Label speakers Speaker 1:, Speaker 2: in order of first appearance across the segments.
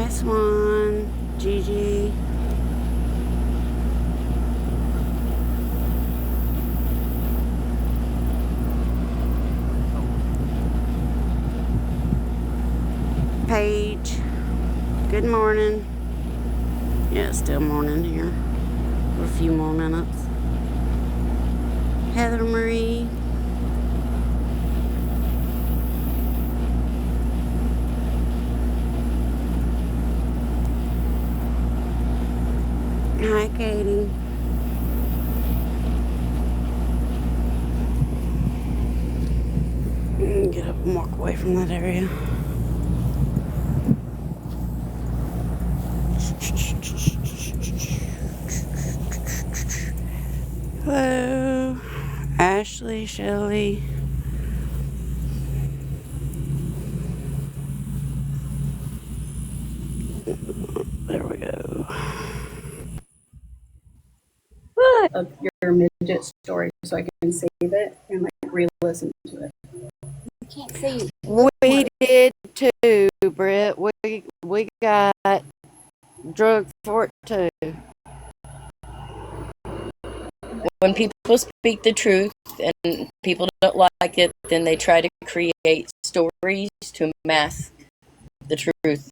Speaker 1: Hi, Swan. Gigi. Paige. Good morning. Yeah, it's still morning here. For a few more minutes. Heather Marie. Hi, Katie. Get up and walk away from that area. Hello, Ashley, Shelley. There we go.
Speaker 2: Of your midget story so I can save it and like re-listen to it. I can't see.
Speaker 1: We did too, Britt. We got drugged for it too.
Speaker 3: When people speak the truth and people don't like it, then they try to create stories to mask the truth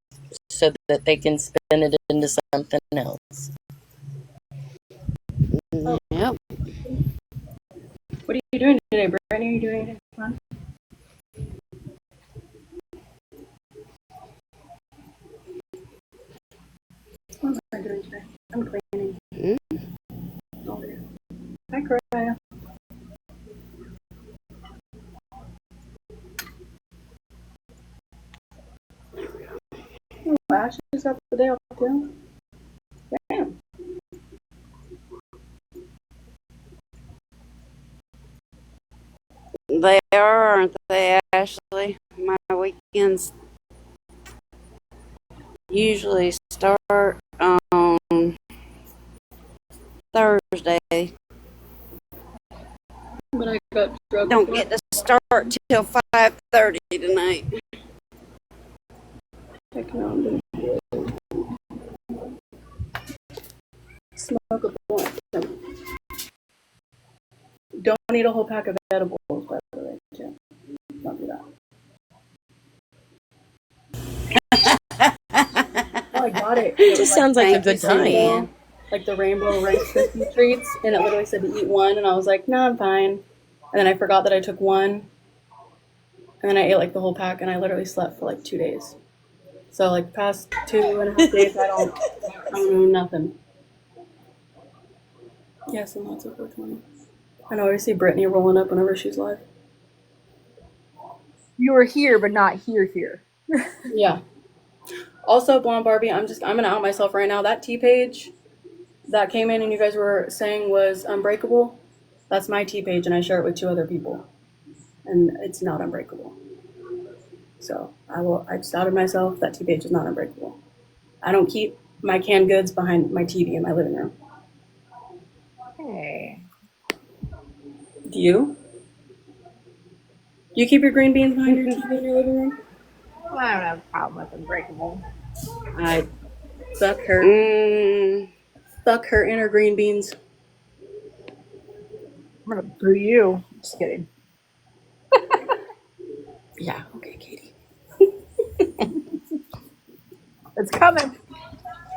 Speaker 3: so that they can spin it into something else.
Speaker 1: Yep.
Speaker 2: What are you doing today, Brittany? Are you doing anything fun? What am I doing today? I'm cleaning. Oh, yeah. Hi, Coraya. Oh, Ash just got the day off too. Damn.
Speaker 1: They are, aren't they, Ashley? My weekends usually start on Thursday.
Speaker 2: But I got drugged.
Speaker 1: Don't get to start till 5:30 tonight.
Speaker 2: Smoke a blunt. Don't eat a whole pack of edibles, by the way, Jim. Don't do that. Oh, I got it.
Speaker 3: It just sounds like a good time.
Speaker 2: Like the Rainbow Rice Krispie treats, and it literally said to eat one, and I was like, no, I'm fine. And then I forgot that I took one, and then I ate like the whole pack, and I literally slept for like 2 days. So like the past 2.5 days, I don't know nothing. Yes, and lots of 420. I know I see Brittany rolling up whenever she's live.
Speaker 4: You were here, but not here.
Speaker 2: Yeah. Also, Blonde Barbie, I'm gonna out myself right now. That T page that came in and you guys were saying was Unbreakable, that's my T page, and I share it with 2 other people, and it's not Unbreakable. So I just outed myself. That T page is not Unbreakable. I don't keep my canned goods behind my TV in my living room.
Speaker 4: Hey.
Speaker 2: Do you? Do you keep your green beans behind your TV in your living room?
Speaker 4: Well, I don't have a problem with Unbreakable.
Speaker 2: I fuck her. Fuck her and her green beans.
Speaker 4: I'm gonna boo you. Just kidding.
Speaker 2: Yeah, okay, Katie.
Speaker 4: It's coming.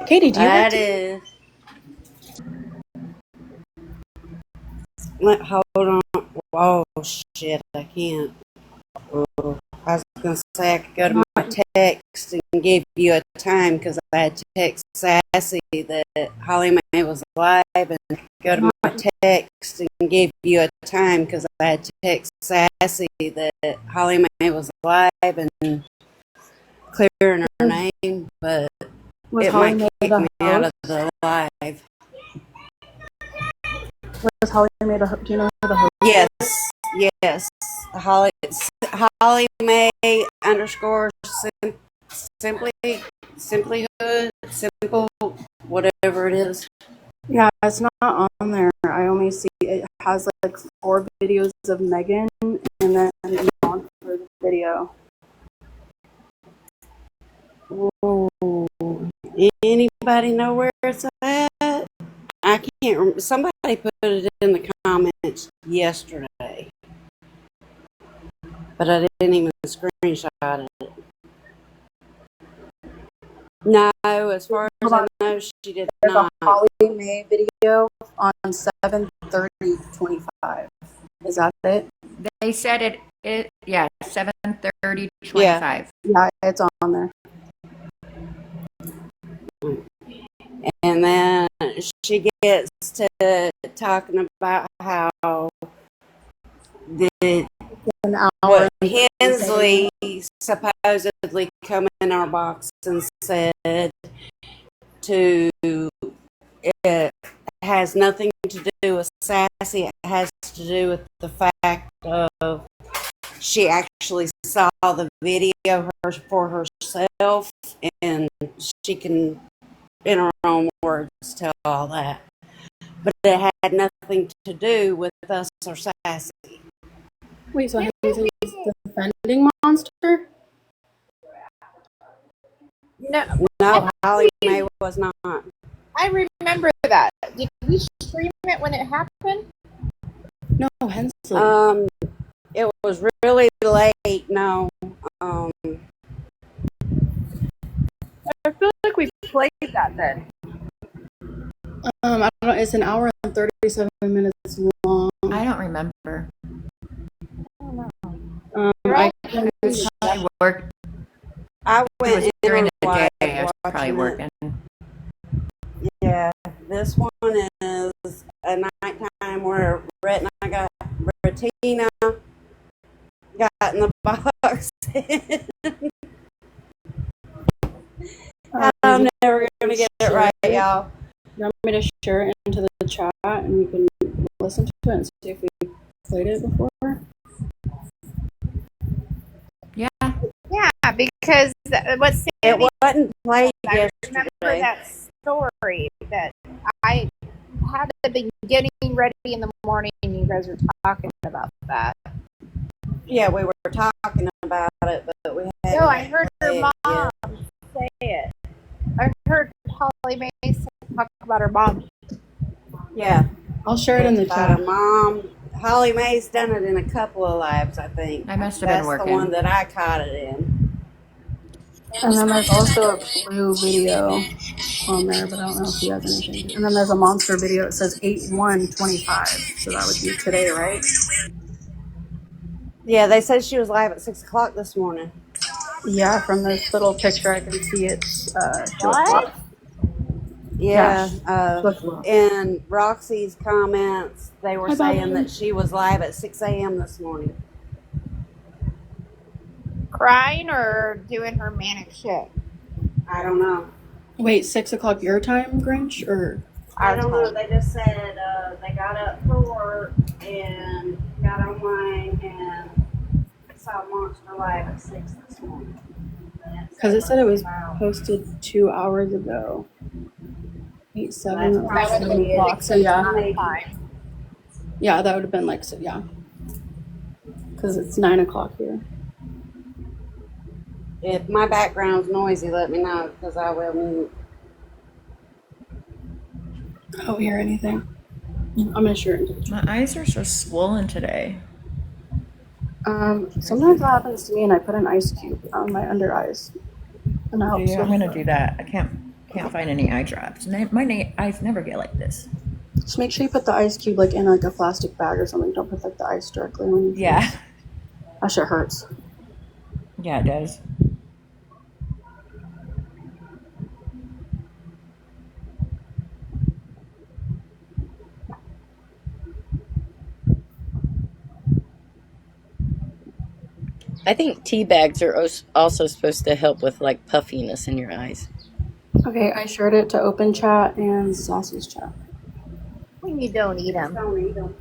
Speaker 2: Katie, do you have
Speaker 1: That is. Hold on. Oh, shit, I can't. Oh, I was going to say I could go to my text and give you a time because I had to text Sassy that Holly Mae was live, and go to my text and give you a time because I had to text Sassy that Holly Mae was live and clearing her name, but
Speaker 2: Was
Speaker 1: it
Speaker 2: Holly
Speaker 1: might kick me out of the live.
Speaker 2: Was Holly Mae the host? Do you know who the host?
Speaker 1: Yes. Holly Mae underscore simplyhood, simple, whatever it is.
Speaker 2: Yeah, it's not on there. I only see it has like 4 videos of Megan and then on for the video.
Speaker 1: Whoa. Anybody know where it's at? I can't remember. Somebody put it in the comments yesterday, but I didn't even screenshot it. No, as far as I know, she did
Speaker 2: There's
Speaker 1: not.
Speaker 2: a Holly Mae video on 7/30/25. Is that it?
Speaker 5: They said it yeah, 7:30:25.
Speaker 2: Yeah, it's on there.
Speaker 1: And then she gets to talking about how the
Speaker 2: An hour.
Speaker 1: what Hensley supposedly come in our box and said to it has nothing to do with Sassy. It has to do with the fact of she actually saw the video for herself, and she can, in her own words, tell all that. But it had nothing to do with us or Sassy.
Speaker 2: Wait, so Hensley is defending Monster?
Speaker 1: No, Holly Mae was not.
Speaker 4: I remember that. Did we stream it when it happened?
Speaker 2: No, Hensley.
Speaker 1: It was really late. No,
Speaker 4: I feel like we played that then.
Speaker 2: I don't know. It's an hour and 37 minutes long.
Speaker 5: I don't remember.
Speaker 2: I
Speaker 5: I worked.
Speaker 1: I
Speaker 5: It
Speaker 1: went
Speaker 5: was
Speaker 1: in
Speaker 5: during
Speaker 1: and
Speaker 5: the day. I was
Speaker 1: watching
Speaker 5: probably
Speaker 1: it.
Speaker 5: working.
Speaker 1: Yeah, this one is a nighttime where Rhett and I got Bettina got in the box. I'm never gonna get it right, y'all.
Speaker 2: You want me to share it into the chat and we can listen to it and see if we played it before?
Speaker 5: Yeah.
Speaker 4: Yeah, because what
Speaker 1: It
Speaker 4: Sandy,
Speaker 1: wasn't played
Speaker 4: I remember
Speaker 1: yesterday.
Speaker 4: that story that I had been getting ready in the morning and you guys were talking about that.
Speaker 1: Yeah, we were talking about it, but we hadn't.
Speaker 4: No, I heard her
Speaker 1: played it
Speaker 4: mom
Speaker 1: yet.
Speaker 4: say it. I heard Holly Mae talk about her mom.
Speaker 1: Yeah,
Speaker 2: I'll share it in the
Speaker 1: it's about her
Speaker 2: chat.
Speaker 1: mom. Holly Mae's done it in a couple of lives, I think.
Speaker 5: I must have been
Speaker 1: That's
Speaker 5: working.
Speaker 1: the one that I caught it in.
Speaker 2: And then there's also a Blue video on there, but I don't know if he has anything. And then there's a Monster video. It says 8/1/25, so that would be today, right?
Speaker 1: Yeah, they said she was live at 6 o'clock this morning.
Speaker 2: Yeah, from this little picture I can see it's
Speaker 4: What?
Speaker 1: Yeah,
Speaker 2: flip-flop.
Speaker 1: in Roxy's comments, they were
Speaker 2: Hi,
Speaker 1: saying
Speaker 2: Bobby.
Speaker 1: that she was live at 6 a.m. this morning.
Speaker 4: Crying or doing her manic shit?
Speaker 1: I don't know.
Speaker 2: Wait, 6 o'clock your time, Grinch? Or
Speaker 1: I don't know. They just said they got up for work and got online and saw Monster live at 6 this morning.
Speaker 2: because it said it was posted 2 hours ago. 8/7 or
Speaker 1: That's
Speaker 2: 7
Speaker 1: probably
Speaker 2: o'clock. So yeah,
Speaker 4: Fine.
Speaker 2: yeah, that would have been like, so yeah, because it's 9 o'clock here.
Speaker 1: If my background's noisy, let me know because I will mute.
Speaker 2: I don't hear anything. I'm gonna share it into the chat.
Speaker 5: My eyes are so swollen today.
Speaker 2: Sometimes that happens to me, and I put an ice cube on my under eyes, and it helps.
Speaker 5: Yeah, I'm gonna do that. I can't find any eye drops. My eyes never get like this.
Speaker 2: Just make sure you put the ice cube like in like a plastic bag or something. Don't put like the ice directly on your
Speaker 5: Yeah.
Speaker 2: face. That shit hurts.
Speaker 5: Yeah, it does.
Speaker 3: I think tea bags are also supposed to help with like puffiness in your eyes.
Speaker 2: Okay, I shared it to open chat and Sassy's chat.
Speaker 4: When you don't eat them.
Speaker 1: Don't eat them.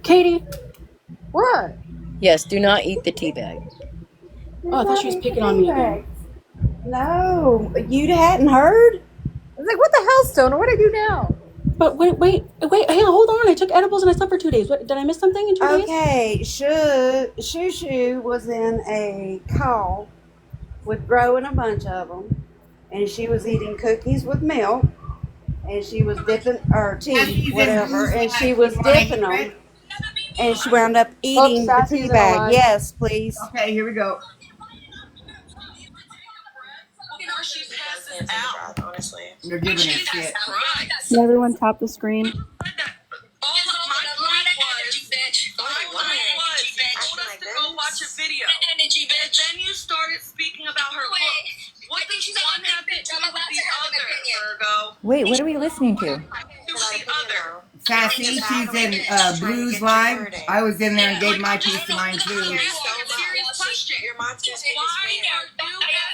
Speaker 2: Katie.
Speaker 4: What?
Speaker 3: Yes, do not eat the tea bag.
Speaker 2: Oh, I thought she was picking on me again.
Speaker 1: No, you hadn't heard?
Speaker 4: I was like, what the hell, Stoner? What do I do now?
Speaker 2: But wait, hey, hold on. I took edibles and I slept for 2 days. What, did I miss something in 2 days?
Speaker 1: Okay, Shoo was in a call with growing a bunch of them, and she was eating cookies with milk, and she was dipping or tea, whatever, and she was dipping them, and she wound up eating the
Speaker 2: Sassy's
Speaker 1: tea
Speaker 2: in a
Speaker 1: bag.
Speaker 2: lie.
Speaker 1: Yes, please.
Speaker 6: Okay, here we go.
Speaker 7: She passes out. Honestly,
Speaker 6: You're giving it shit.
Speaker 2: Can everyone tap the screen?
Speaker 7: all of my point was, my point was, you told us to go watch a video, and then you started speaking about her looks. What does one have to do with the other, Virgo?
Speaker 5: Wait, what are we listening to?
Speaker 7: To the other.
Speaker 6: Sassy, she's in Blues Live. I was in there and gave my piece of mine too.
Speaker 7: Serious question. Your monster's Why are you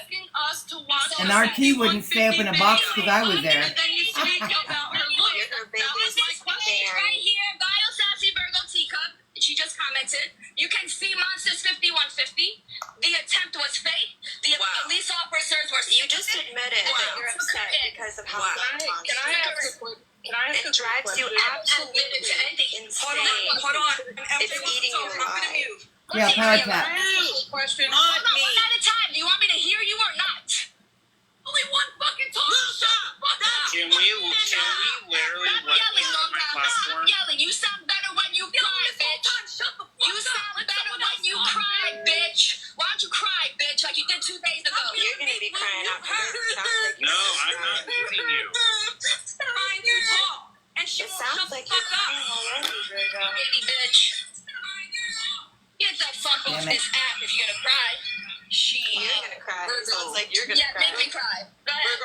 Speaker 7: asking us to watch
Speaker 6: And RT wouldn't stay up in a box because I was there.
Speaker 7: and then you speak about her looks? That was my question.
Speaker 8: Right here, Bio Sassy Virgo Teacup. She just commented. You can see Monsters 5150. The attempt was fake. The police officers were.
Speaker 7: You just admitted that you're upset because of how
Speaker 8: Can I ask
Speaker 7: it drives you absolutely insane.
Speaker 8: Hold on.
Speaker 7: It's eating you alive.
Speaker 6: Yeah, power tap.
Speaker 7: Question
Speaker 8: Hold on, one at a time. Do you want me to hear you or not? Only one fucking talk.
Speaker 9: Can we literally
Speaker 8: Stop
Speaker 9: let
Speaker 8: yelling,
Speaker 9: me on my
Speaker 8: Loca.
Speaker 9: platform?
Speaker 8: Stop yelling. You sound better when you cry, bitch. You sound better when you cry, bitch. Why don't you cry, bitch, like you did 2 days ago?
Speaker 7: You're gonna be crying out because it sounds like
Speaker 9: No, I'm not using you.
Speaker 8: Trying to talk. And she
Speaker 7: It
Speaker 8: won't
Speaker 7: sounds
Speaker 8: shut the
Speaker 7: like
Speaker 8: fuck
Speaker 7: you're
Speaker 8: up.
Speaker 7: crying already, Virgo.
Speaker 8: Baby bitch. Get the fuck off
Speaker 6: Damn it.
Speaker 8: this app if you're gonna cry.
Speaker 7: You're gonna cry. It sounds like you're gonna
Speaker 8: Yeah,
Speaker 7: cry.
Speaker 8: make me cry. Go ahead.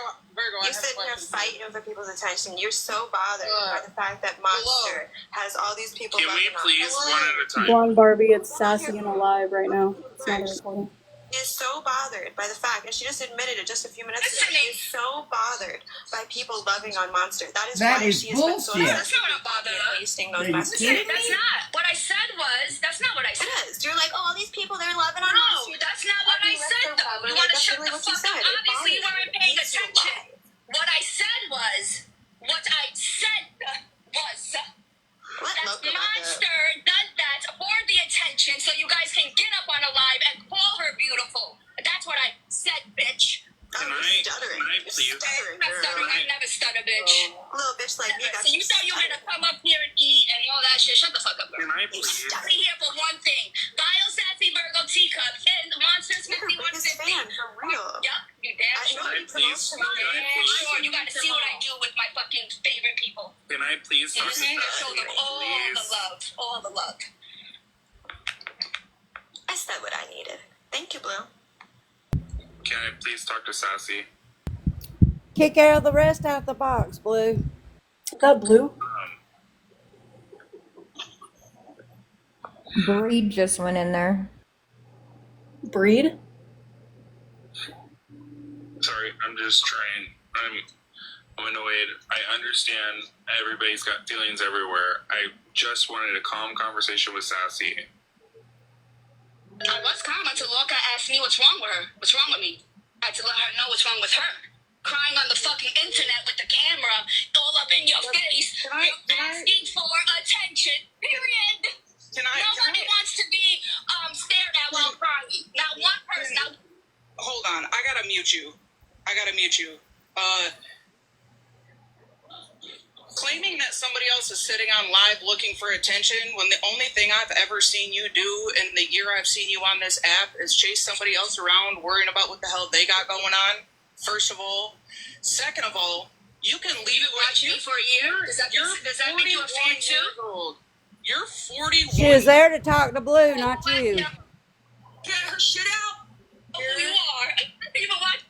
Speaker 7: You're sitting here fighting for people's attention. You're so bothered by the fact that Monster has all these people
Speaker 9: Can we
Speaker 7: loving on
Speaker 9: please
Speaker 7: him.
Speaker 9: one at a time?
Speaker 2: Blonde Barbie, it's Sassy and Alive right now. It's not a recording.
Speaker 7: She is so bothered by the fact, and she just admitted it just a few minutes ago. She is so bothered by people loving on Monster. That is
Speaker 6: That
Speaker 7: why
Speaker 6: is
Speaker 7: she has been so
Speaker 6: bullshit.
Speaker 8: That's not what I'm bothered of.
Speaker 7: wasting
Speaker 6: Are
Speaker 7: those
Speaker 6: you
Speaker 7: messages.
Speaker 6: kidding
Speaker 8: That's not. What I said was, that's not what I said.
Speaker 7: It is. You're like, oh, all these people, they're loving on
Speaker 8: No,
Speaker 7: Monster.
Speaker 8: that's not what I said, though. You want to shut the fuck up? Obviously, you weren't paying attention. What I said was, what I said was,
Speaker 7: Let
Speaker 8: that
Speaker 7: Loca about that.
Speaker 8: Monster does that for the attention so you guys can get up on a live and call her beautiful. That's what I said, bitch.
Speaker 7: Oh,
Speaker 9: Can
Speaker 7: you're
Speaker 9: I
Speaker 7: stuttering. You're
Speaker 9: please?
Speaker 7: stuttering,
Speaker 8: I'm stuttering.
Speaker 7: girl.
Speaker 8: I never stutter, bitch.
Speaker 7: Little bitch like me got
Speaker 8: So you thought you had to come up here and eat and all that shit. Shut the fuck up, girl.
Speaker 9: Can I please?
Speaker 8: Stop me here for one thing. Bio Sassy Virgo Teacup and the Monsters
Speaker 7: You're the biggest
Speaker 8: 5150.
Speaker 7: fan, for real.
Speaker 8: Yup, you damn
Speaker 7: I
Speaker 8: sure.
Speaker 7: know you promote to me.
Speaker 8: Sure, you gotta see what I do with my fucking favorite people.
Speaker 9: Can I please talk to
Speaker 8: Mm-hmm. Show
Speaker 9: Sassy?
Speaker 8: them all the
Speaker 9: Please.
Speaker 8: love. All the love.
Speaker 7: I said what I needed. Thank you, Blue.
Speaker 9: Can I please talk to Sassy?
Speaker 1: Kick out the rest out the box, Blue.
Speaker 2: That blue?
Speaker 5: Breed just went in there.
Speaker 2: Breed?
Speaker 9: Sorry, I'm just trying. I'm annoyed. I understand everybody's got feelings everywhere. I just wanted a calm conversation with Sassy.
Speaker 8: I was calm until Loca asked me what's wrong with her. What's wrong with me? I had to let her know what's wrong with her. Crying on the fucking internet with the camera all up in your face. Asking for attention. Period. Nobody wants to be stared at while crying. Not one person. Not
Speaker 10: Hold on, I gotta mute you. Claiming that somebody else is sitting on live looking for attention when the only thing I've ever seen you do in the year I've seen you on this app is chase somebody else around worrying about what the hell they got going on, first of all. Second of all, you can leave it
Speaker 8: watch me for a year. Does that make you a fan too?
Speaker 10: old. You're 41.
Speaker 1: She was there to talk to Blue, not you.
Speaker 10: Get her shit out.
Speaker 8: Oh, you are. People watch.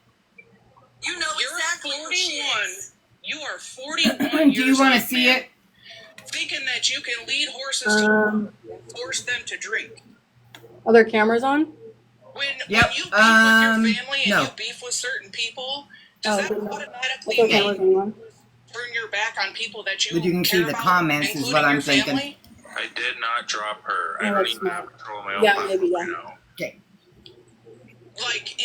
Speaker 10: You know exactly who she is. You are 41
Speaker 6: Do you want to see it?
Speaker 10: Thinking that you can lead horses to force them to drink.
Speaker 2: Are there cameras on?
Speaker 10: When
Speaker 6: Yep,
Speaker 10: you beef with your family and
Speaker 6: no.
Speaker 10: you beef with certain people, does that
Speaker 2: good.
Speaker 10: automatically
Speaker 2: Okay, cameras
Speaker 10: make
Speaker 2: on.
Speaker 10: turn your back on people that you
Speaker 6: But you can see
Speaker 10: care
Speaker 6: the
Speaker 10: about,
Speaker 6: comments is
Speaker 10: including
Speaker 6: what I'm
Speaker 10: your
Speaker 6: thinking.
Speaker 10: family?
Speaker 9: I did not drop her. I
Speaker 2: Oh,
Speaker 9: don't
Speaker 2: that's
Speaker 9: even
Speaker 2: smart.
Speaker 9: have control of my own
Speaker 2: Yeah,
Speaker 9: platform
Speaker 2: maybe, yeah.
Speaker 9: right now.
Speaker 6: Okay.
Speaker 10: Like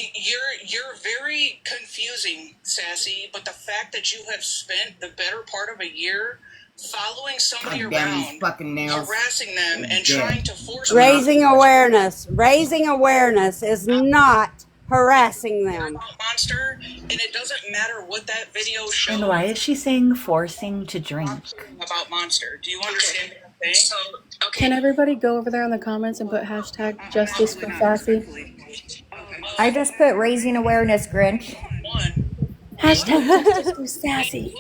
Speaker 10: you're very confusing, Sassy. But the fact that you have spent the better part of a year following somebody
Speaker 6: God damn these
Speaker 10: around,
Speaker 6: fucking nails.
Speaker 10: harassing them, and
Speaker 6: Yeah.
Speaker 10: trying to force them
Speaker 1: Raising awareness. Raising awareness is not harassing them.
Speaker 10: about Monster, and it doesn't matter what that video shows.
Speaker 11: And why is she saying forcing to drink?
Speaker 10: About Monster? Do you understand what I'm saying?
Speaker 8: So, okay.
Speaker 2: Can everybody go over there in the comments and put hashtag justice for Sassy?
Speaker 5: I just put raising awareness, Grinch.
Speaker 2: Hashtag justice for Sassy.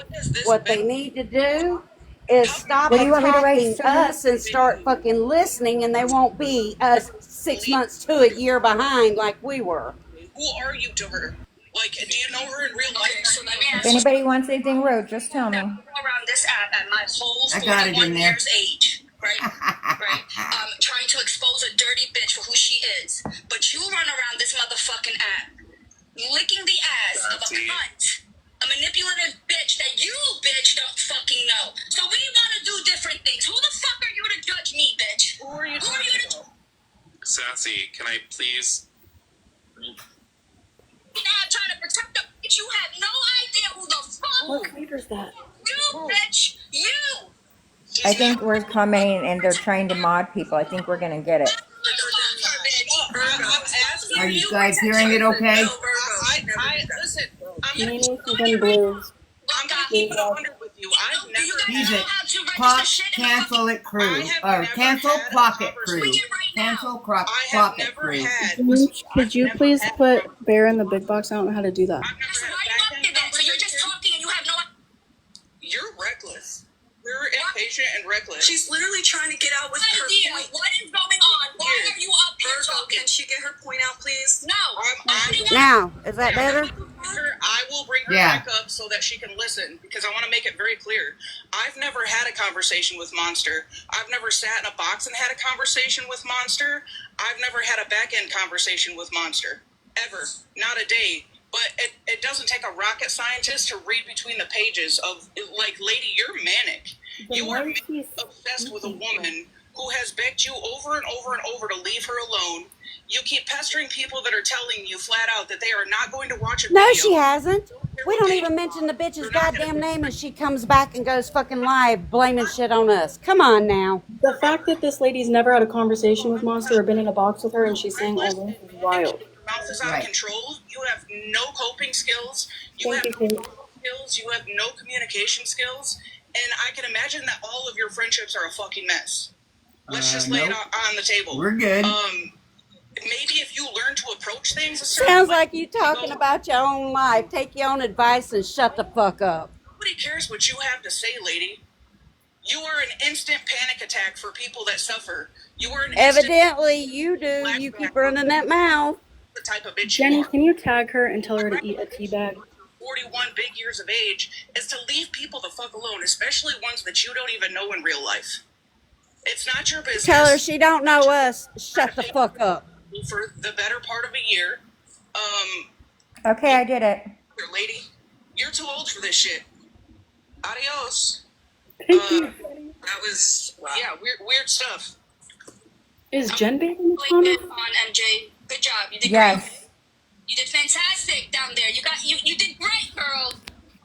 Speaker 1: What they need to do is stop
Speaker 5: What do you want me to write,
Speaker 1: attacking us and start fucking listening, and they won't be 6 months to a year behind like we were.
Speaker 10: Who are you to her? Like, do you know her in real life?
Speaker 8: Okay, so let me
Speaker 5: If
Speaker 8: ask you.
Speaker 5: anybody wants anything rude, just tell me.
Speaker 8: Around this app at my whole
Speaker 6: I got it
Speaker 8: 41
Speaker 6: in there.
Speaker 8: years age, right? Right? Trying to expose a dirty bitch for who she is. But you run around this motherfucking app, licking the ass of a cunt, a manipulative bitch that you, bitch, don't fucking know. So we want to do different things. Who the fuck are you to judge me, bitch?
Speaker 10: Who are you
Speaker 8: Who are you to
Speaker 10: talking about?
Speaker 9: Sassy, can I please?
Speaker 8: now trying to protect the bitch? You have no idea who the fuck
Speaker 2: What creator is that?
Speaker 8: you, bitch. You.
Speaker 5: I think we're commenting and they're trying to mod people. I think we're going to get it.
Speaker 6: Are you guys hearing it okay?
Speaker 10: Listen, I'm gonna
Speaker 2: Nene, then Blues.
Speaker 10: keep it 100 with you. I've never
Speaker 6: He's
Speaker 10: had
Speaker 6: it. Clock, cancel it crew. Or cancel Clocket crew. Cancel
Speaker 10: I have
Speaker 6: Clocket
Speaker 10: never
Speaker 6: crew.
Speaker 10: had.
Speaker 2: Could you please put Bear in the big box? I don't know how to do that.
Speaker 10: I've never
Speaker 8: So
Speaker 10: had
Speaker 8: why you up
Speaker 10: back-end
Speaker 8: to that? So you're just talking and you have no.
Speaker 10: You're reckless. You're impatient and reckless.
Speaker 7: She's literally trying to get out with her
Speaker 8: idea.
Speaker 7: point.
Speaker 8: What is going on? Why are you up here
Speaker 7: Virgo,
Speaker 8: talking?
Speaker 7: can she get her point out, please?
Speaker 8: No.
Speaker 1: Now, is that better?
Speaker 10: I will bring her
Speaker 6: Yeah.
Speaker 10: back up so that she can listen because I want to make it very clear. I've never had a conversation with Monster. I've never sat in a box and had a conversation with Monster. I've never had a back-end conversation with Monster. Ever. Not a day. But it doesn't take a rocket scientist to read between the pages of, like, lady, you're manic. You are obsessed with a woman who has begged you over and over and over to leave her alone. You keep pestering people that are telling you flat out that they are not going to watch a
Speaker 1: No,
Speaker 10: video.
Speaker 1: she hasn't. We don't even mention the bitch's goddamn name, and she comes back and goes fucking live blaming shit on us. Come on now.
Speaker 2: The fact that this lady's never had a conversation with Monster or been in a box with her and she's saying all this is wild.
Speaker 10: Your mouth is out of
Speaker 6: Right.
Speaker 10: control. You have no coping skills. You
Speaker 2: Thank
Speaker 10: have
Speaker 2: you,
Speaker 10: no
Speaker 2: Kate.
Speaker 10: skills. You have no communication skills. And I can imagine that all of your friendships are a fucking mess. Let's just lay it
Speaker 6: nope.
Speaker 10: on the table.
Speaker 6: We're good.
Speaker 10: Maybe if you learn to approach things a certain
Speaker 1: Sounds
Speaker 10: way,
Speaker 1: like you talking about your own life. Take your own advice and shut the fuck up.
Speaker 10: nobody cares what you have to say, lady. You are an instant panic attack for people that suffer. You are an
Speaker 1: Evidently, you do. You keep running that mouth.
Speaker 10: the type of bitch
Speaker 2: Jenny,
Speaker 10: you are.
Speaker 2: can you tag her and tell her to eat a tea bag?
Speaker 10: 41 big years of age is to leave people the fuck alone, especially ones that you don't even know in real life. It's not your business.
Speaker 1: Tell her she don't know us. Shut the fuck up.
Speaker 10: For the better part of a year.
Speaker 5: Okay, I did it.
Speaker 10: Lady, you're too old for this shit. Adios.
Speaker 2: Thank you.
Speaker 10: That was, yeah, weird stuff.
Speaker 2: Is Jen Babe in the
Speaker 8: Blame it
Speaker 2: comments?
Speaker 8: on MJ. Good job. You did great.
Speaker 5: Yes.
Speaker 8: You did fantastic down there. You did great, girl.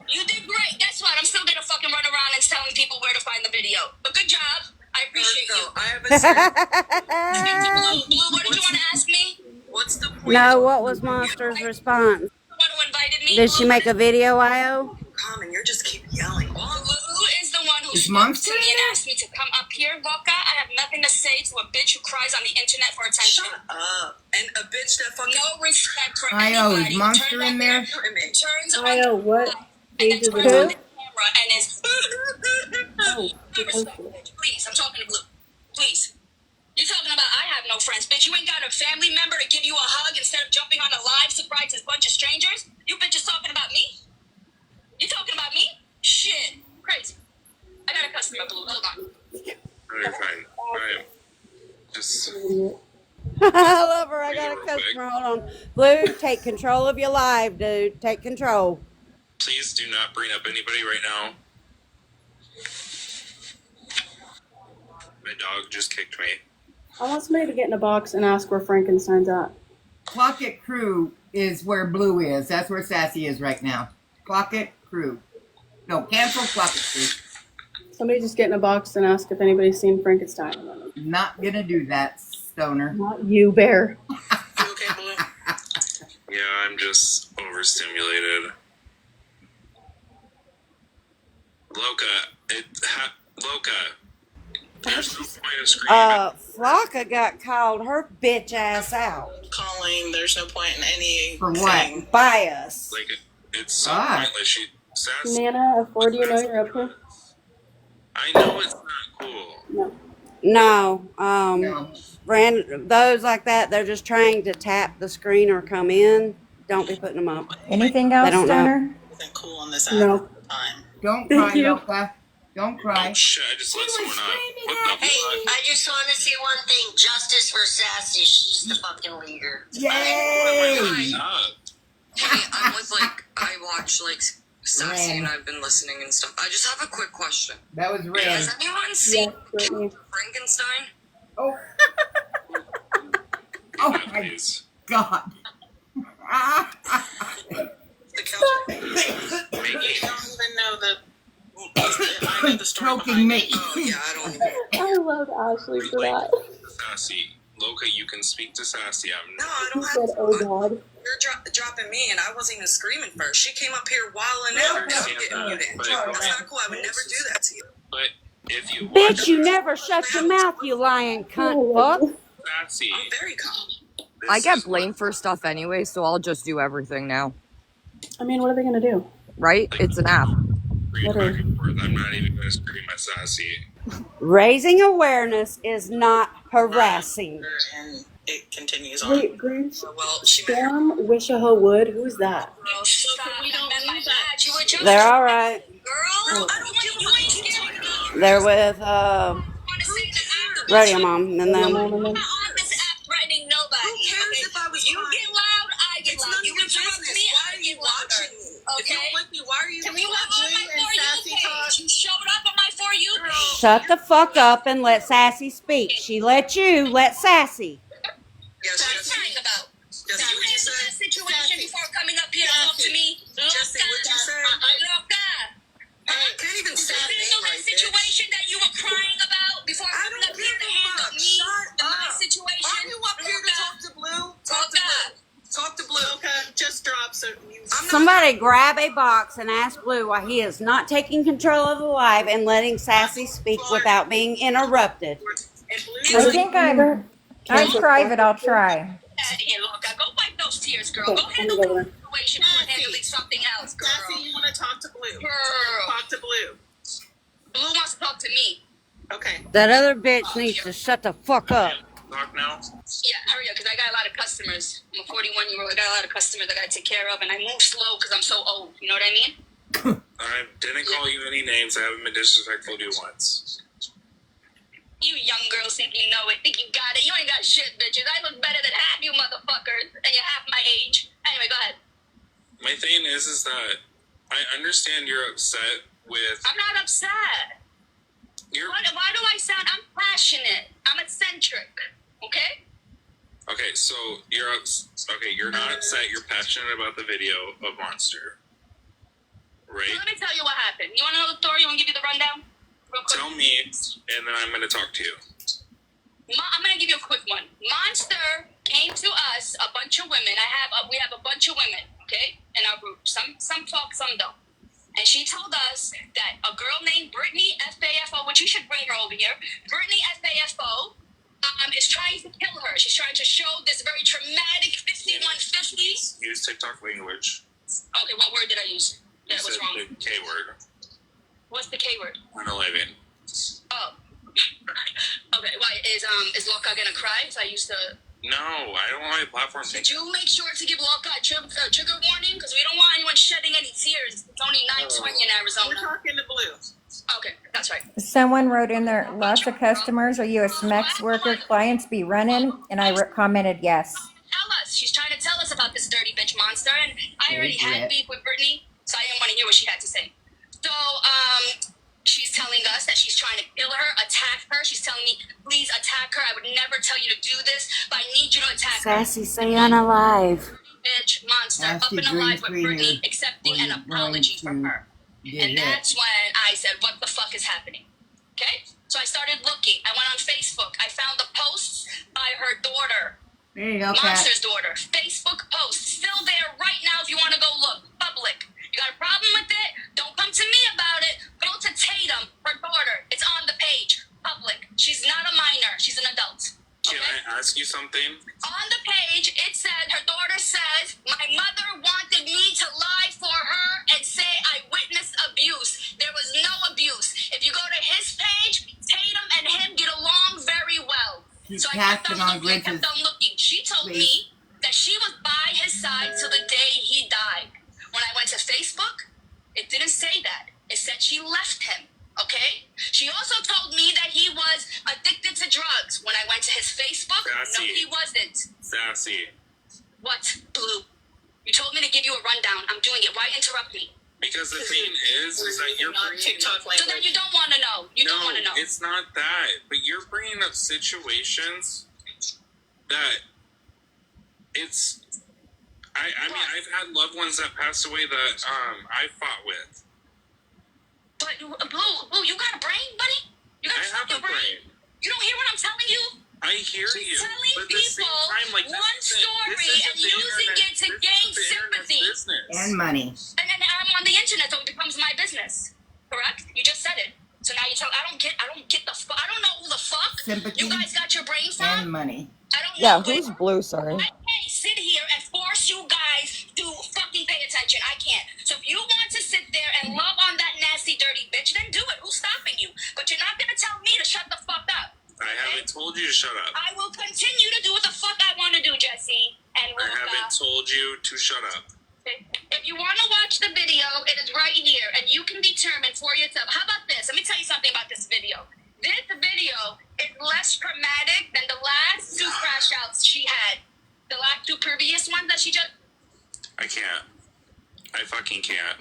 Speaker 8: You did great. Guess what? I'm still gonna fucking run around and telling people where to find the video. But good job. I appreciate you.
Speaker 7: I have a serious.
Speaker 8: Blue, what did you want to ask me?
Speaker 7: What's the point?
Speaker 1: No, what was Monster's response?
Speaker 8: The one who invited me.
Speaker 1: Did she make a video, IO?
Speaker 7: Common, you just keep yelling.
Speaker 8: Blue is the one who
Speaker 6: Is
Speaker 8: spoke
Speaker 6: Monster
Speaker 8: to me and
Speaker 6: there?
Speaker 8: asked me to come up here, Loca. I have nothing to say to a bitch who cries on the internet for attention.
Speaker 7: Shut up. And a bitch that fucking
Speaker 8: No respect for
Speaker 6: IO,
Speaker 8: anybody.
Speaker 6: is Monster in there?
Speaker 7: your image.
Speaker 8: Turns on
Speaker 2: Io, what
Speaker 8: and
Speaker 2: page
Speaker 8: then
Speaker 2: is
Speaker 8: turns
Speaker 2: it
Speaker 8: on
Speaker 2: on?
Speaker 8: the camera and is.
Speaker 2: Oh,
Speaker 8: No respect, bitch. Please, I'm talking to Blue. Please. You're talking about I have no friends, bitch. You ain't got a family member to give you a hug instead of jumping on a live surprise as a bunch of strangers? You bitches talking about me? You talking about me? Shit. Crazy. I got a customer, Blue. Hold on.
Speaker 9: You're fine. Alright. Just
Speaker 1: I love her. I got a
Speaker 9: Real quick.
Speaker 1: customer. Hold on. Blue, take control of your live, dude. Take control.
Speaker 9: please do not bring up anybody right now. My dog just kicked me.
Speaker 2: I want somebody to get in a box and ask where Frankenstein's at.
Speaker 6: Clocket crew is where Blue is. That's where Sassy is right now. Clocket crew. No, cancel Clocket crew.
Speaker 2: Somebody just get in a box and ask if anybody's seen Frankenstein.
Speaker 6: Not gonna do that, Stoner.
Speaker 2: Not you, Bear.
Speaker 10: You okay, Blue?
Speaker 9: Yeah, I'm just overstimulated. Loca, there's no point in screaming.
Speaker 1: Flocka got called her bitch ass out.
Speaker 10: Calling, there's no point in any.
Speaker 6: For what?
Speaker 1: By us.
Speaker 9: Like, it's so
Speaker 6: Ah.
Speaker 9: pointless. Sassy.
Speaker 2: Nana, F4, do you know you're up here?
Speaker 9: I know it's not cool.
Speaker 1: No,
Speaker 6: No.
Speaker 1: those like that, they're just trying to tap the screen or come in. Don't be putting them up.
Speaker 5: Anything else,
Speaker 1: They don't know.
Speaker 5: Stoner?
Speaker 10: Isn't cool on this app
Speaker 2: No.
Speaker 10: at the time.
Speaker 6: Don't
Speaker 2: Thank
Speaker 6: cry,
Speaker 2: you.
Speaker 6: Loka. Don't cry.
Speaker 9: Oh shit, I just let someone up. What the
Speaker 7: Hey,
Speaker 9: fuck?
Speaker 7: I just want to say one thing. Justice for Sassy. She's the fucking leader.
Speaker 6: Yay!
Speaker 9: Up.
Speaker 12: Hey, I'm with I watch Sassy
Speaker 6: Ren.
Speaker 12: and I've been listening and stuff. I just have a quick question.
Speaker 6: That was red.
Speaker 12: Has anyone seen
Speaker 2: Yes, Brittany.
Speaker 12: Frankenstein?
Speaker 6: Oh. Oh
Speaker 9: Yeah,
Speaker 6: my
Speaker 9: please.
Speaker 6: God.
Speaker 12: The couch.
Speaker 9: Maggie.
Speaker 10: I don't even know I know the story
Speaker 6: Choking
Speaker 10: behind
Speaker 6: me.
Speaker 10: it.
Speaker 12: Oh yeah, I don't even.
Speaker 2: I love Ashley for that.
Speaker 9: Sassy. Loca, you can speak to Sassy.
Speaker 12: No, I
Speaker 2: He
Speaker 12: don't
Speaker 2: said,
Speaker 12: have.
Speaker 2: oh God.
Speaker 12: You're dropping me, and I wasn't even screaming first. She came up here wilding out.
Speaker 9: understand
Speaker 12: I'm getting
Speaker 9: that,
Speaker 12: muted.
Speaker 9: but-
Speaker 12: That's not cool. I would never do that to you.
Speaker 9: But if you
Speaker 1: Bitch,
Speaker 9: watch
Speaker 1: you never shut your mouth, you lying cunt fuck.
Speaker 9: Sassy,
Speaker 12: I'm very calm.
Speaker 9: this
Speaker 13: I get
Speaker 9: is
Speaker 13: blamed for stuff anyway, so I'll just do everything now.
Speaker 2: I mean, what are they gonna do?
Speaker 13: Right? It's an app.
Speaker 9: scream back and forth. I'm not even going to scream at Sassy.
Speaker 1: Raising awareness is not harassing.
Speaker 12: And it continues on.
Speaker 2: Wait, Grinch.
Speaker 12: Well, she met her.
Speaker 2: Storm Wishaha Wood. Who's that?
Speaker 8: Girl, stop. We don't need that. You were just
Speaker 1: They're all right.
Speaker 8: girl. I don't give you ain't scared.
Speaker 1: They're with
Speaker 8: Want to say that I'm the
Speaker 1: Radio Mom and them.
Speaker 8: I'm not on this app threatening nobody.
Speaker 12: Who cares if I was
Speaker 8: You
Speaker 12: crying?
Speaker 8: get loud, I get
Speaker 12: It's
Speaker 8: loud.
Speaker 12: none of
Speaker 8: You
Speaker 12: your
Speaker 8: interrupt
Speaker 12: business.
Speaker 8: me,
Speaker 12: Why
Speaker 8: I
Speaker 12: are you
Speaker 8: get louder.
Speaker 12: watching me? If you
Speaker 8: Okay?
Speaker 12: don't like me, why are you
Speaker 8: You were on my
Speaker 12: watching
Speaker 8: For You page. You showed up on my For You page.
Speaker 1: Shut the fuck up and let Sassy speak. She let you let Sassy.
Speaker 12: Yes,
Speaker 8: What are you
Speaker 12: yes.
Speaker 8: crying about?
Speaker 12: Yes,
Speaker 8: You
Speaker 12: what you
Speaker 8: handle that
Speaker 12: say?
Speaker 8: situation before coming up here to talk to me.
Speaker 12: Jesse, what'd you say?
Speaker 8: Loca.
Speaker 12: I can't even say
Speaker 8: You
Speaker 12: that
Speaker 8: handle that
Speaker 12: right, bitch.
Speaker 8: situation that you were crying about before
Speaker 12: I
Speaker 8: coming
Speaker 12: don't
Speaker 8: up here
Speaker 12: give
Speaker 8: to
Speaker 12: a
Speaker 8: handle
Speaker 12: fuck.
Speaker 8: me
Speaker 12: Shut
Speaker 8: and my
Speaker 12: up.
Speaker 8: situation.
Speaker 12: Are you up here to talk to Blue? Talk to
Speaker 8: Loca.
Speaker 12: Blue. Talk to Blue.
Speaker 10: Okay, just drop so you.
Speaker 12: I'm not.
Speaker 1: Somebody grab a box and ask Blue why he is not taking control of the live and letting Sassy speak without being interrupted.
Speaker 10: And Blue,
Speaker 5: I think I'm private. I'll try.
Speaker 8: Out of here, Loca. Go wipe those tears, girl.
Speaker 2: Okay,
Speaker 8: Go
Speaker 2: I'm
Speaker 8: handle
Speaker 2: gonna go
Speaker 8: the situation before handling something else, girl.
Speaker 10: Sassy, you want to talk to Blue?
Speaker 8: Girl.
Speaker 10: Talk to Blue.
Speaker 8: Blue wants to talk to me.
Speaker 10: Okay.
Speaker 1: That other bitch needs to shut the fuck up.
Speaker 9: Talk now?
Speaker 8: Yeah, hurry up, because I got a lot of customers. I'm a 41-year-old. I got a lot of customers I got to take care of, and I move slow because I'm so old. You know what I mean?
Speaker 9: I didn't call you any names. I haven't been disrespectful to you once.
Speaker 8: You young girls think you know it, think you got it. You ain't got shit, bitches. I look better than half you motherfuckers, and you're half my age. Anyway, go ahead.
Speaker 9: My thing is that I understand you're upset with
Speaker 8: I'm not upset.
Speaker 9: your.
Speaker 8: Why do I sound? I'm passionate. I'm eccentric. Okay?
Speaker 9: Okay, so you're okay. You're not upset. You're passionate about the video of Monster,
Speaker 8: So
Speaker 9: right?
Speaker 8: let me tell you what happened. You want to know the story? You want to give you the rundown? Real quick.
Speaker 9: Tell me, and then I'm gonna talk to you.
Speaker 8: I'm gonna give you a quick one. Monster came to us, a bunch of women. We have a bunch of women, okay, in our group. Some talk, some don't. And she told us that a girl named Brittany FAFO, which you should bring her over here. Brittany FAFO is trying to kill her. She's trying to show this very traumatic 5150.
Speaker 9: Use TikTok language.
Speaker 8: Okay, what word did I use?
Speaker 9: You
Speaker 8: That was
Speaker 9: said
Speaker 8: wrong.
Speaker 9: the K word.
Speaker 8: What's the K word?
Speaker 9: 9/11.
Speaker 8: Oh. Okay, why is Loca gonna cry if I use the...
Speaker 9: No, I don't want my platform to.
Speaker 8: Did you make sure to give Loca a trigger warning? Because we don't want anyone shedding any tears. It's only 9:20 in
Speaker 10: We're
Speaker 8: Arizona.
Speaker 10: talking to Blue.
Speaker 8: Okay, that's right.
Speaker 5: Someone wrote in there, lots of customers. Are you a SMEX worker? Clients be running? And I commented yes.
Speaker 8: Tell us. She's trying to tell us about this dirty bitch Monster, and I already had beef with Brittany, so I didn't want to hear what she had to say. So, she's telling us that she's trying to kill her, attack her. She's telling me, please attack her. I would never tell you to do this, but I need you to attack her.
Speaker 1: Sassy, say unalive.
Speaker 8: Bitch, Monster, up
Speaker 6: Nasty
Speaker 8: and alive
Speaker 6: green
Speaker 8: with Brittany,
Speaker 6: screen
Speaker 8: accepting
Speaker 6: here.
Speaker 8: an apology from her. And that's when I said, what the fuck is happening? Okay? So I started looking. I went on Facebook. I found the posts by her daughter.
Speaker 6: There you go, Kat.
Speaker 8: Monster's daughter. Facebook post. Still there want to go look. Public. You got a problem with it? Don't come to me about it. Go to Tatum, her daughter. It's on the page. Public. She's not a minor. She's an adult.
Speaker 9: Can I ask you something?
Speaker 8: On the page, it said, her daughter says, my mother wanted me to lie for her and say I witnessed abuse. There was no abuse. If you go to his page, Tatum and him get along very well.
Speaker 6: She's
Speaker 8: So I kept
Speaker 6: casting
Speaker 8: on
Speaker 6: on
Speaker 8: looking, I kept
Speaker 6: Bridges.
Speaker 8: on looking. She told me that she was by his side till the day he died. When I went to Facebook, it didn't say that. It said she left him. Okay? She also told me that he was addicted to drugs. When I went to his Facebook, no,
Speaker 9: Sassy.
Speaker 8: he wasn't.
Speaker 9: Sassy.
Speaker 8: What, Blue? You told me to give you a rundown. I'm doing it. Why interrupt me?
Speaker 9: Because the thing is that you're bringing
Speaker 10: TikTok
Speaker 9: up,
Speaker 8: So then you don't want to know. You don't want to know.
Speaker 9: it's not that. But you're bringing up situations that it's. I mean, I've had loved ones that passed away that I fought with.
Speaker 8: But Blue, you got a brain, buddy? You got
Speaker 9: I
Speaker 8: a
Speaker 9: have
Speaker 8: fucking
Speaker 9: a brain.
Speaker 8: You don't hear what I'm telling you?
Speaker 9: I hear
Speaker 8: She's
Speaker 9: you.
Speaker 8: telling
Speaker 9: But at the same
Speaker 8: people
Speaker 9: time, like,
Speaker 8: one
Speaker 9: this
Speaker 8: story
Speaker 9: isn't
Speaker 8: and
Speaker 9: the
Speaker 8: using
Speaker 9: internet.
Speaker 8: it to
Speaker 9: This
Speaker 8: gain
Speaker 9: isn't the internet's
Speaker 8: sympathy.
Speaker 9: business.
Speaker 6: And money.
Speaker 8: And then I'm on the internet, so it becomes my business. Correct? You just said it. So now you tell. I don't get the fuck. I don't know who the fuck
Speaker 6: Sympathy
Speaker 8: you guys got your brain from.
Speaker 6: and money.
Speaker 8: I don't
Speaker 13: Yeah,
Speaker 8: know.
Speaker 13: who's Blue? Sorry.
Speaker 8: I can't sit here and force you guys to fucking pay attention. I can't. So if you want to sit there and love on that nasty, dirty bitch, then do it. Who's stopping you? But you're not gonna tell me to shut the fuck up.
Speaker 9: I haven't told you to shut up.
Speaker 8: I will continue to do what the fuck I want to do, Jesse. And
Speaker 9: I haven't told you to shut up.
Speaker 8: if you want to watch the video, it is right here, and you can determine for yourself. How about this? Let me tell you something about this video. This video is less traumatic than the last two crash outs she had. The last two previous ones that she just.
Speaker 9: I can't. I fucking can't.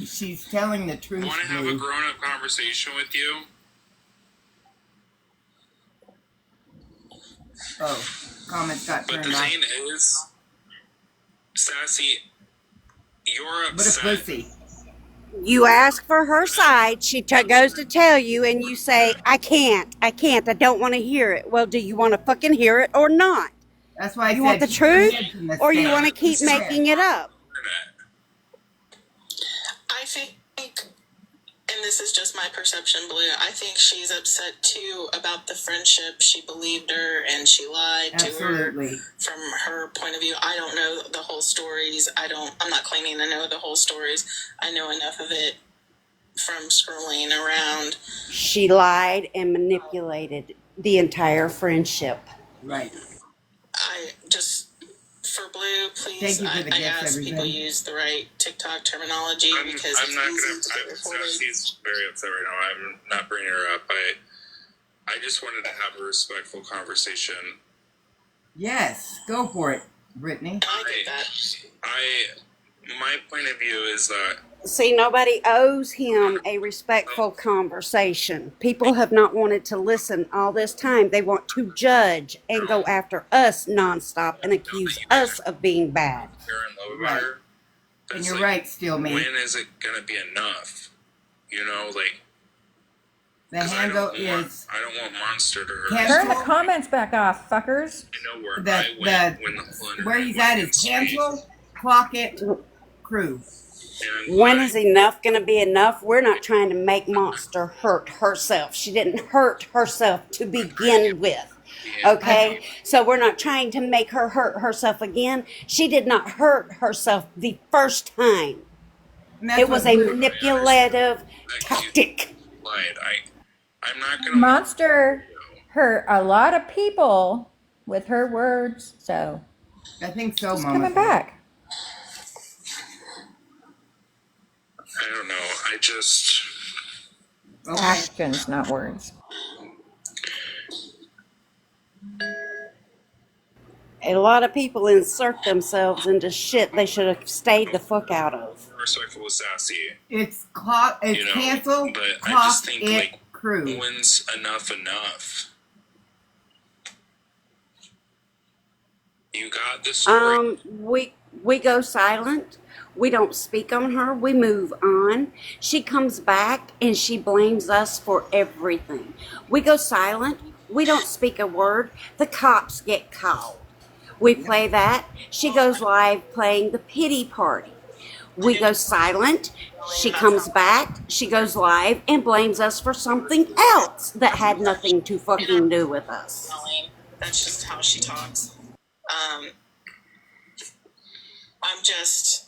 Speaker 6: She's telling the truth.
Speaker 9: Want to have a
Speaker 6: Blue.
Speaker 9: grown-up conversation with you?
Speaker 6: Oh, comments got
Speaker 9: But
Speaker 6: turned
Speaker 9: the
Speaker 6: off.
Speaker 9: thing is, Sassy, you're
Speaker 6: What a
Speaker 9: upset.
Speaker 6: pussy.
Speaker 1: You ask for her side, she goes to tell you, and you say, I can't, I don't want to hear it. Well, do you want to fucking hear it or not?
Speaker 6: That's why I
Speaker 1: You
Speaker 6: said
Speaker 1: want the
Speaker 6: she
Speaker 1: truth,
Speaker 6: lives in the
Speaker 1: or you
Speaker 6: state.
Speaker 1: want to keep
Speaker 6: Sure.
Speaker 1: making it up?
Speaker 12: I think, and this is just my perception, Blue, I think she's upset too about the friendship. She believed her and she lied to her
Speaker 6: Absolutely.
Speaker 12: from her point of view. I don't know the whole stories. I'm not claiming to know the whole stories. I know enough of it from scrolling around.
Speaker 1: She lied and manipulated the entire friendship.
Speaker 6: Right.
Speaker 12: I just, for Blue, please,
Speaker 6: Thank you for the
Speaker 12: I
Speaker 6: gifts,
Speaker 12: ask people
Speaker 6: everybody.
Speaker 12: use the right TikTok terminology because
Speaker 9: I'm
Speaker 12: it's
Speaker 9: not
Speaker 12: easy
Speaker 9: gonna.
Speaker 12: to get reported.
Speaker 9: Sassy's very upset right now. I'm not bringing her up. I just wanted to have a respectful conversation.
Speaker 6: Yes, go for it, Brittany.
Speaker 12: I get that.
Speaker 9: My point of view is that
Speaker 1: See, nobody owes him a respectful conversation. People have not wanted to listen all this time. They want to judge and go after us nonstop and accuse us of being bad.
Speaker 9: you're in love with
Speaker 6: Right.
Speaker 9: her.
Speaker 6: And
Speaker 9: It's
Speaker 6: you're
Speaker 9: like,
Speaker 6: right, still, me.
Speaker 9: when is it gonna be enough? You know, like,
Speaker 6: The
Speaker 9: 'cause
Speaker 6: handle
Speaker 9: I don't
Speaker 6: is
Speaker 9: want Monster to hurt.
Speaker 6: Cancel.
Speaker 5: Turn the comments back off, fuckers.
Speaker 9: I know where
Speaker 6: the
Speaker 9: I went when the flood.
Speaker 6: where he's at is cancel, clock it, crew.
Speaker 1: When is enough going to be enough? We're not trying to make Monster hurt herself. She didn't hurt herself to begin with. Okay? So we're not trying to make her hurt herself again. She did not hurt herself the first time.
Speaker 6: And that's
Speaker 1: It was
Speaker 6: what
Speaker 1: a
Speaker 6: Blue-
Speaker 1: manipulative tactic.
Speaker 9: Lied. I'm not gonna.
Speaker 5: Monster hurt a lot of people with her words, so
Speaker 6: I think so,
Speaker 5: she's
Speaker 6: Mama.
Speaker 5: coming back.
Speaker 9: I don't know. I just.
Speaker 6: Okay.
Speaker 5: Actions, not words.
Speaker 1: A lot of people insert themselves into shit they should have stayed the fuck out of.
Speaker 9: Respectful with Sassy,
Speaker 6: It's clock. It's
Speaker 9: you know,
Speaker 6: cancel,
Speaker 9: but I
Speaker 6: clock
Speaker 9: just think
Speaker 6: it,
Speaker 9: like
Speaker 6: crew.
Speaker 9: when's enough? You got the story.
Speaker 1: We go silent. We don't speak on her. We move on. She comes back and she blames us for everything. We go silent. We don't speak a word. The cops get called. We play that. She goes live playing the pity party. We go silent. She comes back. She goes live and blames us for something else that had nothing to fucking do with us.
Speaker 12: That's just how she talks. I'm just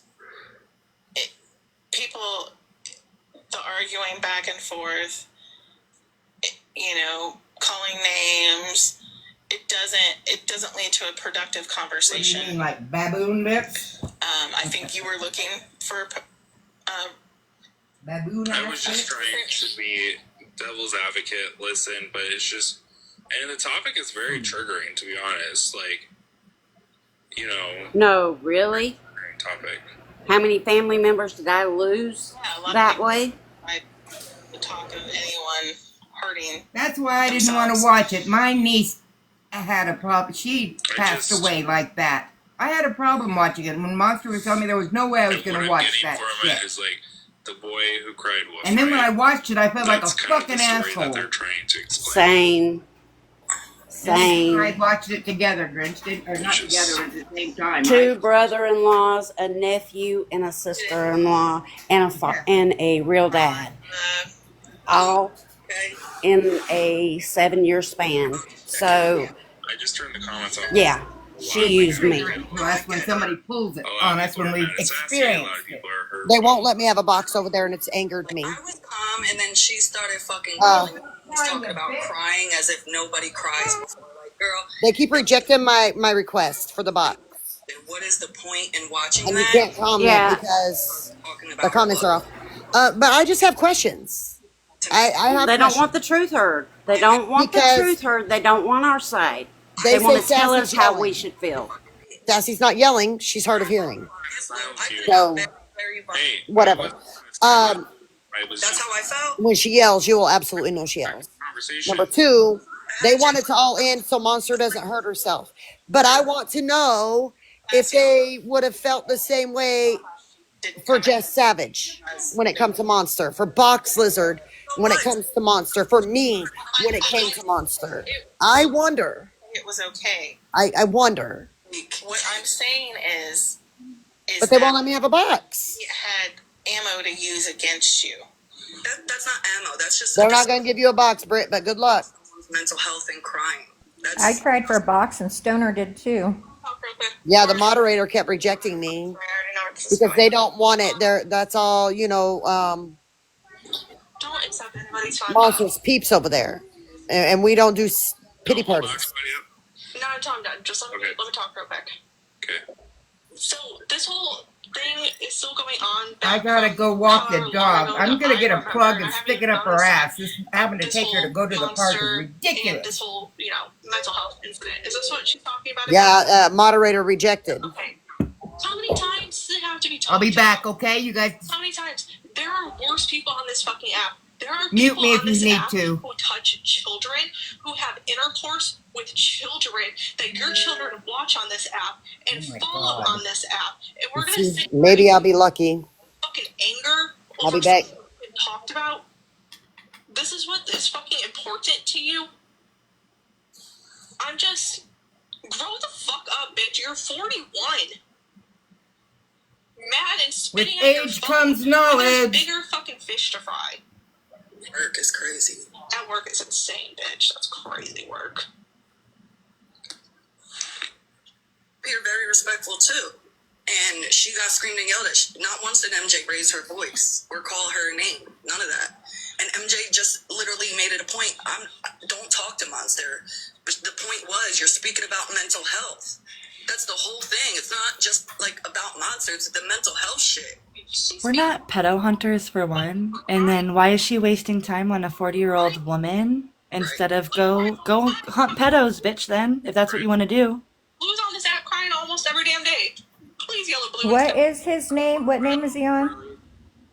Speaker 12: people, the arguing back and forth, calling names. It doesn't lead to a productive conversation.
Speaker 6: What do you mean, like baboon lips?
Speaker 12: I think you were looking for
Speaker 6: baboon.
Speaker 9: I was just trying to be devil's advocate, listen, but it's just, and the topic is very triggering, to be honest. Like,
Speaker 1: No, really?
Speaker 9: topic.
Speaker 1: How many family members did I lose that way?
Speaker 12: I talk of anyone hurting.
Speaker 6: That's why I didn't want to watch it. My niece had a problem. She passed away like that. I had a problem watching it. When Monster was telling me there was no way I was going to watch that shit.
Speaker 9: Is like the boy who cried wolf.
Speaker 6: And then when I watched it, I felt like a
Speaker 9: That's kind of
Speaker 6: fucking
Speaker 9: the story
Speaker 6: asshole.
Speaker 9: that they're trying to explain.
Speaker 1: Same.
Speaker 6: I watched it together, Grinch. Or not together at the same time.
Speaker 1: Two brother-in-laws, a nephew, and a sister-in-law, and a real dad. All in a 7-year span. So,
Speaker 9: I just turned the comments off.
Speaker 1: yeah, she used me.
Speaker 6: Well, that's when somebody pulls it on us when we experience it.
Speaker 14: They won't let me have a box over there, and it's angered me.
Speaker 7: And then she started fucking yelling. He's talking about crying as if nobody cries before. Like, girl,
Speaker 14: They keep rejecting my request for the box.
Speaker 7: what is the point in watching
Speaker 14: And
Speaker 7: that?
Speaker 14: you can't comment
Speaker 1: Yeah.
Speaker 14: because the comments are off. But I just have questions. I have
Speaker 1: They don't
Speaker 14: questions.
Speaker 1: want the truth heard. They don't want the
Speaker 14: Because
Speaker 1: truth heard. They don't want our side.
Speaker 14: They
Speaker 1: They want
Speaker 14: say
Speaker 1: to tell us
Speaker 14: Sassy's
Speaker 1: how
Speaker 14: yelling.
Speaker 1: we should feel.
Speaker 14: Sassy's not yelling. She's hard of hearing. So,
Speaker 9: Hey,
Speaker 14: whatever.
Speaker 7: That's how I felt.
Speaker 14: When she yells, you will absolutely know she yells.
Speaker 9: conversation.
Speaker 14: Number two, they want it to all end so Monster doesn't hurt herself. But I want to know if they would have felt the same way for Jess Savage when it comes to Monster, for Box Lizard when it comes to Monster, for me when it came to Monster. I wonder.
Speaker 12: It was okay.
Speaker 14: I wonder.
Speaker 12: What I'm saying is
Speaker 14: But they won't let me have a box.
Speaker 12: he had ammo to use against you.
Speaker 7: That's not ammo. That's just
Speaker 14: They're not going to give you a box, Britt, but good luck.
Speaker 7: mental health and crying.
Speaker 5: I tried for a box and Stoner did too.
Speaker 14: Yeah, the moderator kept rejecting me because they don't want it. That's all,
Speaker 12: Don't accept anybody's phone.
Speaker 14: Monsters peeps over there. And we don't do pity parties.
Speaker 8: No, I'm done. Just let me talk real quick.
Speaker 9: Okay.
Speaker 8: So this whole thing is still going on.
Speaker 6: I gotta go walk the dog. I'm gonna get a plug and stick it up her ass. This having to take her to go to the park is
Speaker 8: And
Speaker 6: ridiculous.
Speaker 8: this whole, mental health incident. Is this what she's talking about?
Speaker 14: Yeah, moderator rejected.
Speaker 8: Okay. How many times does it have to be told?
Speaker 6: I'll be back, okay? You guys
Speaker 8: How many times? There are worse people on this fucking app. There are
Speaker 6: mute
Speaker 8: people
Speaker 6: me if
Speaker 8: on
Speaker 6: you
Speaker 8: this
Speaker 6: need
Speaker 8: app
Speaker 6: to.
Speaker 8: who touch children, who have intercourse with children that your children watch on this app and
Speaker 6: Oh my
Speaker 8: follow
Speaker 6: God.
Speaker 8: on this app. And we're gonna sit
Speaker 14: Maybe I'll be lucky.
Speaker 8: fucking anger
Speaker 14: I'll
Speaker 8: over
Speaker 14: be back.
Speaker 8: something we've been talked about. This is what is fucking important to you. I'm just grow the fuck up, bitch. You're 41. Mad and spitting
Speaker 6: With
Speaker 8: at your
Speaker 6: age
Speaker 8: phone
Speaker 6: comes
Speaker 8: when there's
Speaker 6: knowledge.
Speaker 8: bigger fucking fish to fry.
Speaker 7: Work is crazy.
Speaker 8: That work is insane, bitch. That's crazy work.
Speaker 7: You're very respectful too. And she got screamed and yelled at. Not once did MJ raise her voice or call her name. None of that. And MJ just literally made it a point. Don't talk to Monster. The point was you're speaking about mental health. That's the whole thing. It's not just like about Monster. It's the mental health shit.
Speaker 11: We're not pedo hunters for one. And then why is she wasting time on a 40-year-old woman instead of go hunt pedos, bitch, then, if that's what you want to do.
Speaker 8: Blue's on this app crying almost every damn day. Please yell at Blue.
Speaker 5: What is his name? What name is he on?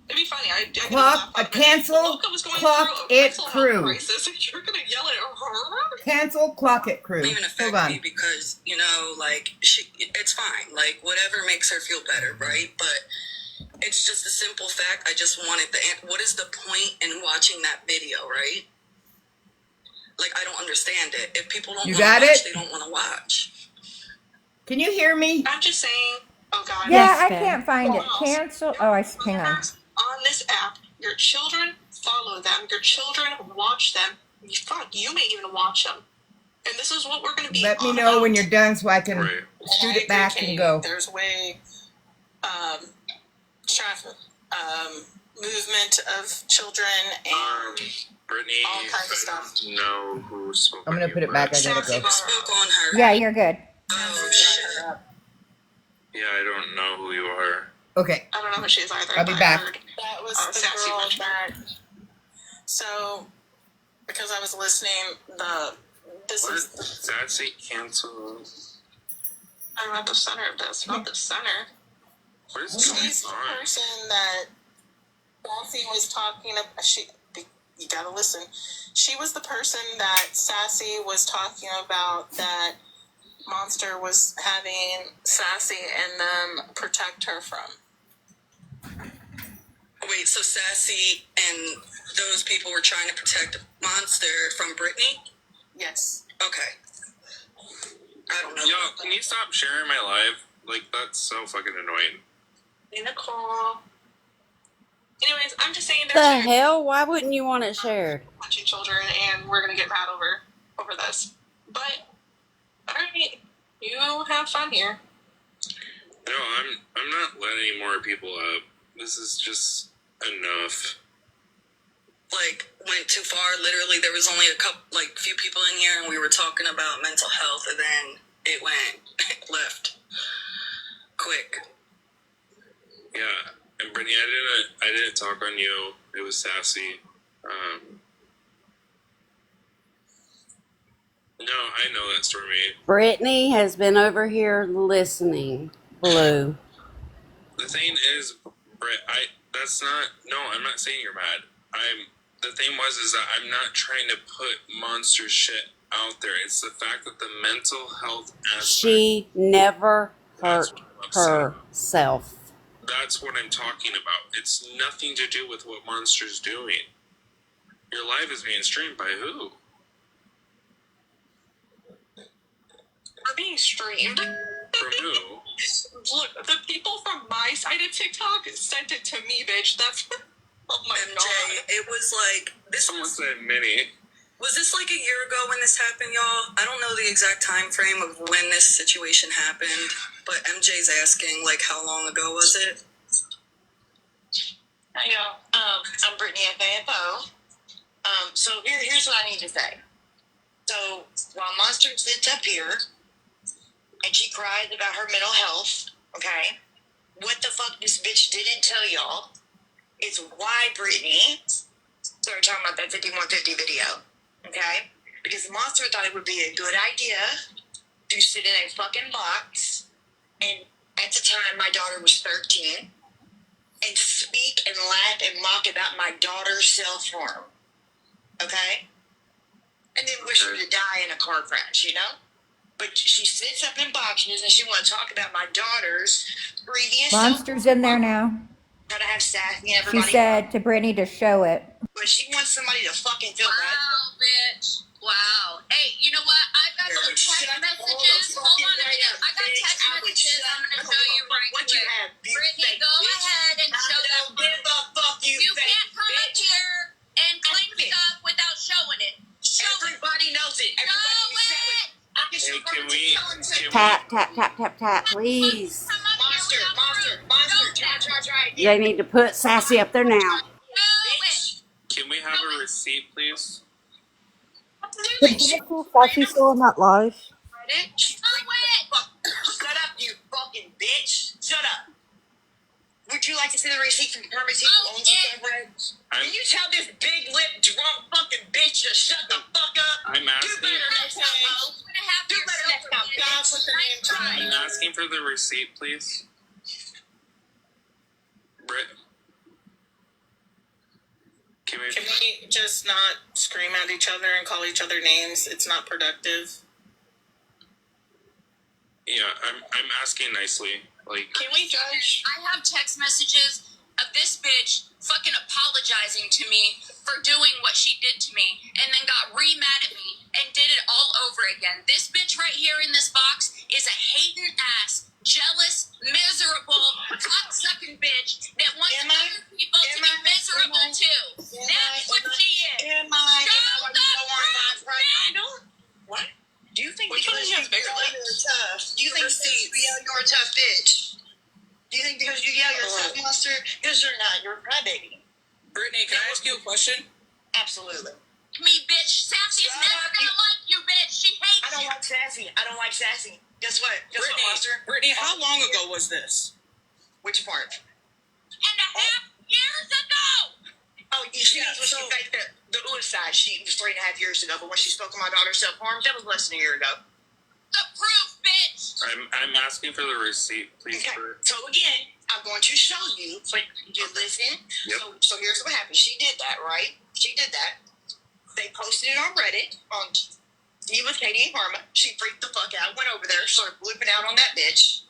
Speaker 8: It'd be funny. I
Speaker 6: Cancel Clock It Crew.
Speaker 8: crisis. You're gonna yell at her.
Speaker 6: Cancel Clock It Crew.
Speaker 7: Even affect
Speaker 6: Hold on.
Speaker 7: me because it's fine. Like whatever makes her feel better, right? But it's just a simple fact. I just wanted what is the point in watching that video, right?
Speaker 8: Like, I don't understand it. If people don't
Speaker 6: You
Speaker 8: want to
Speaker 6: got
Speaker 8: watch,
Speaker 6: it?
Speaker 8: they don't want to watch.
Speaker 6: Can you hear me?
Speaker 12: I'm just saying, oh God.
Speaker 5: Yeah,
Speaker 11: Yes,
Speaker 5: I
Speaker 11: babe.
Speaker 5: can't find it. Cancel. Oh, hang on.
Speaker 12: On this app, your children follow them, your children watch them. Fuck, you may even watch them. And this is what we're going to be.
Speaker 6: Let me
Speaker 12: on
Speaker 6: know
Speaker 12: about.
Speaker 6: when you're done so I can
Speaker 9: Right.
Speaker 6: shoot it back and go.
Speaker 12: There's way, traffic, movement of children and
Speaker 9: Brittany,
Speaker 12: all kinds of stuff.
Speaker 9: I don't know who spoke.
Speaker 6: I'm gonna put it back. I gotta go.
Speaker 8: Spoke on her.
Speaker 5: Yeah, you're good.
Speaker 8: Oh, shit.
Speaker 9: Yeah, I don't know who you are.
Speaker 6: Okay.
Speaker 12: I don't know who she is either.
Speaker 6: I'll be
Speaker 12: but I
Speaker 6: back.
Speaker 12: heard that was the girl that. So, because I was listening, this
Speaker 9: What?
Speaker 12: is.
Speaker 9: Sassy cancel.
Speaker 12: I'm at the center of this, not the center.
Speaker 9: What is
Speaker 12: She's the
Speaker 9: going on?
Speaker 12: person that Sassy was talking about. You gotta listen. She was the person that Sassy was talking about that Monster was having Sassy and them protect her from.
Speaker 8: Wait, so Sassy and those people were trying to protect Monster from Brittany?
Speaker 12: Yes.
Speaker 8: Okay. I don't know.
Speaker 9: Yo, can you stop sharing my live? Like, that's so fucking annoying.
Speaker 12: Hey, Nicole. Anyways, I'm just saying
Speaker 1: The
Speaker 12: there's
Speaker 1: hell? Why wouldn't you want it shared?
Speaker 12: watching children, and we're gonna get mad over this. But all right, you have fun here.
Speaker 9: No, I'm not letting more people up. This is just enough.
Speaker 8: Like, went too far. Literally, there was only a few people in here, and we were talking about mental health, and then it went left quick.
Speaker 9: Yeah, and Brittany, I didn't talk on you. It was Sassy. No, I know that's for me.
Speaker 1: Brittany has been over here listening. Blue.
Speaker 9: The thing is, Britt, I'm not saying you're mad. The thing is that I'm not trying to put monster shit out there. It's the fact that the mental health aspect.
Speaker 1: She never hurt herself.
Speaker 9: That's what I'm talking about. It's nothing to do with what Monster's doing. Your live is being streamed by who?
Speaker 12: We're being streamed.
Speaker 9: From who?
Speaker 12: Look, the people from my side of TikTok sent it to me, bitch. That's oh my
Speaker 8: MJ,
Speaker 12: God.
Speaker 8: it was like this.
Speaker 9: Someone said Minnie.
Speaker 8: Was this like a year ago when this happened, y'all? I don't know the exact time frame of when this situation happened, but MJ's asking, like, how long ago was it?
Speaker 15: Hi, y'all. I'm Brittany FAFO. So here's what I need to say. So while Monster sits up here and she cries about her mental health, okay, what the fuck this bitch didn't tell y'all is why Brittany started talking about that 5150 video, okay? Because Monster thought it would be a good idea to sit in a fucking box, and at the time my daughter was 13, and speak and laugh and mock about my daughter's self-harm, okay? And then wish her to die in a car crash, you know? But she sits up in boxes and she wants to talk about my daughter's previous
Speaker 5: Monster's in there now.
Speaker 15: Gotta have Sassy and
Speaker 5: She
Speaker 15: everybody.
Speaker 5: said to Brittany to show it.
Speaker 15: But she wants somebody to fucking feel bad.
Speaker 8: Wow, bitch. Wow. Hey, you know what? I got some text messages. Hold on a minute. I got text messages. I'm going to show you right
Speaker 15: What you
Speaker 8: quick.
Speaker 15: have,
Speaker 8: Brittany, go ahead and show that. You can't come up here and claim stuff without showing it.
Speaker 15: Everybody knows it.
Speaker 8: Show it.
Speaker 9: Hey, can we
Speaker 1: Tap, tap, tap, tap, tap, please.
Speaker 15: Monster, try.
Speaker 1: They need to put Sassy up there now.
Speaker 9: Can we have a receipt, please?
Speaker 14: Sassy still in that live?
Speaker 15: Shut up, you fucking bitch. Shut up. Would you like to see the receipt from Permity who owns the subreddit? Can you tell this big lip drunk fucking bitch to shut the fuck up?
Speaker 9: I'm asking.
Speaker 15: Do better next time. Do better next time. God, put the name try.
Speaker 9: I'm asking for the receipt, please. Britt. Can
Speaker 12: we just not scream at each other and call each other names? It's not productive.
Speaker 9: Yeah, I'm asking nicely. Like,
Speaker 8: Can we judge? I have text messages of this bitch fucking apologizing to me for doing what she did to me and then got re-mad at me and did it all over again. This bitch right here in this box is a hating ass, jealous, miserable, cock-sucking bitch that wants other people to be miserable too. That's what she is. Show the proof, bitch!
Speaker 15: What? Do you think
Speaker 10: Which
Speaker 15: because
Speaker 10: one has bigger
Speaker 15: you're
Speaker 10: legs?
Speaker 15: tough? Do you think because you yell you're a tough bitch? Do you think because you yell you're a tough monster? Because you're not. You're a crybaby.
Speaker 10: Brittany, can I ask you a question?
Speaker 15: Absolutely.
Speaker 8: Me, bitch. Sassy is never gonna like you, bitch. She hates
Speaker 15: I don't
Speaker 8: you.
Speaker 15: like sassy. I don't like sassy. Guess what? Guess
Speaker 10: Brittany,
Speaker 15: what, monster?
Speaker 10: Brittany, how long ago was this?
Speaker 15: Which part?
Speaker 8: And a half years ago.
Speaker 15: Oh, she was when she faked the suicide sheet. It was 3.5 years ago. But when she spoke to my daughter's self-harm, that was less than a year ago.
Speaker 8: The proof, bitch.
Speaker 9: I'm asking for the receipt, please.
Speaker 15: Okay.
Speaker 9: Bert.
Speaker 15: So again, I'm going to show you. So you listen.
Speaker 9: Yep.
Speaker 15: So here's what happened. She did that, right? She did that. They posted it on Reddit on Steve with Katie and Karma. She freaked the fuck out. Went over there, started blooping out on that bitch.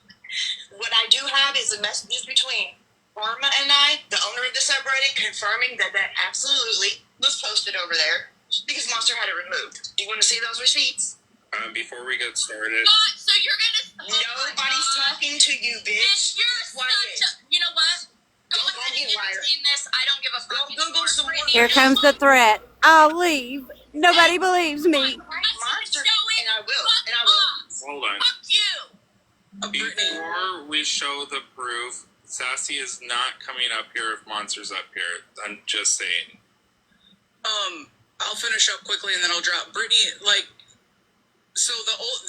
Speaker 15: What I do have is the messages between Karma and I, the owner of the subreddit, confirming that that absolutely was posted over there because Monster had it removed. Do you want to see those receipts?
Speaker 9: Before we get started,
Speaker 8: So you're gonna.
Speaker 15: Nobody's talking to you, bitch.
Speaker 8: You're such a. You know what? Go
Speaker 15: Don't
Speaker 8: ahead
Speaker 15: call me
Speaker 8: and
Speaker 15: liar.
Speaker 8: entertain this. I don't give a fuck.
Speaker 15: Go Google some more.
Speaker 1: Here comes the threat. I'll leave. Nobody believes me.
Speaker 15: Monster, and I will. And I will.
Speaker 9: hold on.
Speaker 8: Fuck you.
Speaker 9: Before we show the proof, Sassy is not coming up here if Monster's up here. I'm just saying.
Speaker 10: I'll finish up quickly and then I'll drop. Brittany, like, so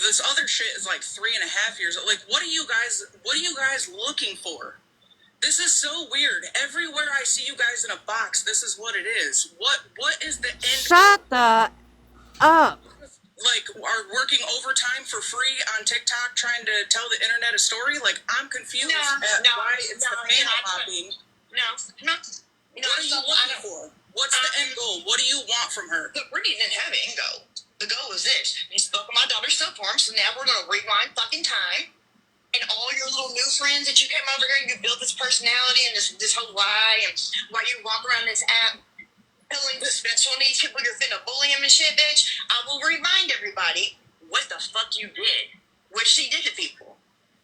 Speaker 10: this other shit is like 3.5 years old. Like, what are you guys looking for? This is so weird. Everywhere I see you guys in a box, this is what it is. What is the end?
Speaker 1: Shut the up.
Speaker 10: Like, are working overtime for free on TikTok trying to tell the internet a story? Like, I'm confused at why it's the panel hopping.
Speaker 15: No.
Speaker 10: What are you looking for? What's the end goal? What do you want from her?
Speaker 15: But Brittany didn't have an end goal. The goal was this. You spoke of my daughter's self-harm, so now we're going to rewind fucking time. And all your little new friends that you came over here and you built this personality and this whole lie, and while you walk around this app filling the special needs people, you're finna bully them and shit, bitch. I will remind everybody what the fuck you did. What she did to people.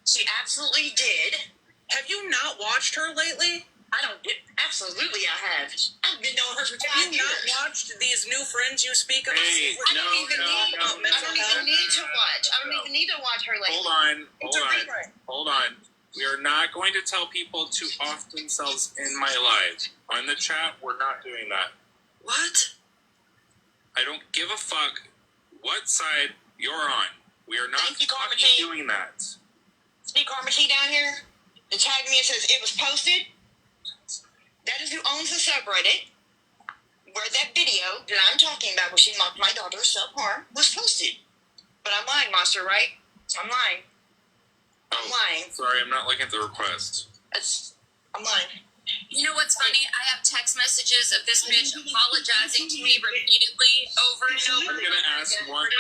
Speaker 15: She absolutely did.
Speaker 10: Have you not watched her lately?
Speaker 15: I don't get. Absolutely, I have. I've been knowing her for 5
Speaker 10: Have you
Speaker 15: years.
Speaker 10: not watched these new friends you speak of?
Speaker 9: Hey,
Speaker 15: I don't even need to watch. I don't even need to watch her lately.
Speaker 9: Hold on. We are not going to tell people to off themselves in my live. On the chat, we're not doing that.
Speaker 10: What?
Speaker 9: I don't give a fuck what side you're on. We are not
Speaker 15: Thank you, Karma
Speaker 9: fucking
Speaker 15: King.
Speaker 9: doing that.
Speaker 15: See Karma King down here? The tag me and says it was posted. That is who owns the subreddit where that video that I'm talking about, where she mocked my daughter's self-harm, was posted. But I'm lying, Monster, right? I'm lying. I'm lying.
Speaker 9: Sorry, I'm not looking at the request.
Speaker 15: I'm lying.
Speaker 8: You know what's funny? I have text messages of this bitch apologizing to me repeatedly over and over.
Speaker 9: I'm gonna ask one.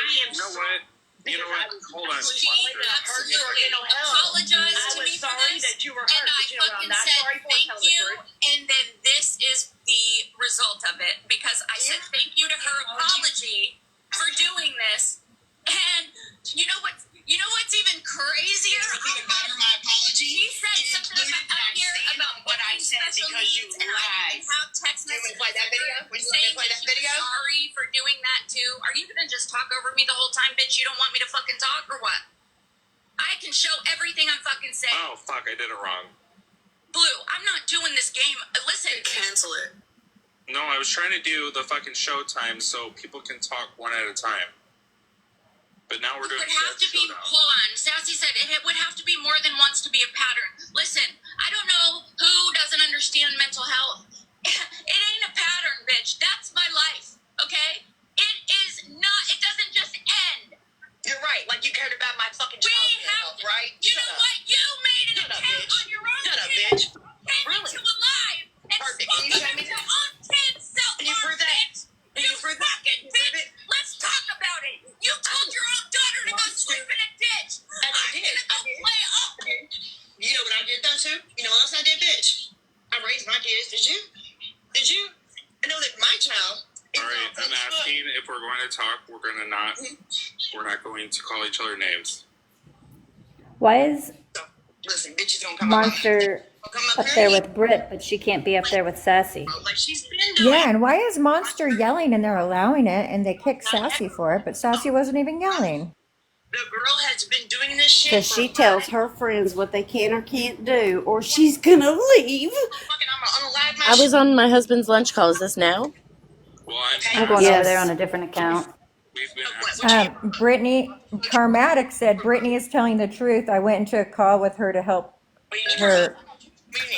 Speaker 9: You know what? Hold on.
Speaker 8: She absolutely apologized to me for this, and I fucking said thank you, and then this is the result of it, because I said thank you to her apology for doing this, and you know what's even crazier?
Speaker 15: My apology.
Speaker 8: She said something out here about
Speaker 15: what I said because you
Speaker 8: and I
Speaker 15: lied.
Speaker 8: even have text messages
Speaker 15: play that video? Would you
Speaker 8: saying
Speaker 15: play that video?
Speaker 8: sorry for doing that too. Are you gonna just talk over me the whole time, bitch? You don't want me to fucking talk or what? I can show everything I'm fucking saying.
Speaker 9: Oh, fuck, I did it wrong.
Speaker 8: Blue, I'm not doing this game. Listen.
Speaker 10: Cancel it.
Speaker 9: No, I was trying to do the fucking showtime so people can talk one at a time. But now we're doing
Speaker 8: It would have to be, hold on, Sassy said it would have to be more than once to be a pattern. Listen, I don't know who doesn't understand mental health. It ain't a pattern, bitch. That's my life, okay? It is not, it doesn't just end.
Speaker 15: You're right, like you cared about my fucking child's health, right?
Speaker 8: You know what? You made an attempt on your own.
Speaker 15: Shut up, bitch.
Speaker 8: Came into a live and spoke about your own kid's self-harm, bitch. You fucking bitch. Let's talk about it. You told your own daughter to go sleep in a ditch.
Speaker 15: And I did.
Speaker 8: I'm gonna go play off.
Speaker 15: You know what I did though too? You know what else I did, bitch? I raised
Speaker 9: if we're going to talk, we're not going to call each other names.
Speaker 16: Why is
Speaker 15: Listen, bitches gonna come up.
Speaker 16: Monster up there with Brit, but she can't be up there with Sassy?
Speaker 15: Like she's been doing.
Speaker 5: Yeah, and why is Monster yelling and they're allowing it and they kick Sassy for it, but Sassy wasn't even yelling?
Speaker 15: The girl has been doing this shit.
Speaker 1: Because she tells her friends what they can or can't do, or she's gonna leave.
Speaker 3: I was on my husband's lunch call. Is this now?
Speaker 9: Well,
Speaker 16: I'm going
Speaker 1: Yes.
Speaker 16: over there on a different account.
Speaker 9: we've been asking.
Speaker 5: Brittany Carmatic said Brittany is telling the truth. I went into a call with her to help her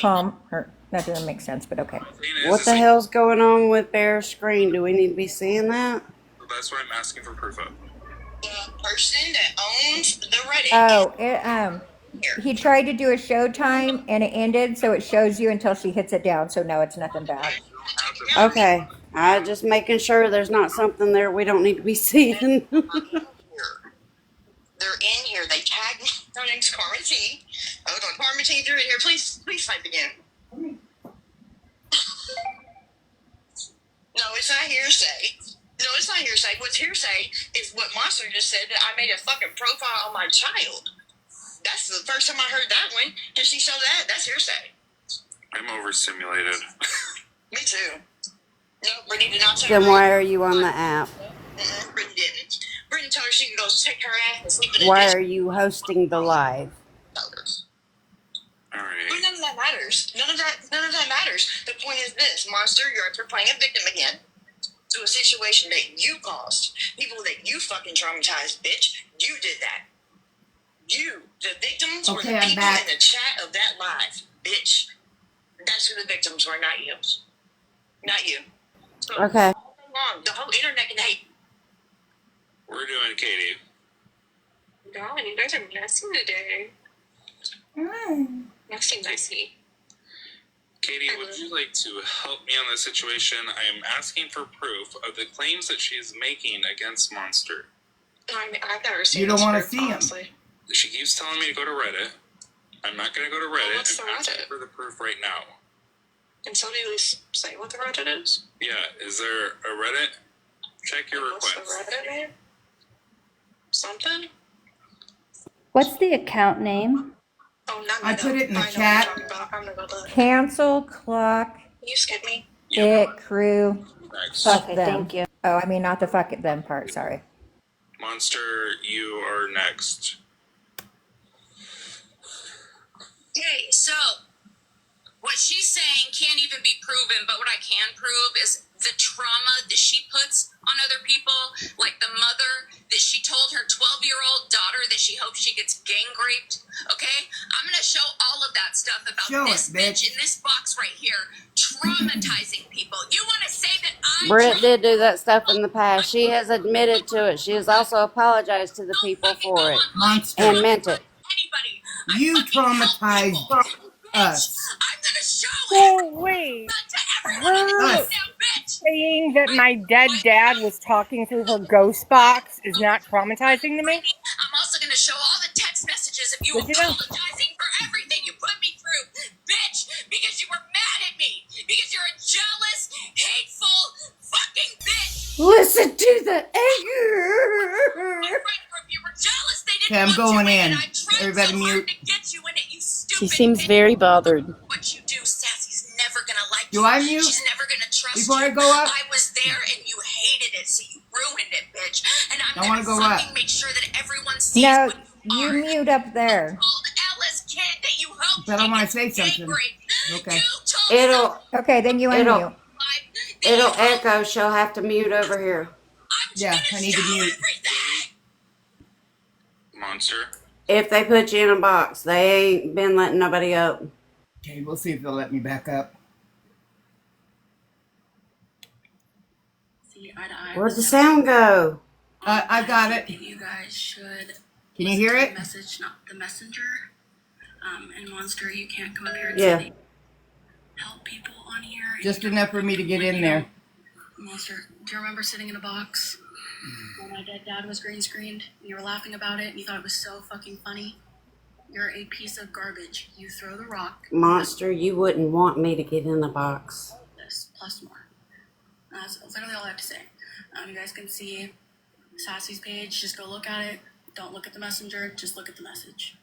Speaker 5: calm her. That doesn't make sense, but okay.
Speaker 1: What the hell's going on with Bear Screen? Do we need to be seeing that?
Speaker 9: That's what I'm asking for proof of.
Speaker 15: The person that owns the Reddit.
Speaker 5: He tried to do a Showtime and it ended, so it shows you until she hits it down. So no, it's nothing bad.
Speaker 1: Okay. I'm just making sure there's not something there we don't need to be seeing.
Speaker 15: They're in here. They tagged me. Her name's Karma T. Hold on, Karma T, if you're in here, please type again. No, it's not hearsay. No, it's not hearsay. What's hearsay is what Monster just said, that I made a fucking profile on my child. That's the first time I heard that one. Can she show that? That's hearsay.
Speaker 9: I'm overstimulated.
Speaker 15: Me too. No, Brittany did not tell
Speaker 1: Then
Speaker 15: her.
Speaker 1: why are you on the app?
Speaker 15: Brittany didn't. Brittany told her she can go take her ass and sleep in the
Speaker 1: Why
Speaker 15: dish.
Speaker 1: are you hosting the live?
Speaker 15: But none of that matters. None of that matters. The point is this, Monster, you're playing a victim again to a situation that you caused. People that you fucking traumatized, bitch. You did that. You, the victims, were
Speaker 6: Okay,
Speaker 15: the
Speaker 6: I'm
Speaker 15: people
Speaker 6: back.
Speaker 15: in the chat of that live, bitch. That's who the victims were, not you. Not you. So,
Speaker 1: Okay.
Speaker 15: all day long, the whole internet can hate.
Speaker 9: We're doing Katie.
Speaker 8: God, you guys are messy today. Messy.
Speaker 9: Katie, would you like to help me on this situation? I am asking for proof of the claims that she is making against Monster.
Speaker 8: I've never seen
Speaker 6: You don't
Speaker 8: this
Speaker 6: want to
Speaker 8: group,
Speaker 6: see him.
Speaker 8: honestly.
Speaker 9: She keeps telling me to go to Reddit. I'm not going to go to Reddit.
Speaker 8: what's the
Speaker 9: I'm asking
Speaker 8: Reddit?
Speaker 9: for the proof right now.
Speaker 8: Can somebody at least say what the Reddit is?
Speaker 9: Yeah, is there a Reddit? Check your
Speaker 8: What's
Speaker 9: request.
Speaker 8: the Reddit name? Something?
Speaker 16: What's the account name?
Speaker 8: Oh, not
Speaker 6: I put it in the
Speaker 8: I know
Speaker 6: chat.
Speaker 8: what you're talking about. I'm gonna go look.
Speaker 5: Cancel Clock
Speaker 8: You skip me.
Speaker 5: It Crew.
Speaker 9: Next.
Speaker 5: Fuck
Speaker 16: Okay,
Speaker 5: them.
Speaker 16: thank you.
Speaker 5: Oh, I mean not the fuck it them part. Sorry.
Speaker 9: Monster, you are next.
Speaker 17: Okay, so what she's saying can't even be proven, but what I can prove is the trauma that she puts on other people, like the mother that she told her 12-year-old daughter that she hopes she gets gang raped. Okay? I'm gonna show all of that stuff about
Speaker 6: Show
Speaker 17: this
Speaker 6: it, bitch.
Speaker 17: bitch in this box right here, traumatizing people. You wanna say that I
Speaker 1: Britt did do that stuff in the past. She has admitted to it. She has also apologized to the people for it
Speaker 6: Monster.
Speaker 1: and meant it.
Speaker 17: anybody?
Speaker 6: You traumatized us.
Speaker 17: I'm gonna show
Speaker 18: So wait,
Speaker 17: to everyone in
Speaker 18: her
Speaker 17: this now, bitch!
Speaker 18: saying that my dead dad was talking through her ghost box is not traumatizing to me?
Speaker 17: I'm also gonna show all the text messages of you
Speaker 18: Good to know.
Speaker 17: apologizing for everything you put me through, bitch, because you were mad at me, because you're a jealous, hateful, fucking bitch.
Speaker 1: Listen to the anger.
Speaker 17: If you were jealous, they
Speaker 6: Okay,
Speaker 17: didn't
Speaker 6: I'm
Speaker 17: want
Speaker 6: going
Speaker 17: you
Speaker 6: in.
Speaker 17: and I tried
Speaker 6: Everybody
Speaker 17: so
Speaker 6: mute.
Speaker 17: hard to get you in it, you
Speaker 3: She
Speaker 17: stupid
Speaker 3: seems
Speaker 17: bitch.
Speaker 3: very bothered.
Speaker 17: What you do, Sassy's never gonna like
Speaker 6: Do
Speaker 17: you.
Speaker 6: I mute
Speaker 17: She's never gonna trust
Speaker 6: before
Speaker 17: you.
Speaker 6: I go up?
Speaker 17: I was there and you hated it, so you ruined it, bitch. And I'm
Speaker 6: I wanna
Speaker 17: gonna
Speaker 6: go
Speaker 17: fucking
Speaker 6: up.
Speaker 17: make sure that everyone sees
Speaker 5: No,
Speaker 17: what
Speaker 5: you mute up there.
Speaker 17: told Ellis kid that you helped
Speaker 6: But I
Speaker 17: me
Speaker 6: want
Speaker 17: get
Speaker 6: to say
Speaker 17: gang
Speaker 6: something.
Speaker 17: raped.
Speaker 6: Okay.
Speaker 17: You told
Speaker 1: It'll
Speaker 5: Okay, then you unmute.
Speaker 1: it'll echo. She'll have to mute over here.
Speaker 6: Yeah, I need to mute.
Speaker 9: Monster.
Speaker 1: If they put you in a box, they ain't been letting nobody up.
Speaker 6: Okay, we'll see if they'll let me back up.
Speaker 17: See eye to eye.
Speaker 1: Where'd the sound go?
Speaker 6: I got it.
Speaker 17: You guys should
Speaker 6: Can you hear it?
Speaker 17: message, not the messenger. And Monster, you can't come up here and
Speaker 1: Yeah.
Speaker 17: say help people on here.
Speaker 6: Just enough for me to get in there.
Speaker 17: Monster, do you remember sitting in a box when my dead dad was green screened and you were laughing about it and you thought it was so fucking funny? You're a piece of garbage. You throw the rock.
Speaker 1: Monster, you wouldn't want me to get in the box.
Speaker 17: This plus more. That's literally all I have to say.
Speaker 2: You guys can see Sassy's page. Just go look at it. Don't look at the messenger. Just look at the message.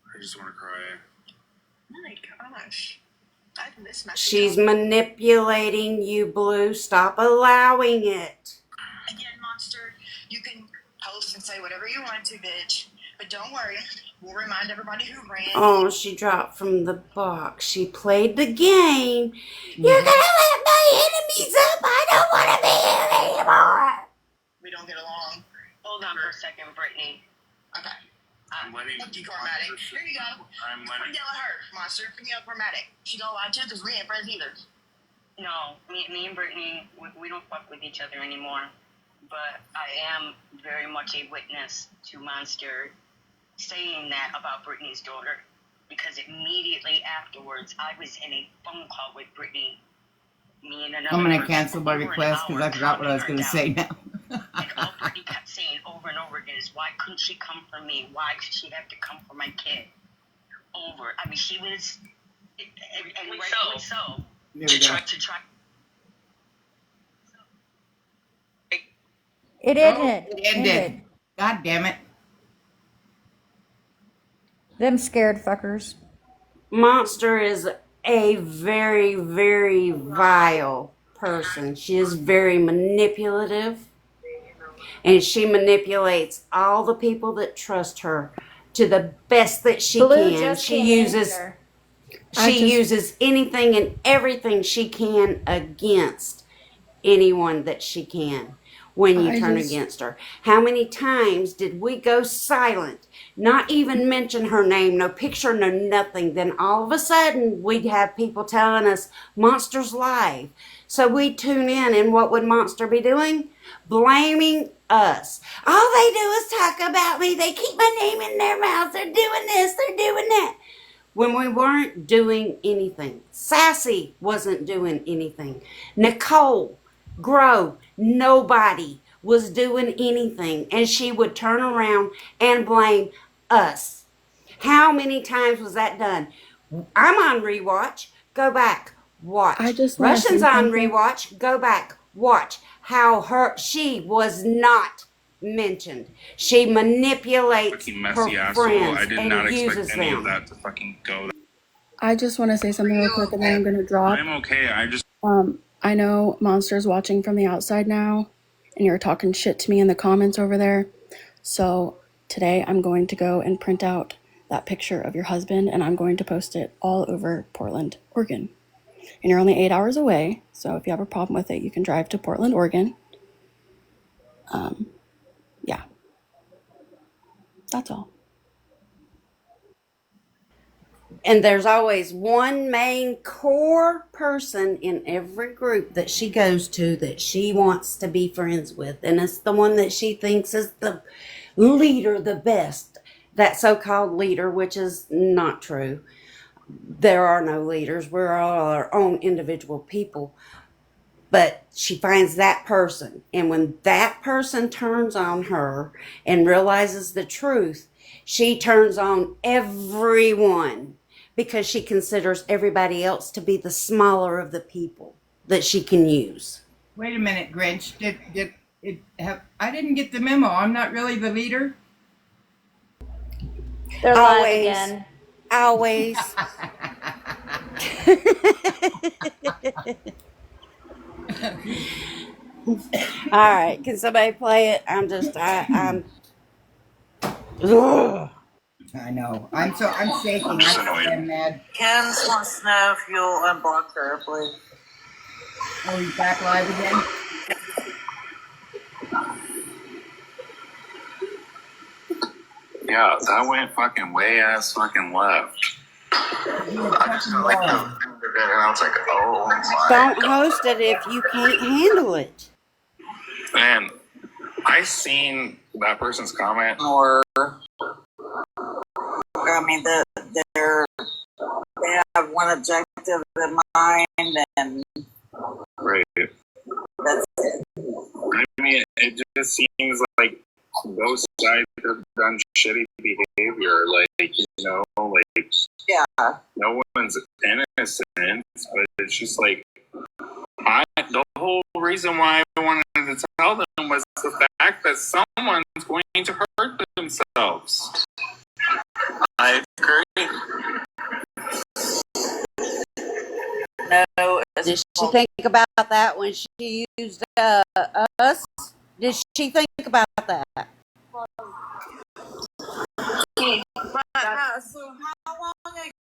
Speaker 9: I just want to cry.
Speaker 12: My gosh. I've missed my
Speaker 1: She's manipulating you, Blue. Stop allowing it.
Speaker 15: Again, Monster, you can post and say whatever you want to, bitch. But don't worry, we'll remind everybody who ran.
Speaker 1: Oh, she dropped from the box. She played the game. You're gonna let my enemies up. I don't want to be here anymore.
Speaker 15: We don't get along. Hold on for a second, Brittany. Okay.
Speaker 9: I'm letting
Speaker 15: Fuck you, Chromatic. Here you go.
Speaker 9: I'm
Speaker 15: We're
Speaker 9: letting.
Speaker 15: dealing her, Monster. Forget about Chromatic. She don't lie to us because we ain't friends either.
Speaker 19: No, me and Brittany, we don't fuck with each other anymore. But I am very much a witness to Monster saying that about Brittany's daughter. Because immediately afterwards, I was in a phone call with Brittany. Me and another
Speaker 6: I'm going to
Speaker 19: person,
Speaker 6: cancel my
Speaker 19: we were an
Speaker 6: request because I
Speaker 19: hour
Speaker 6: forgot what I was
Speaker 19: calming
Speaker 6: going to
Speaker 19: her
Speaker 6: say
Speaker 19: down.
Speaker 6: now.
Speaker 19: And all Brittany kept saying over and over again is, why couldn't she come for me? Why should she have to come for my kid? Over. I mean, she was, and rightfully so.
Speaker 6: There we go.
Speaker 19: To try.
Speaker 5: It
Speaker 6: Oh,
Speaker 5: ended.
Speaker 6: it ended. God damn it.
Speaker 5: Them scared fuckers.
Speaker 1: Monster is a very, very vile person. She is very manipulative. And she manipulates all the people that trust her to the best that she
Speaker 5: Blue
Speaker 1: can.
Speaker 5: just
Speaker 1: She
Speaker 5: came
Speaker 1: uses
Speaker 5: in here.
Speaker 1: she uses anything and everything she can against anyone that she can when you turn against her. How many times did we go silent, not even mention her name, no picture, no nothing? Then all of a sudden we'd have people telling us Monster's live. So we'd tune in, and what would Monster be doing? Blaming us. All they do is talk about me. They keep my name in their mouth. They're doing this, they're doing that. When we weren't doing anything. Sassy wasn't doing anything. Nicole, Grow, nobody was doing anything. And she would turn around and blame us. How many times was that done? I'm on rewatch. Go back. Watch. Russians on rewatch. Go back. Watch how she was not mentioned. She manipulates
Speaker 9: Fucking
Speaker 1: her
Speaker 9: messy asshole.
Speaker 1: friends
Speaker 9: I did
Speaker 1: and
Speaker 9: not
Speaker 1: uses
Speaker 9: expect any
Speaker 1: them.
Speaker 9: of that to fucking go.
Speaker 2: I just want to say something real quick and then I'm going to drop.
Speaker 9: I'm okay. I just.
Speaker 2: I know Monster's watching from the outside now, and you're talking shit to me in the comments over there. So today I'm going to go and print out that picture of your husband, and I'm going to post it all over Portland, Oregon. And you're only 8 hours away, so if you have a problem with it, you can drive to Portland, Oregon. Yeah. That's all.
Speaker 1: And there's always one main core person in every group that she goes to that she wants to be friends with. And it's the one that she thinks is the leader, the best. That so-called leader, which is not true. There are no leaders. We're all our own individual people. But she finds that person. And when that person turns on her and realizes the truth, she turns on everyone. Because she considers everybody else to be the smaller of the people that she can use.
Speaker 6: Wait a minute, Grinch. I didn't get the memo. I'm not really the leader.
Speaker 16: They're live again.
Speaker 1: Always. All right. Can somebody play it? I'm. Ugh.
Speaker 6: I know. I'm shaking. I'm so damn mad.
Speaker 20: Ken wants to know if you'll unblock her, please.
Speaker 6: Oh, you back live again?
Speaker 9: Yeah, that went fucking way ass fucking left.
Speaker 15: I just felt like the and I was like, oh my.
Speaker 1: Don't host it if you can't handle it.
Speaker 9: Man, I seen that person's comment.
Speaker 20: Or, I mean, they have one objective in mind, and
Speaker 9: Right.
Speaker 20: that's it.
Speaker 9: I mean, it just seems like both sides have done shitty behavior. Like, you know, like
Speaker 20: Yeah.
Speaker 9: No one's innocent, but it's just like the whole reason why I wanted to tell them was the fact that someone's going to hurt themselves. I agree.
Speaker 1: No. Did she think about that when she used us? Did she think about that?
Speaker 20: But so how long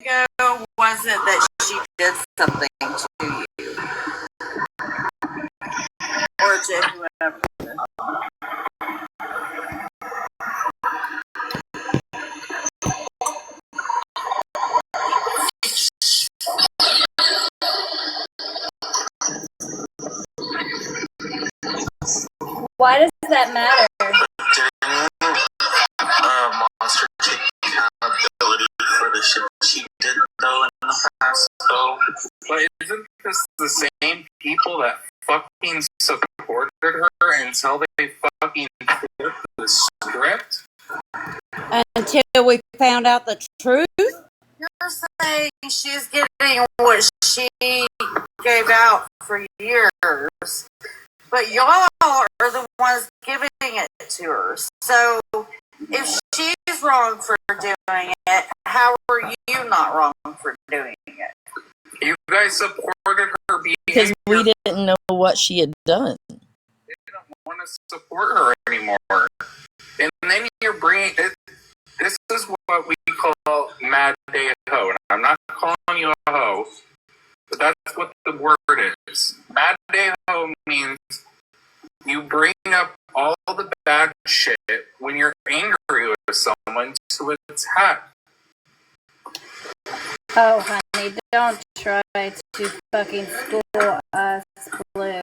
Speaker 20: ago was it that she did something to you? Or to whoever?
Speaker 16: Why does that matter?
Speaker 9: Monster take accountability for the shit she did though in the past though. But isn't this the same people that fucking supported her until they fucking flipped the script?
Speaker 1: Until we found out the truth?
Speaker 20: You're saying she's getting what she gave out for years, but y'all are the ones giving it to her. So if she's wrong for doing it, how are you not wrong for doing it?
Speaker 9: You guys supported her
Speaker 3: Because
Speaker 9: behavior.
Speaker 3: we didn't know what she had done.
Speaker 9: They don't want to support her anymore. And then you're bringing it. This is what we call Mad Day Ho. And I'm not calling you a hoe, but that's what the word is. Mad Day Ho means you bring up all the bad shit when you're angry with someone to attack.
Speaker 16: Oh, honey, don't try to fucking school us, Blue.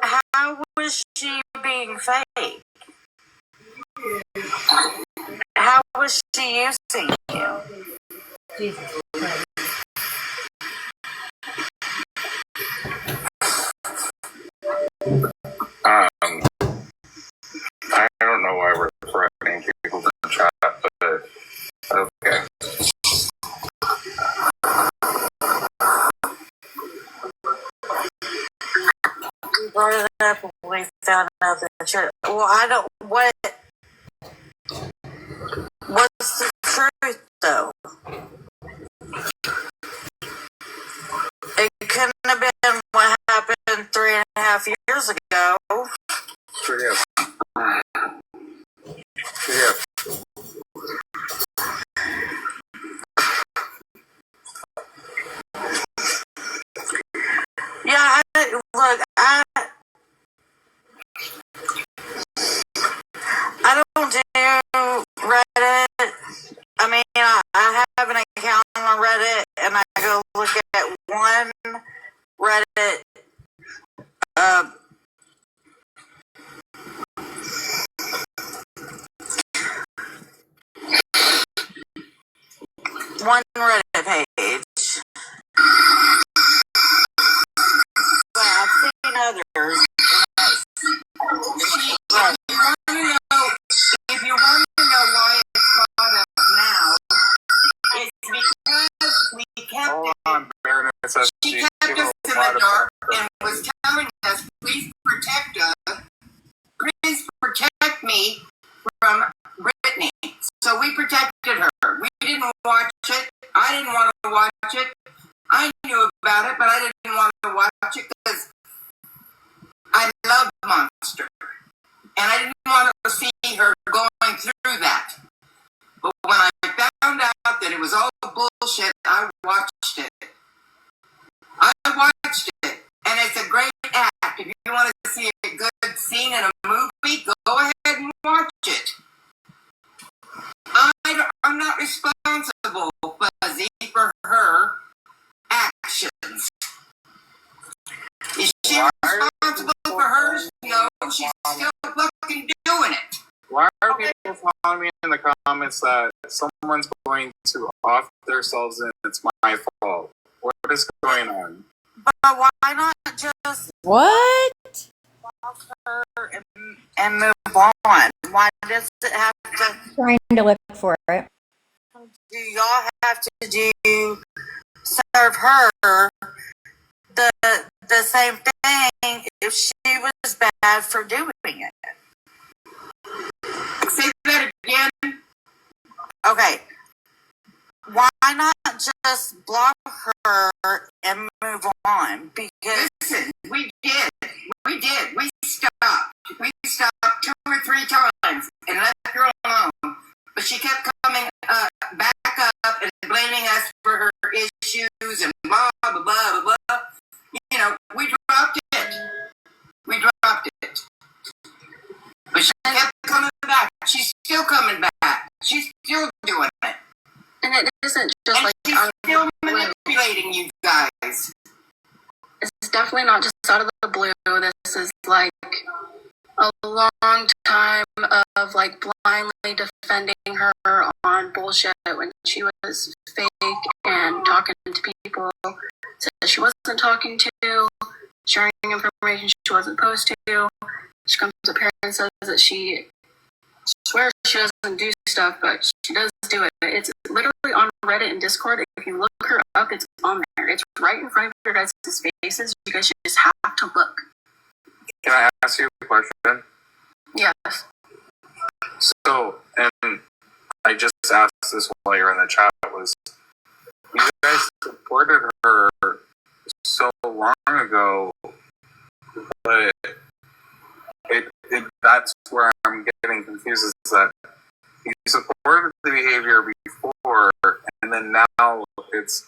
Speaker 20: How was she being fake? How was she using you?
Speaker 16: Jesus Christ.
Speaker 9: I don't know why we're threatening people in the chat, but okay.
Speaker 20: We brought it up and we found out that you're. Well, I don't. What's the truth, though? It couldn't have been what happened 3.5 years ago.
Speaker 9: Yeah.
Speaker 20: Yeah, look, I don't do Reddit. I mean, I have an account on Reddit, and I go look at one Reddit one Reddit page. But I've seen others. If you want to know why it's brought up now, it's because we kept she kept us in the dark and was telling us, please protect us. Please protect me from Brittany. So we protected her. We didn't watch it. I didn't want to watch it. I knew about it, but I didn't want to watch it because I love Monster. And I didn't want to see her going through that. But when I found out that it was all bullshit, I watched it. And it's a great act. If you want to see a good scene in a movie, go ahead and watch it. I'm not responsible, Fuzzy, for her actions. Is she responsible for hers? No, she's still fucking doing it.
Speaker 9: Why are people telling me in the comments that someone's going to off themselves and it's my fault? What is going on?
Speaker 20: But why not just
Speaker 1: What?
Speaker 20: off her and move on? Why does it have to?
Speaker 5: Trying to look for it.
Speaker 21: do y'all have to do serve her the same thing if she was bad for doing it?
Speaker 20: Say that again.
Speaker 21: Okay. Why not just block her and move on? Because
Speaker 20: listen, we did. We stopped. We stopped 2 or 3 times and left her alone. But she kept coming back up and blaming us for her issues and blah, blah, blah, blah, blah. You know, we dropped it. But she kept coming back. She's still coming back. She's still doing it.
Speaker 2: And it isn't just
Speaker 20: and
Speaker 2: like
Speaker 20: she's still manipulating you guys.
Speaker 2: It's definitely not just out of the blue. This is like a long time of like blindly defending her on bullshit when she was fake and talking to people that she wasn't talking to, sharing information she wasn't supposed to. She comes up here and says that she swears she doesn't do stuff, but she does do it. It's literally on Reddit and Discord. If you look her up, it's on there. It's right in front of your guys' faces. You guys just have to look.
Speaker 9: Can I ask you a question?
Speaker 2: Yes.
Speaker 9: So, and I just asked this while you're in the chat, was you guys supported her so long ago, but that's where I'm getting confused, is that you supported the behavior before, and then now it's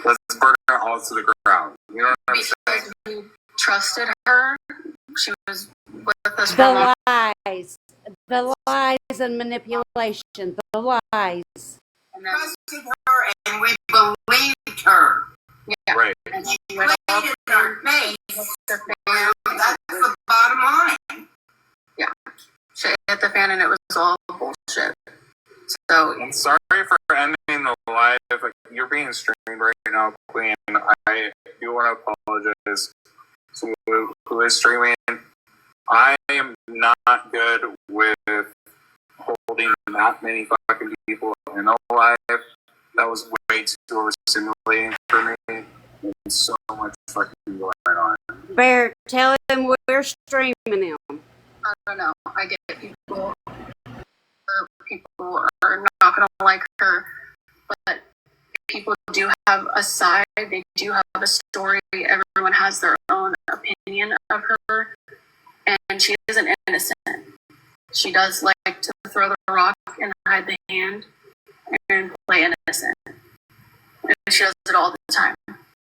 Speaker 9: let's burn it all to the ground. You know what I'm saying?
Speaker 2: We trusted her. She was with us for
Speaker 1: The lies and manipulation, the lies.
Speaker 20: Trusted her and we believed her.
Speaker 2: Yeah.
Speaker 9: Right.
Speaker 20: And she played in our face. Well, that's the bottom line.
Speaker 2: Yeah. She hit the fan and it was all bullshit. So
Speaker 9: I'm sorry for ending the live. You're being streamed right now, Queen. I do want to apologize to who is streaming. I am not good with holding that many fucking people in a live. That was way too overstimulating for me. And so much fucking going on.
Speaker 1: Bear, tell him we're streaming him.
Speaker 2: I don't know. I get people are not going to like her, but people do have a side. They do have a story. Everyone has their own opinion of her, and she isn't innocent. She does like to throw the rock and hide the hand and play innocent. And she does it all the time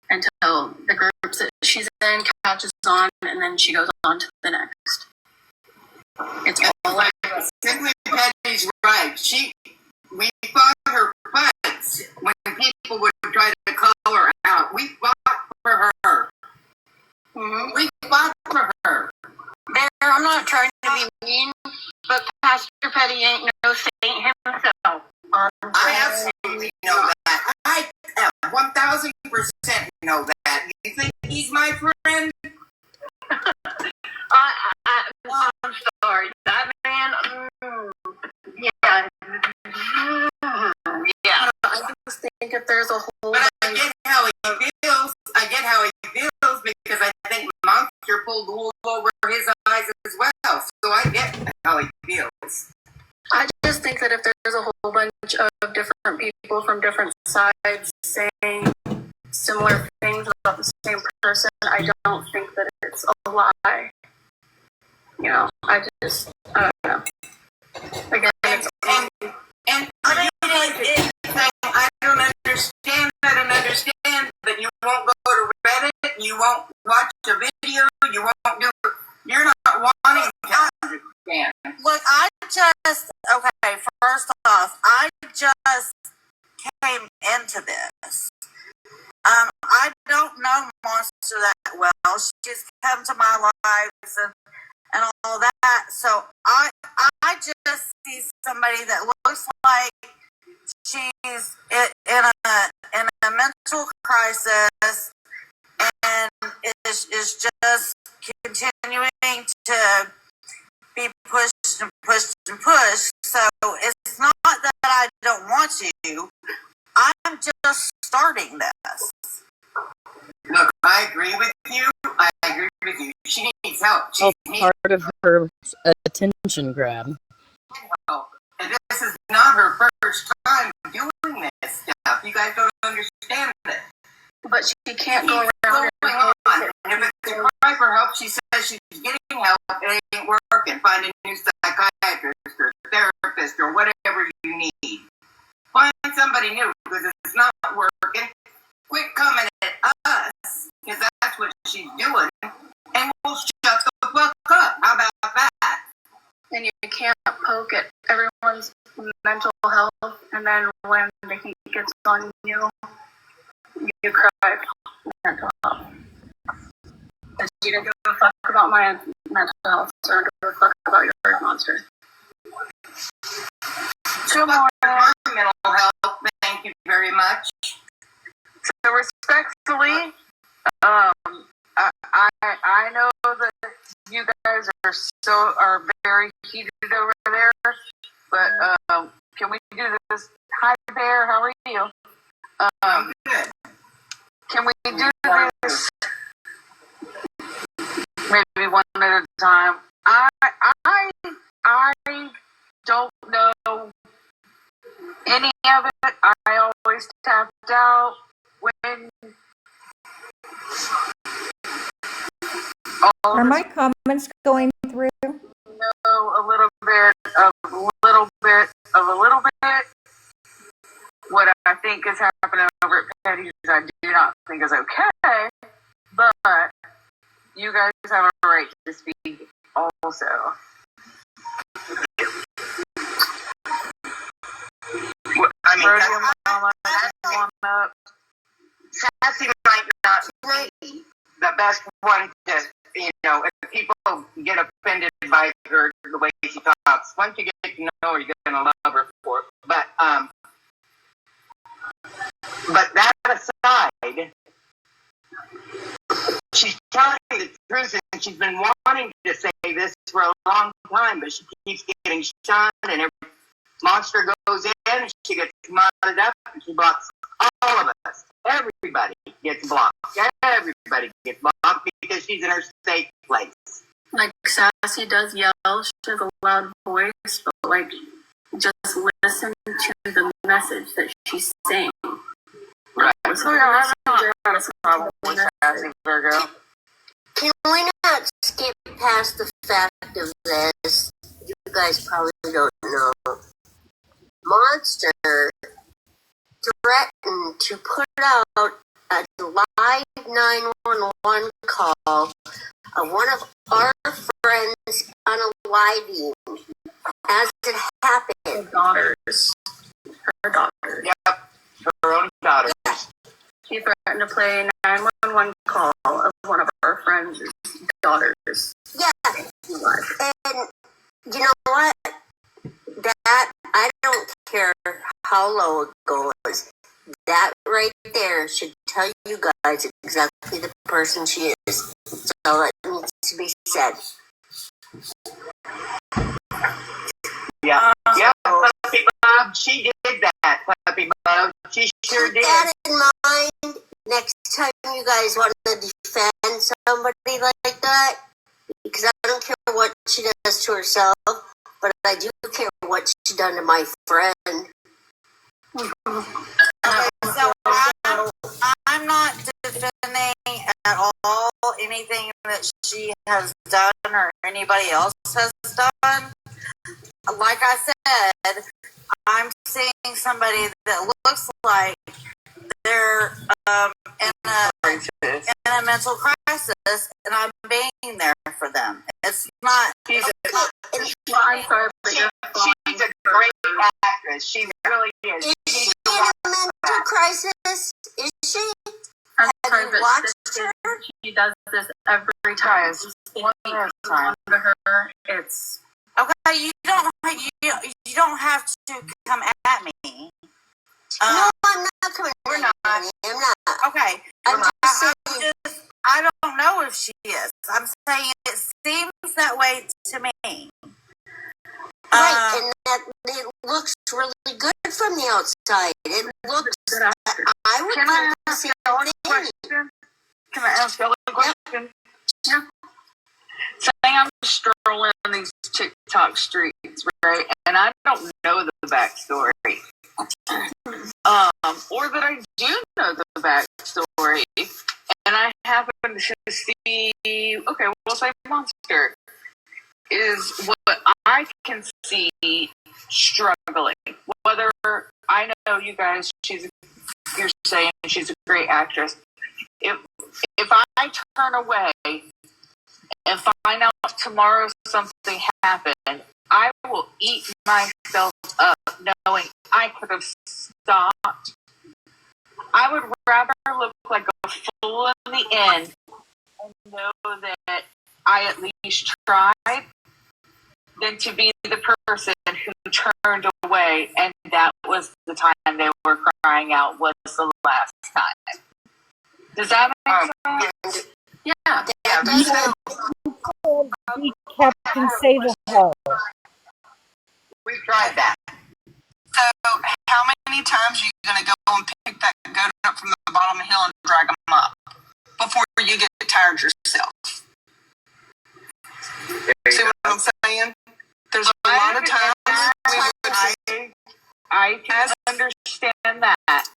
Speaker 2: until the groups that she's in catches on, and then she goes on to the next. It's all like
Speaker 20: Simply Petty's right. We fought her fights when people would try to call her out. We fought for her.
Speaker 2: Mm-hmm.
Speaker 20: We fought for her.
Speaker 8: There, I'm not trying to be mean, but Pastor Petty ain't no saint himself.
Speaker 20: I absolutely know that. I 1000% know that. You think he's my friend?
Speaker 8: I'm sorry. That man, yeah. Yeah.
Speaker 2: I just think if there's a whole
Speaker 20: But I get how he feels. Because I think Monster pulled the wool over his eyes as well. So I get how he feels.
Speaker 2: I just think that if there's a whole bunch of different people from different sides saying similar things about the same person, I don't think that it's a lie. You know, I don't know. Again, it's
Speaker 20: and I don't understand. But you won't go to Reddit. You won't watch a video. You won't do. You're not wanting to understand.
Speaker 21: Look, okay, first off, I just came into this. I don't know Monster that well. She's come to my lives and all that. So I just see somebody that looks like she's in a mental crisis and is just continuing to be pushed and pushed and pushed. So it's it's not that I don't want to. I'm just starting this.
Speaker 20: Look, I agree with you. I agree with you. She needs help. She
Speaker 3: All
Speaker 20: needs
Speaker 3: part of her attention grab.
Speaker 20: help. And this is not her first time doing this stuff. You guys don't understand it.
Speaker 2: But she can't go around.
Speaker 20: Going on. And if it's a cry for help, she says she's getting help. It ain't working. Find a new psychiatrist or therapist or whatever you need. Find somebody new because it's not working. Quit coming at us because that's what she's doing. And we'll shut the fuck up. How about that?
Speaker 2: And you can't poke at everyone's mental health, and then when the heat gets on you, you cry for mental health. Because you didn't give a fuck about my mental health, so I don't give a fuck about your bird monster.
Speaker 20: Two more. My mental health, thank you very much.
Speaker 21: So respectfully, I know that you guys are very heated over there, but can we do this? Hi Bear, how are you?
Speaker 20: I'm good.
Speaker 21: Can we do this maybe one at a time? I don't know any of it. I always tapped out when
Speaker 5: Are my comments going through?
Speaker 21: know a little bit of a little bit. What I think is happening over at Petty's, I do not think is okay. But you guys have a right to speak also.
Speaker 20: I mean, Sassy might not be the best one to, if people get offended by her, the way she talks. Once you get to know her, you're going to love her for it. But that aside, she's telling the truth, and she's been wanting to say this for a long time, but she keeps getting shunned, and every monster goes in, and she gets modded up, and she blocks all of us. Everybody gets blocked. Everybody gets blocked because she's in her safe place.
Speaker 2: Like, Sassy does yell, she has a loud voice, but, like, just listen to the message that she's saying.
Speaker 20: Right.
Speaker 21: So I don't have a problem with Sassy, Virgo.
Speaker 4: Can we not skip past the fact of this? You guys probably don't know. Monster threatened to put out a live 911 call of one of our friends unaliving as it happened.
Speaker 2: Her daughters.
Speaker 20: Yep, her own daughters.
Speaker 2: Yeah. She threatened to play a 911 call of one of our friends' daughters.
Speaker 4: Yeah, and you know what? That, I don't care how low it goes. That right there should tell you guys exactly the person she is. So that needs to be said.
Speaker 20: Yeah, Puppy Bob, she did that, Puppy Bob. She sure did.
Speaker 4: Keep that in mind next time you guys want to defend somebody like that. Because I don't care what she does to herself, but I do care what she done to my friend.
Speaker 21: So I'm not defending at all anything that she has done or anybody else has done. Like I said, I'm seeing somebody that looks like they're in a mental crisis, and I'm being there for them. It's not.
Speaker 20: She's a great actress. She really is.
Speaker 4: Is she in a mental crisis? Is she?
Speaker 2: I'm
Speaker 4: Have
Speaker 2: sorry,
Speaker 4: you
Speaker 2: but
Speaker 4: watched her?
Speaker 2: she does this every time. To her, it's
Speaker 21: okay. You don't have to come at me.
Speaker 4: No, I'm not coming.
Speaker 21: We're not.
Speaker 4: I'm not.
Speaker 21: Okay.
Speaker 4: I'm just saying.
Speaker 21: I don't know if she is. I'm saying it seems that way to me.
Speaker 4: Right, and that it looks really good from the outside. It looks. I would
Speaker 20: Can I ask
Speaker 4: see
Speaker 20: you a question? Can I ask you a question?
Speaker 4: Yeah.
Speaker 20: Say I'm strolling these TikTok streets, right? And I don't know the backstory. Or that I do know the backstory. And I happen to see, okay, we'll say Monster is what I can see struggling. Whether I know you guys, you're saying she's a great actress. If I turn away and find out tomorrow something happened, I will eat myself up knowing I could have stopped. I would rather look like a fool in the end and know that I at least tried than to be the person who turned away and that was the time they were crying out was the last time. Does that make sense? Yeah.
Speaker 18: Be Captain Save a Hole.
Speaker 20: We tried that.
Speaker 10: So, how many times are you going to go and pick that goat up from the bottom of the hill and drag them up before you get tired yourself? See what I'm saying? There's a lot of times
Speaker 20: I can understand that,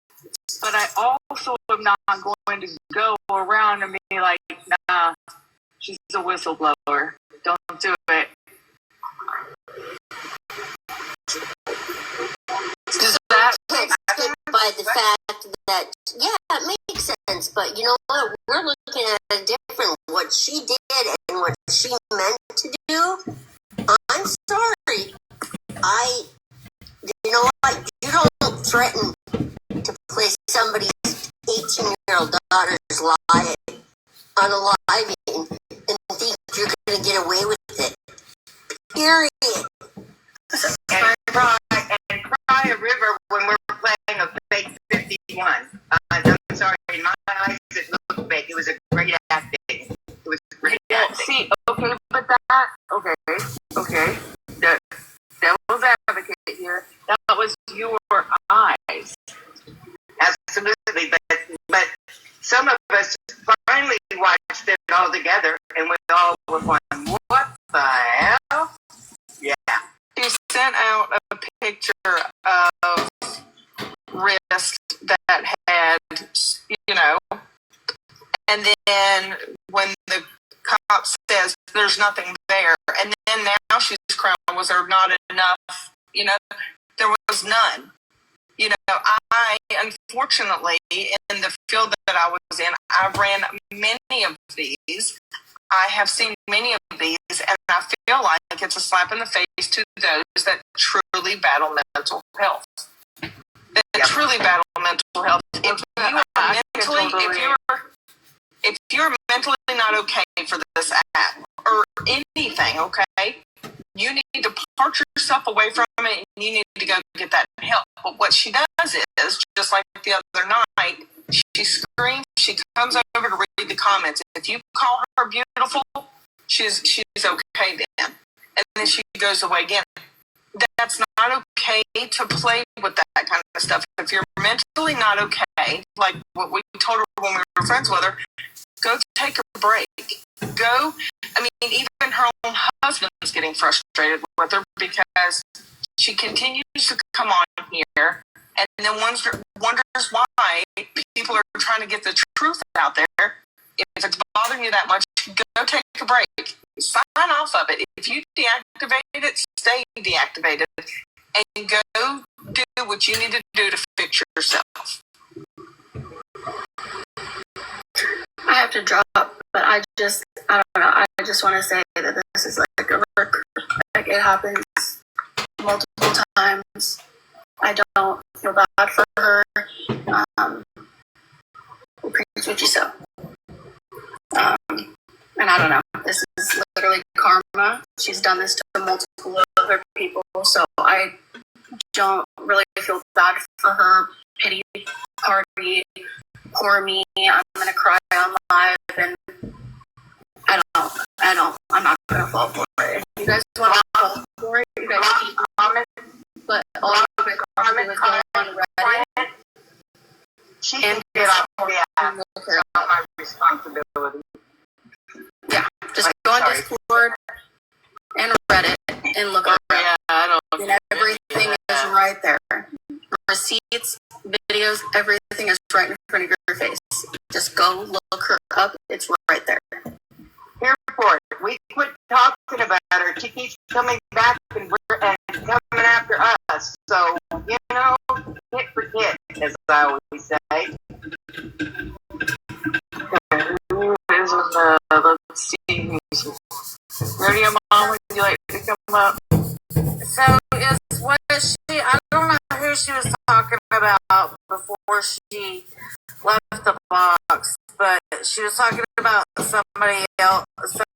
Speaker 20: but I also am not going to go around and be like, nah, she's a whistleblower. Don't do it.
Speaker 4: By the fact that, yeah, it makes sense, but you know what? We're looking at it different. What she did and what she meant to do, I'm sorry. You know what? You don't threaten to place somebody's 18-year-old daughter's life on a living and think you're going to get away with it. Period.
Speaker 20: And cry a river when we're playing a fake 51. I'm sorry, in my eyes it looked fake. It was a great acting. It was great acting. See, okay, but that, okay. The devil's advocate here, that was your eyes. Absolutely, but some of us finally watched it all together and we all were going, what the hell? Yeah.
Speaker 10: She sent out a picture of wrist that had, and then when the cop says there's nothing there, and then now she's crying, was there not enough? There was none. I, unfortunately, in the field that I was in, I ran many of these. I have seen many of these, and I feel like it's a slap in the face to those that truly battle mental health. Truly battle mental health. If you're mentally not okay for this app or anything, okay, you need to part yourself away from it and you need to go get that help. But what she does is, just like the other night, she screams, she comes over to read the comments. If you call her beautiful, she's okay then. And then she goes away again. That's not okay to play with that kind of stuff. If you're mentally not okay, like what we told her when we were friends with her, go take a break. Even her own husband's getting frustrated with her because she continues to come on here and then wonders why people are trying to get the truth out there. If it's bothering you that much, go take a break. Sign off of it. If you deactivate it, stay deactivated. And go do what you need to do to fix yourself.
Speaker 2: I have to drop, but I don't know. I just want to say that this is like a work. Like it happens multiple times. I don't feel bad for her. Preach what you sow. And I don't know. This is literally karma. She's done this to multiple other people, so I don't really feel bad for her. Pity party, poor me. I'm gonna cry on live, and I'm not gonna fall for it. If you guys want to fall for it, you guys keep comment. But all you
Speaker 20: She can get off the app. It's not my responsibility.
Speaker 2: Yeah, just go on Discord and Reddit and look at it. And everything is right there. Receipts, videos, everything is right in front of your face. Just go look her up. It's right there.
Speaker 20: Here for it. We quit talking about her. She keeps coming back and coming after us. So, you know, hit for hit, as I always say. Who is let's see. Radio Mom, would you like to come up?
Speaker 21: So I don't know who she was talking about before she left the box, but she was talking about somebody else,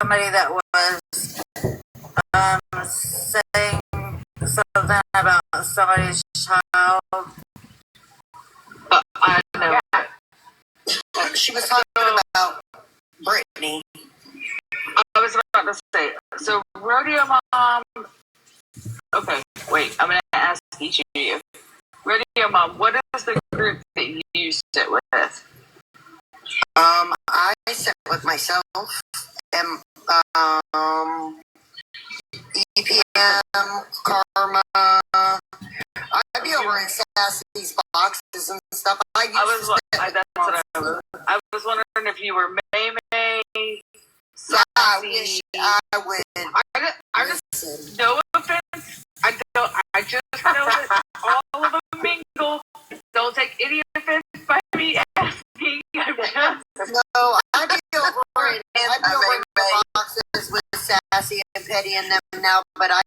Speaker 21: somebody that was saying something about somebody's child.
Speaker 20: I know.
Speaker 14: Yeah. She was talking about Brittany.
Speaker 20: I was about to say, so Rodeo Mom. Okay, wait, I'm going to ask each of you. Radio Mom, what is the group that you sit with?
Speaker 14: I sit with myself and EPM, Karma. I'd be over in Sassy's boxes and stuff. I
Speaker 20: was wondering if you were May.
Speaker 14: I wish I would.
Speaker 20: I just, no offense. I just know that all of them mingle. Don't take any offense by me asking.
Speaker 14: No, I'd be over in the boxes with Sassy and Petty and them now, but I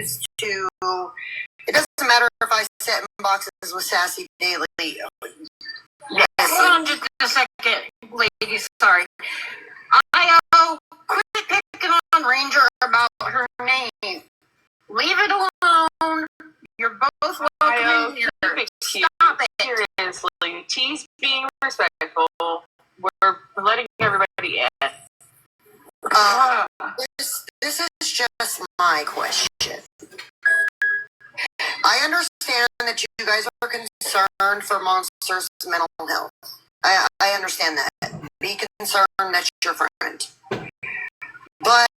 Speaker 14: used to. It doesn't matter if I sit in boxes with Sassy daily.
Speaker 21: Yes. Hold on just a second, ladies. Sorry. Quit picking on Ranger about her name. Leave it alone. You're both welcome in here. Stop it.
Speaker 20: Seriously, T's being respectful. We're letting everybody in.
Speaker 14: This is just my question. I understand that you guys are concerned for Monster's mental health. I understand that. Be concerned, that's your friend. But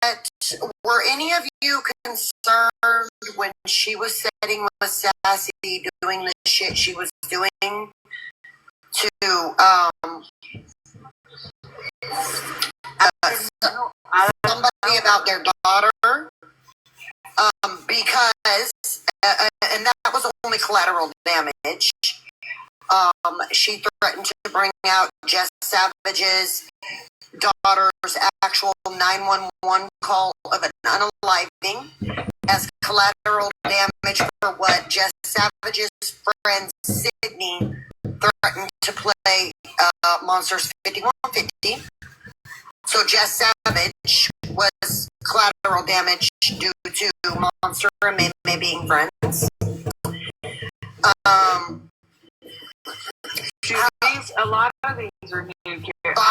Speaker 14: were any of you concerned when she was sitting with Sassy doing the shit she was doing to somebody about their daughter? Because and that was only collateral damage. She threatened to bring out Jess Savage's daughter's actual 911 call of an unaliving as collateral damage for what Jess Savage's friend Sydney threatened to play Monsters 5150. So Jess Savage was collateral damage due to Monster and May being friends.
Speaker 20: A lot of these are new characters.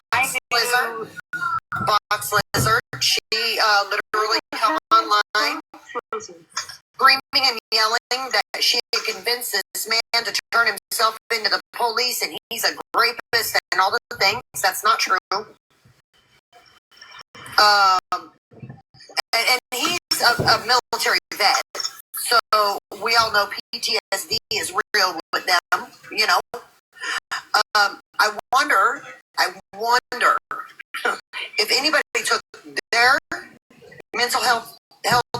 Speaker 14: Box Lizard. She literally come online screaming and yelling that she had convinced this man to turn himself into the police and he's a rapist and all the things. That's not true. And he's a military vet. So we all know PTSD is real with them, you know. I wonder if anybody took their mental health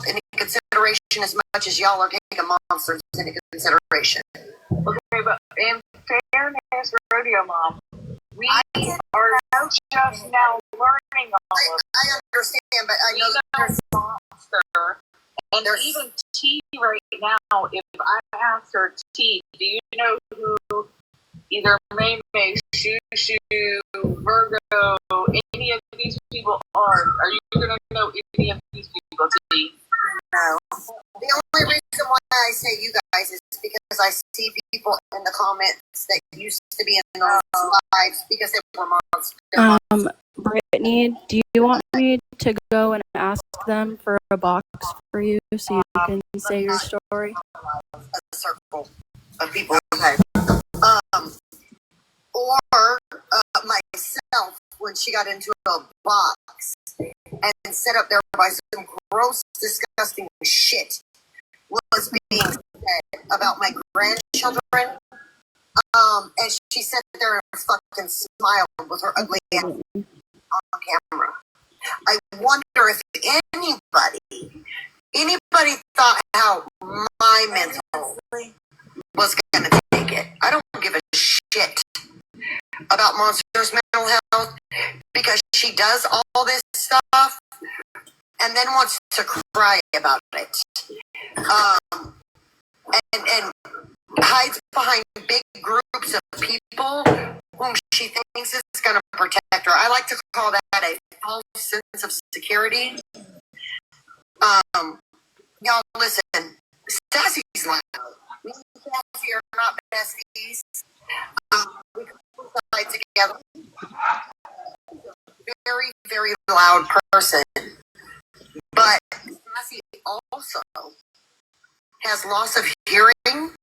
Speaker 14: into consideration as much as y'all are taking Monsters into consideration.
Speaker 20: Okay, but in fairness, Radio Mom, we are just now learning all of this.
Speaker 14: I understand, but I know
Speaker 20: there's Monster. And even T right now, if I ask her, T, do you know who either May, Shoo, Virgo, any of these people are you going to know any of these people, T?
Speaker 14: No. The only reason why I say you guys is because I see people in the comments that used to be in those lives because they were Monsters.
Speaker 2: Brittany, do you want me to go and ask them for a box for you so you can say your story?
Speaker 14: A circle of people. Okay. or myself when she got into a box and set up there by some gross, disgusting shit was being said about my grandchildren. And she sat there and fucking smiled with her ugly ass on camera. I wonder if anybody thought how my mental was going to take it. I don't give a shit about Monster's mental health because she does all this stuff and then wants to cry about it. And hides behind big groups of people whom she thinks is going to protect her. I like to call that a false sense of security. Y'all listen, Sassy's loud. Me and Sassy are not besties. We come together. Very, very loud person. But Sassy also has loss of hearing.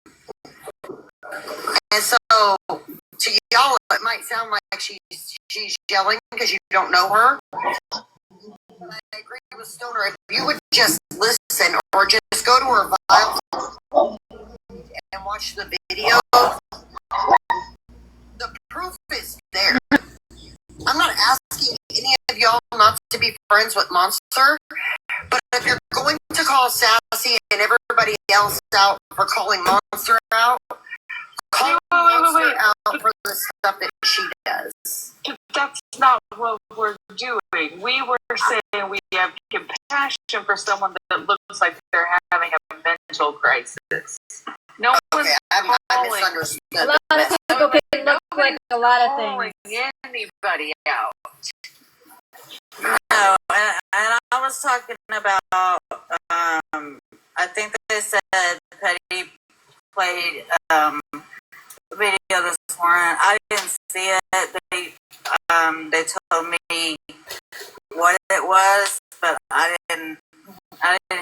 Speaker 14: And so, to y'all, it might sound like she's yelling because you don't know her. But I agree with Stoner. If you would just listen or just go to her file and watch the video, the proof is there. I'm not asking any of y'all not to be friends with Monster, but if you're going to call Sassy and everybody else out for calling Monster out, call Monster out for the stuff that she does.
Speaker 13: That's not what we're doing. We were saying we have compassion for someone that looks like they're having a mental crisis. No one's
Speaker 14: I misunderstood.
Speaker 16: A lot of people can look like a lot of things.
Speaker 13: Anybody out.
Speaker 21: No, and I was talking about, I think they said Petty played video this morning. I didn't see it. They told me what it was, but I didn't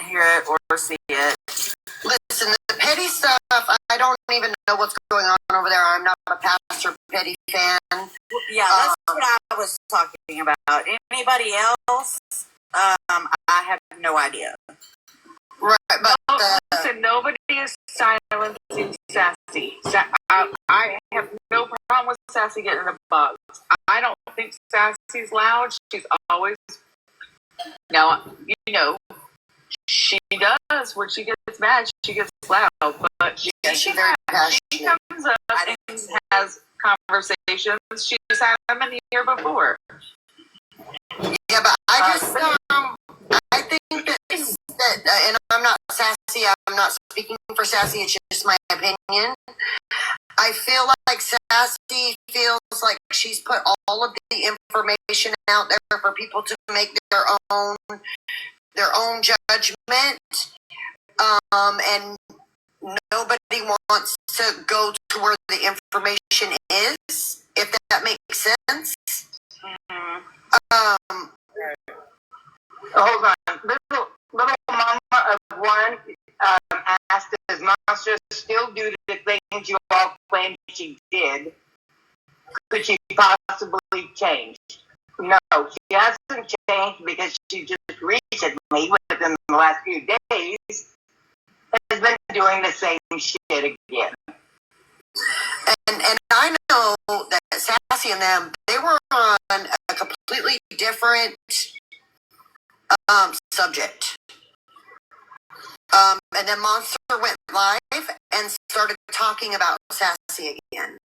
Speaker 21: hear it or see it.
Speaker 14: Listen, the Petty stuff, I don't even know what's going on over there. I'm not a Pastor Petty fan.
Speaker 21: Yeah, that's what I was talking about. Anybody else? I have no idea.
Speaker 14: Right, but
Speaker 13: listen, nobody is silencing Sassy. I have no problem with Sassy getting in a box. I don't think Sassy's loud. She's always, now, you know, she does when she gets mad. She gets loud, but she comes up and has conversations. She's had them in here before.
Speaker 14: Yeah, but I just I think that and I'm not Sassy. I'm not speaking for Sassy. It's just my opinion. I feel like Sassy feels like she's put all of the information out there for people to make their own judgment, and nobody wants to go to where the information is, if that makes sense.
Speaker 13: Hold on. Little mama of one asked, does Monster still do the things you all claim she did? Could she possibly change? No, she hasn't changed because she just recently, within the last few days, has been doing the same shit again.
Speaker 14: And I know that Sassy and them, they were on a completely different subject. And then Monster went live and started talking about Sassy again.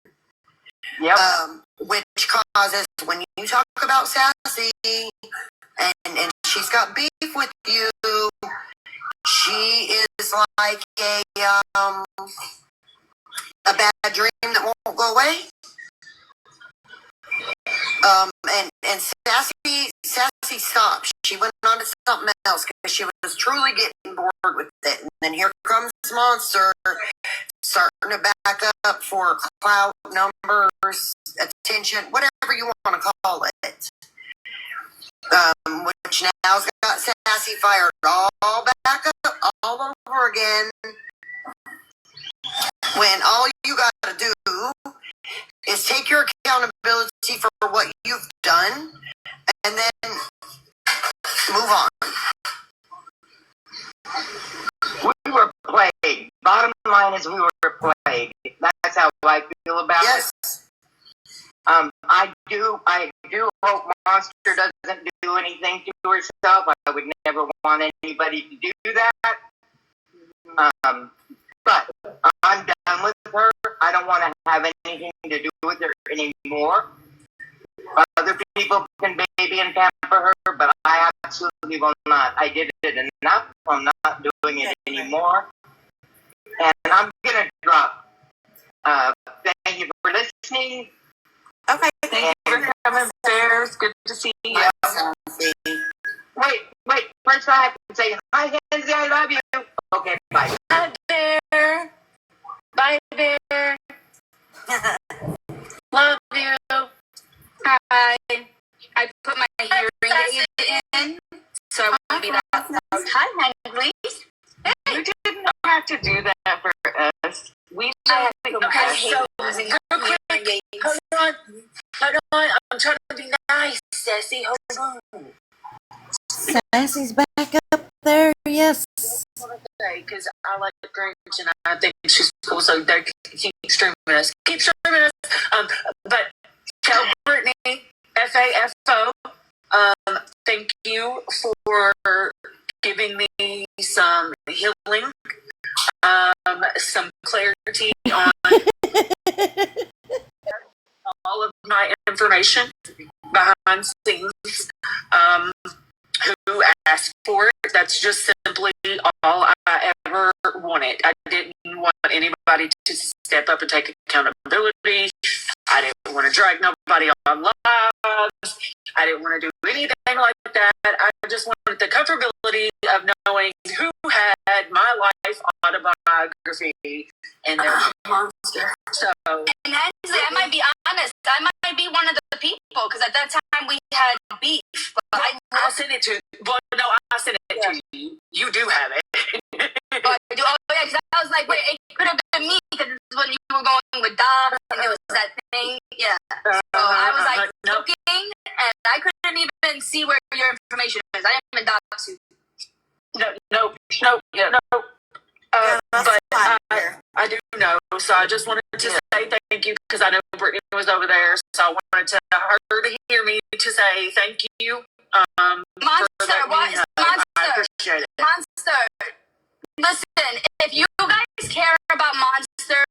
Speaker 13: Yep.
Speaker 14: Which causes, when you talk about Sassy and she's got beef with you, she is like a bad dream that won't go away. And Sassy stopped. She went on to something else because she was truly getting bored with it. And then here comes Monster, starting to back up for clout, numbers, attention, whatever you want to call it. Which now's got Sassy fired all back up, all over again. When all you gotta do is is take your accountability for what you've done and then move on.
Speaker 15: We were played. Bottom line is we were played. That's how I feel about it. I do hope Monster doesn't do anything to herself. I would never want anybody to do that. But I'm done with her. I don't want to have anything to do with her anymore. Other people can baby and pamper her, but I absolutely will not. I did it enough. I'm not doing it anymore. And I'm going to drop. Thank you for listening.
Speaker 21: Okay,
Speaker 15: thank you for coming, Bears. Good to see you. Wait. First I have to say, hi, Kenzie, I love you. Okay, bye.
Speaker 17: Bye, Bear. Bye, Bear. Love you. Hi. I put my hearing aid in, so I won't be that loud. Hi, Hangley.
Speaker 13: You didn't have to do that for us. We
Speaker 17: Okay, so real quick, hold on. I'm trying to be nice, Sassy. Hold on.
Speaker 1: Sassy's back up there, yes.
Speaker 17: Because I like the Grinch and I think she's cool, so they keep streaming us. But tell Brittany, FAFO, thank you for giving me some healing, some clarity on all of my information behind scenes. Who asked for it? That's just simply all I ever wanted. I didn't want anybody to step up and take accountability. I didn't want to drag nobody on lives. I didn't want to do anything like that. I just wanted the comfortability of knowing who had my life autobiography and their monster. So,
Speaker 21: and Hensley, I might be honest, I might be one of the people, because at that time we had beef. But
Speaker 17: I'll send it to you. Well, no, I'll send it to you. You do have it.
Speaker 21: Oh, yeah, because I was like, wait, it could have been me, because when you were going with Dob, and there was that thing, yeah. So I was like looking, and I couldn't even see where your information is. I didn't even dox you.
Speaker 17: No. But I do know, so I just wanted to say thank you, because I know Brittany was over there, so I wanted her to hear me to say thank you.
Speaker 21: Monster, what? Monster,
Speaker 17: I appreciate it.
Speaker 21: Monster. Listen, if you guys care about Monster,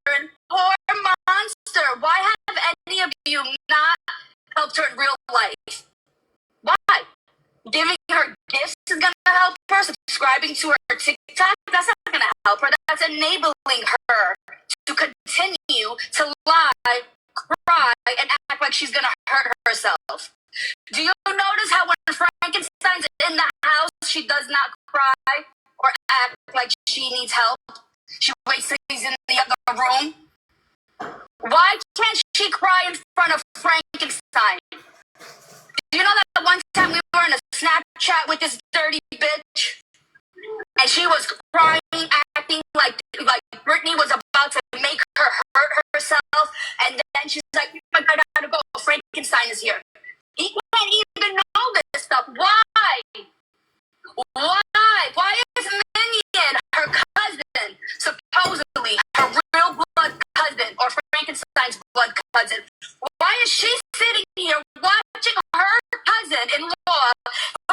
Speaker 21: poor Monster, why have any of you not helped her in real life? Why? Giving her gifts is gonna help her. Subscribing to her TikTok, that's not gonna help her. That's enabling her to continue to lie, cry, and act like she's gonna hurt herself. Do you notice how when Frankenstein's in the house, she does not cry or act like she needs help? She waits till he's in the other room. Why can't she cry in front of Frankenstein? Do you know that one time we were in a Snapchat with this dirty bitch? And she was crying, acting like Brittany was about to make her hurt herself. And then she's like, I gotta go. Frankenstein is here. He can't even know this stuff. Why? Why is Minion, her cousin, supposedly her real blood cousin, or Frankenstein's blood cousin, why is she sitting here watching her cousin-in-law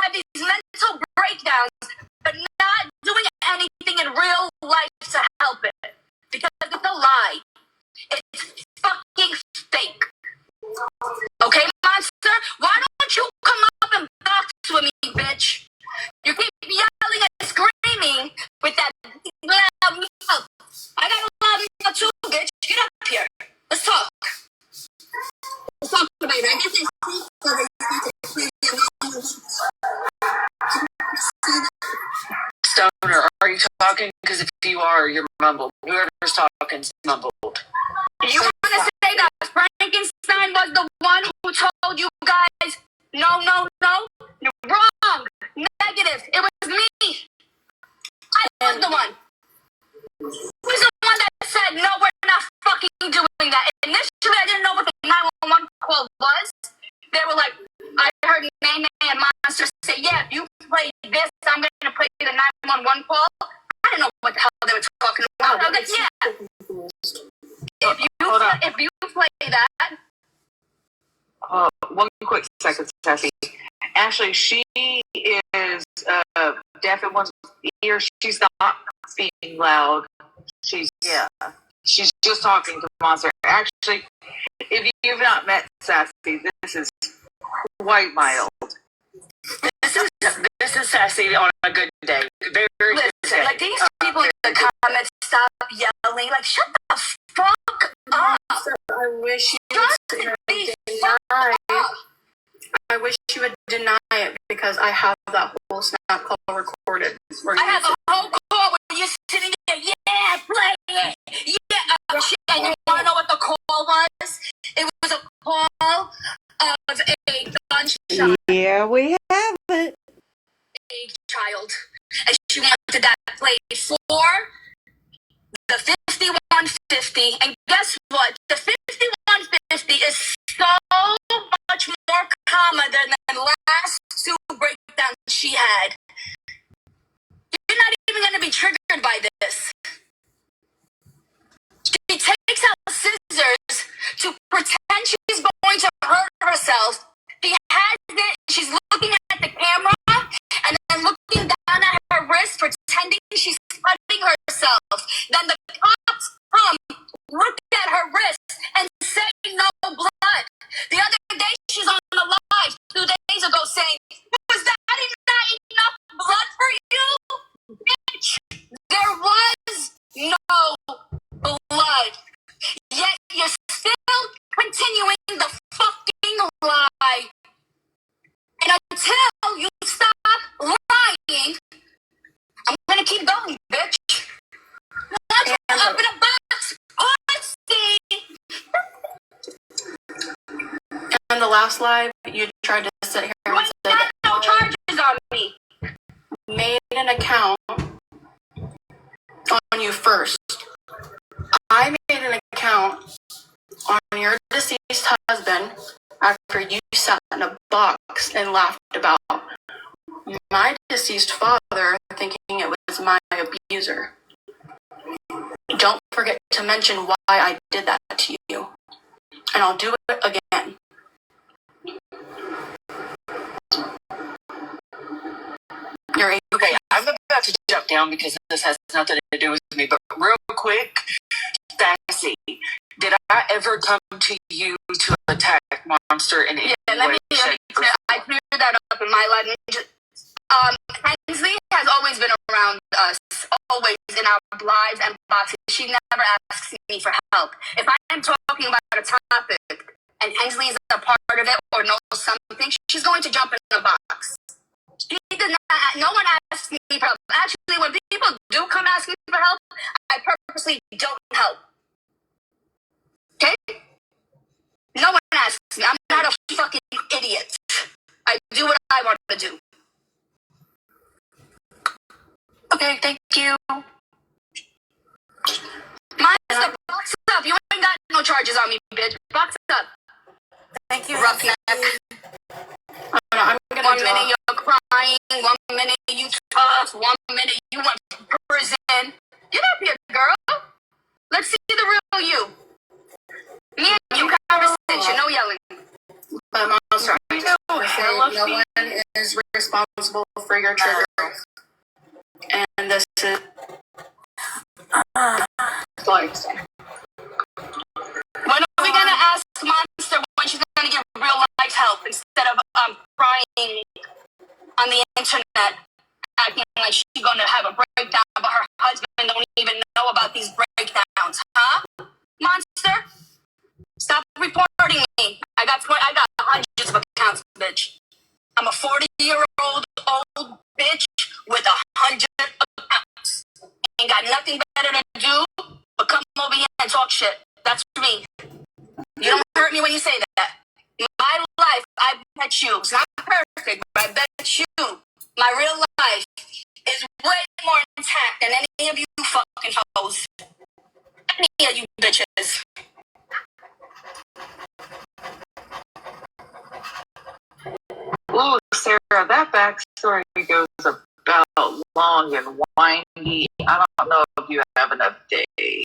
Speaker 21: have these mental breakdowns, but not doing anything in real life to help it? Because it's a lie. It's fucking fake. Okay, Monster? Why don't you come up and box with me, bitch? You keep yelling and screaming with that loud mouth. I got a loud mouth too, bitch. Get up here. Let's talk. Let's talk about it.
Speaker 17: Stoner, are you talking? Because if you are, you're mumbled. Whoever's talking's mumbled.
Speaker 21: You want to say that Frankenstein was the one who told you guys, no? You're wrong. Negative. It was me. I was the one. Who's the one that said, no, we're not fucking doing that? Initially, I didn't know what the
Speaker 8: call was? They were like, I heard Nene and Monster say, yeah, if you play this, I'm going to play the 911 call. I didn't know what the hell they were talking about. I was like, yeah. If you play that.
Speaker 13: One quick second, Sassy. Actually, she is deaf in one ear. She's not speaking loud. She's just talking to Monster. Actually, if you've not met Sassy, this is quite mild. This is Sassy on a good day. Very good
Speaker 8: Listen,
Speaker 13: day.
Speaker 8: like these people in the comments stop yelling. Like, shut the fuck up.
Speaker 2: I wish you
Speaker 8: Shut
Speaker 2: would
Speaker 8: the
Speaker 2: deny.
Speaker 8: fuck up.
Speaker 2: I wish you would deny it because I have that whole snap call recorded.
Speaker 8: I have a whole call where you're sitting there, yeah, play it, yeah, shit. And you want to know what the call was? It was a call of a gunshot.
Speaker 1: Yeah, we have it.
Speaker 8: A child, and she wanted that played for the 5150. And guess what? The 5150 is so much more calmer than the last two breakdowns she had. You're not even going to be triggered by this. She takes out scissors to pretend she's going to hurt herself. She has it. She's looking at the camera and then looking down at her wrist, pretending she's cutting herself. Then the cops come, look at her wrist, and say no blood. The other day, she's on the live 2 days ago saying, was that not enough blood for you? Bitch, there was no blood. Yet you're still continuing the fucking lie. And until you stop lying, I'm gonna keep going, bitch. Watch her up in a box, pussy.
Speaker 2: And the last live, you tried to sit here and say
Speaker 8: got no charges on me.
Speaker 2: Made an account on you first. I made an account on your deceased husband after you sat in a box and laughed about my deceased father, thinking it was my abuser. Don't forget to mention why I did that to you. And I'll do it again. You're
Speaker 13: Okay, I'm about to jump down because this has nothing to do with me, but real quick, Sassy, did I ever come to you to attack Monster in any way?
Speaker 8: I cleared that up in my life. Hensley has always been around us, always in our lives and boxes. She never asks me for help. If I'm talking about a topic and Hensley is a part of it or knows something, she's going to jump in a box. She does not. No one asks me for help. Actually, when people do come ask me for help, I purposely don't help. Okay? No one asks me. I'm not a fucking idiot. I do what I want to do. Okay, thank you. Monster, box up. You ain't got no charges on me, bitch. Box up. Thank you, roughneck.
Speaker 2: I'm gonna
Speaker 8: 1 minute you're crying, 1 minute you tough, 1 minute you want prison. Get up here, girl. Let's see the real you. Me and you conversation, no yelling.
Speaker 2: But Monster, I just want to say no one is responsible for your triggers. And this is like,
Speaker 8: when are we gonna ask Monster when she's gonna give real life help instead of crying on the internet, acting like she's gonna have a breakdown, but her husband don't even know about these breakdowns, huh? Monster, stop reporting me. I got hundreds of accounts, bitch. I'm a 40-year-old old bitch with 100 accounts. Ain't got nothing better to do but come over here and talk shit. That's me. You don't hurt me when you say that. My life, I bet you, it's not perfect, but I bet you, my real life is way more intact than any of you fucking hoes. Any of you bitches.
Speaker 13: Ooh, Sarah, that backstory goes about long and windy. I don't know if you have enough day.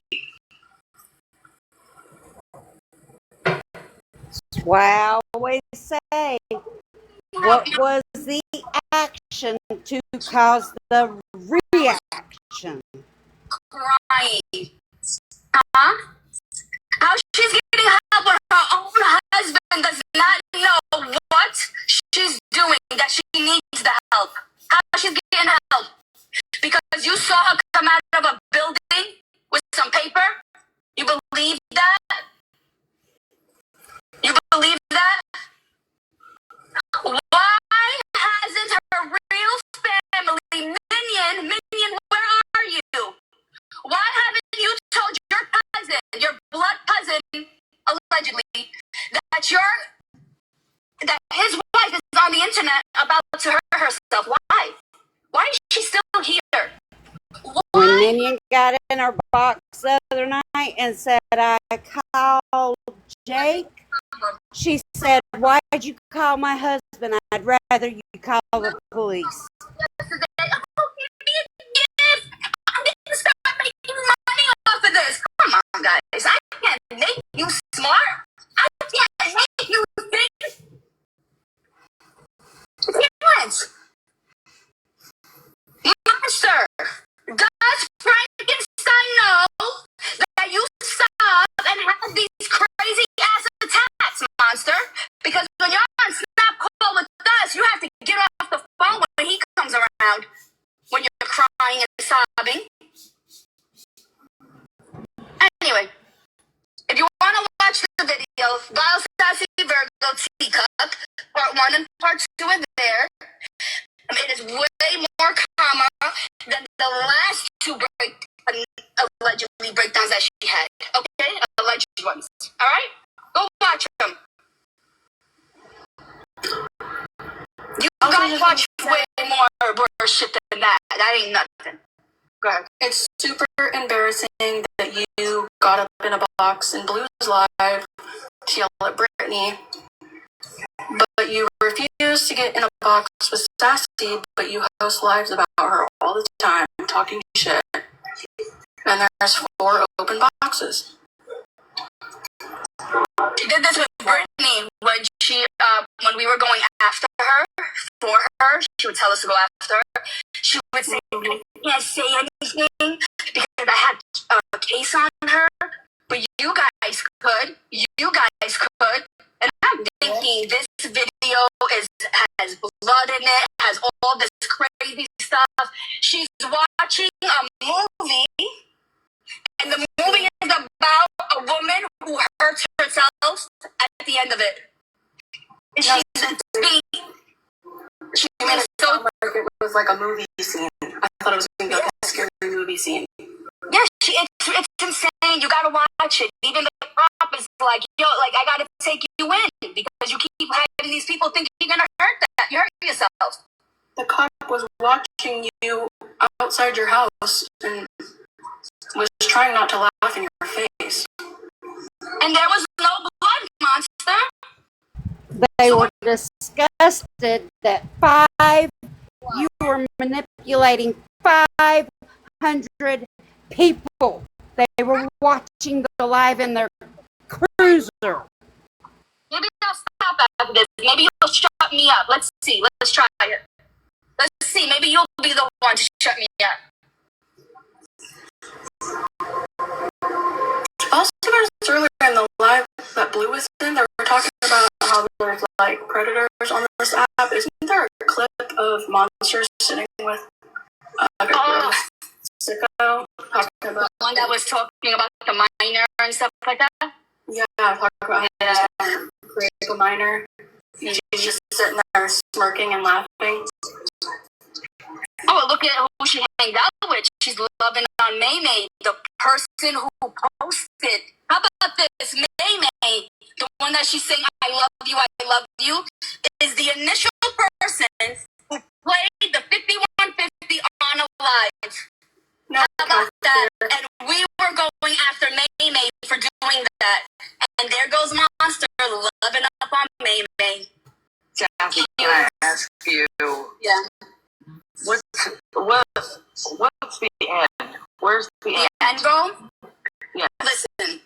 Speaker 1: That's why I always say, what was the action to cause the reaction?
Speaker 17: Crying. Huh? How she's getting help when her own husband does not know what she's doing, that she needs the help. How she's getting help? Because you saw her come out of a building with some paper? You believe that? You believe that? Why hasn't her real family, Minion, where are you? Why haven't you told your cousin, your blood cousin, allegedly, that his wife is on the internet about to hurt herself? Why? Why is she still here?
Speaker 1: When Minion got in her box the other night and said, I called Jake, she said, why'd you call my husband? I'd rather you call the police.
Speaker 17: Stop making money off of this. Come on, guys. I can't make you smart. I can't make you think. Parents. Monster. Does Frankenstein know that you stop and have these crazy ass attacks, Monster? Because when you're on Snap call with us, you have to get off the phone when he comes around. When you're crying and sobbing. Anyway, if you want to watch the video, Vile Sassy Virgo Teacup, part 1 and part 2 are there. It is way more calmer than the last 2 allegedly breakdowns that she had. Okay? Alleged ones. Alright? Go watch them. You guys watch way more bullshit than that. That ain't nothing. Go ahead.
Speaker 2: It's super embarrassing that you got up in a box in Blues Live to yell at Brittany, but you refuse to get in a box with Sassy, but you host lives about her all the time, talking shit. And there's 4 open boxes.
Speaker 17: She did this with Brittany when we were going after her, for her. She would tell us to go after her. She would say, I can't say anything because I had a case on her. But you guys could. You guys could. And I'm thinking this video has blood in it, has all this crazy stuff. She's watching a movie. And the movie is about a woman who hurts herself at the end of it. And she's being...
Speaker 2: She made it sound like it was like a movie scene. I thought it was going to be like a scary movie scene.
Speaker 17: Yeah, it's insane. You gotta watch it. Even the cop is like, yo, like, I gotta take you in because you keep having these people think you're gonna you hurt yourself.
Speaker 2: The cop was watching you outside your house and was trying not to laugh in your face.
Speaker 17: And there was no blood, Monster.
Speaker 1: They were disgusted that you were manipulating 500 people. They were watching the live in their cruiser.
Speaker 17: Maybe I'll stop after this. Maybe you'll shut me up. Let's see. Let's try it. Let's see. Maybe you'll be the one to shut me up.
Speaker 2: Also, earlier in the live that Blue was in, they were talking about how there's like predators on this app. Isn't there a clip of monsters sitting with like a sicko talking about
Speaker 17: the one that was talking about the minor and stuff like that?
Speaker 2: Yeah, talking about how create a minor. She's just sitting there smirking and laughing.
Speaker 17: Oh, look at who she hanged out with. She's loving on May, the person who posted. How about this? May, the one that she's saying, I love you, is the initial person who played the 5150 on a live. How about that? And we were going after May for doing that. And there goes Monster loving up on May.
Speaker 13: Jackie, I you.
Speaker 17: Yeah.
Speaker 13: What's the end? Where's the end?
Speaker 17: The end goal?
Speaker 13: Yeah.
Speaker 17: Listen,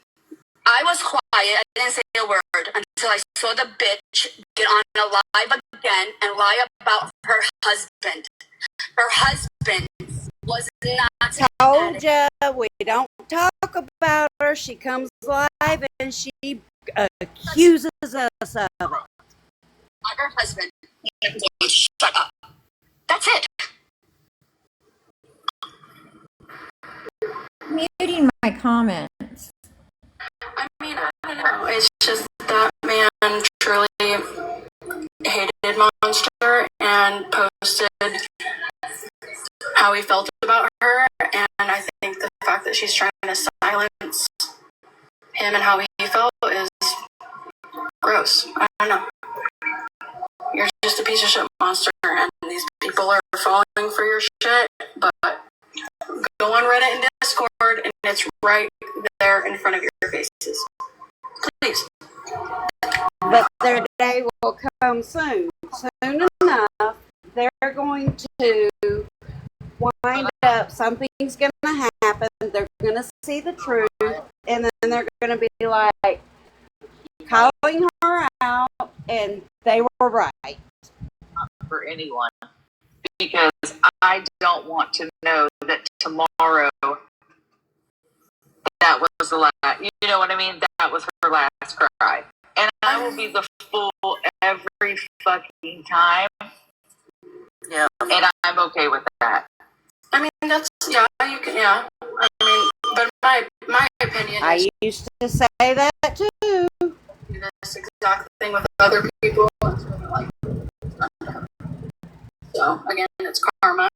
Speaker 17: I was quiet. I didn't say a word until I saw the bitch get on a live again and lie about her husband. Her husband was not.
Speaker 1: Told ya, we don't talk about her. She comes live and she accuses us of it.
Speaker 17: Not her husband. Shut up. That's it.
Speaker 5: Muting my comments.
Speaker 2: I mean, I don't know. It's just that man truly hated Monster and posted how he felt about her, and I think the fact that she's trying to silence him and how he felt is gross. I don't know. You're just a piece of shit, Monster, and these people are falling for your shit, but go on Reddit and Discord, and it's right there in front of your faces. Please.
Speaker 1: But their day will come soon. Soon enough, they're going to wind up, something's going to happen, they're going to see the truth, and then they're going to be like, calling her out, and they were right.
Speaker 13: For anyone, because I don't want to know that tomorrow that was the last. You know what I mean? That was her last cry, and I will be the fool every fucking time.
Speaker 17: Yeah,
Speaker 13: and I'm okay with that.
Speaker 2: I mean, that's, yeah, you can, yeah. I mean, but my opinion is,
Speaker 1: I used to say that too.
Speaker 2: do this exact thing with other people. So again, it's karma.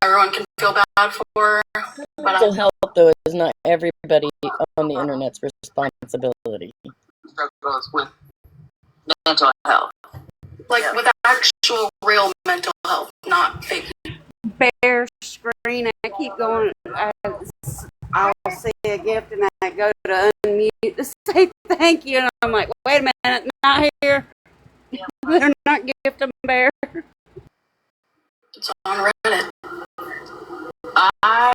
Speaker 2: Everyone can feel bad for, but
Speaker 3: Mental health, though, is not everybody on the internet's responsibility.
Speaker 13: Struggles with mental health,
Speaker 2: like with actual real mental health, not fake.
Speaker 1: Bear screen, I keep going, I'll see a gift and I go to unmute to say thank you, and I'm like, wait a minute, not here. They're not gifting Bear.
Speaker 2: It's on Reddit.
Speaker 13: I,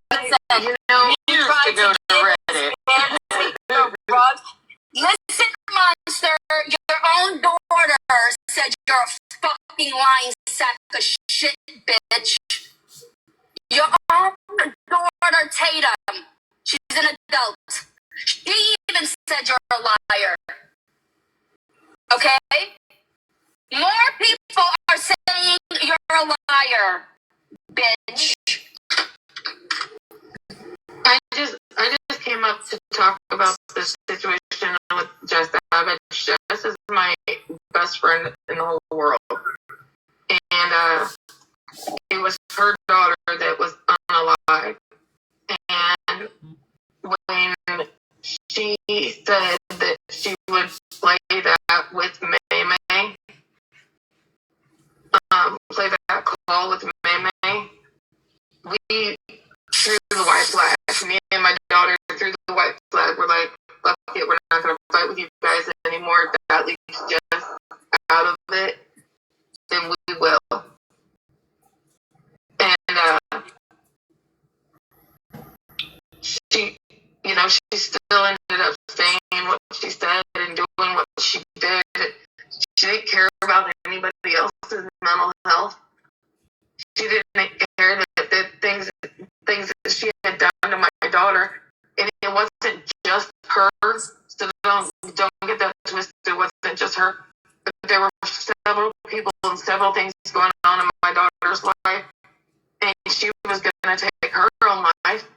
Speaker 13: you know, used to go to Reddit.
Speaker 17: Listen, Monster, your own daughter said you're a fucking lying sack of shit, bitch. Your own daughter, Tatum, she's an adult. She even said you're a liar. Okay? More people are saying you're a liar, bitch.
Speaker 13: I just came up to talk about this situation with Jess Savage. Jess is my best friend in the whole world. And it was her daughter that was unalive. And when she said that she would play that with May May, play that call with May May, we threw the white flag. Me and my daughter threw the white flag. We're like, fuck it, we're not going to fight with you guys anymore. If that leaves Jess out of it, then we will. And she, you know, she still ended up saying what she said and doing what she did. She didn't care about anybody else's mental health. She didn't care that things that she had done to my daughter, and it wasn't just her. So don't get that twisted. It wasn't just her. But there were several people and several things going on in my daughter's life, and she was going to take her own life.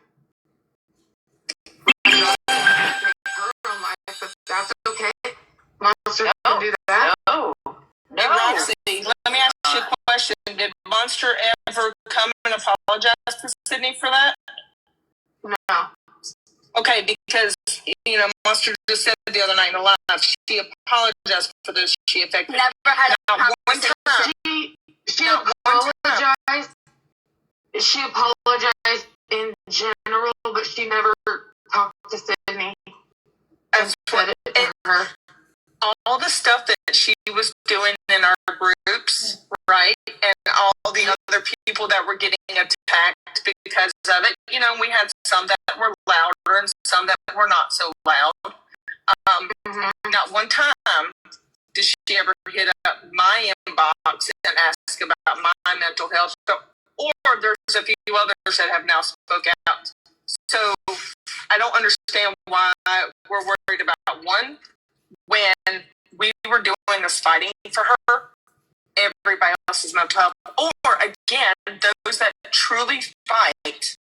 Speaker 13: Her own life, but that's okay. Monster can do that.
Speaker 10: No. Hey, Roxy, let me ask you a question. Did Monster ever come and apologize to Sydney for that?
Speaker 13: No.
Speaker 10: Okay, because, you know, Monster just said the other night in the live, she apologized for this. She affected.
Speaker 17: Never had a
Speaker 13: one time. She apologized. She apologized in general, but she never talked to Sydney and said it to her.
Speaker 10: All the stuff that she was doing in our group other people that were getting attacked because of it. You know, we had some that were louder and some that were not so loud. Not one time did she ever hit up my inbox and ask about my mental health. Or there's a few others that have now spoke out. So I don't understand why we're worried about one when we were doing this fighting for her, everybody else's mental health. Or again, those that truly fight,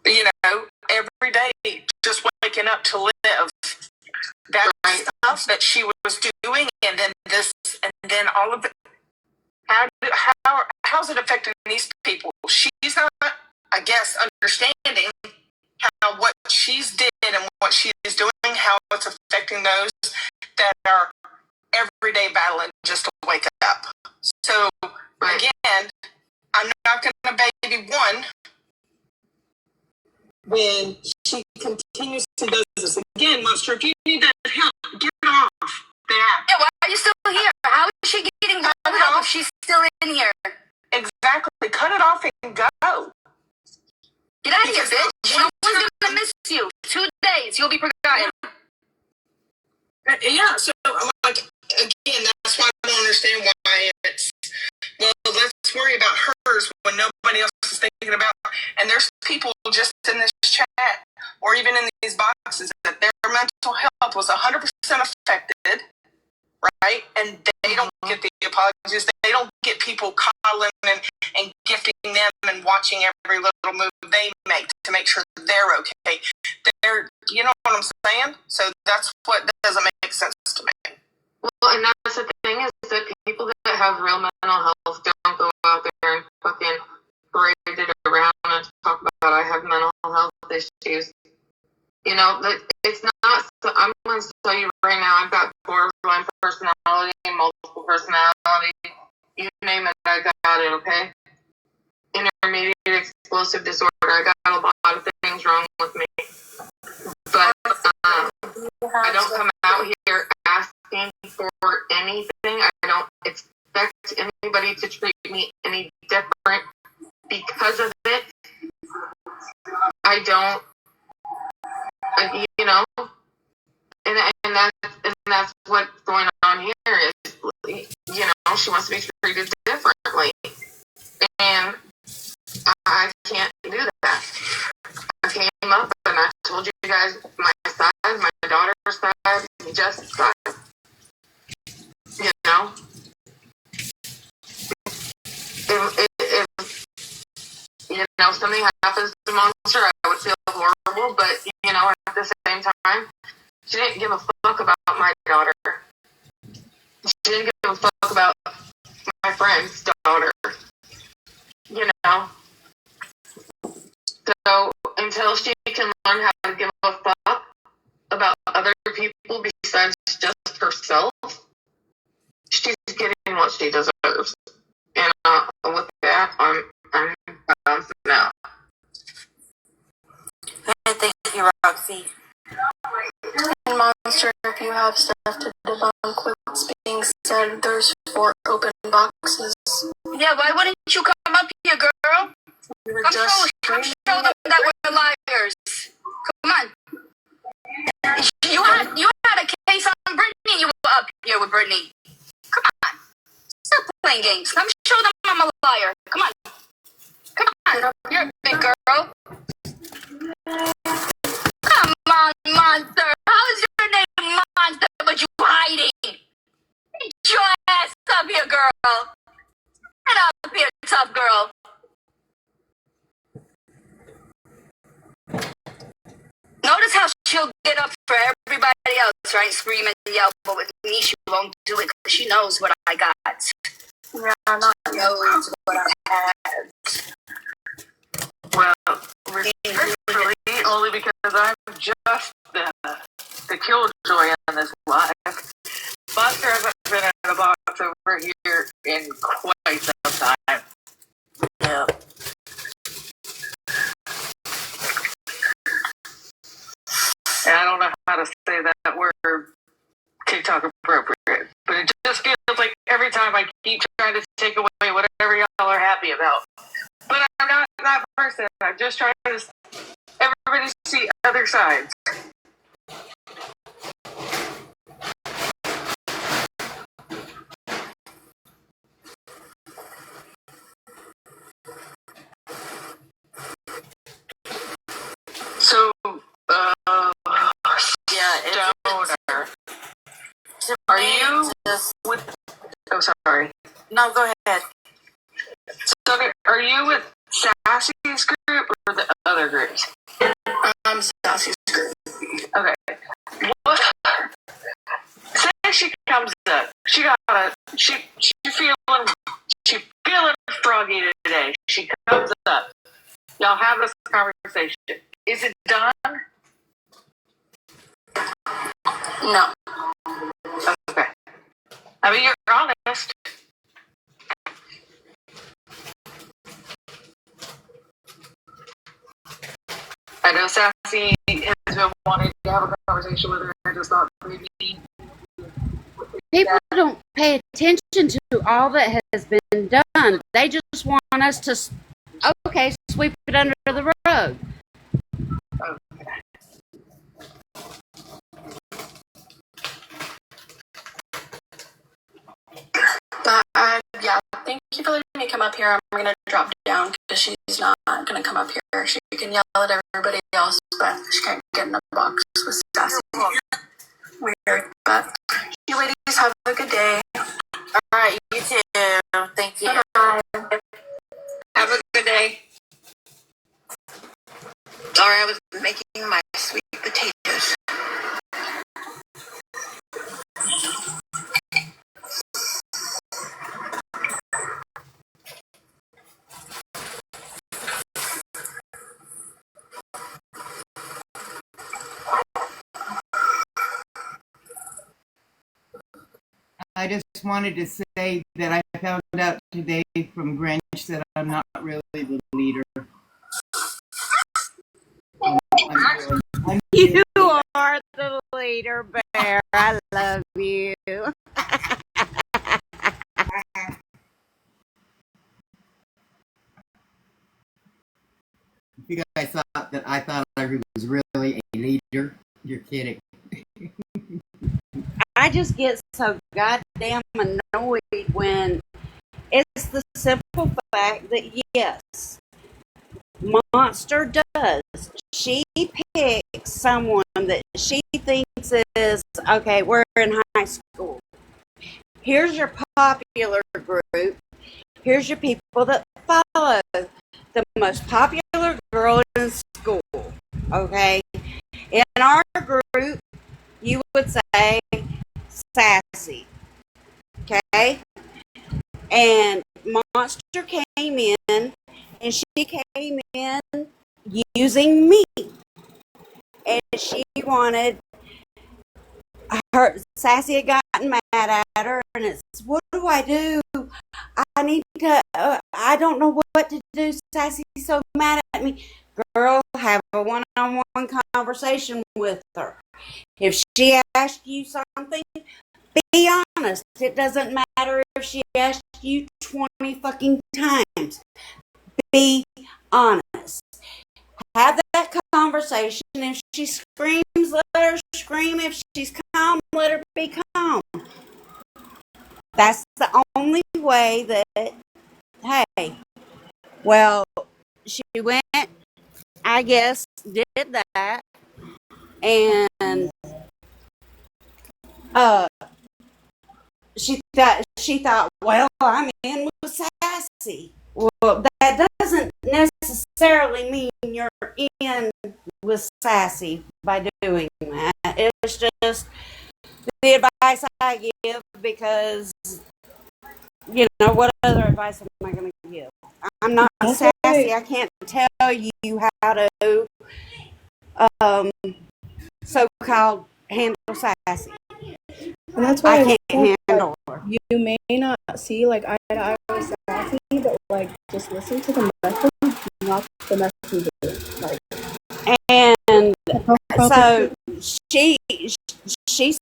Speaker 10: you know, every day, just waking up to live that stuff that she was doing, and then this, and then all of it. How's it affecting these people? She's not, I guess, understanding how what she's did and what she's doing, how it's affecting those that are everyday battling just to wake up. So again, I'm not going to baby one when she continues to do this. Again, Monster, if you need that help, get off that.
Speaker 17: Yeah, why are you still here? How is she getting help if she's still in here?
Speaker 10: Exactly. Cut it off and go.
Speaker 17: Get out of here, bitch. No one's gonna miss you. 2 days, you'll be forgotten.
Speaker 10: Yeah, so, like, again, that's why I don't understand why it's, well, let's worry about hers when nobody else is thinking about, and there's people just in this chat, or even in these boxes, that their mental health was 100% affected, right? And they don't get the apologies. They don't get people calling and gifting them and watching every little move they make to make sure they're okay. They're, you know what I'm saying? So that's what doesn't make sense to me.
Speaker 13: Well, and that's the thing is that people that have real mental health don't go out there and fucking parade it around and talk about I have mental health issues. You know, that it's not. So I'm going to tell you right now, I've got borderline personality, multiple personality, you name it, I got it. Okay. Intermediate explosive disorder. I got a lot of things wrong with me, but I don't come out here asking for anything. I don't expect anybody to treat me any different because of it. I don't, you know, and that's what's going on here is, you know, she wants to be treated differently, and I can't do that. I came up and I told you guys my side, my daughter's side, just side. You know, if you know something happens to Monster, I would feel horrible. But you know, at the same time, she didn't give a fuck about my daughter. She didn't give a fuck about my friend's daughter. You know. So until she can learn how to give a fuck about other people besides just herself, she's getting what she deserves. And with that, I'm bouncing out.
Speaker 21: Thank you, Roxy.
Speaker 2: And Monster, if you have stuff to debunk what's being said, there's 4 open boxes.
Speaker 17: Yeah, why wouldn't you come up here, girl? Come show them that we're liars. Come on. You had a case on Brittany. You were up here with Brittany. Come on. Stop playing games. Come show them I'm a liar. Come on. Come on. You're a big girl. Come on, Monster. How's your name, Monster, but you hiding? Get your ass up here, girl. Get up here, tough girl. Notice how she'll get up for everybody else, right? Scream and yell, but with me, she won't do it because she knows what I got.
Speaker 2: Yeah, not
Speaker 17: knows what I have.
Speaker 13: Well, respectfully, only because I'm just the killjoy in this life. Monster hasn't been in a box over here in quite some time. Yeah. And I don't know how to say that word TikTok appropriate, but it just feels like every time I keep trying to take away whatever he y'all are happy about. But I'm not that person. I just try to everybody see other sides. So,
Speaker 21: Yeah,
Speaker 13: Stoner,
Speaker 21: to
Speaker 13: are
Speaker 21: me,
Speaker 13: you
Speaker 21: just
Speaker 13: with? Oh, sorry.
Speaker 21: no. Go ahead.
Speaker 13: Stoner, are you with Sassy's group or the other groups?
Speaker 10: I'm Sassy's group.
Speaker 13: Okay. What? Say she comes up. She feeling froggy today. She comes up. Y'all have this conversation. Is it done?
Speaker 10: No.
Speaker 13: Okay. I mean, you're honest. I know Sassy has been wanting to have a conversation with her. I just thought maybe.
Speaker 1: People don't pay attention to all that has been done. They just want us to, sweep it under the rug.
Speaker 2: But yeah, thank you for letting me come up here. I'm gonna drop down because she's not gonna come up here. She can yell at everybody else, but she can't get in a box with Sassy. Weird, but you ladies have a good day.
Speaker 21: All right, you too. Thank you.
Speaker 2: Bye.
Speaker 10: Have a good day. Sorry, I was making my sweet potatoes.
Speaker 6: I just wanted to say that I found out today from Grinch that I'm not really the leader.
Speaker 1: You are the leader, Bear. I love you.
Speaker 6: If you guys thought that I thought I was really a leader, you're kidding.
Speaker 1: I just get so goddamn annoyed when it's the simple fact that yes, Monster does. She picks someone that she thinks is okay. We're in high school. Here's your popular group. Here's your people that follow the most popular girl in school. Okay, in our group, you would say Sassy. Okay, and Monster came in, and she came in using me, and she wanted her. Sassy had gotten mad at her, and it's, what do I do? I need to. I don't know what to do. Sassy's so mad at me. Girl, have a one-on-one conversation with her. If she asks you something, be honest. It doesn't matter if she asks you 20 fucking times. Be honest. Have that conversation. If she screams, let her scream. If she's calm, let her be calm. That's the only way that, hey, well, she went, I guess, did that, and she thought, well, I'm in with Sassy. Well, that doesn't necessarily mean you're in with Sassy by doing that. It's just the advice I give because, you know, what other advice am I going to give? I'm not Sassy. I can't tell you how to so-called handle Sassy.
Speaker 2: And that's why
Speaker 1: I can't
Speaker 2: said,
Speaker 1: handle her.
Speaker 2: You may not see like eye to eye with Sassy, but like just listen to the message, not the messenger. Like,
Speaker 1: and so she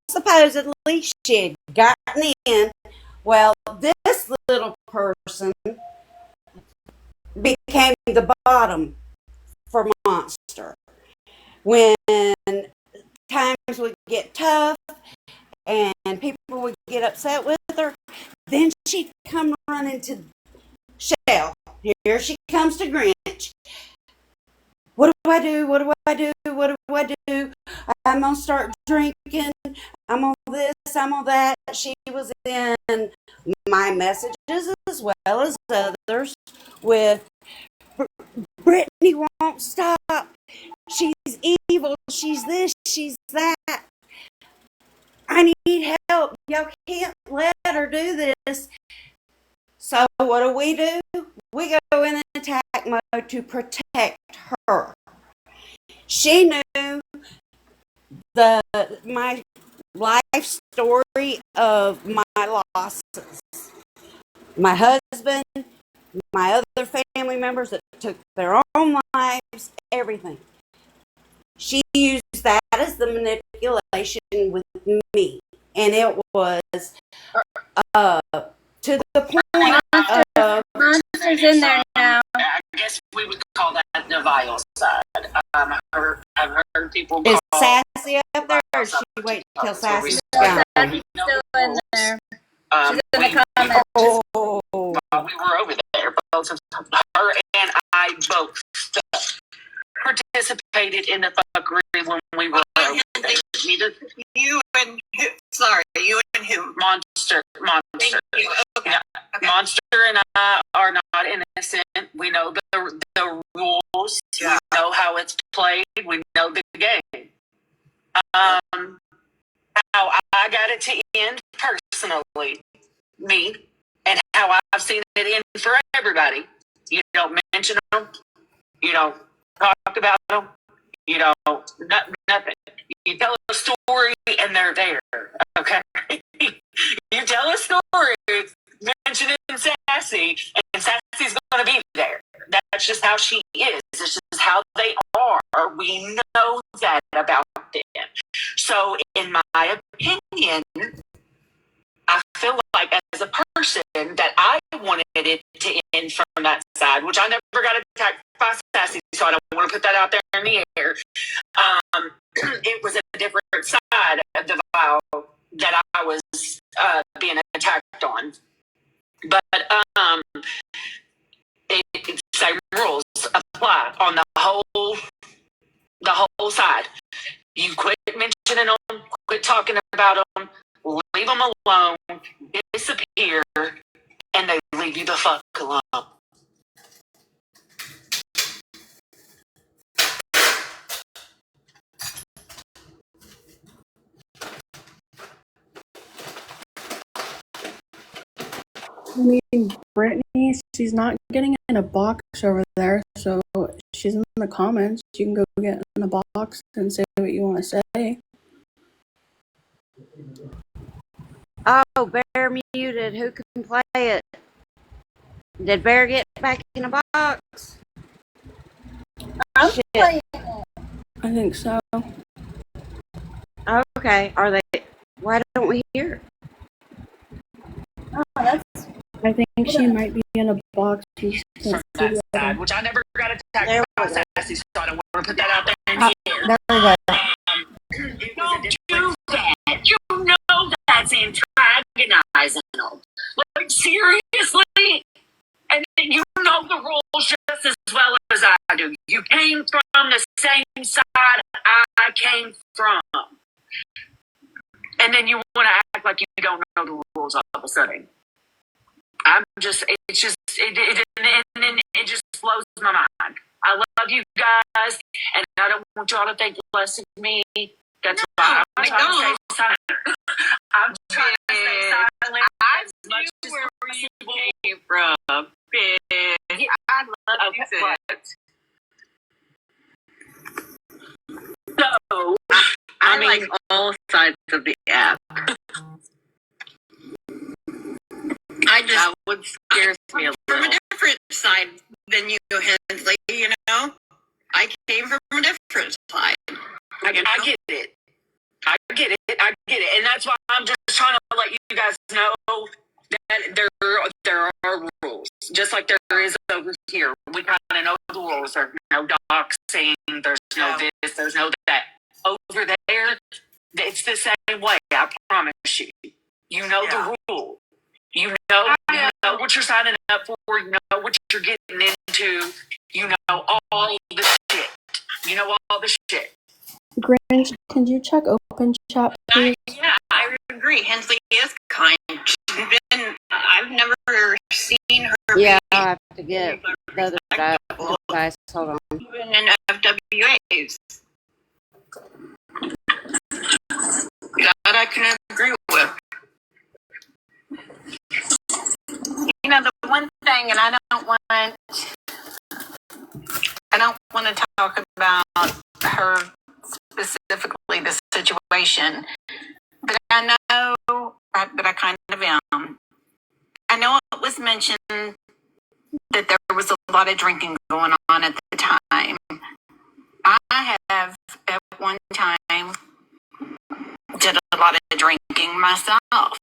Speaker 1: supposedly she had gotten in. Well, this little person bottom for Monster. When times would get tough and people would get upset with her, then she'd come running to Shell. Here she comes to Grinch. What do I do? What do I do? What do I do? I'm going to start drinking. I'm on this. I'm on that. She was in my messages as well as others with Brittany won't stop. She's evil. She's this. She's that. I need help. Y'all can't let her do this. So what do? We go in attack mode to protect her. She knew my life story of my losses. My husband, my other family members that took their own lives, everything. She used that as the manipulation with me. And it was to the point of...
Speaker 16: Monster's in there now.
Speaker 13: I guess we would call that the vile side. I've heard people
Speaker 1: Is
Speaker 13: call...
Speaker 1: Sassy up there, or should she wait till Sassy's gone?
Speaker 16: Sassy's still in there. She's in the comments.
Speaker 1: Oh.
Speaker 13: While we were over there, both of her and I both participated in the fuckery when we were over there.
Speaker 15: You and who? Sorry, you and who?
Speaker 13: Monster.
Speaker 15: Thank you. Okay.
Speaker 13: Yeah.
Speaker 15: Okay.
Speaker 13: Monster and I are not innocent. We know the rules.
Speaker 15: Yeah.
Speaker 13: We know how it's played. We know the game. How I got it to end personally, me, and how I've seen it end for everybody. You don't mention them. You don't talk about them. You know, nothing. You tell a story and they're there, okay? You tell a story mentioning Sassy, and Sassy's going to be there. That's just how she is. It's just how they are. We know that about them. So, in my opinion, I feel like as a person that I wanted it to end from that side, which I never got attacked by Sassy, so I don't want to put that out there in the air. It was a different side of the vow that I was being attacked on. But same rules apply on the whole side. You quit mentioning them, quit talking about them, leave them alone, disappear, and they leave you the fuck alone.
Speaker 2: I mean, Brittany, she's not getting in a box over there, so she's in the comments. You can go get in the box and say what you want to say.
Speaker 1: Oh, Bear muted. Who can play it? Did Bear get back in a box?
Speaker 16: I'm
Speaker 1: Shit.
Speaker 16: playing it.
Speaker 2: I think so.
Speaker 1: Okay. Are they? Why don't we hear it?
Speaker 16: Oh, that's...
Speaker 2: I think she might be in a box. She
Speaker 13: From that side, which I never got attacked by Sassy, so I don't want to put that out there in the air.
Speaker 5: There we go.
Speaker 13: Don't do that. You know that's antagonizing them. Like, seriously? And you know the rules just as well as I do. You came from the same side I came from. And then you want to act like you don't know the rules all of a sudden. It just blows my mind. I love you guys, and I don't want y'all to think less of me. That's why I'm trying to stay silent. I'm trying to stay silent as much as where you came from. Yeah, I love you, so I mean, like all sides of the app. That would scare me a little.
Speaker 15: From a different side than you, Hensley, you know? I came from a different side.
Speaker 13: I get it. And that's why I'm just trying to let you guys know that there are rules. Just like there is over here. We kind of know the rules. There's no doxing. There's no this. There's no that. Over there, it's the same way. I promise you. You know the rule. You know what you're signing up for. You know what you're getting into. You know all the shit. You know all the shit.
Speaker 2: Grinch, can you check open chat, please?
Speaker 15: Yeah, I agree. Hensley is kind. I've never seen her
Speaker 1: Yeah, I'll have to get the other device. Hold on.
Speaker 15: even in FWAs. That I can agree with. You know, the one thing, and I don't want to talk about her specifically, the situation, but I know, but I kind of am. I know it was mentioned that there was a lot of drinking going on at the time. I have, at one time, did a lot of drinking myself.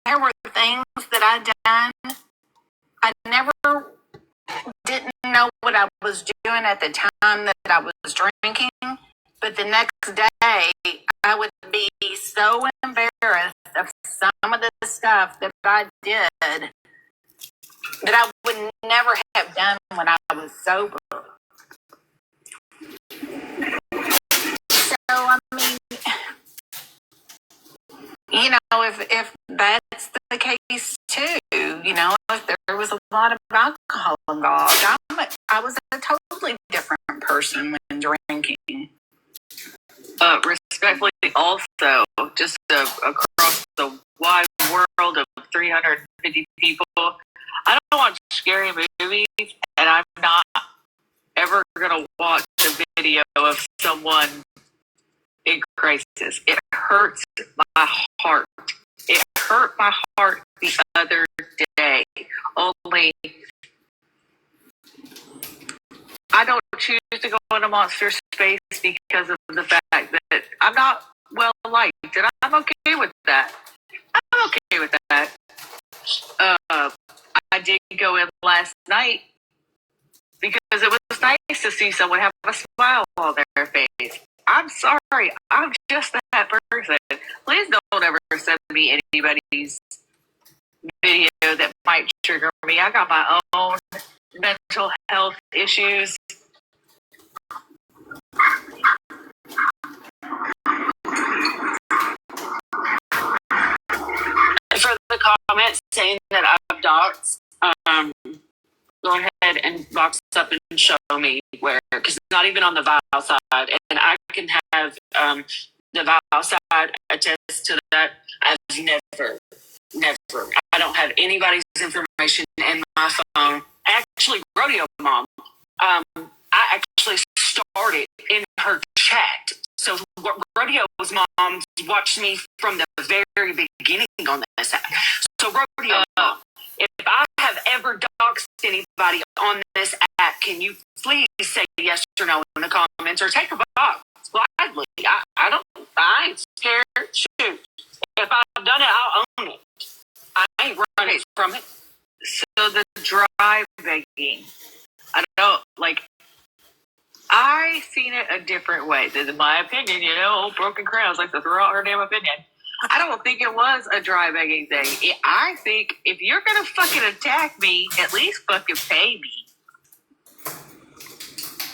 Speaker 15: There were things that I done. I never didn't know what I was doing at the time that I was drinking, but the next day I would be so embarrassed of some of the stuff that I did that I would never have done when I was sober. So, I mean, you know, if that's the case too, you know, if there was a lot of alcohol involved, I was a totally different person when drinking.
Speaker 13: Respectfully, also, just across the wide world of 350 people, I don't watch scary movies, and I'm not ever going to watch a video of someone in crisis. It hurts my heart. It hurt my heart the other day. Only I don't choose to go into monster space because of the fact that I'm not well liked, and I'm okay with that. I'm okay with that. I did go in last night because it was nice to see someone have a smile on their face. I'm sorry, I'm just that person. Please don't ever send me anybody's video that might trigger me. I got my own mental health issues. For the comments saying that I've doxed, go ahead and box up and show me where, because it's not even on the Vow side, and I can have the Vow side attest to that. I've never. I don't have anybody's information in my phone. Actually, Rodeo Mom, I actually started in her chat. So Rodeo's mom watched me from the very beginning on this app. So Rodeo Mom, if I have ever doxed anybody on this app, can you please say yes or no in the comments, or take a box gladly? I ain't scared. Shoot. If I've done it, I'll own it. I ain't running from it. So the dry begging, I don't like. I seen it a different way. This is my opinion, you know. Old broken crowns like to throw out her damn opinion. I don't think it was a dry begging thing. I think if you're gonna fucking attack me, at least fucking pay me.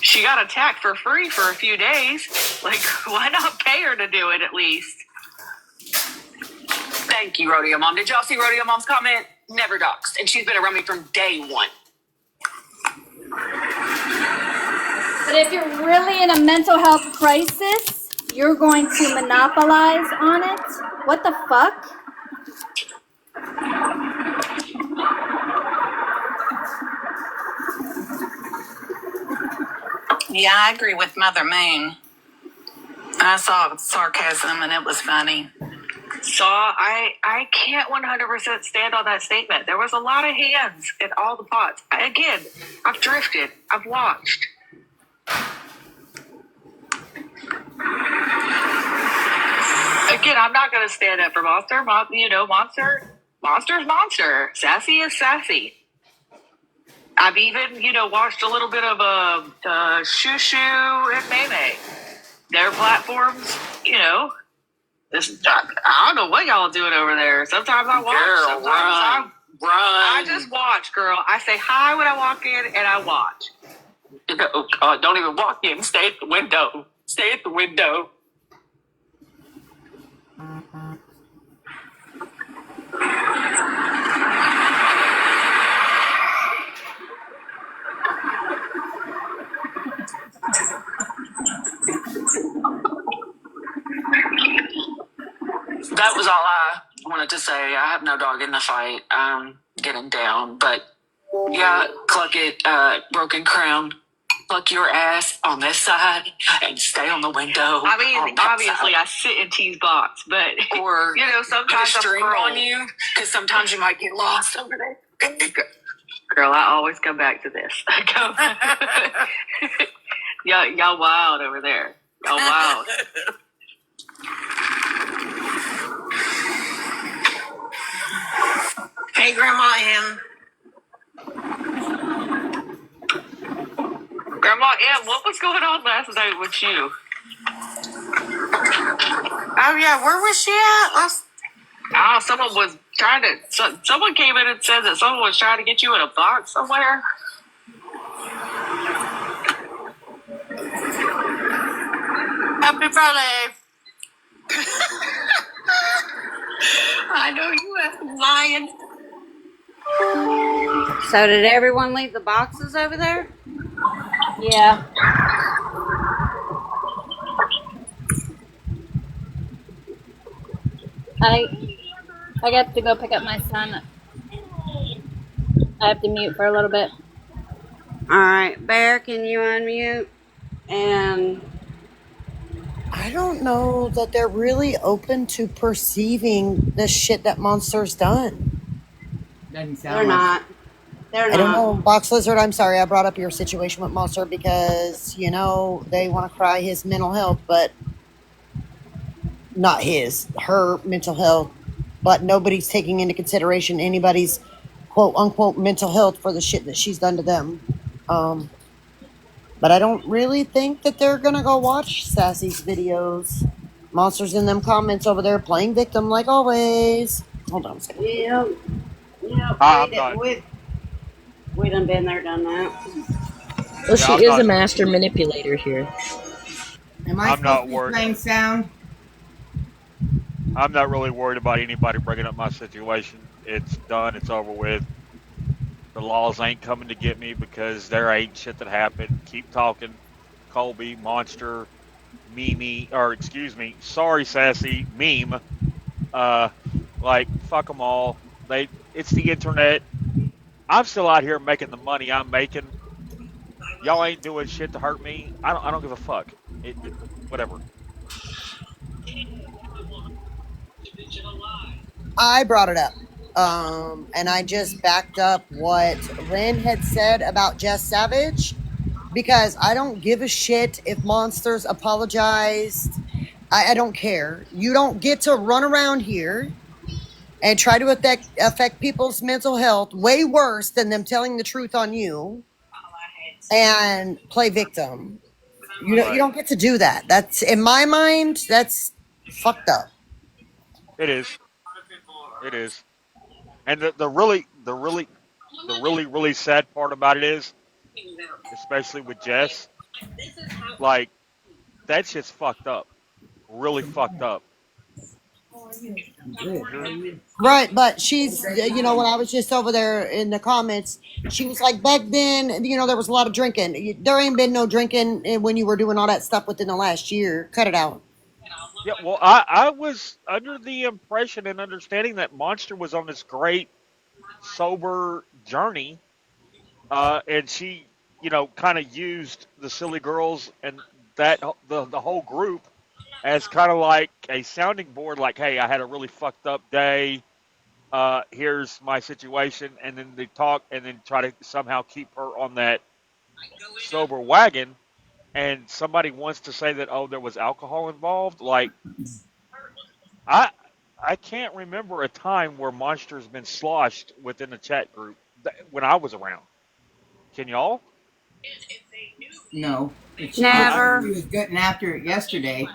Speaker 13: She got attacked for free for a few days. Like, why not pay her to do it at least? Thank you, Rodeo Mom. Did y'all see Rodeo Mom's comment? Never doxed. And she's been around me from day one.
Speaker 16: But if you're really in a mental health crisis, you're going to monopolize on it? What the fuck?
Speaker 15: Yeah, I agree with Mother Moon. I saw sarcasm and it was funny.
Speaker 13: So I can't 100% stand on that statement. There was a lot of hands in all the pots. Again, I've drifted. I've watched. Again, I'm not going to stand up for Monster. Monster's Monster. Sassy is sassy. I've even, watched a little bit of Shoo Shoo and May. Their platforms, I don't know what y'all doing over there. Sometimes I watch.
Speaker 15: Girl,
Speaker 13: Sometimes
Speaker 15: run.
Speaker 13: I just watch, girl. I say hi when I walk in, and I watch.
Speaker 15: Don't even walk in. Stay at the window. Stay at the window. That was all I wanted to say. I have no dog in the fight. I'm getting down. But, yeah, cluck it, broken crown. Pluck your ass on this side and stay on the window.
Speaker 13: I mean, obviously, I sit in T's box, but,
Speaker 15: or
Speaker 13: sometimes
Speaker 15: put a string
Speaker 13: I'm
Speaker 15: on you, because sometimes you might get lost over there.
Speaker 13: Girl, I always come back to this. Y'all wild over there. Y'all wild.
Speaker 15: Hey, Grandma M.
Speaker 13: Grandma M, what was going on last night with you?
Speaker 21: Oh yeah, where was she at?
Speaker 13: Someone was trying to. Someone came in and said that someone was trying to get you in a box somewhere.
Speaker 21: Happy birthday.
Speaker 15: I know you are lying.
Speaker 1: So did everyone leave the boxes over there?
Speaker 16: Yeah. I got to go pick up my son. I have to mute for a little bit.
Speaker 1: All right, Bear, can you unmute? And
Speaker 14: I don't know that they're really open to perceiving the shit that Monster's done.
Speaker 6: Doesn't sound
Speaker 1: they're not. They're
Speaker 14: I don't
Speaker 1: not.
Speaker 14: know, Box Lizard, I'm sorry I brought up your situation with Monster because, they want to cry his mental health, but not her mental health, but nobody's taking into consideration anybody's quote unquote mental health for the shit that she's done to them. But I don't really think that they're gonna go watch Sassy's videos. Monster's in them comments over there playing victim like always. Hold on a second.
Speaker 1: Yep. We done been there, done that.
Speaker 3: Well, she is a master manipulator here.
Speaker 6: Am I supposed to be playing sound?
Speaker 7: I'm not really worried about anybody bringing up my situation. It's done. It's over with. The laws ain't coming to get me because there ain't shit that happened. Keep talking. Colby, Monster, Mimi, sorry, Sassy, Meme. Fuck them all. It's the internet. I'm still out here making the money I'm making. Y'all ain't doing shit to hurt me. I don't give a fuck. Whatever.
Speaker 14: I brought it up. And I just backed up what Lynn had said about Jess Savage because I don't give a shit if Monsters apologized. I don't care. You don't get to run around here and try to affect people's mental health way worse than them telling the truth on you and play victim. You don't get to do that. That's, in my mind, that's fucked up.
Speaker 7: It is. It is. And the really sad part about it is, especially with Jess, that shit's fucked up. Really fucked up.
Speaker 14: Right, but she's, when I was just over there in the comments, she was like, back then, there was a lot of drinking. There ain't been no drinking when you were doing all that stuff within the last year. Cut it out.
Speaker 7: Yeah, well, I was under the impression and understanding that Monster was on this great sober journey, and she, kind of used the Silly Girls and that the whole group as kind of like a sounding board. Like, hey, I had a really fucked up day. Here's my situation, and then they talk and then try to somehow keep her on that sober wagon. And somebody wants to say that, oh, there was alcohol involved. Like, I can't remember a time where Monster's been sloshed within the chat group when I was around. Can y'all?
Speaker 6: No.
Speaker 1: Never.
Speaker 6: She was getting after it yesterday.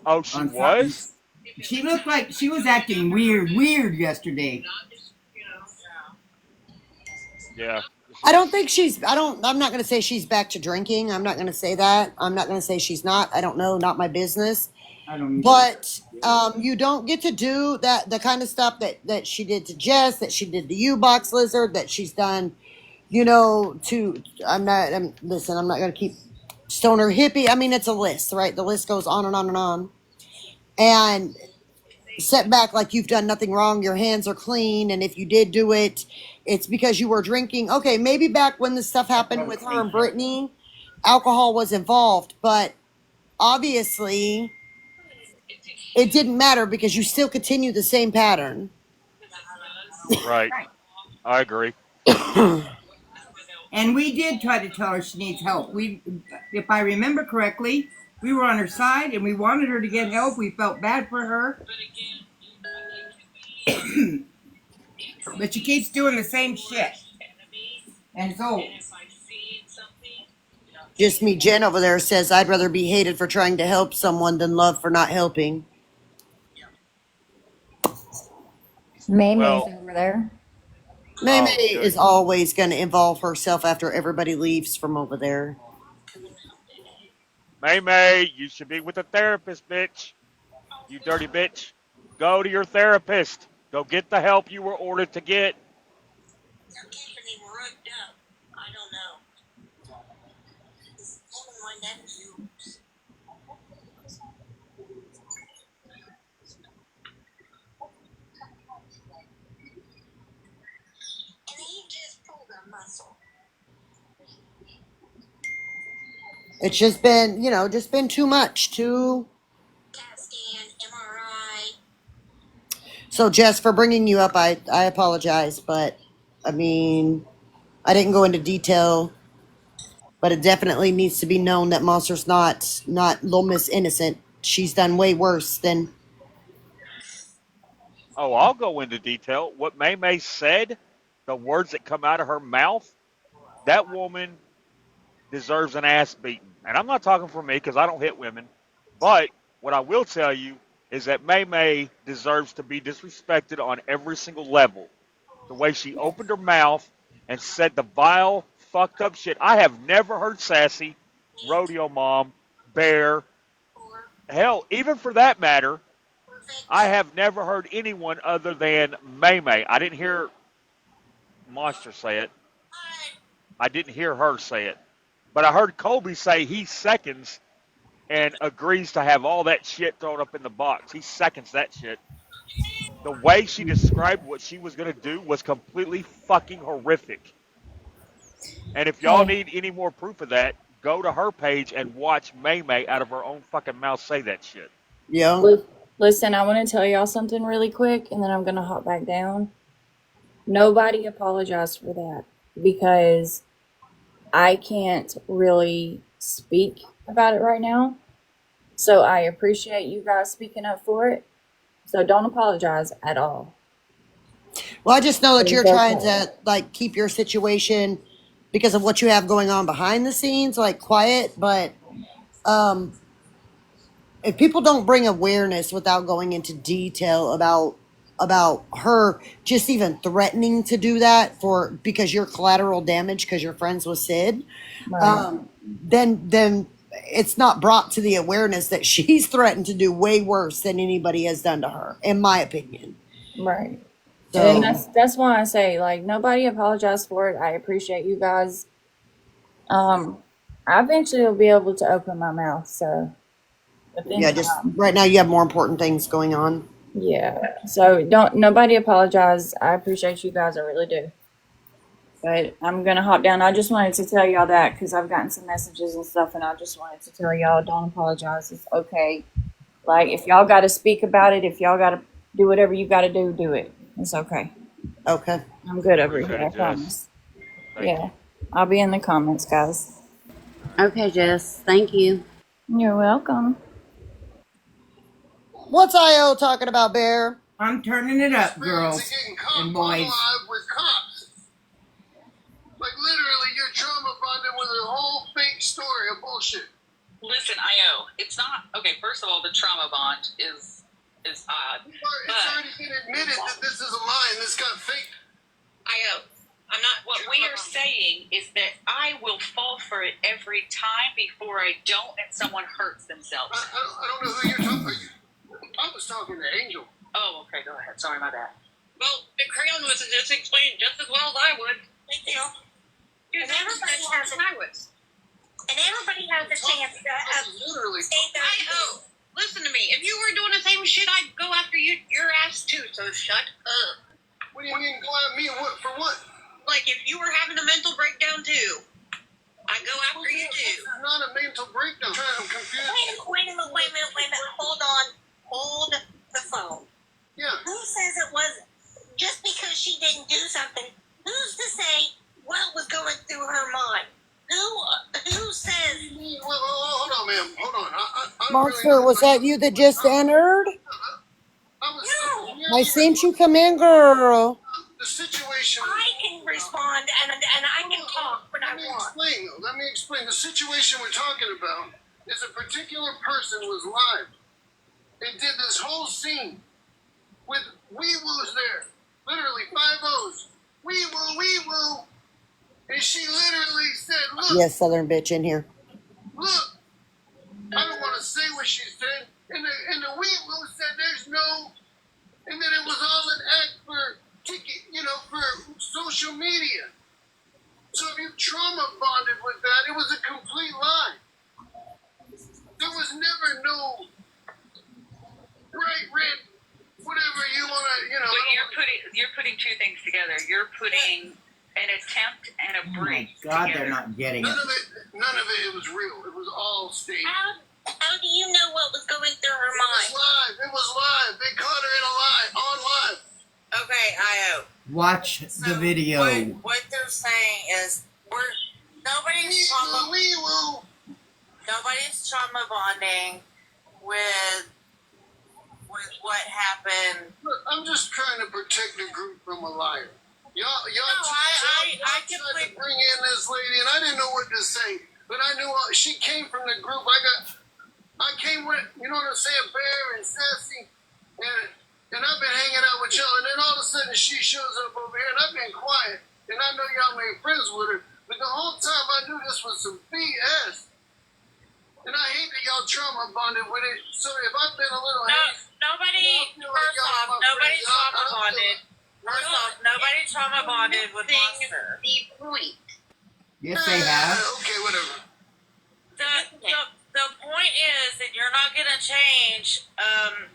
Speaker 7: Oh, she
Speaker 6: On
Speaker 7: was?
Speaker 6: She looked like she was acting weird yesterday.
Speaker 7: Yeah.
Speaker 14: I don't think I'm not going to say she's back to drinking. I'm not going to say that. I'm not going to say she's not. I don't know. Not my business.
Speaker 6: I don't either.
Speaker 14: But you don't get to do the kind of stuff that she did to Jess, that she did to you, Box Lizard, that she's done, I'm not going to keep Stoner Hippie. I mean, it's a list, right? The list goes on and on and on. And set back like you've done nothing wrong, your hands are clean, and if you did do it, it's because you were drinking. Okay, maybe back when this stuff happened with her and Brittany, alcohol was involved, but obviously it didn't matter because you still continue the same pattern.
Speaker 7: Right. I agree.
Speaker 6: And we did try to tell her she needs help. If I remember correctly, we were on her side and we wanted her to get help. We felt bad for her. But she keeps doing the same shit. And so
Speaker 14: Just me, Jen over there says, I'd rather be hated for trying to help someone than loved for not helping.
Speaker 5: May's
Speaker 7: Well-
Speaker 5: over there.
Speaker 14: May
Speaker 7: Oh,
Speaker 14: is always going to involve herself after everybody leaves from over there.
Speaker 7: May, you should be with a therapist, bitch. You dirty bitch. Go to your therapist. Go get the help you were ordered to get.
Speaker 15: They're keeping him roped up. I don't know. Even my nephews. And he just pulled a muscle.
Speaker 14: It's just been too much.
Speaker 15: CAT scan, MRI.
Speaker 14: So, Jess, for bringing you up, I apologize, but I mean, I didn't go into detail, but it definitely needs to be known that Monster's not Little Miss Innocent. She's done way worse than.
Speaker 7: Oh, I'll go into detail. What May said, the words that come out of her mouth, that woman deserves an ass beating. And I'm not talking for me because I don't hit women. But what I will tell you is that May deserves to be disrespected on every single level. The way she opened her mouth and said the vile, fucked up shit. I have never heard Sassy, Rodeo Mom, Bear, hell, even for that matter, I have never heard anyone other than May. I didn't hear Monster say it. I didn't hear her say it. But I heard Colby say he seconds and agrees to have all that shit thrown up in the box. He seconds that shit. The way she described what she was going to do was completely fucking horrific. And if y'all need any more proof of that, go to her page and watch May out of her own fucking mouth say that shit.
Speaker 14: Yeah.
Speaker 2: Listen, I want to tell y'all something really quick, and then I'm going to hop back down. Nobody apologized for that because I can't really speak about it right now. So I appreciate you guys speaking up for it. So don't apologize at all.
Speaker 14: Well, I just know that
Speaker 2: It's
Speaker 14: you're
Speaker 2: okay.
Speaker 14: trying to keep your situation because of what you have going on behind the scenes, quiet. But if people don't bring awareness without going into detail about her just even threatening to do that because you're collateral damage because you're friends with Sid,
Speaker 2: Right.
Speaker 14: then it's not brought to the awareness that she's threatened to do way worse than anybody has done to her, in my opinion.
Speaker 2: Right.
Speaker 14: So
Speaker 2: And that's why I say, nobody apologized for it. I appreciate you guys. I eventually will be able to open my mouth, so within
Speaker 14: yeah, just
Speaker 2: time.
Speaker 14: right now you have more important things going on.
Speaker 2: Yeah. So nobody apologize. I appreciate you guys, I really do. But I'm gonna hop down. I just wanted to tell y'all that because I've gotten some messages and stuff, and I just wanted to tell y'all, don't apologize. It's okay. If y'all got to speak about it, if y'all got to do whatever you got to do it. It's okay.
Speaker 14: Okay.
Speaker 2: I'm good over
Speaker 7: Appreciate
Speaker 2: here. I
Speaker 7: it, Jess.
Speaker 2: promise.
Speaker 7: Thank
Speaker 2: Yeah. I'll be in the comments, guys.
Speaker 1: Okay, Jess. Thank you.
Speaker 2: You're welcome.
Speaker 14: What's IO talking about, Bear?
Speaker 6: I'm turning it up, girls and boys.
Speaker 11: With cops. Like bullshit.
Speaker 8: Listen, IO, it's not okay. First of all, the trauma bond is odd.
Speaker 11: It's already been admitted that this is a lie and this got faked.
Speaker 8: IO, I'm not. What we are saying is that I will fall for it every time before I don't, and someone hurts themselves.
Speaker 11: I don't know who you're talking to. I was talking to Angel.
Speaker 8: Oh, okay. Go ahead. Sorry, my bad.
Speaker 13: Well, the crayon was just explained just as well as I would.
Speaker 15: Thank you.
Speaker 13: You're
Speaker 15: And everybody has a,
Speaker 13: I was.
Speaker 15: and everybody has a chance to
Speaker 11: literally.
Speaker 15: say that.
Speaker 13: Listen to me. If you were doing the same shit, I'd go after you, your ass too. So shut up.
Speaker 11: What do you mean go at me? What for? What?
Speaker 13: Like if you were having a mental breakdown too, I'd go after you too.
Speaker 11: It's not a mental breakdown. I'm confused.
Speaker 15: Wait a minute. Hold on. Hold the phone.
Speaker 11: Yeah.
Speaker 15: Who says it wasn't? Just because she didn't do something, who's to say what was going through her mind? Who says?
Speaker 11: Well, hold on, ma'am. Hold on. I
Speaker 14: Monster,
Speaker 11: really,
Speaker 14: was that you that just entered? I seen you come in, girl.
Speaker 11: The situation.
Speaker 15: I can respond and I can talk when I want.
Speaker 11: Let me explain. The situation we're talking about is a particular person was live. They did this whole scene with wee woos there. Literally 5 O's. Wee woo. And she literally said, look.
Speaker 14: Yes, Southern bitch in here.
Speaker 11: Look. I don't want to say what she said. And the wee woo said there's no. And then it was all an act for ticket, for social media. So if you trauma bonded with that, it was a complete lie. There was never no bright red, whatever you want to,
Speaker 8: But you're putting two things together. You're putting an attempt and a breach.
Speaker 6: Oh my God,
Speaker 8: together.
Speaker 6: they're not getting it.
Speaker 11: None of it was real. It was all staged.
Speaker 15: How do you know what was going through her mind?
Speaker 11: It was live. They caught her in a lie, on live.
Speaker 21: Okay, IO.
Speaker 6: Watch the video.
Speaker 21: What they're saying is nobody's trauma bonding with what happened.
Speaker 11: Look, I'm just trying to protect the group from a liar. Y'all tried to bring in this lady, and I didn't know what to say. But I knew she came from the group. I came with, you know what I'm saying, Bear and Sassy, and I've been hanging out with y'all, and then all of a sudden she shows up over here, and I've been quiet, and I know y'all made friends with her, but the whole time I knew this was some BS, and I hate that y'all trauma bonded with it. So if I've been a little
Speaker 21: Nobody trauma bonded. First off, nobody trauma bonded with Monster.
Speaker 8: The point.
Speaker 6: Yes, they have.
Speaker 11: Okay, whatever.
Speaker 21: The point is that you're not going to change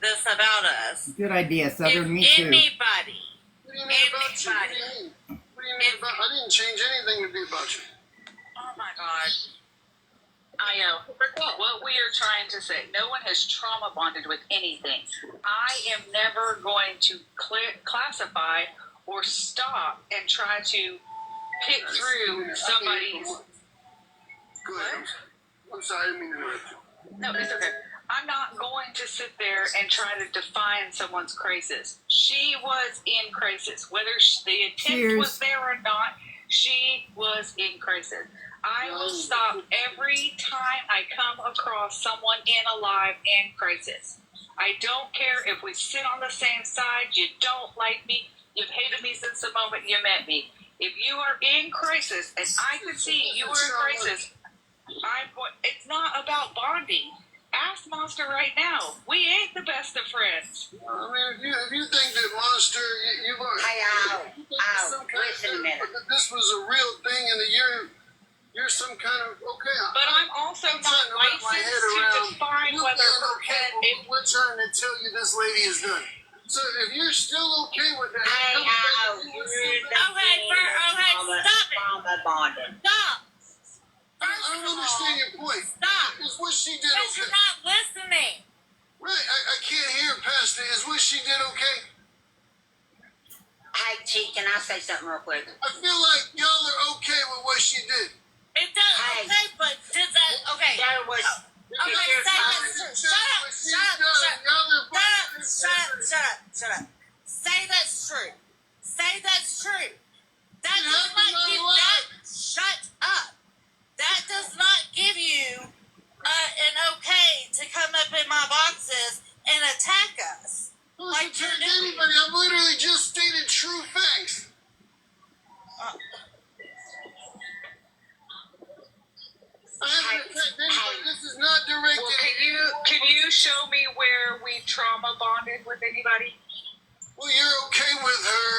Speaker 21: this about us.
Speaker 6: Good idea, Southern. Me
Speaker 21: If
Speaker 6: too.
Speaker 21: anybody.
Speaker 11: What do you mean about you? What do you mean about? I didn't change anything to be about you.
Speaker 21: Oh my God.
Speaker 8: IO, what we are trying to say, no one has trauma bonded with anything. I am never going to classify or stop and try to pick through somebody's.
Speaker 11: Go ahead. I'm sorry, I didn't mean to interrupt you.
Speaker 8: No, it's okay. I'm not going to sit there and try to define someone's crisis. She was in crisis. Whether the attempt was there or not, she was in crisis. I will stop every time I come across someone in a live and crisis. I don't care if we sit on the same side, you don't like me, you've hated me since the moment you met me. If you are in crisis, and I can see you are in crisis, it's not about bonding. Ask Monster right now. We ain't the best of friends.
Speaker 11: I mean, if you think that Monster, you've
Speaker 21: listen a minute.
Speaker 11: This was a real thing, and that you're some kind of
Speaker 8: But I'm also not licensed to define whether her head.
Speaker 11: We're trying to tell you this lady is done. So if you're still okay with that,
Speaker 21: Stop it. Stop.
Speaker 11: I don't understand your point.
Speaker 21: Stop.
Speaker 11: Is what she did
Speaker 21: Because
Speaker 11: okay?
Speaker 21: you're not listening.
Speaker 11: Right, I can't hear past it. Is what she did okay?
Speaker 21: Hey, T, can I say something real quick?
Speaker 11: I feel like y'all are okay with what she did.
Speaker 21: It does, okay, but does that, okay. That was, Shut up. Say that's true. Say that's true. That does not give, shut up. That does not give you to come up in my boxes and attack us.
Speaker 11: Who's
Speaker 21: Like you're
Speaker 11: attacked
Speaker 21: doing.
Speaker 11: anybody? I've literally just stated true facts. I haven't attacked anybody. This is not directed.
Speaker 10: Well, can you show me where we trauma bonded with anybody?
Speaker 11: Well, you're okay with her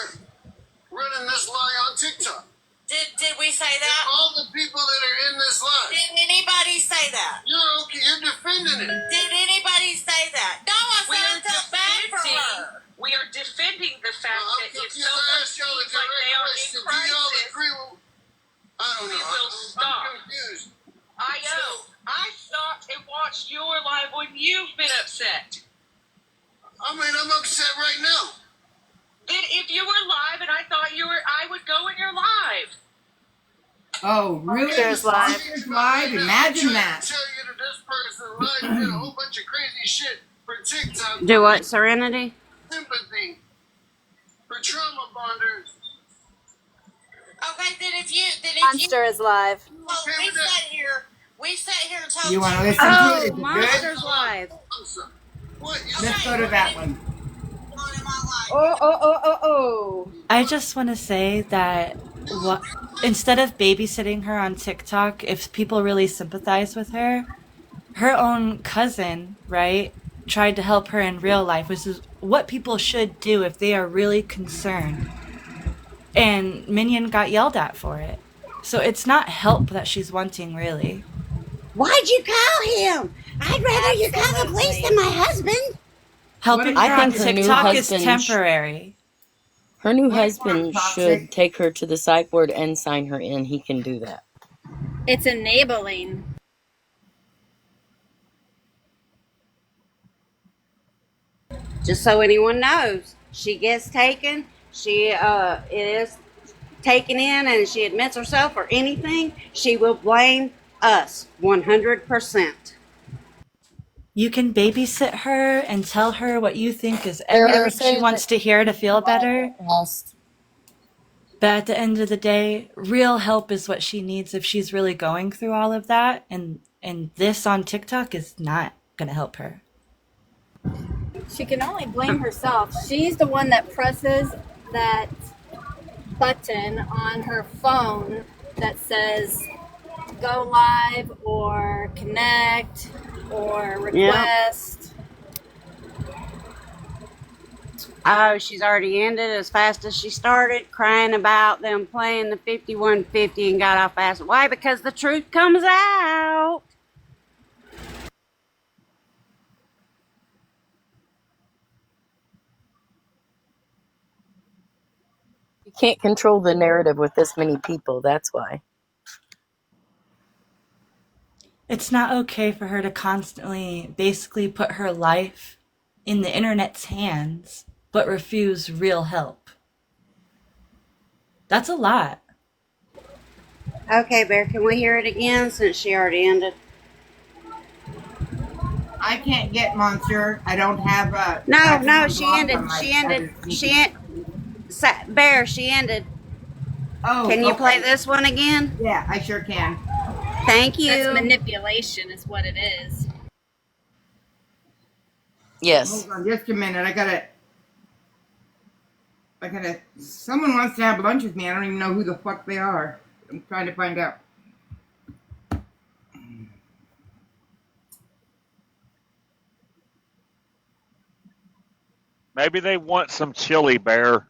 Speaker 11: running this lie on TikTok.
Speaker 21: Did we say that?
Speaker 11: All the people that are in this lie.
Speaker 21: Did anybody say that?
Speaker 11: You're okay. You're defending it.
Speaker 21: Did anybody say that? No, I said I felt bad for her.
Speaker 10: We are defending the fact
Speaker 11: I'm
Speaker 10: that if
Speaker 11: confused. I
Speaker 10: someone
Speaker 11: asked y'all a
Speaker 10: seems like they
Speaker 11: direct
Speaker 10: are in
Speaker 11: question. Do y'all
Speaker 10: crisis,
Speaker 11: agree with? I don't
Speaker 10: we
Speaker 11: know.
Speaker 10: will stop.
Speaker 11: I'm confused.
Speaker 10: I know. I stopped and watched your live when you've been upset.
Speaker 11: I mean, I'm upset right now.
Speaker 10: Then if you were live and I thought you were, I would go in your live.
Speaker 6: Oh, really?
Speaker 21: There's live.
Speaker 6: There's live? Imagine that.
Speaker 11: Tell you that this person live did a whole bunch of crazy shit for TikTok.
Speaker 1: Do what, Serenity?
Speaker 11: Sympathy for trauma bonders.
Speaker 21: Okay, then if you
Speaker 16: Monster is live.
Speaker 21: well, we sat here and told
Speaker 6: You want to listen to
Speaker 1: Oh,
Speaker 6: it? Is it good?
Speaker 1: Monsters Live.
Speaker 11: I'm sorry. What? You
Speaker 6: Let's go to that one.
Speaker 16: Oh.
Speaker 12: I just want to say that instead of babysitting her on TikTok, if people really sympathize with her, her own cousin, right, tried to help her in real life, which is what people should do if they are really concerned. And Minion got yelled at for it. So it's not help that she's wanting, really.
Speaker 1: Why'd you call him? I'd rather you call the police than my husband.
Speaker 12: Helping
Speaker 3: I
Speaker 12: her on
Speaker 3: think her new
Speaker 12: TikTok is
Speaker 3: husband
Speaker 12: temporary.
Speaker 3: Her new
Speaker 6: What
Speaker 3: husband
Speaker 6: toxic?
Speaker 3: should take her to the psych ward and sign her in. He can do that.
Speaker 16: It's enabling.
Speaker 1: Just so anyone knows, she gets taken. She is taken in, and she admits herself or anything. She will blame us 100%.
Speaker 12: You can babysit her and tell her what you think is everything she wants to hear to feel better. But at the end of the day, real help is what she needs if she's really going through all of that. And this on TikTok is not going to help her.
Speaker 16: She can only blame herself. She's the one that presses that button on her phone that says go live or connect or request.
Speaker 1: Oh, she's already ended as fast as she started, crying about them playing the 5150 and got off fast. Why? Because the truth comes out.
Speaker 3: You can't control the narrative with this many people. That's why.
Speaker 12: It's not okay for her to constantly basically put her life in the internet's hands, but refuse real help. That's a lot.
Speaker 1: Okay, Bear, can we hear it again since she already ended?
Speaker 6: I can't get Monster. I don't have a.
Speaker 1: No, she ended. Bear, she ended.
Speaker 6: Oh,
Speaker 1: can you
Speaker 6: okay.
Speaker 1: play this one again?
Speaker 6: Yeah, I sure can.
Speaker 1: Thank you.
Speaker 16: That's manipulation is what it is.
Speaker 3: Yes.
Speaker 6: Hold on just a minute. I gotta. Someone wants to have lunch with me. I don't even know who the fuck they are. I'm trying to find out.
Speaker 7: Maybe they want some chili, Bear.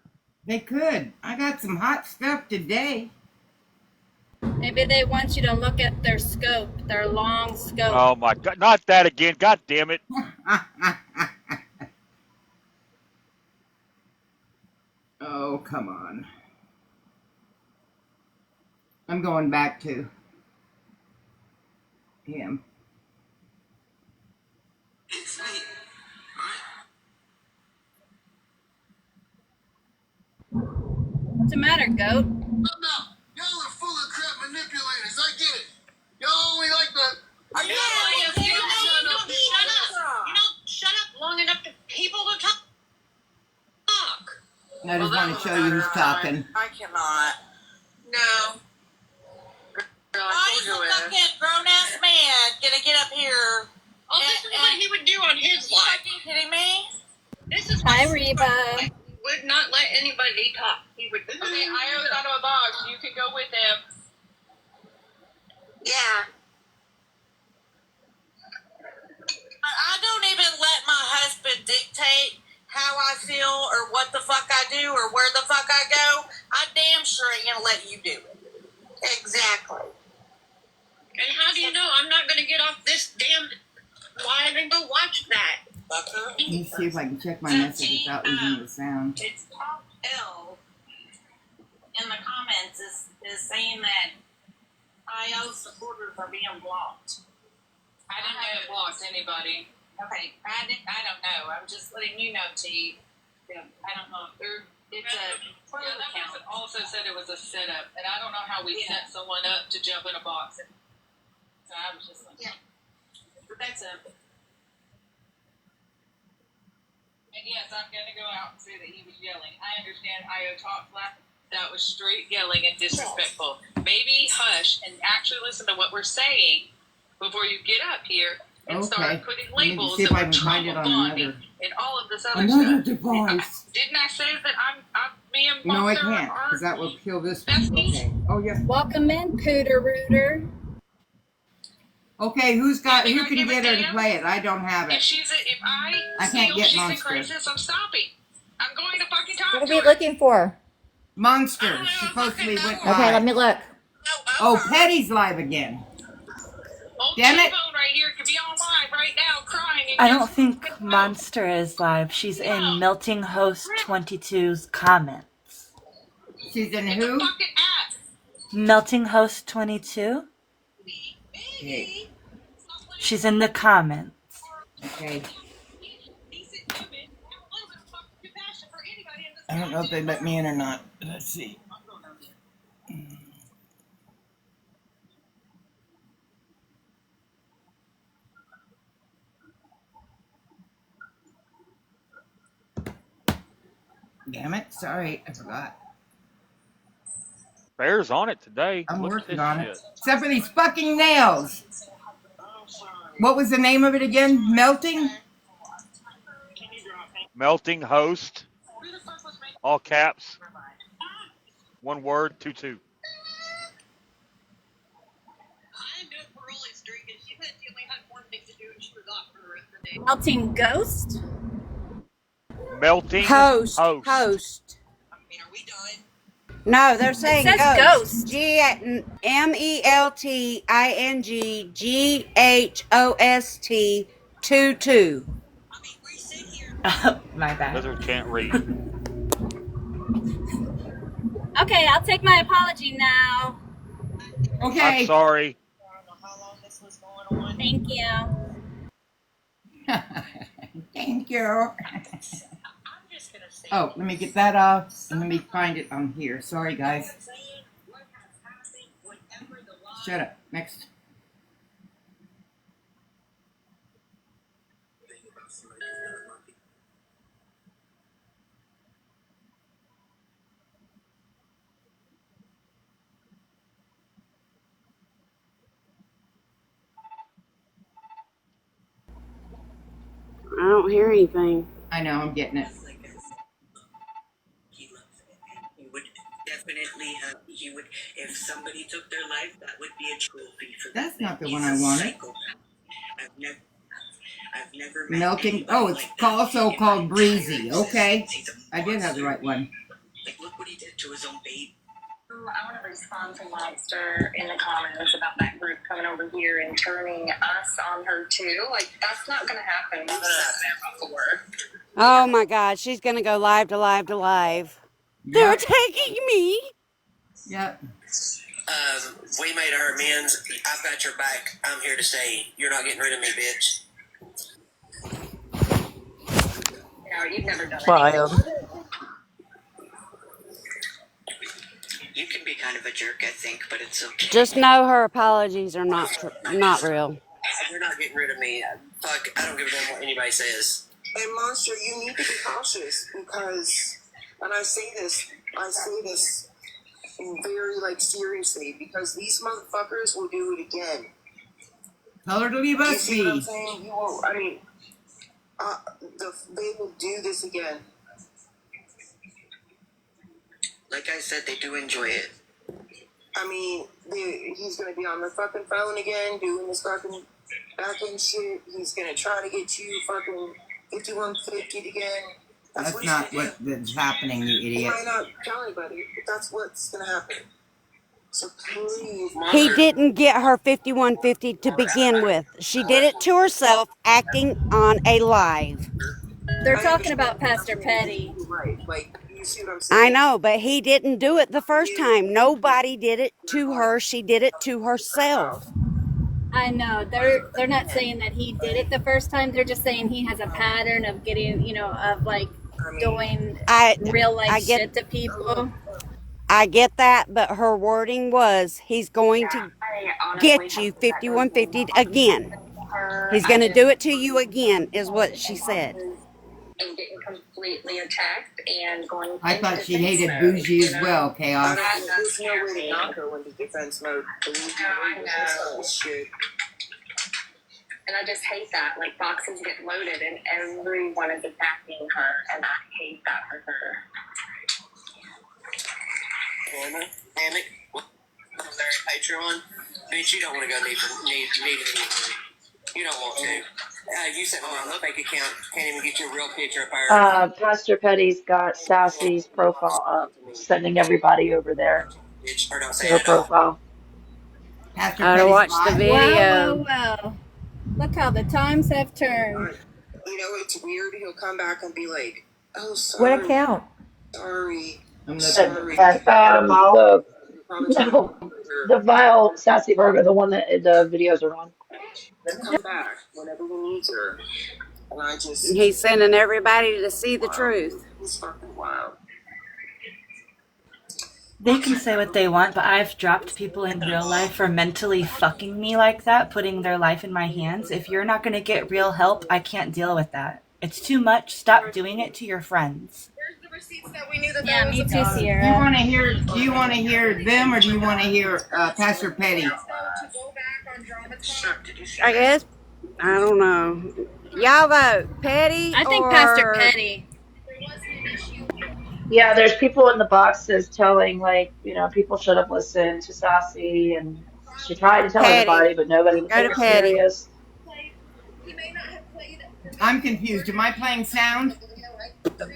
Speaker 6: They could. I got some hot stuff today.
Speaker 16: Maybe they want you to look at their scope, their long scope.
Speaker 7: Oh my God! Not that again! God damn it!
Speaker 6: Oh, come on. I'm going back to him.
Speaker 16: What's the matter, goat?
Speaker 11: No. Y'all are full of crap manipulators. I get it. Y'all only like the.
Speaker 10: You don't shut up long enough for people to talk.
Speaker 6: I just want to show you who's talking.
Speaker 21: I cannot.
Speaker 10: No. Girl, I
Speaker 21: Why
Speaker 10: told
Speaker 21: is
Speaker 10: you
Speaker 21: a
Speaker 10: it.
Speaker 21: fucking grown ass man gonna get up here
Speaker 8: Oh, this is what he would do on his live.
Speaker 21: Are you kidding me?
Speaker 8: This is
Speaker 16: Hi,
Speaker 8: what
Speaker 16: Reba.
Speaker 8: he would not let anybody talk. He would.
Speaker 10: Okay, Io's out of a box. You can go with him.
Speaker 21: Yeah. I don't even let my husband dictate how I feel or what the fuck I do or where the fuck I go. I damn sure ain't gonna let you do it. Exactly.
Speaker 8: And how do you know I'm not going to get off this damn live and go watch that?
Speaker 6: Let me see if I can check my message without losing the sound.
Speaker 21: It's Top L in the comments is saying that IO supporters are being blocked.
Speaker 10: I didn't know it blocked anybody.
Speaker 21: Okay, I don't know. I'm just letting you know, T. Yeah, I don't know. It's a pro
Speaker 10: Yeah, that
Speaker 21: account.
Speaker 10: person also said it was a setup, and I don't know how we set someone up to jump in a box. So I was just like,
Speaker 21: Yeah. But that's a.
Speaker 10: and yes, I'm gonna go out and say that he was yelling. I understand Io talked last. That was straight yelling and disrespectful. Maybe hush and actually listen to what we're saying before you get up here and start putting
Speaker 6: Let me
Speaker 10: labels
Speaker 6: see if
Speaker 10: and
Speaker 6: I can find it on
Speaker 10: bonding
Speaker 6: another
Speaker 10: and all of this other stuff.
Speaker 6: device.
Speaker 10: Didn't I say that I'm me and
Speaker 6: No, I
Speaker 10: Monster
Speaker 6: can't,
Speaker 10: are
Speaker 6: because that will kill this one. Okay. Oh, yeah.
Speaker 16: Welcome in, Pooter Rooter.
Speaker 6: Okay, who can get her to play it? I don't have
Speaker 10: If
Speaker 6: it.
Speaker 10: if I
Speaker 6: can't
Speaker 10: feel
Speaker 6: get
Speaker 10: she's in
Speaker 6: Monster.
Speaker 10: crisis, I'm stopping. I'm going to fucking talk
Speaker 5: What are
Speaker 10: to
Speaker 5: we
Speaker 10: her.
Speaker 5: looking for?
Speaker 6: Monster supposedly went live.
Speaker 5: Okay, let me look.
Speaker 6: Oh, Petty's live again.
Speaker 10: Old
Speaker 6: Damn it.
Speaker 10: T-Bone right here could be on live right now crying. And
Speaker 12: I don't think Monster is live. She's in Melting Host 22's comments.
Speaker 6: She's in who?
Speaker 12: Melting Host 22?
Speaker 6: Okay.
Speaker 12: She's in the comments.
Speaker 6: Okay. I don't know if they let me in or not. Let's see. Damn it. Sorry, I forgot.
Speaker 7: Bear's on it today.
Speaker 6: I'm
Speaker 7: Look at
Speaker 6: working
Speaker 7: this
Speaker 6: on
Speaker 7: shit.
Speaker 6: it. Except for these fucking nails. What was the name of it again? Melting?
Speaker 7: Melting Host. All caps. One word, 22.
Speaker 16: Melting Ghost?
Speaker 7: Melting
Speaker 1: Host.
Speaker 7: Host.
Speaker 1: Host. No, they're saying
Speaker 16: says
Speaker 1: ghost. MELTINGGHOST 22.
Speaker 12: My bad.
Speaker 7: Lizard can't read.
Speaker 16: Okay, I'll take my apology now.
Speaker 6: Okay.
Speaker 7: I'm sorry.
Speaker 16: Thank you.
Speaker 6: Thank you. Oh, let me get that off and let me find it on here. Sorry, guys. Shut up. Next.
Speaker 1: I don't hear anything.
Speaker 6: I know, I'm getting it.
Speaker 19: Definitely, he would. If somebody took their life, that would be a trophy for
Speaker 6: That's
Speaker 19: them.
Speaker 6: not the
Speaker 19: He's
Speaker 6: one
Speaker 19: a
Speaker 6: I wanted.
Speaker 19: psychopath. I've never met
Speaker 6: Melting.
Speaker 19: anybody
Speaker 6: Oh, it's
Speaker 19: like that
Speaker 6: also
Speaker 19: in
Speaker 6: called
Speaker 19: my
Speaker 6: Breezy.
Speaker 19: entire
Speaker 6: Okay.
Speaker 19: existence. He's a
Speaker 6: I did have the right one.
Speaker 19: Like, look what he did to his own baby.
Speaker 22: I want to respond to Monster in the comments about that group coming over here and turning us on her too. Like, that's not going to happen. We've said that before.
Speaker 1: Oh my God, she's gonna go live to live to live. They're taking me.
Speaker 6: Yep.
Speaker 19: We made our amends. I've got your back. I'm here to stay. You're not getting rid of me, bitch.
Speaker 22: No, you've never done
Speaker 3: Wild.
Speaker 22: anything.
Speaker 19: You can be kind of a jerk, I think, but it's okay.
Speaker 1: Just know her apologies are not real.
Speaker 19: You're not getting rid of me. Fuck, I don't give a damn what anybody says.
Speaker 23: And Monster, you need to be cautious because, and I say this very seriously, because these motherfuckers will do it again.
Speaker 6: Tell her to leave
Speaker 23: You
Speaker 6: us
Speaker 23: see what I'm
Speaker 6: be.
Speaker 23: saying? You will. I mean, they will do this again.
Speaker 19: Like I said, they do enjoy it.
Speaker 23: I mean, he's gonna be on the fucking phone again, doing this fucking back end shit. He's gonna try to get you fucking 5150 again. That's what he's
Speaker 6: not
Speaker 23: gonna
Speaker 6: what's happening, you
Speaker 23: do. He
Speaker 6: idiot.
Speaker 23: might not tell anybody, but that's what's gonna happen. So please,
Speaker 1: He
Speaker 23: mother.
Speaker 1: didn't get her 5150 to begin with. She did it to herself, acting on a live.
Speaker 16: They're talking about Pastor Petty.
Speaker 23: Right, like, you see what I'm saying?
Speaker 1: I know, but he didn't do it the first time. Nobody did it to her. She did it to herself.
Speaker 16: I know they're not saying that he did it the first time. They're just saying he has a pattern of getting, of like doing real life shit to people.
Speaker 1: I get that, but her wording was, he's going to get you 5150 again. He's going to do it to you again, is what she said.
Speaker 22: And getting completely attacked and going.
Speaker 6: I thought she hated Bougie as well, Chaos.
Speaker 23: There's no way to not go into defense mode.
Speaker 22: I know.
Speaker 23: Shit.
Speaker 22: And I just hate that. Like, boxes get loaded and everyone is attacking her, and I hate that for her.
Speaker 19: Anna, Panic, was there a Patreon? Bitch, you don't want to go need anything. You don't want to. You said on a fake account, can't even get your real picture of her.
Speaker 4: Pastor Petty's got Sassy's profile up, sending everybody over there
Speaker 19: Or don't
Speaker 4: to
Speaker 19: say
Speaker 4: her
Speaker 19: it at all.
Speaker 4: profile.
Speaker 6: Pastor
Speaker 1: I
Speaker 6: Petty's
Speaker 1: watch the
Speaker 6: live?
Speaker 1: video.
Speaker 16: Wow. Look how the times have turned.
Speaker 23: You know, it's weird. He'll come back and be like, "Oh, sorry.
Speaker 5: What account?
Speaker 23: Sorry.
Speaker 4: The Vile Sassy Virgo, the one that the videos are on.
Speaker 23: Come back whenever he needs her." And I just.
Speaker 1: He's sending everybody to see the truth.
Speaker 23: He's fucking wild.
Speaker 12: They can say what they want, but I've dropped people in real life for mentally fucking me like that, putting their life in my hands. If you're not going to get real help, I can't deal with that. It's too much. Stop doing it to your friends.
Speaker 16: Yeah, me too, Sierra.
Speaker 6: Do you want to hear them, or do you want to hear Pastor Petty?
Speaker 1: I guess. I don't know. Y'all vote. Petty
Speaker 16: I think
Speaker 1: or...
Speaker 16: Pastor Petty.
Speaker 4: Yeah, there's people in the boxes telling, like, people should have listened to Sassy, and she tried to tell
Speaker 1: Petty.
Speaker 4: everybody, but nobody was
Speaker 1: Go to
Speaker 4: taking
Speaker 1: Petty.
Speaker 4: serious.
Speaker 6: I'm confused. Am I playing sound?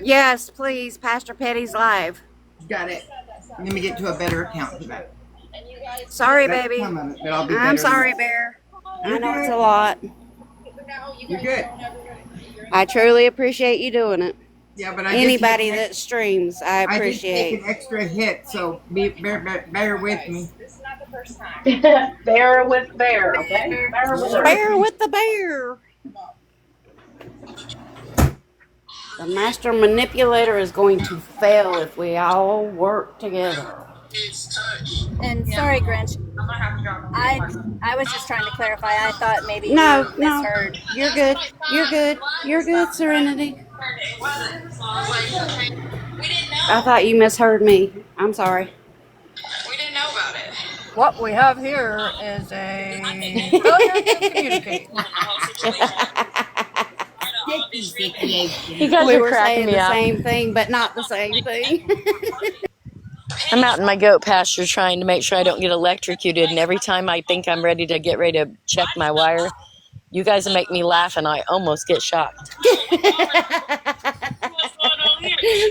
Speaker 1: Yes, please. Pastor Petty's live.
Speaker 6: Got it. Let me get to a better account for that.
Speaker 1: Sorry,
Speaker 6: That's
Speaker 1: baby.
Speaker 6: some of it, but I'll be
Speaker 1: I'm
Speaker 6: better
Speaker 1: sorry,
Speaker 6: than-
Speaker 1: Bear. I
Speaker 6: You're
Speaker 1: know
Speaker 6: good.
Speaker 1: it's a lot.
Speaker 6: You're good.
Speaker 1: I truly appreciate you doing it.
Speaker 6: Yeah, but I
Speaker 1: Anybody
Speaker 6: did take
Speaker 1: that streams, I
Speaker 6: I did
Speaker 1: appreciate.
Speaker 6: take an extra hit, so bear with me.
Speaker 4: Bear with bear, okay? Bear with bear.
Speaker 1: Bear with the bear. The master manipulator is going to fail if we all work together.
Speaker 16: And sorry, Grinch. I was just trying to clarify. I thought maybe
Speaker 1: No,
Speaker 16: you
Speaker 1: no.
Speaker 16: misheard.
Speaker 1: You're good. You're good. You're good, Serenity. I thought you misheard me. I'm sorry.
Speaker 8: We didn't know about it.
Speaker 16: What we have here is a failure to communicate.
Speaker 3: You guys
Speaker 1: We
Speaker 3: are
Speaker 1: were
Speaker 3: cracking
Speaker 1: saying
Speaker 3: me
Speaker 1: the
Speaker 3: up.
Speaker 1: same thing, but not the same thing.
Speaker 3: I'm out in my goat pasture trying to make sure I don't get electrocuted, and every time I think I'm ready to check my wire, you guys make me laugh, and I almost get shocked.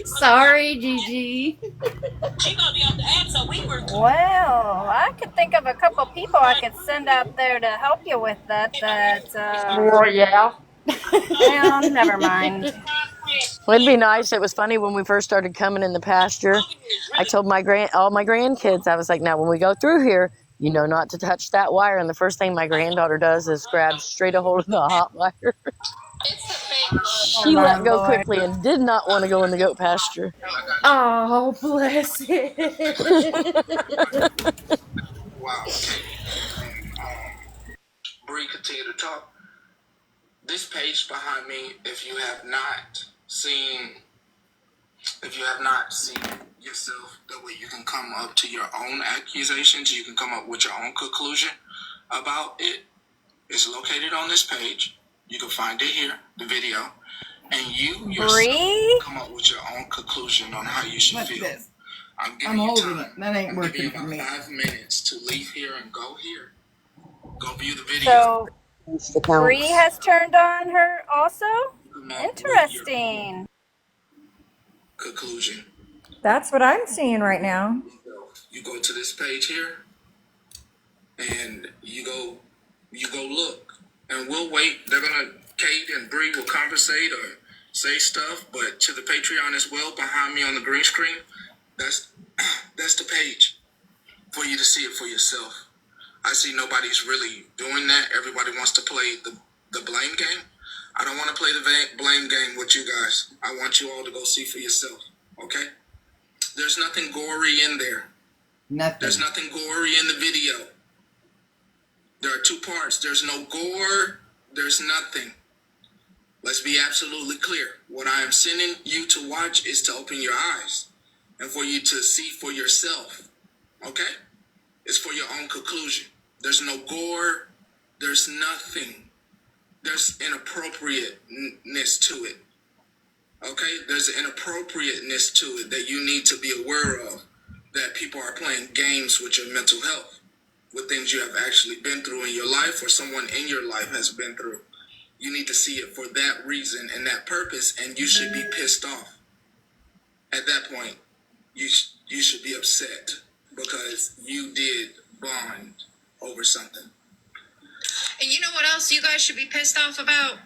Speaker 1: Sorry, Gigi.
Speaker 16: Well, I could think of a couple people I could send out there to help you with that.
Speaker 3: Yeah.
Speaker 16: Well, never mind.
Speaker 3: Well, it'd be nice. It was funny when we first started coming in the pasture. I told all my grandkids, I was like, now when we go through here, you know not to touch that wire. And the first thing my granddaughter does is grab straight a hold of the hot wire. She let go quickly and did not want to go in the goat pasture.
Speaker 1: Oh, bless it.
Speaker 11: Wow. Bree, continue to talk. This page behind me, if you have not seen yourself, that way you can come up to your own accusations, you can come up with your own conclusion about it.
Speaker 9: It's located on this page. You can find it here, the video, and you yourself
Speaker 16: Bree?
Speaker 9: come up with your own conclusion on how you should
Speaker 6: What's
Speaker 9: feel.
Speaker 6: this?
Speaker 9: I'm
Speaker 6: I'm
Speaker 9: giving you
Speaker 6: holding
Speaker 9: time.
Speaker 6: it. That ain't
Speaker 9: I'm giving you
Speaker 6: working for
Speaker 9: about
Speaker 6: me.
Speaker 9: 5 minutes to leave here and go here. Go view the video.
Speaker 16: So
Speaker 14: It's the
Speaker 16: Bree
Speaker 14: counts.
Speaker 16: has turned on her also?
Speaker 9: Come up with your
Speaker 16: Interesting.
Speaker 9: conclusion.
Speaker 5: That's what I'm seeing right now.
Speaker 9: You go to this page here, and you go look, and we'll wait. They're gonna, Kate and Bree will conversate or say stuff, but to the Patreon as well, behind me on the green screen, that's the page for you to see it for yourself. I see nobody's really doing that. Everybody wants to play the blame game. I don't want to play the blame game with you guys. I want you all to go see for yourself, okay? There's nothing gory in there.
Speaker 6: Nothing.
Speaker 9: There's nothing gory in the video. There are 2 parts. There's no gore. There's nothing. Let's be absolutely clear. What I am sending you to watch is to open your eyes and for you to see for yourself. Okay? It's for your own conclusion. There's no gore. There's nothing. There's inappropriateness to it. Okay? There's an inappropriateness to it that you need to be aware of, that people are playing games with your mental health, with things you have actually been through in your life or someone in your life has been through. You need to see it for that reason and that purpose, and you should be pissed off. At that point, you should be upset because you did bond over something.
Speaker 17: And you know what else you guys should be pissed off about?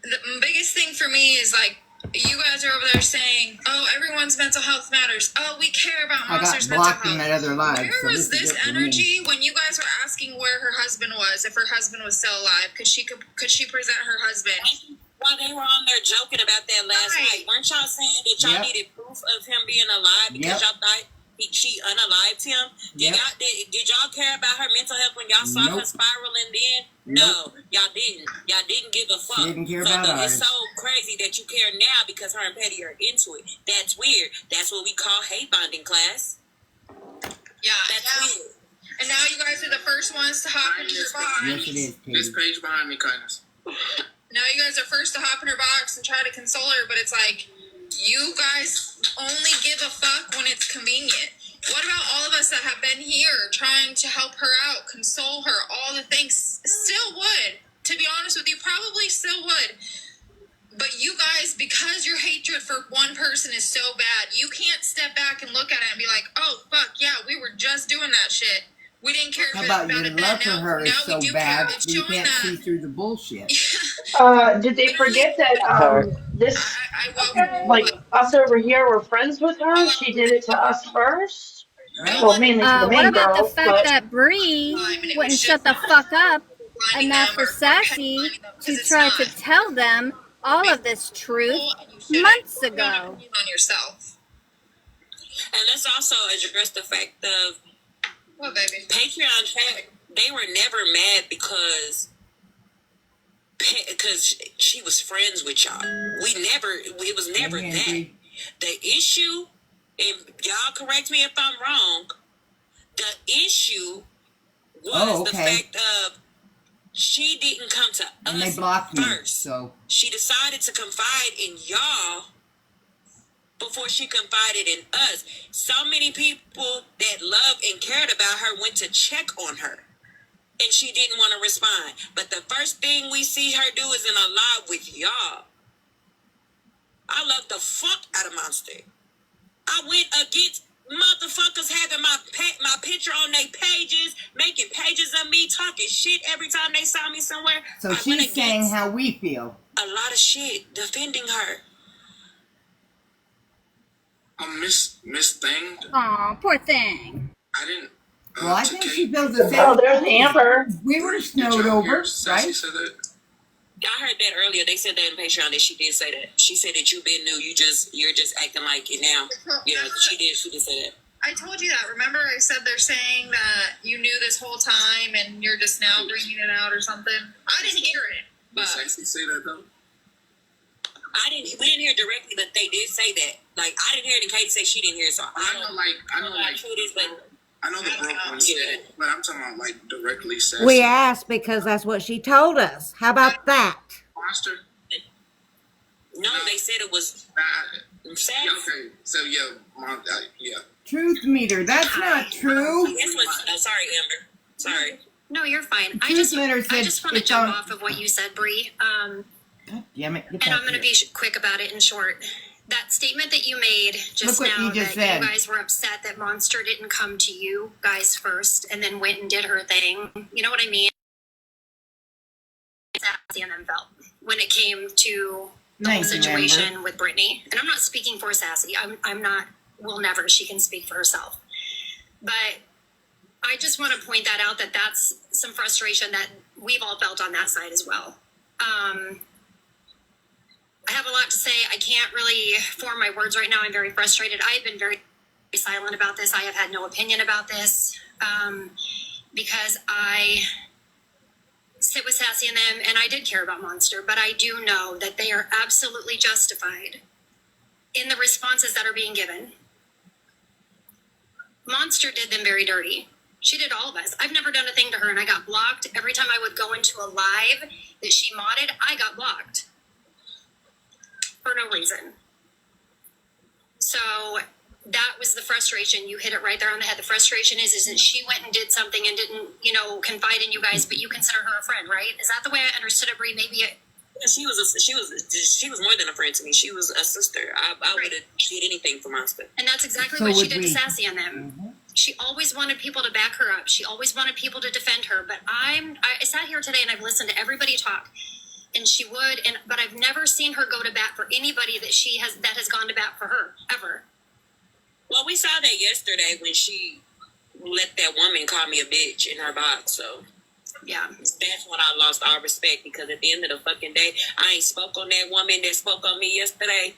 Speaker 17: The biggest thing for me is like, you guys are over there saying, "Oh, everyone's mental health matters. Oh, we care about
Speaker 6: I got
Speaker 17: Monster's mental
Speaker 6: blocked
Speaker 17: health."
Speaker 6: in that other live.
Speaker 17: Where
Speaker 6: So
Speaker 17: was
Speaker 6: this is
Speaker 17: this
Speaker 6: it for me.
Speaker 17: energy when you guys were asking where her husband was, if her husband was still alive? Could she present her husband?
Speaker 18: While they were on there joking about that last night, weren't y'all saying that y'all
Speaker 6: Yep.
Speaker 18: needed proof of him being alive because
Speaker 6: Yep.
Speaker 18: y'all thought she unalived him?
Speaker 6: Yep.
Speaker 18: Did y'all care about her mental health when y'all saw her
Speaker 6: Nope.
Speaker 18: spiraling then?
Speaker 6: Nope.
Speaker 18: No, y'all didn't. Y'all didn't give a fuck.
Speaker 6: Didn't care
Speaker 18: so
Speaker 6: about
Speaker 18: it's
Speaker 6: ours.
Speaker 18: so crazy that you care now because her and Petty are into it. That's weird. That's what we call hate bonding, class.
Speaker 17: Yeah,
Speaker 18: That's weird.
Speaker 17: And now you guys are the first ones to hop into your box.
Speaker 6: Yes, it is,
Speaker 9: This
Speaker 6: Katie.
Speaker 9: page behind me, kindness.
Speaker 17: Now you guys are first to hop in her box and try to console her, but it's like, you guys only give a fuck when it's convenient. What about all of us that have been here trying to help her out, console her, all the things? Still would. To be honest with you, probably still would. But you guys, because your hatred for one person is so bad, you can't step back and look at it and be like, "Oh, fuck, yeah, we were just doing that shit. We didn't care
Speaker 6: How
Speaker 17: if
Speaker 6: about
Speaker 17: it
Speaker 6: your
Speaker 17: about it
Speaker 6: love
Speaker 17: then.
Speaker 6: for her is
Speaker 17: Now we
Speaker 6: so
Speaker 17: do
Speaker 6: bad
Speaker 17: care. It's
Speaker 6: that you
Speaker 17: showing
Speaker 6: can't
Speaker 17: that."
Speaker 6: see through the bullshit.
Speaker 4: Did they forget that this, like, us over here were friends with her? She did it to us first? Well, mainly to the
Speaker 16: What
Speaker 4: main
Speaker 16: about the
Speaker 4: girl,
Speaker 16: fact
Speaker 4: but
Speaker 16: that Bree wouldn't shut the fuck up enough for Sassy to try to tell them all of this truth months ago?
Speaker 17: On yourself.
Speaker 18: And let's also address the fact of
Speaker 17: What, baby?
Speaker 18: Patreon chat. They were never mad because she was friends with y'all. It was never that. The issue, and y'all correct me if I'm wrong, the issue was the fact of she didn't come to
Speaker 6: And they
Speaker 18: us
Speaker 6: blocked me,
Speaker 18: first.
Speaker 6: so
Speaker 18: She decided to confide in y'all before she confided in us. So many people that loved and cared about her went to check on her. And she didn't want to respond. But the first thing we see her do is in a live with y'all. I love the fuck out of Monster. I went against motherfuckers having my picture on their pages, making pages of me talking shit every time they saw me somewhere.
Speaker 6: so
Speaker 18: I went
Speaker 6: she's saying
Speaker 18: against
Speaker 6: how we feel.
Speaker 18: a lot of shit defending her.
Speaker 9: Miss Thing.
Speaker 16: Aw, poor thing.
Speaker 9: I didn't.
Speaker 6: Well, I think she feels the same.
Speaker 4: Oh, there's Amber.
Speaker 6: We were snowed over, right?
Speaker 9: Said that.
Speaker 18: I heard that earlier. They said that in Patreon that she did say that. She said that you've been new. You're just acting like it now. Yeah, she did say that.
Speaker 17: I told you that. Remember, I said they're saying that you knew this whole time and you're just now bringing it out or something. I didn't hear it,
Speaker 9: Did
Speaker 17: but
Speaker 9: Sassy say that though?
Speaker 18: We didn't hear directly, but they did say that. Like, I didn't hear it, and Katie said she didn't hear it, so I don't know, like, true it is, but
Speaker 9: I know the broke one said it, but I'm talking about like directly sassy.
Speaker 2: We asked because that's what she told us. How about that?
Speaker 9: Monster?
Speaker 18: No, they said it was sassy.
Speaker 9: Okay, so yeah.
Speaker 6: Truth meter. That's not true.
Speaker 18: This was, oh, sorry, Amber. Sorry.
Speaker 8: No, you're fine. I
Speaker 6: Truth
Speaker 8: just
Speaker 6: meter said
Speaker 8: want to
Speaker 6: it's
Speaker 8: jump
Speaker 6: on-
Speaker 8: off of what you said, Bree.
Speaker 6: God damn it. Get
Speaker 8: And I'm
Speaker 6: back
Speaker 8: going to
Speaker 6: here.
Speaker 8: be quick about it and short. That statement that you made just
Speaker 6: Look what
Speaker 8: now,
Speaker 6: you just
Speaker 8: that
Speaker 6: said.
Speaker 8: you guys were upset that Monster didn't come to you guys first and then went and did her thing. You know what I mean? Sassy and them felt when it came to the whole
Speaker 6: Thank you,
Speaker 8: situation
Speaker 6: Amber.
Speaker 8: with Brittany. And I'm not speaking for Sassy. I'm not, will never. She can speak for herself. But I just want to point that out, that that's some frustration that we've all felt on that side as well. I have a lot to say. I can't really form my words right now. I'm very frustrated. I've been very silent about this. I have had no opinion about this because I sit with Sassy and them, and I did care about Monster, but I do know that they are absolutely justified in the responses that are being given. Monster did them very dirty. She did all of us. I've never done a thing to her, and I got blocked. Every time I would go into a live that she modded, I got blocked. For no reason. So that was the frustration. You hit it right there on the head. The frustration is that she went and did something and didn't, confide in you guys, but you consider her a friend, right? Is that the way I understood it, Bree? Maybe it.
Speaker 18: She was more than a friend to me. She was a sister. I would have did anything for Monster.
Speaker 8: And that's exactly
Speaker 6: So
Speaker 8: what she
Speaker 6: would
Speaker 8: did
Speaker 6: we.
Speaker 8: to Sassy and them. She always wanted people to back her up. She always wanted people to defend her. But I sat here today and I've listened to everybody talk. And she would, but I've never seen her go to bat for anybody that has gone to bat for her, ever.
Speaker 18: Well, we saw that yesterday when she let that woman call me a bitch in her box, so
Speaker 8: yeah.
Speaker 18: That's when I lost all respect, because at the end of the fucking day, I ain't spoke on that woman that spoke on me yesterday.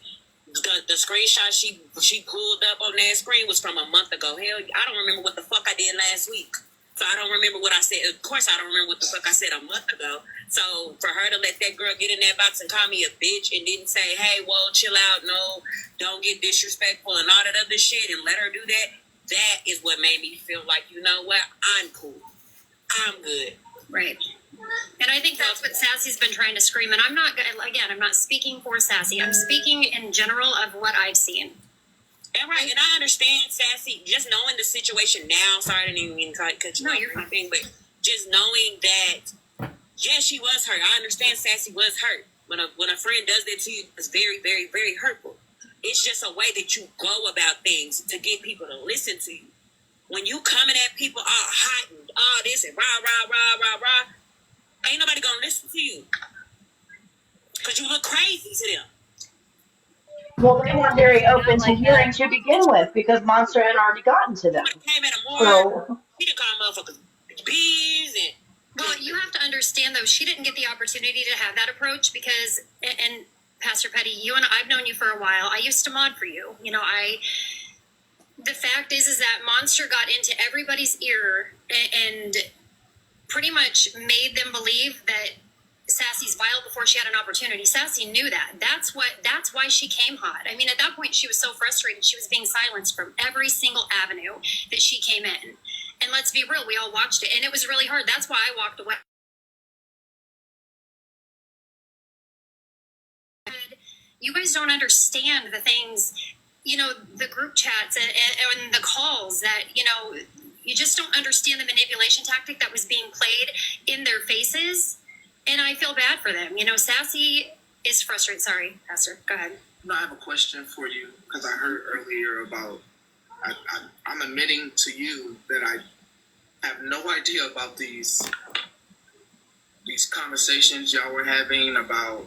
Speaker 18: The screenshot she pulled up on that screen was from a month ago. Hell, I don't remember what the fuck I did last week. So I don't remember what I said. Of course, I don't remember what the fuck I said a month ago. So for her to let that girl get in that box and call me a bitch and didn't say, hey, well, chill out, no, don't get disrespectful and all that other shit, and let her do that, that is what made me feel like, you know what, I'm cool. I'm good.
Speaker 8: Right. And I think that's what Sassy's been trying to scream. And I'm not speaking for Sassy. I'm speaking in general of what I've seen.
Speaker 18: And right, and I understand Sassy, just knowing the situation now, sorry I didn't even mean to cut you off or anything, but just knowing that, yes, she was hurt. I understand Sassy was hurt. When a friend does that to you, it's very, very, very hurtful. It's just a way that you go about things to get people to listen to you. When you coming at people all hot and all this and rah, rah, rah, rah, rah, ain't nobody gonna listen to you. Because you look crazy to them.
Speaker 4: Well, they weren't very open to hearing to begin with because Monster had already gotten to them.
Speaker 18: Came at a more,
Speaker 4: So,
Speaker 18: she done call motherfuckers bees and...
Speaker 8: Well, you have to understand, though, she didn't get the opportunity to have that approach because, and Pastor Petty, you and I've known you for a while. I used to mod for you. The fact is that Monster got into everybody's ear and pretty much made them believe that Sassy's vile before she had an opportunity. Sassy knew that. That's why she came hot. I mean, at that point, she was so frustrated. She was being silenced from every single avenue that she came in. And let's be real, we all watched it, and it was really hard. That's why I walked away. You guys don't understand the things, the group chats and the calls that, you just don't understand the manipulation tactic that was being played in their faces. And I feel bad for them. Sassy is frustrated. Sorry, Pastor, go ahead.
Speaker 9: No, I have a question for you because I heard earlier about, I'm admitting to you that I have no idea about these conversations y'all were having about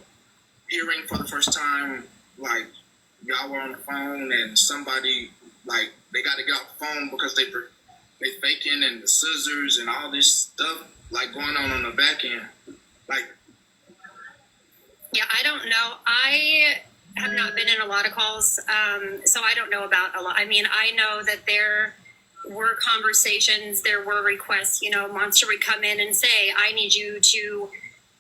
Speaker 9: hearing for the first time, like y'all were on the phone and somebody, like, they got to get off the phone because they faking and the scissors and all this stuff like going on the back end. Like,
Speaker 8: yeah, I don't know. I have not been in a lot of calls, so I don't know about a lot. I mean, I know that there were conversations, there were requests. Monster would come in and say, I need you to,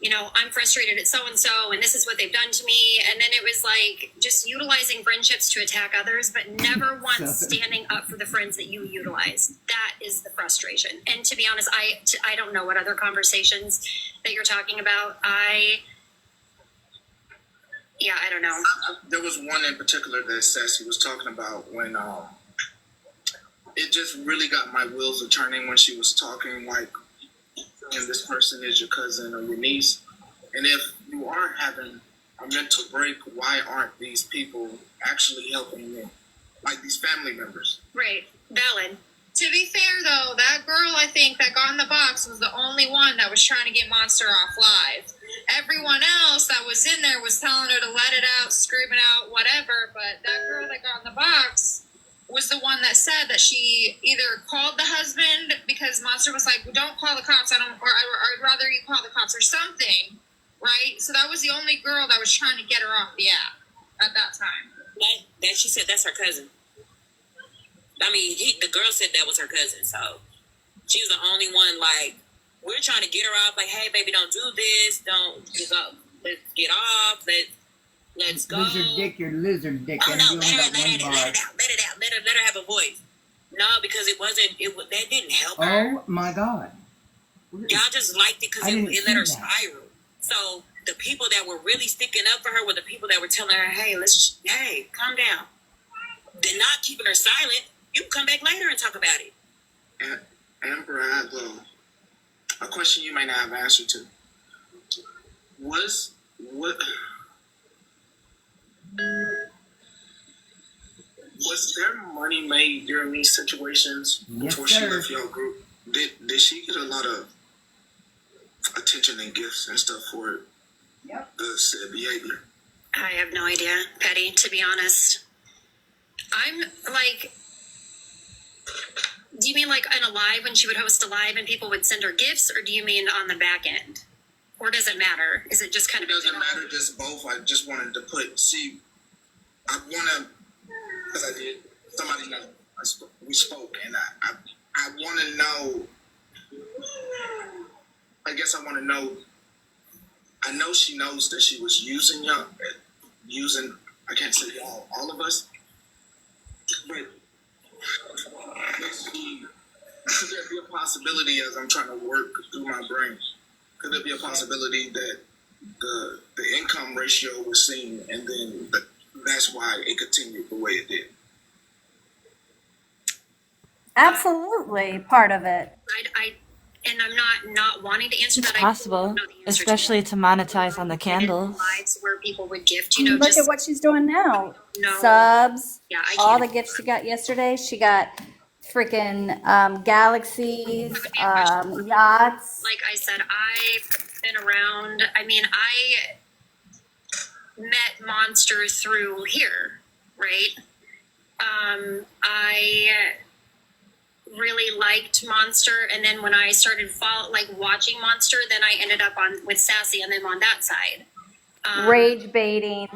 Speaker 13: you know, I'm frustrated at so and so, and this is what they've done to me. And then it was like just utilizing friendships to attack others, but never once standing up for the friends that you utilize. That is the frustration. And to be honest, I don't know what other conversations that you're talking about. I don't know.
Speaker 9: There was one in particular that Sassy was talking about when it just really got my wheels a turning when she was talking like, and this person is your cousin or your niece. And if you are having a mental break, why aren't these people actually helping you? Like these family members.
Speaker 13: Right. Valid.
Speaker 10: To be fair, though, that girl, I think, that got in the box was the only one that was trying to get Monster off live. Everyone else that was in there was telling her to let it out, screaming out, whatever. But that girl that got in the box was the one that said that she either called the husband because Monster was like, well, don't call the cops. I'd rather you call the cops or something, right? So that was the only girl that was trying to get her off the app at that time.
Speaker 18: That she said that's her cousin. I mean, the girl said that was her cousin, so she was the only one. Like, we're trying to get her off. Like, hey, baby, don't do this. Don't just let's get off. Let's go.
Speaker 6: Lizard dick, your lizard dick.
Speaker 18: Oh no, let her have a voice. No, because it wasn't. That didn't help her.
Speaker 6: Oh my God.
Speaker 18: Y'all just liked it because it let her spiral. So the people that were really sticking up for her were the people that were telling her, hey, calm down. They're not keeping her silent. You can come back later and talk about it.
Speaker 9: Amber, I have a question you might not have an answer to. Was there money made during these situations before she left your group? Did she get a lot of attention and gifts and stuff for the said behavior?
Speaker 13: I have no idea, Petty, to be honest. I'm like, do you mean like in a live when she would host a live and people would send her gifts, or do you mean on the back end? Or does it matter? Is it just kind of...
Speaker 9: It doesn't matter, just both. I just wanted to I want to, because I did, somebody know, we spoke, and I want to know, I guess I want to know, I know she knows that she was using I can't say y'all, all of us, but could there be a possibility, as I'm trying to work through my brain, could there be a possibility that the income ratio was seen and then that's why it continued the way it did?
Speaker 16: Absolutely, part of it.
Speaker 13: And I'm not wanting to answer
Speaker 12: It's
Speaker 13: that.
Speaker 12: possible, especially to monetize on the candles.
Speaker 13: Lives where people would gift,
Speaker 16: Look at what she's doing now.
Speaker 13: No.
Speaker 16: Subs.
Speaker 13: Yeah,
Speaker 16: all the gifts she got yesterday. She got freaking galaxies, yachts.
Speaker 13: Like I said, I've been around. I mean, I met Monster through here, right? I really liked Monster, and then when I started watching Monster, then I ended up with Sassy and them on that side.
Speaker 16: Rage baiting.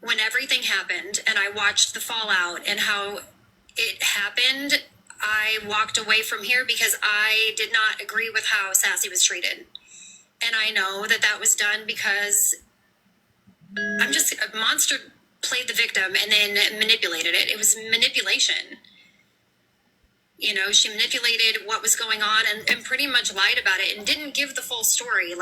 Speaker 13: When everything happened and I watched the fallout and how it happened, I walked away from here because I did not agree with how Sassy was treated. And I know that was done because Monster played the victim and then manipulated it. It was manipulation. She manipulated what was going on and pretty much lied about it and didn't give the full story.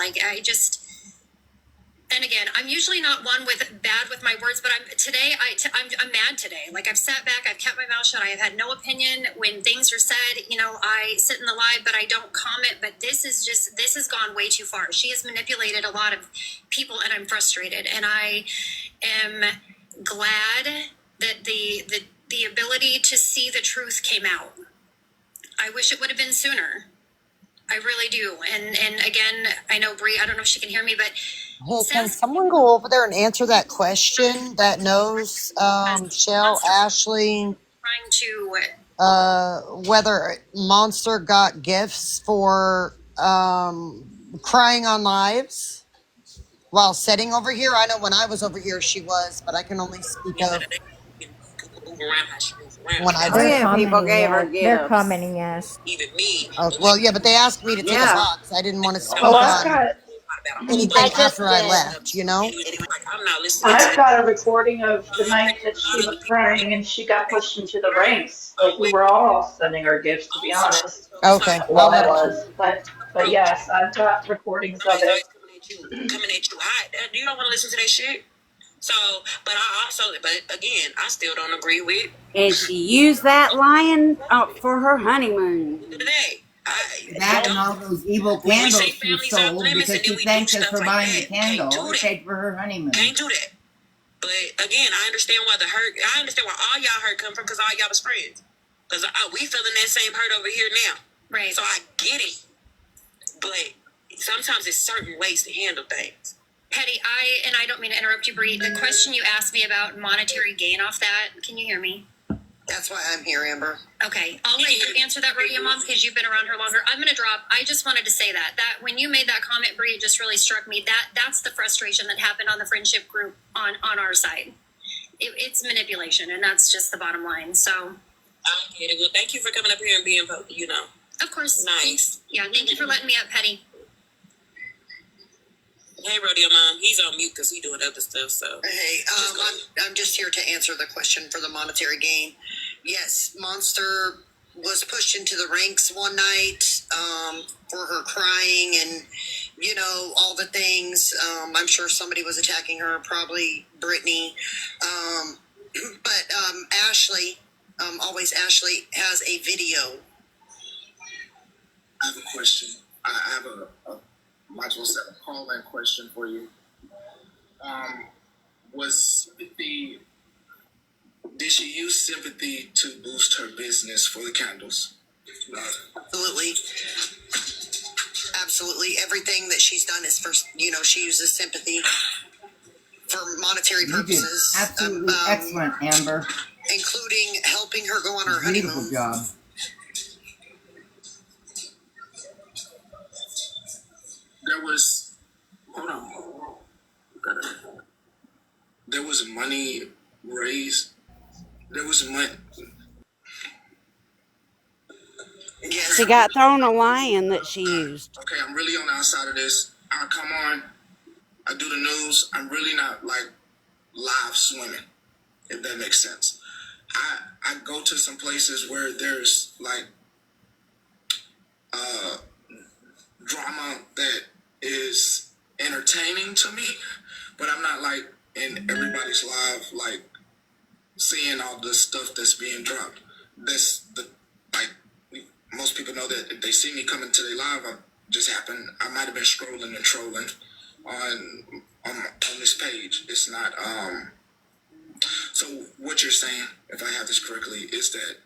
Speaker 13: And again, I'm usually not one bad with my words, but I'm mad today. Like, I've sat back, I've kept my mouth shut. I have had no opinion when things are said. I sit in the live, but I don't comment. But this has gone way too far. She has manipulated a lot of people, and I'm frustrated. And I am glad that the ability to see the truth came out. I wish it would have been sooner. I really do. And again, I know Bree, I don't know if she can hear me, but
Speaker 14: Hey, can someone go over there and answer that question that knows, Shell, Ashley,
Speaker 13: trying to
Speaker 14: whether Monster got gifts for crying on lives while sitting over here? I know when I was over here she was, but I can only speak of
Speaker 18: move around how she move around.
Speaker 14: When I
Speaker 1: Oh
Speaker 14: did.
Speaker 1: yeah, people gave her
Speaker 5: They're
Speaker 1: gifts.
Speaker 5: commenting yes.
Speaker 18: Even me.
Speaker 14: Oh, well, yeah, but they asked me to take a
Speaker 1: Yeah.
Speaker 14: box. I didn't want to speak
Speaker 4: Well, I've
Speaker 14: on
Speaker 4: got
Speaker 14: anything after I left, you know?
Speaker 18: I'm not listening to
Speaker 4: I've
Speaker 18: that.
Speaker 4: got a recording of the night that she was crying and she got pushed into the ranks. Like we were all sending her gifts, to be honest.
Speaker 14: Okay.
Speaker 4: Well, I was, but yes, I've got recordings of it.
Speaker 18: Coming at you hot. You don't want to listen to that shit. So, but again, I still don't agree with
Speaker 1: And she used that lion for her honeymoon.
Speaker 18: today.
Speaker 6: That and all those evil candles she sold because she thanked us for buying the candle. It paid for her honeymoon.
Speaker 18: Can't do that. But again, I understand why I understand where all y'all hurt come from because all y'all was friends. Because we feeling that same hurt over here now.
Speaker 13: Right.
Speaker 18: So I get it. But sometimes it's certain ways to handle things.
Speaker 13: Petty, I don't mean to interrupt you, Bree. The question you asked me about monetary gain off that, can you hear me?
Speaker 14: That's why I'm here, Amber.
Speaker 13: Okay, I'll let you answer that, Rodeo Mom, because you've been around her longer. I'm going to drop. I just wanted to say that when you made that comment, Bree, it just really struck me. That's the frustration that happened on the friendship group on our side. It's manipulation, and that's just the bottom line. So,
Speaker 18: I get it. Well, thank you for coming up here and being,
Speaker 13: of course.
Speaker 18: nice.
Speaker 13: Yeah, thank you for letting me up, Petty.
Speaker 18: Hey, Rodeo Mom, he's on mute because he's doing other stuff. So
Speaker 14: Hey, I'm just here to answer the question for the monetary gain. Yes, Monster was pushed into the ranks one night for her crying and, you know, all the things. I'm sure somebody was attacking her, probably Brittany. But Ashley, always Ashley, has a video.
Speaker 9: I have a question. I have a Module 7 call-in question for you. Was sympathy, did she use sympathy to boost her business for the candles?
Speaker 14: Absolutely. Absolutely. Everything that she's done is for, you know, she uses sympathy for monetary purposes.
Speaker 6: Absolutely excellent, Amber.
Speaker 14: Including helping her go on her
Speaker 6: Beautiful
Speaker 14: honeymoon.
Speaker 6: job.
Speaker 9: There was, hold on. There was money raised. There was money.
Speaker 1: She got thrown a lion that she used.
Speaker 9: Okay, I'm really on the outside of this. I come on, I do the news. I'm really not like live swimming, if that makes sense. I go to some places where there's like drama that is entertaining to me, but I'm not like in everybody's live like seeing all the stuff that's being dropped. That's the like most people know that if they see me coming to their live, I might have been scrolling and trolling on this page. It's not so what you're saying, if I have this correctly, is that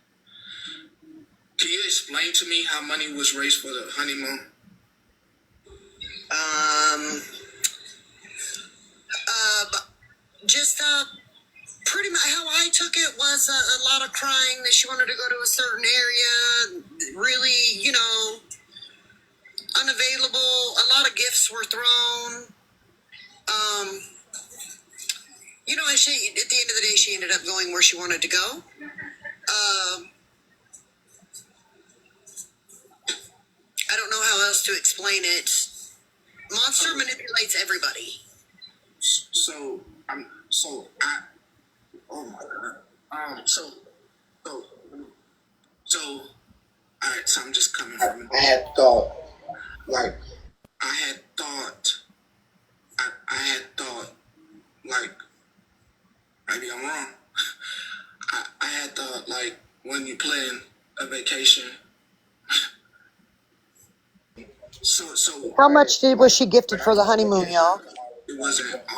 Speaker 9: can you explain to me how money was raised for the honeymoon?
Speaker 14: Just pretty much how I took it was a lot of crying that she wanted to go to a certain area, really, you know, unavailable. A lot of gifts were thrown. You know, and she, at the end of the day, she ended up going where she wanted to go. I don't know how else to explain it. Monster manipulates everybody.
Speaker 9: Oh my god. All right. So I'm just coming from. I had thought, maybe I'm wrong. I had thought like when you plan a vacation. So
Speaker 14: How much was she gifted for the honeymoon, y'all?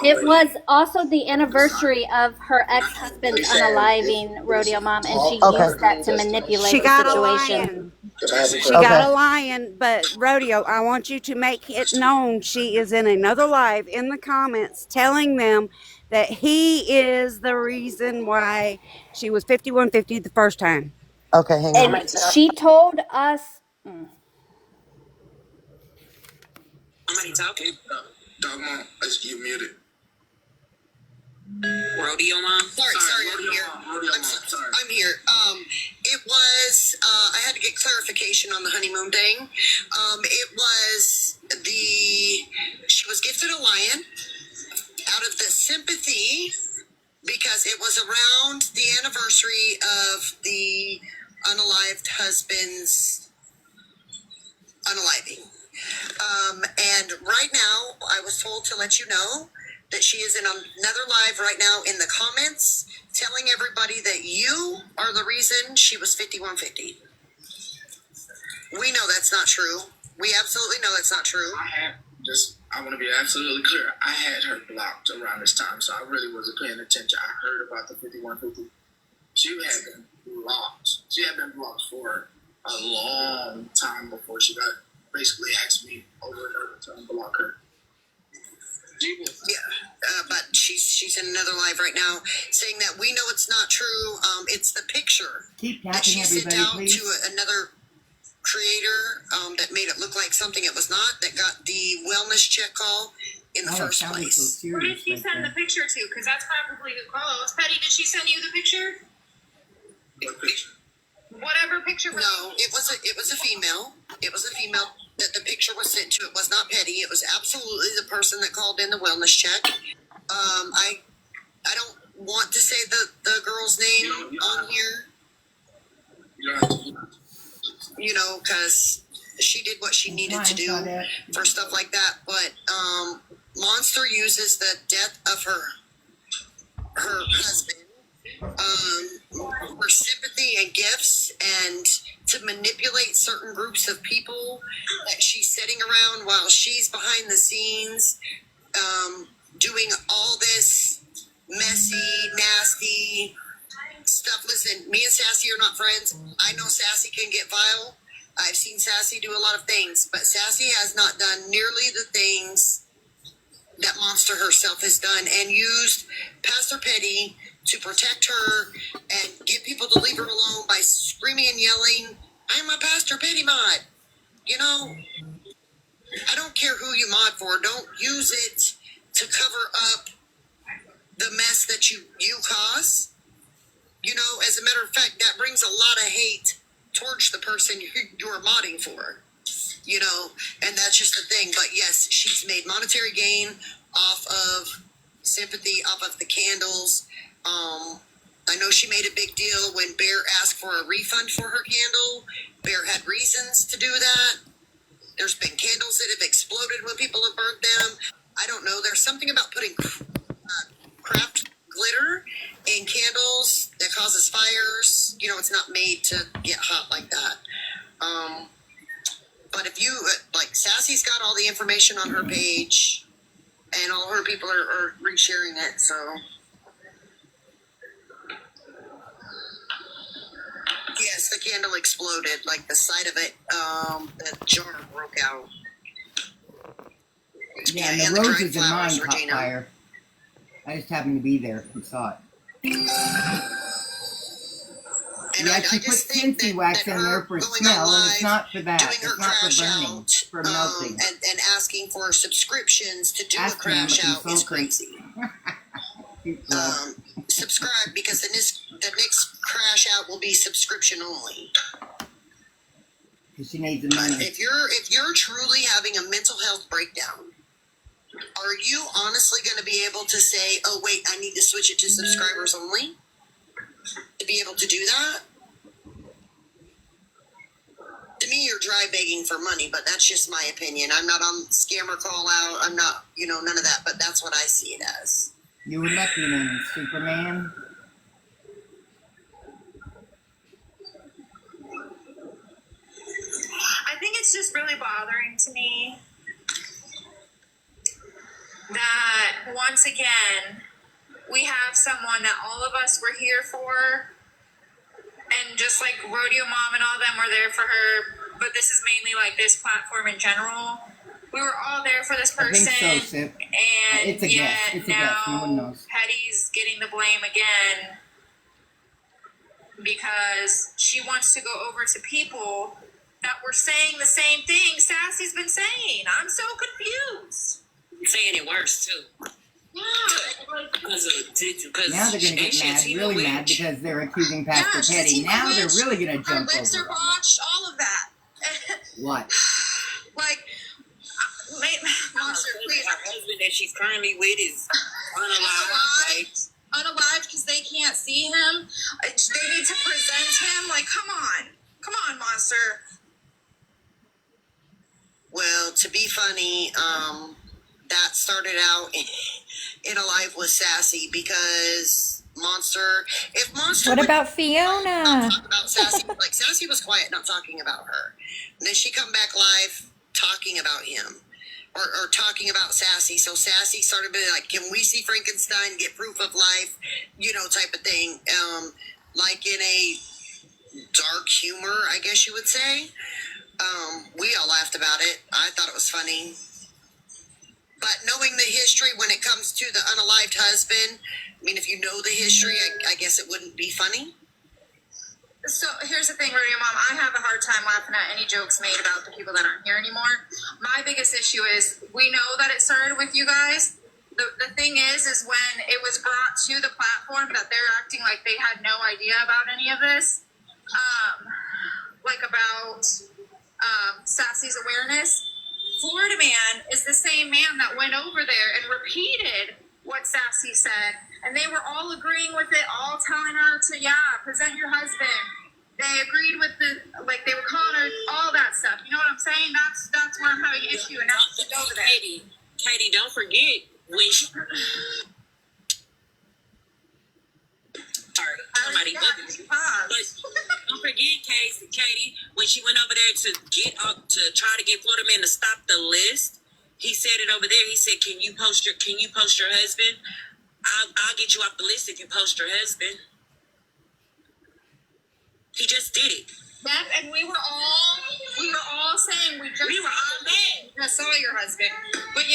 Speaker 16: It was also the anniversary of her ex-husband unaliving, Rodeo Mom, and she used that to manipulate
Speaker 1: She
Speaker 16: the
Speaker 1: got a
Speaker 16: situation.
Speaker 1: She got a lion, but Rodeo, I want you to make it known she is in another live in the comments telling them that he is the reason why she was 5150 the first time.
Speaker 14: Okay, hang on.
Speaker 16: And she told us.
Speaker 18: Somebody talking?
Speaker 9: Dogma, you muted.
Speaker 18: Rodeo Mom.
Speaker 14: Sorry, I'm here. I'm here. It was, I had to get clarification on the honeymoon thing. It was she was gifted a lion out of the sympathy because it was around the anniversary of the unalived husband's unaliving. And right now, I was told to let you know that she is in another live right now in the comments telling everybody that you are the reason she was 5150. We know that's not true. We absolutely know that's not true.
Speaker 9: I want to be absolutely clear. I had her blocked around this time, so I really wasn't paying attention. I heard about the 5150. She had been blocked. She had been blocked for a long time before she got basically asked me over and over to unblock her.
Speaker 14: Yeah, but she's in another live right now saying that we know it's not true. It's the picture
Speaker 6: Keep
Speaker 14: that she
Speaker 6: tapping,
Speaker 14: sent
Speaker 6: everybody,
Speaker 14: out
Speaker 6: please.
Speaker 14: to another creator that made it look like something it was not, that got the wellness check call in the
Speaker 6: Oh,
Speaker 14: first
Speaker 6: that sounded so
Speaker 14: place.
Speaker 6: serious.
Speaker 13: Who did she
Speaker 6: right
Speaker 13: send
Speaker 6: there.
Speaker 13: the picture to? Because that's probably who called. Petty, did she send you the picture?
Speaker 9: What picture?
Speaker 13: Whatever picture.
Speaker 14: No, it was a female. It was a female that the picture was sent to. It was not Petty. It was absolutely the person that called in the wellness check. I don't want to say the girl's name on here. You know, because she did what she needed to do for stuff like that. But Monster uses the death of her husband for sympathy and gifts and to manipulate certain groups of people that she's sitting around while she's behind the scenes doing all this messy, nasty stuff. Listen, me and Sassy are not friends. I know Sassy can get vile. I've seen Sassy do a lot of things, but Sassy has not done nearly the things that Monster herself has done and used Pastor Petty to protect her and get people to leave her alone by screaming and yelling, "I'm a Pastor Petty mod." You know, I don't care who you mod for. Don't use it to cover up the mess that you cause. You know, as a matter of fact, that brings a lot of hate towards the person you're modding for. You know, and that's just the thing. But yes, she's made monetary gain off of sympathy, off of the candles. I know she made a big deal when Bear asked for a refund for her candle. Bear had reasons to do that. There's been candles that have exploded when people have burnt them. I don't know. There's something about putting craft glitter in candles that causes fires. You know, it's not made to get hot like that. But if you, like, Sassy's got all the information on her page, and all her people are resharing it, so. Yes, the candle exploded, like the side of it, the jar broke out.
Speaker 6: Yeah, and
Speaker 14: and
Speaker 6: the
Speaker 14: the
Speaker 6: roses
Speaker 14: dried
Speaker 6: in mine
Speaker 14: flowers,
Speaker 6: caught
Speaker 14: Regina.
Speaker 6: fire. I just happened to be there and saw it.
Speaker 14: And
Speaker 6: Yeah,
Speaker 14: I
Speaker 6: she put
Speaker 14: just think
Speaker 6: Scentsy wax in there for smell, and it's not for that.
Speaker 14: doing her
Speaker 6: It's not for
Speaker 14: crash
Speaker 6: burning.
Speaker 14: out,
Speaker 6: It's for melting.
Speaker 14: and asking for subscriptions to do
Speaker 6: Ask
Speaker 14: a crash
Speaker 6: him,
Speaker 14: out is
Speaker 6: consultant.
Speaker 14: crazy. Subscribe because the next crash out will be subscription only.
Speaker 6: Because she needs the money.
Speaker 14: If you're truly having a mental health breakdown, are you honestly going to be able to say, "Oh wait, I need to switch it to subscribers only"? To be able to do that? To me, you're dry begging for money, but that's just my opinion. I'm not on scammer call out. I'm not, none of that, but that's what I see it as.
Speaker 6: You were lucky then, Superman.
Speaker 13: I think it's just really bothering to me that once again we have someone that all of us were here for, and just like Rodeo Mom and all them were there for her, but this is mainly like this platform in general. We were all there for this
Speaker 6: I
Speaker 13: person,
Speaker 6: think so, Sip.
Speaker 13: and
Speaker 6: It's a
Speaker 13: yet
Speaker 6: guess. It's a guess. No one
Speaker 13: now
Speaker 6: knows.
Speaker 13: Petty's getting the blame again because she wants to go over to people that were saying the same thing Sassy's been saying. I'm so confused.
Speaker 18: Saying it worse too. Because of attention.
Speaker 6: Now they're gonna get mad, really mad, because they're accusing Pastor Petty. Now they're really gonna jump
Speaker 17: Her lips
Speaker 6: over.
Speaker 17: are botched, all of that.
Speaker 6: What?
Speaker 17: Like, Monster, please.
Speaker 18: Her husband that she's currently with is
Speaker 17: Unalived. Unalived because they can't see him. They need to present him. Like, come on, Monster.
Speaker 14: Well, to be funny, that started out in a live with Sassy because if Monster
Speaker 5: What
Speaker 14: would
Speaker 5: about Fiona?
Speaker 14: talk about Sassy, like Sassy was quiet, not talking about her. And then she come back live talking about him. Or talking about Sassy. So Sassy started being like, can we see Frankenstein, get proof of life, type of thing. Like in a dark humor, I guess you would say. We all laughed about it. I thought it was funny. But knowing the history when it comes to the unalived husband, I mean, if you know the history, I guess it wouldn't be funny.
Speaker 17: So here's the thing, Radio Mom. I have a hard time laughing at any jokes made about the people that aren't here anymore. My biggest issue is we know that it started with you guys. The thing is when it was brought to the platform that they're acting like they had no idea about any of this, like about Sassy's awareness. Florida Man is the same man that went over there and repeated what Sassy said, and they were all agreeing with it, all telling her to, present your husband. They agreed with they were calling her all that stuff. You know what I'm saying? That's where I'm having an issue, and now she's over there.
Speaker 18: Katie, don't forget when she... Sorry, somebody looking at me. But don't forget, Katie, when she went over there to try to get Florida Man to stop the list, he said it over there. He said, "Can you post your husband? I'll get you off the list if you post your husband." He just did it.
Speaker 17: And we were all saying we were all mad. I saw your husband, but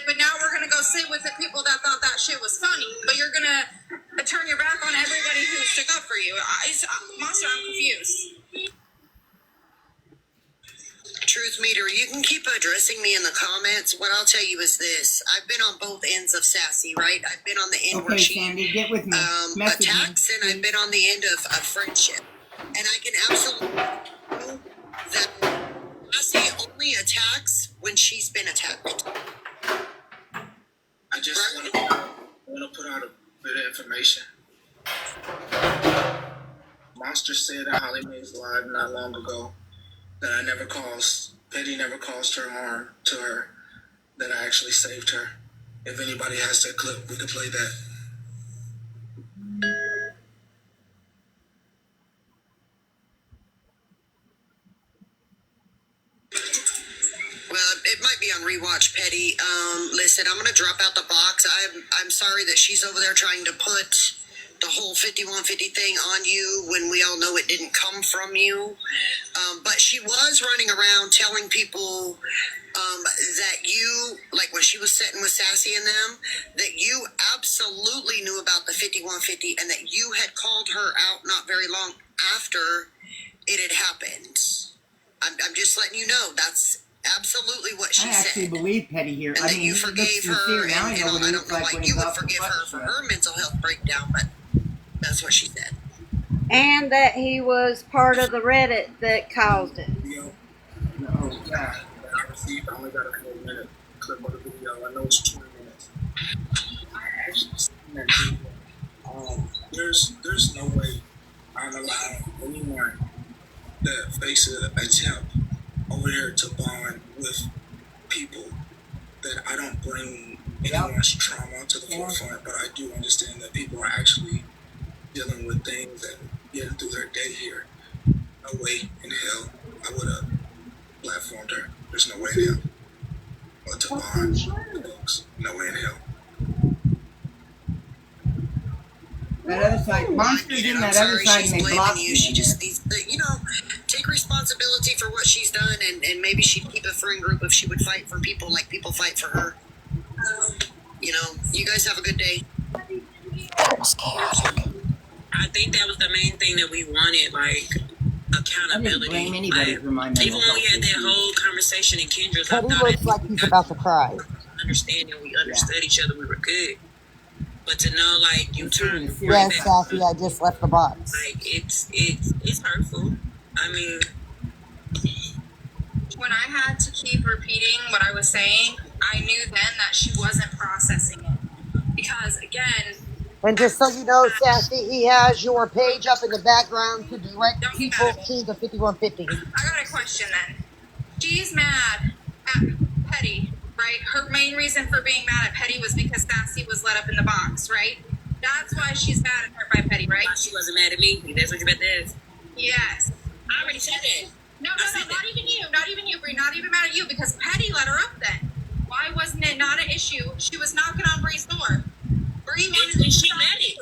Speaker 17: but now we're gonna go sit with the people that thought that shit was funny. But you're gonna turn your back on everybody who stuck up for you. Monster, I'm confused.
Speaker 14: Truth Meter, you can keep addressing me in the comments. What I'll tell you is this. I've been on both ends of Sassy, right? I've been on the end where she
Speaker 6: Sandy, get with me.
Speaker 14: attacks, and I've been on the end of friendship. And I can absolutely know that Sassy only attacks when she's been attacked.
Speaker 9: I just want to put out a bit of information. Monster said on Holly Mae's live not long ago that Petty never caused her harm to her, that I actually saved her. If anybody has that clip, we could play that.
Speaker 14: Well, it might be on rewatch, Petty. Listen, I'm gonna drop out the box. I'm sorry that she's over there trying to put the whole 5150 thing on you when we all know it didn't come from you. But she was running around telling people that you, like when she was sitting with Sassy and them, that you absolutely knew about the 5150 and that you had called her out not very long after it had happened. I'm just letting you know that's absolutely what she
Speaker 6: I
Speaker 14: said.
Speaker 6: actually believe Petty here.
Speaker 14: And
Speaker 6: I
Speaker 14: that
Speaker 6: mean,
Speaker 14: you forgave her, and
Speaker 6: I
Speaker 14: I don't know why you would forgive her for her mental health breakdown, but that's what she said.
Speaker 1: And that he was part of the Reddit that caused it.
Speaker 9: No, yeah. I only got a 4-minute clip of the video. I know it's 20 minutes. I actually seen that video. There's no way I'm allowing anyone that faces an attempt over here to bond with people that I don't bring anyone's trauma to the forefront, but I do understand that people are actually dealing with things and getting through their day here. No way in hell I would have platformed her. There's no way in hell. Or to bond with folks. No way in hell.
Speaker 6: That other side, Monster's in that other side, and they blocked
Speaker 14: you. She just needs to, take responsibility for what she's done, and maybe she'd keep a friend group if she would fight for people like people fight for her. You guys have a good day.
Speaker 18: I think that was the main thing that we wanted, like accountability.
Speaker 6: I didn't blame anybody for my mental
Speaker 18: even when we had that whole conversation in Kendra's,
Speaker 14: Petty looks like he's about to cry.
Speaker 18: understanding, we understood each other. We were good. But to know, like, you turn right
Speaker 14: Yes,
Speaker 18: back,
Speaker 14: Sassy, I just left the box.
Speaker 18: like, it's hurtful. I mean,
Speaker 13: When I had to keep repeating what I was saying, I knew then that she wasn't processing it. Because again,
Speaker 14: And just so you know, Sassy, he has your page up in the background to direct
Speaker 13: don't get
Speaker 14: people
Speaker 13: mad at me.
Speaker 14: to the 5150.
Speaker 13: I got a question then. She's mad at Petty, right? Her main reason for being mad at Petty was because Sassy was let up in the box, right? That's why she's mad at her by Petty, right?
Speaker 18: she wasn't mad at me. That's what you bet that is.
Speaker 13: Yes.
Speaker 18: I already said that.
Speaker 13: No, not even you, Bree. Not even mad at you because Petty let her up then. Why wasn't it not an issue? She was knocking on Bree's door. Bree wanted
Speaker 18: And she let it.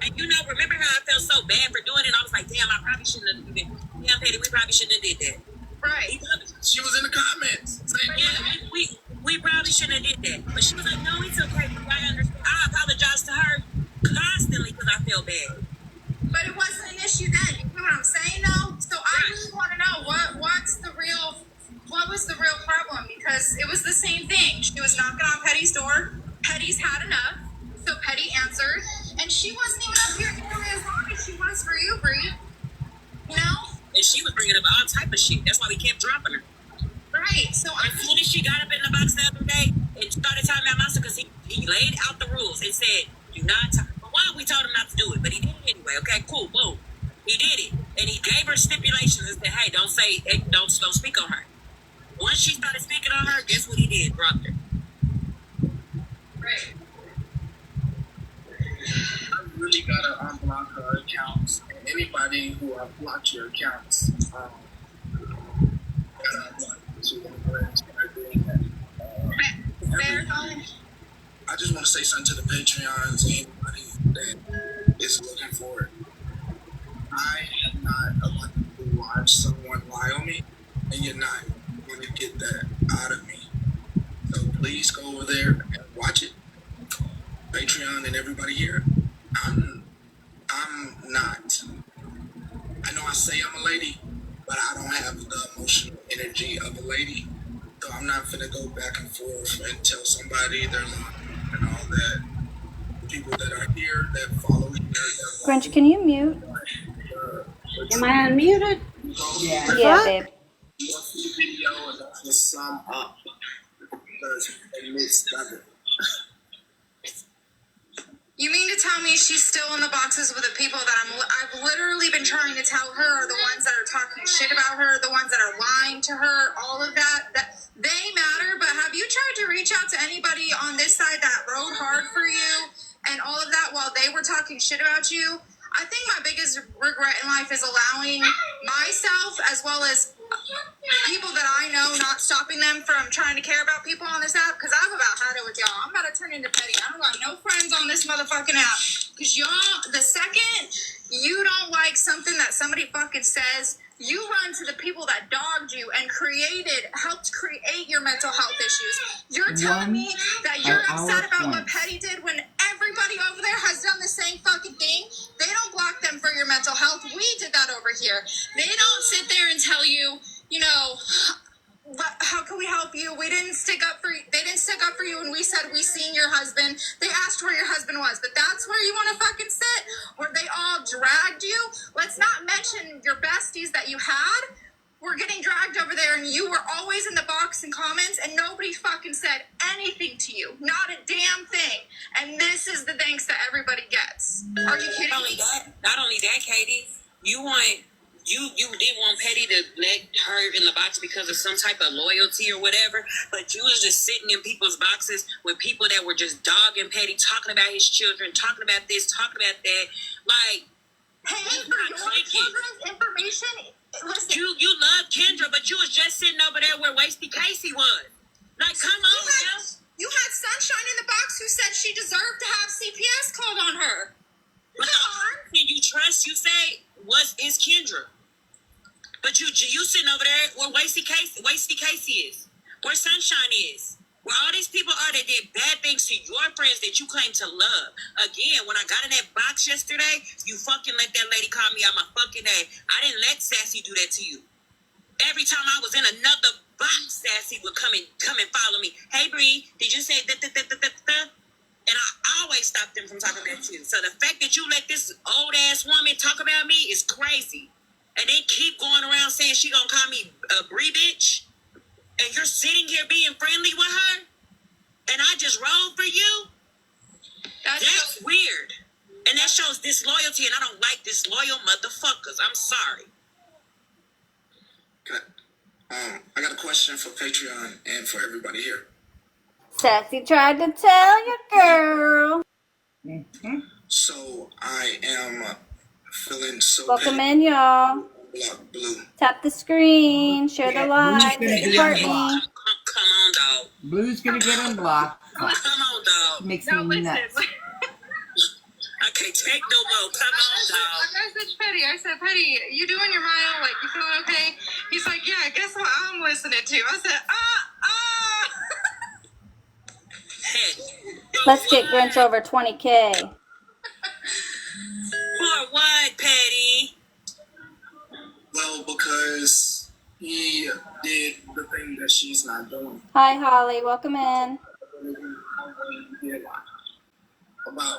Speaker 18: And you know, remember how I felt so bad for doing it? I was like, damn, I probably shouldn't have did that. Damn, Petty, we probably shouldn't have did that.
Speaker 13: Right.
Speaker 9: She was in the comments.
Speaker 18: Yeah, we probably shouldn't have did that. But she was like, no, it's okay. I understand. I apologize to her constantly because I feel bad.
Speaker 13: But it wasn't an issue then. You know what I'm saying, though? So I really want to know what was the real problem? Because it was the same thing. She was knocking on Petty's door. Petty's had enough, so Petty answered, and she wasn't even up here nearly as long as she was for you, Bree. You know?
Speaker 18: And she was bringing up all type of shit. That's why we kept dropping her.
Speaker 13: Right. So
Speaker 18: as soon as she got up in the box the other day and started talking about Monster, because he laid out the rules and said, do not talk. Why we told him not to do it, but he did it anyway. Okay, cool, boom. He did it. And he gave her stipulations and said, hey, don't speak on her. Once she started speaking on her, guess what he did? Dropped her.
Speaker 13: Right.
Speaker 9: I really gotta unblock her accounts. And anybody who have blocked your accounts, gotta unblock I just want to say something to the Patreons and anybody that is looking for it. I am not about to watch someone lie on me, and you're not going to get that out of me. So please go over there and watch it. Patreon and everybody here, I'm not. I know I say I'm a lady, but I don't have the emotional energy of a lady. So I'm not finna go back and forth and tell somebody they're lying and all that. People that are here, that follow here, that
Speaker 16: Grinch, can you mute?
Speaker 1: Am I unmuted?
Speaker 16: Yeah, babe.
Speaker 9: watch the video and just sum up because they missed nothing.
Speaker 13: You mean to tell me she's still in the boxes with the people that I've literally been trying to tell her are the ones that are talking shit about her, the ones that are lying to her, all of that they matter, but have you tried to reach out to anybody on this side that rode hard for you and all of that while they were talking shit about you? I think my biggest regret in life is allowing myself as well as people that I know, not stopping them from trying to care about people on this app, because I've about had it with y'all. I'm about to turn into petty. I don't got no friends on this motherfucking app. Because y'all, the second you don't like something that somebody fucking says, you run to the people that dogged you and helped create your mental health issues. You're telling me that you're upset about what Petty did when everybody over there has done the same fucking thing? They don't block them for your mental health. We did that over here. They don't sit there and tell you, you know, how can we help you? We didn't stick up for you. They didn't stick up for you when we said we seen your husband. They asked where your husband was, but that's where you want to fucking sit? Where they all dragged you? Let's not mention your besties that you had. We're getting dragged over there and you were always in the box and comments and nobody fucking said anything to you. Not a damn thing. And this is the thanks that everybody gets. Are you kidding me?
Speaker 18: Not only that, Katie, you didn't want Petty to let her in the box because of some type of loyalty or whatever, but you was just sitting in people's boxes with people that were just dogging Petty, talking about his children, talking about this, talking about that. Like,
Speaker 13: paying for your children's information. Listen,
Speaker 18: you love Kendra, but you was just sitting over there where Wasty Casey was. Like, come on, man.
Speaker 13: You had Sunshine in the box who said she deserved to have CPS called on her. Come on.
Speaker 18: Can you trust? You say is Kendra, but you sitting over there where Wasty Casey is, where Sunshine is, where all these people are that did bad things to your friends that you claim to love. Again, when I got in that box yesterday, you fucking let that lady call me out my fucking name. I didn't let Sassy do that to you. Every time I was in another bot Sassy would come and follow me. Hey Bree, did you say da? And I always stop them from talking about you. So the fact that you let this old ass woman talk about me is crazy. And they keep going around saying she gonna call me a Bree bitch. And you're sitting here being friendly with her. And I just rolled for you. That's weird. And that shows disloyalty, and I don't like disloyal motherfuckers. I'm sorry.
Speaker 9: Okay. I got a question for Patreon and for everybody here.
Speaker 16: Sassy tried to tell you, girl.
Speaker 9: So I am feeling so
Speaker 16: Welcome
Speaker 9: petty.
Speaker 16: in, y'all.
Speaker 9: Block Blue.
Speaker 16: Tap the screen, share the live.
Speaker 6: Blue's gonna
Speaker 16: Hit
Speaker 6: be
Speaker 16: the Courtney.
Speaker 6: unblocked.
Speaker 18: Come on, dog.
Speaker 6: Blue's gonna get unblocked.
Speaker 18: Come on, dog.
Speaker 6: Makes me nuts.
Speaker 18: I can't take no more. Come on, dog.
Speaker 15: I messaged Petty. I said, Petty, you doing your mile? Like, you feeling okay? He's like, yeah, guess what I'm listening to? I said,
Speaker 16: Let's get Grinch over 20K.
Speaker 18: For what, Petty?
Speaker 9: Well, because he did the thing that she's not doing.
Speaker 16: Hi, Holly. Welcome in.
Speaker 9: About.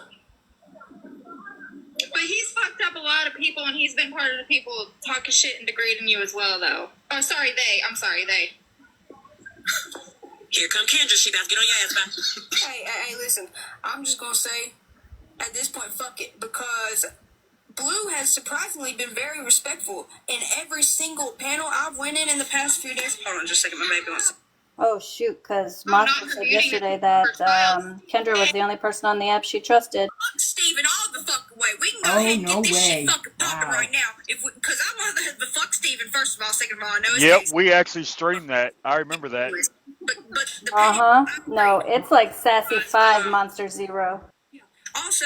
Speaker 15: But he's fucked up a lot of people, and he's been part of the people talking shit and degrading you as well, though. Oh, sorry, they. I'm sorry, they.
Speaker 18: Here come Kendra. She about to get on your ass, bye.
Speaker 23: Hey, listen. I'm just gonna say, at this point, fuck it, because Blue has surprisingly been very respectful in every single panel I've went in the past few days. Hold on, just a second. My baby wants.
Speaker 16: Oh, shoot, because Monster said yesterday that Kendra was the only person on the app she trusted.
Speaker 23: Fuck Steven all the fucking way. We can go ahead and get this shit fucking popping right now. Because I'm on the fuck Steven, first of all. Second of all, I know his
Speaker 7: Yep,
Speaker 23: case.
Speaker 7: we actually streamed that. I remember that.
Speaker 16: No, it's like Sassy 5, Monster 0.
Speaker 23: Also,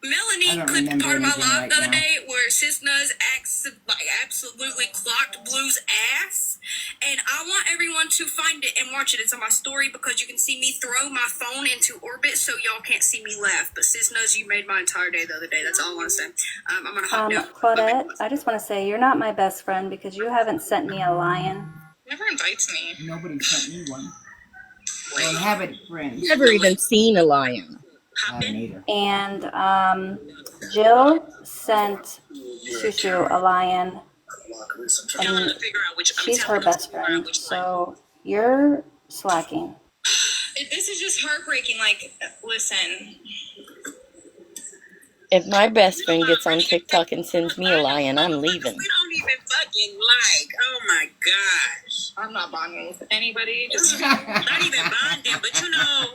Speaker 23: Melanie clipped part of my live the other day where Sis Nuz absolutely clocked Blue's ass. And I want everyone to find it and watch it. It's on my story because you can see me throw my phone into orbit so y'all can't see me laugh. But Sis Nuz, you made my entire day the other day. That's all I want to say. I'm going to hop down.
Speaker 16: Claudette, I just want to say you're not my best friend because you haven't sent me a lion.
Speaker 15: Never invites me.
Speaker 6: Nobody sent me one. I don't have it, friends.
Speaker 3: Never even seen a lion.
Speaker 6: I haven't either.
Speaker 16: And Jill sent Shushu a lion. And she's her best friend. So you're slacking.
Speaker 15: This is just heartbreaking. Like, listen.
Speaker 3: If my best friend gets on TikTok and sends me a lion, I'm leaving.
Speaker 18: We don't even fucking like. Oh my gosh.
Speaker 15: I'm not bonding with anybody. Just
Speaker 18: not even bonding, but you know,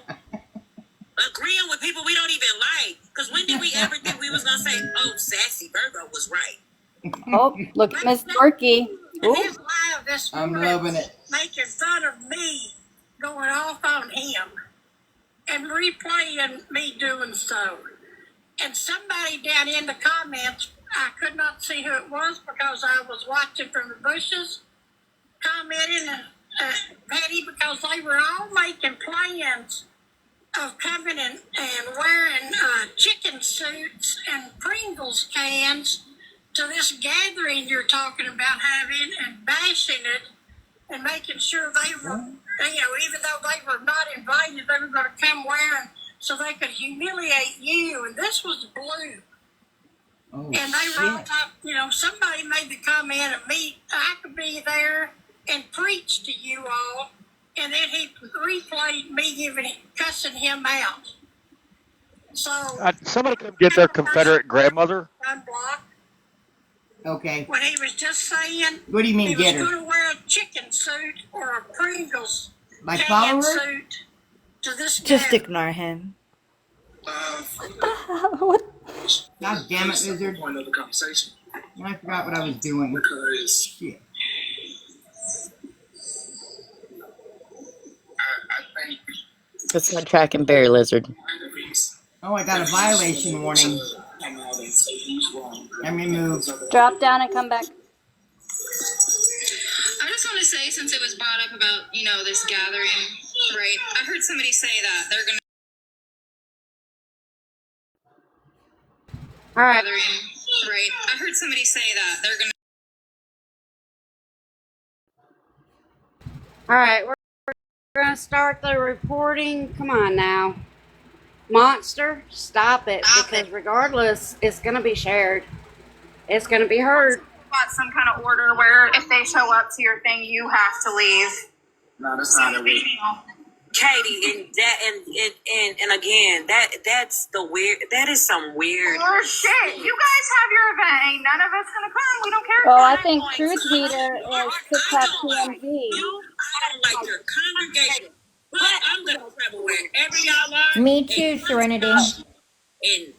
Speaker 18: agreeing with people we don't even like. Because when did we ever think we was going to say, oh, Sassy Virgo was right?
Speaker 16: Oh, look at Miss Dorky.
Speaker 20: His live this
Speaker 6: I'm
Speaker 20: morning
Speaker 6: loving it.
Speaker 20: making fun of me going off on him and replaying me doing so. And somebody down in the comments, I could not see who it was because I was watching from the bushes, commenting Patty because they were all making plans of coming and wearing chicken suits and Pringles cans to this gathering you're talking about having and bashing it and making sure they were, even though they were not invited, they were going to come wearing so they could humiliate you. And this was Blue.
Speaker 6: Oh,
Speaker 20: and they were all talking, somebody made the comment of me, I could be there and preach to you all. And then he replayed me cussing him out. So
Speaker 7: Somebody come get their Confederate grandmother.
Speaker 20: Unblocked.
Speaker 6: Okay.
Speaker 20: When he was just saying,
Speaker 6: What do you mean,
Speaker 20: he
Speaker 6: get
Speaker 20: was
Speaker 6: her?
Speaker 20: going to wear a chicken suit or a Pringles
Speaker 6: Like
Speaker 20: can
Speaker 6: follow her?
Speaker 20: suit to this
Speaker 12: Just
Speaker 20: gathering.
Speaker 12: ignore him.
Speaker 6: God damn it, Lizard.
Speaker 9: Point of the conversation.
Speaker 6: I forgot what I was doing.
Speaker 9: Because
Speaker 6: Shit.
Speaker 9: I think
Speaker 3: Let's not track and bury lizard.
Speaker 6: Oh, I got a violation warning. I'm removed.
Speaker 16: Drop down and come back.
Speaker 15: I just want to say, since it was brought up about, this gathering, right? I heard somebody say that they're going to.
Speaker 16: All right.
Speaker 15: Gathering, right? I heard somebody say that they're going to.
Speaker 1: All right, we're going to start the reporting. Come on now. Monster, stop it, because regardless, it's going to be shared. It's going to be heard.
Speaker 15: Got some kind of order where if they show up to your thing, you have to leave.
Speaker 9: No, that's not a week.
Speaker 18: Katie, and again, that's the weird. That is some weird.
Speaker 15: Oh shit! You guys have your event. Ain't none of us gonna come. We don't care.
Speaker 16: Well, I
Speaker 15: about
Speaker 16: think
Speaker 15: it.
Speaker 16: Truth Heater is TikTok TMZ.
Speaker 18: I don't like your congregation, but I'm gonna travel wherever y'all are.
Speaker 5: Me too, Serenity.
Speaker 18: And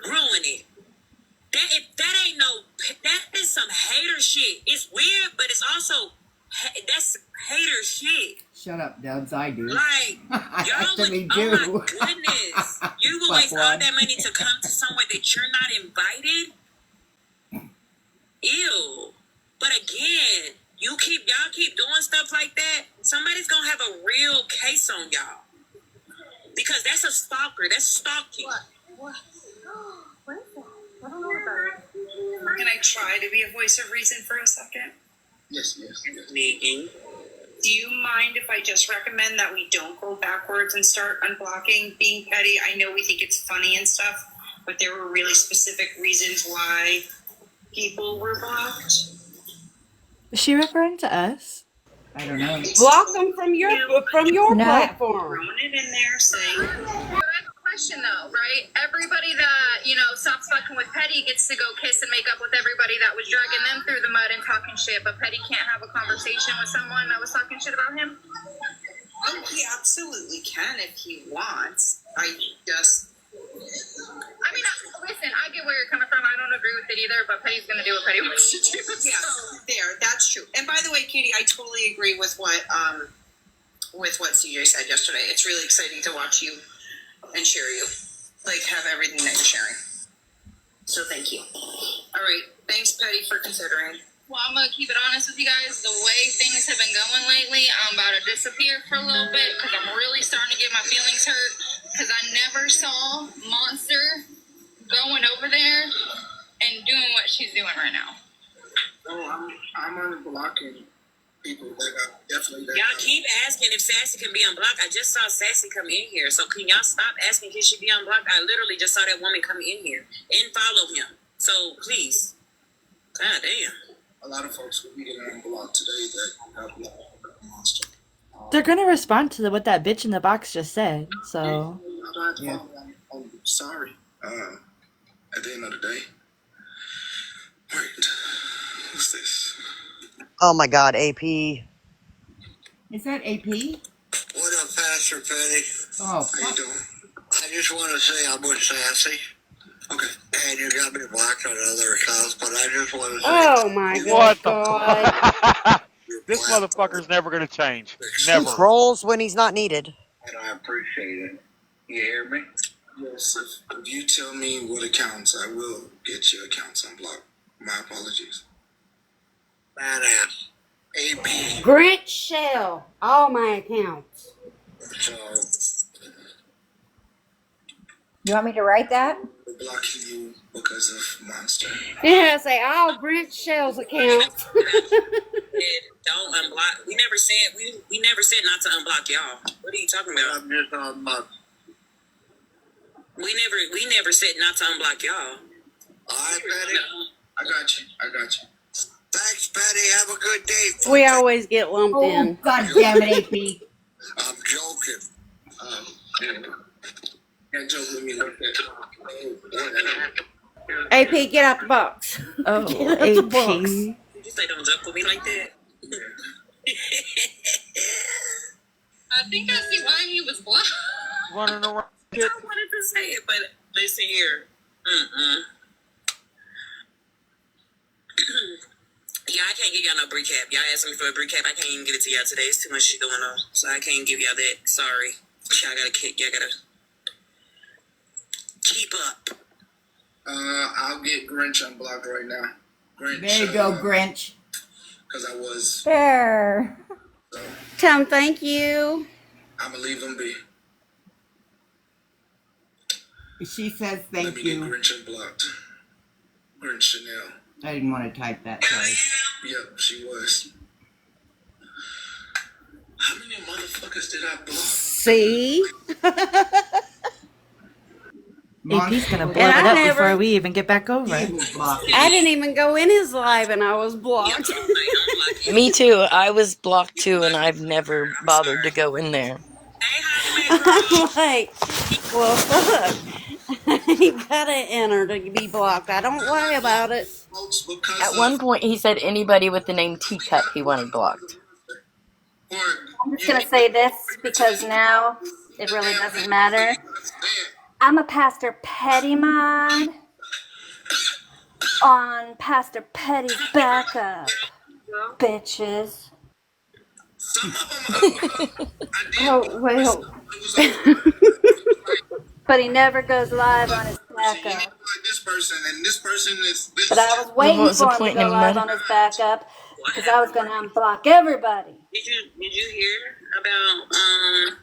Speaker 18: ruin it. That ain't no. That is some hater shit. It's weird, but it's also that's hater shit.
Speaker 6: Shut up, Dubs. I do.
Speaker 18: Like, y'all would,
Speaker 6: do.
Speaker 18: oh my goodness. You would waste all that money to come to somewhere that you're not invited? Ew. But again, y'all keep doing stuff like that, somebody's gonna have a real case on y'all. Because that's a stalker. That's stalking.
Speaker 15: What is that? I don't know about it.
Speaker 10: Can I try to be a voice of reason for a second?
Speaker 9: Yes.
Speaker 18: Meeting.
Speaker 10: Do you mind if I just recommend that we don't go backwards and start unblocking, being petty? I know we think it's funny and stuff, but there were really specific reasons why people were blocked.
Speaker 12: Is she referring to us?
Speaker 6: I don't know.
Speaker 1: Block them from your
Speaker 5: No.
Speaker 1: platform.
Speaker 10: Throwing it in there, saying,
Speaker 13: Question though, right? Everybody that, stops fucking with Petty gets to go kiss and make up with everybody that was dragging them through the mud and talking shit, but Petty can't have a conversation with someone that was talking shit about him?
Speaker 10: oh, he absolutely can if he wants.
Speaker 13: Listen, I get where you're coming from. I don't agree with it either, but Petty's gonna do what Petty wants to do.
Speaker 10: Yeah, that's true. And by the way, Katie, I totally agree with what CJ said yesterday. It's really exciting to watch you and share you. Like, have everything that you're sharing. So thank you. All right. Thanks, Petty, for considering.
Speaker 13: Well, I'm gonna keep it honest with you guys. The way things have been going lately, I'm about to disappear for a little bit because I'm really starting to get my feelings hurt because I never saw Monster going over there and doing what she's doing right now.
Speaker 9: Oh, I'm unblocking people that got definitely.
Speaker 18: Y'all keep asking if Sassy can be unblocked. I just saw Sassy come in here. So can y'all stop asking can she be unblocked? I literally just saw that woman come in here and follow him. So please. God damn.
Speaker 9: A lot of folks will be getting unblocked today that got blocked by Monster.
Speaker 12: They're gonna respond to what that bitch in the box just said. So
Speaker 9: I don't have to follow them. I'm sorry. At the end of the day. Wait. Who's this?
Speaker 14: Oh my God, AP.
Speaker 6: Is that AP?
Speaker 11: What up, Pastor Petty?
Speaker 6: Oh,
Speaker 9: How you doing?
Speaker 11: I just want to say I'm with Sassy.
Speaker 9: Okay.
Speaker 11: And you got me blocked on other accounts, but I just want to say...
Speaker 1: Oh my
Speaker 7: What
Speaker 1: God.
Speaker 7: the This motherfucker's never gonna change. Never.
Speaker 14: Trolls when he's not needed.
Speaker 11: And I appreciate it. You hear me?
Speaker 9: Yes, if you tell me what accounts, I will get your accounts unblocked. My apologies.
Speaker 11: Badass. AP.
Speaker 1: Grinch Shell. All my accounts.
Speaker 11: So,
Speaker 5: You want me to write that?
Speaker 9: We're blocking you because of Monster.
Speaker 1: Yeah, say all Grinch Shell's accounts.
Speaker 18: Don't unblock. We never said not to unblock y'all. What are you talking about?
Speaker 11: I'm just on my...
Speaker 18: We never said not to unblock y'all.
Speaker 11: Alright, Petty.
Speaker 9: I got you.
Speaker 11: Thanks, Petty. Have a good day.
Speaker 1: We always get lumped in.
Speaker 6: Oh, God damn it, AP.
Speaker 11: I'm joking.
Speaker 9: Can't joke with me like that.
Speaker 1: AP, get out the box.
Speaker 12: oh,
Speaker 1: Get out the box.
Speaker 18: You say don't joke with me like that.
Speaker 13: I think I see why he was blocked.
Speaker 7: Running around.
Speaker 18: I wanted to say it, but listen here. Yeah, I can't give y'all no recap. Y'all asked me for a recap. I can't even give it to y'all today. It's too much shit going on. So I can't give y'all that. Sorry. Y'all gotta keep up.
Speaker 9: I'll get Grinch unblocked right now. Grinch.
Speaker 6: There you go, Grinch.
Speaker 9: Because I was.
Speaker 5: There.
Speaker 9: So
Speaker 1: Tell him thank you.
Speaker 9: I'm going to leave him be.
Speaker 6: She says
Speaker 9: Let
Speaker 6: thank
Speaker 9: me
Speaker 6: you.
Speaker 9: get Grinch unblocked. Grinch Chanel.
Speaker 6: I didn't want to type that, sorry.
Speaker 9: Yep, she was. motherfuckers did I block?
Speaker 1: See?
Speaker 12: AP's gonna blow
Speaker 1: And
Speaker 12: it
Speaker 1: I
Speaker 12: up
Speaker 1: never-
Speaker 12: before we even get back over.
Speaker 1: I didn't even go in his live and I was blocked.
Speaker 3: Me too. I was blocked too, and I've never bothered to go in there.
Speaker 1: I'm like, well, fuck. You gotta enter to be blocked. I don't worry about it.
Speaker 3: At one point, he said anybody with the name Teacup he wanted blocked.
Speaker 16: I'm just gonna say this because now it really doesn't matter. I'm a Pastor Petty mod on Pastor Petty's backup, bitches. Oh, well. But he never goes live on his backup.
Speaker 9: This person and this person is.
Speaker 16: But I was waiting for him to go live on his backup because I was going to unblock everybody.
Speaker 18: Did you hear about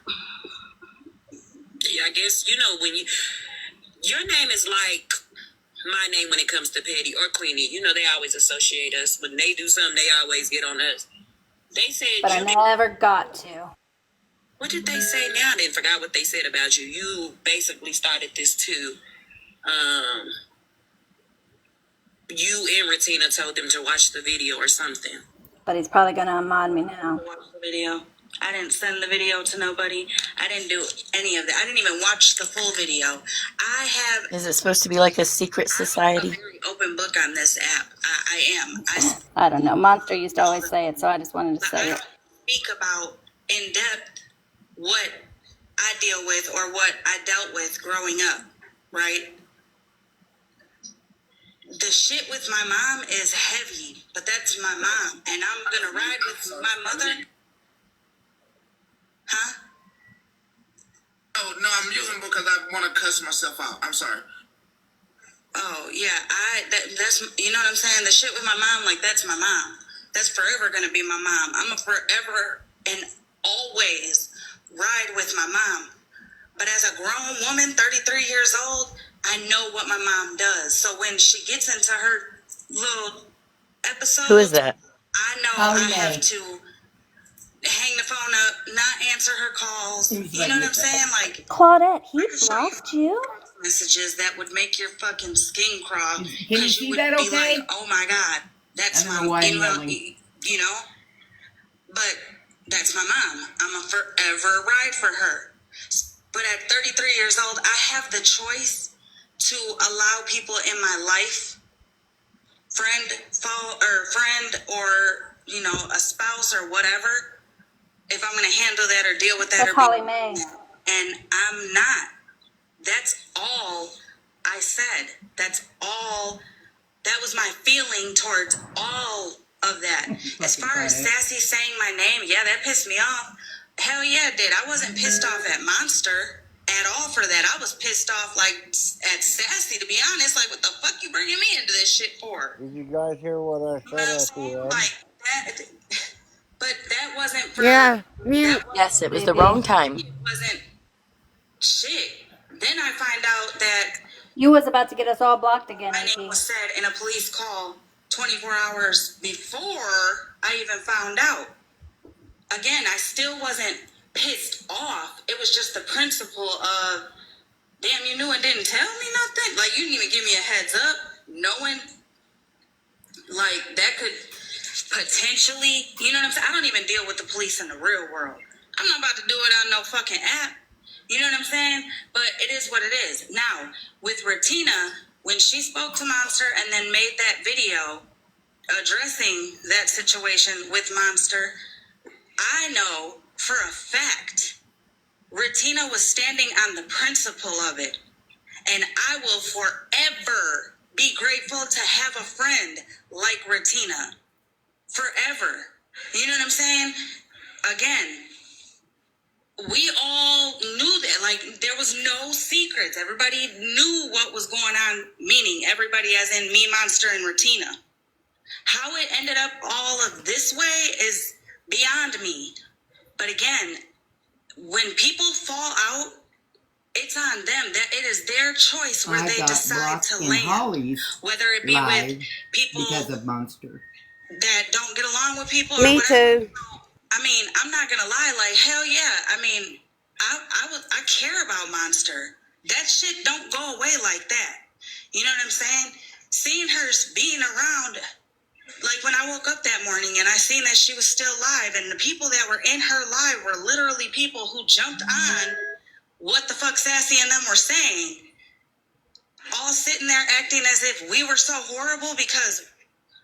Speaker 18: yeah, I guess you know when your name is like my name when it comes to Petty or Queenie. You know they always associate us. When they do something, they always get on us. They said
Speaker 16: But I never got to.
Speaker 18: What did they say now? I didn't forgot what they said about you. You basically started this too. You and Retina told them to watch the video or something.
Speaker 16: But he's probably going to unmod me now.
Speaker 18: Watch the video. I didn't send the video to nobody. I didn't do any of that. I didn't even watch the full video. I have
Speaker 3: Is it supposed to be like a secret society?
Speaker 18: a very open book on this app. I am.
Speaker 16: I don't know. Monster used to always say it, so I just wanted to say it.
Speaker 18: Speak about in depth what I deal with or what I dealt with growing up, right? The shit with my mom is heavy, but that's my mom, and I'm gonna ride with my mother. Huh?
Speaker 9: Oh no, I'm using because I want to cuss myself out. I'm sorry.
Speaker 18: Oh yeah, that's you know what I'm saying. The shit with my mom, like that's my mom. That's forever gonna be my mom. I'm a forever and always ride with my mom. But as a grown woman, 33 years old, I know what my mom does. So when she gets into her little episode,
Speaker 3: Who is that?
Speaker 18: I know I have to hang the phone up, not answer her calls. You know what I'm saying? Like
Speaker 16: Claudette, he blocked you?
Speaker 18: messages that would make your fucking skin crawl.
Speaker 6: Can you see that
Speaker 18: Be
Speaker 6: okay?
Speaker 18: like, oh my God, that's
Speaker 6: I don't
Speaker 18: my,
Speaker 6: know why
Speaker 18: you know,
Speaker 6: I'm
Speaker 18: you know? But that's my mom. I'm a forever ride for her. But at 33 years old, I have the choice to allow people in my life, friend or, you know, a spouse or whatever, if I'm going to handle that or deal with that.
Speaker 16: That's Holly Mae.
Speaker 18: And I'm not. That's all I said. That's all. That was my feeling towards all of that. As far as Sassy saying my name, yeah, that pissed me off. Hell yeah, it did. I wasn't pissed off at Monster at all for that. I was pissed off, like, at Sassy, to be honest. Like, what the fuck you bringing me into this shit for?
Speaker 19: Did you guys hear what I said at the end?
Speaker 18: Like, that, but that wasn't for...
Speaker 1: Yeah, mute.
Speaker 3: Yes, it was the wrong time.
Speaker 18: It wasn't shit. Then I find out that
Speaker 16: You was about to get us all blocked again,
Speaker 18: my name
Speaker 16: AP.
Speaker 18: was said in a police call 24 hours before I even found out. Again, I still wasn't pissed off. It was just the principle of, damn, you knew and didn't tell me nothing? Like, you didn't even give me a heads up, knowing, like, that could potentially, you know what I'm saying? I don't even deal with the police in the real world. I'm not about to do it on no fucking app. You know what I'm saying? But it is what it is. Now, with Retina, when she spoke to Monster and then made that video addressing that situation with Monster, I know for a fact Retina was standing on the principle of it. And I will forever be grateful to have a friend like Retina. Forever. You know what I'm saying? Again, we all knew that. Like, there was no secrets. Everybody knew what was going on, meaning everybody as in me, Monster, and Retina. How it ended up all of this way is beyond me. But again, when people fall out, it's on them. That it is their choice where
Speaker 6: I
Speaker 18: they
Speaker 6: got
Speaker 18: decide
Speaker 6: blocked
Speaker 18: to
Speaker 6: in
Speaker 18: land.
Speaker 6: Holly's
Speaker 18: Whether it be
Speaker 6: live
Speaker 18: with people
Speaker 6: because of Monster.
Speaker 18: that don't get along with people or
Speaker 1: Me
Speaker 18: whatever.
Speaker 1: too.
Speaker 18: I mean, I'm not gonna lie, like, hell yeah. I mean, I care about Monster. That shit don't go away like that. You know what I'm saying? Seeing her being around, like when I woke up that morning and I seen that she was still live, and the people that were in her live were literally people who jumped on what the fuck Sassy and them were saying, all sitting there acting as if we were so horrible because,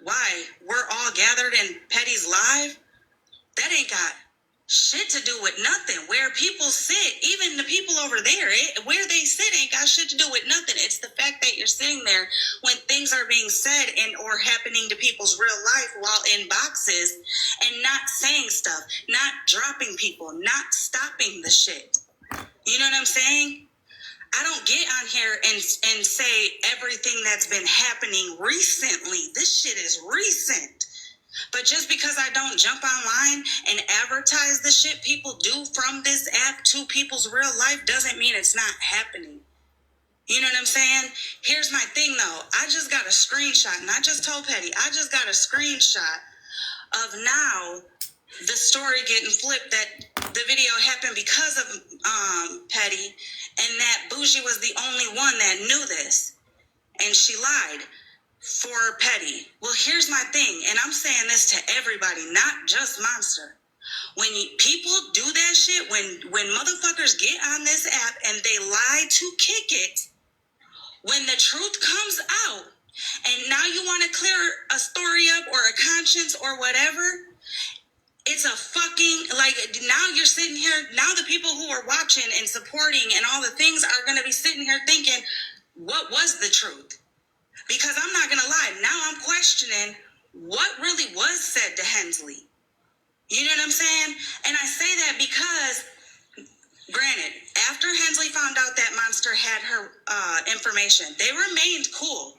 Speaker 18: why? We're all gathered in Petty's live? That ain't got shit to do with nothing. Where people sit, even the people over there, where they sit ain't got shit to do with nothing. It's the fact that you're sitting there when things are being said and or happening to people's real life while in boxes and not saying stuff, not dropping people, not stopping the shit. You know what I'm saying? I don't get on here and say everything that's been happening recently. This shit is recent. But just because I don't jump online and advertise the shit people do from this app to people's real life doesn't mean it's not happening. You know what I'm saying? Here's my thing though. I just got a screenshot, and I just told Petty, I just got a screenshot of now the story getting flipped that the video happened because of Petty, and that Bougie was the only one that knew this, and she lied for Petty. Well, here's my thing, and I'm saying this to everybody, not just Monster. When people do that shit, when motherfuckers get on this app and they lie to kick it, when the truth comes out, and now you want to clear a story up or a conscience or whatever, it's a fucking, like, now you're sitting here, now the people who are watching and supporting and all the things are going to be sitting here thinking, what was the truth? Because I'm not going to lie, now I'm questioning what really was said to Hensley. You know what I'm saying? And I say that because, granted, after Hensley found out that Monster had her information, they remained cool.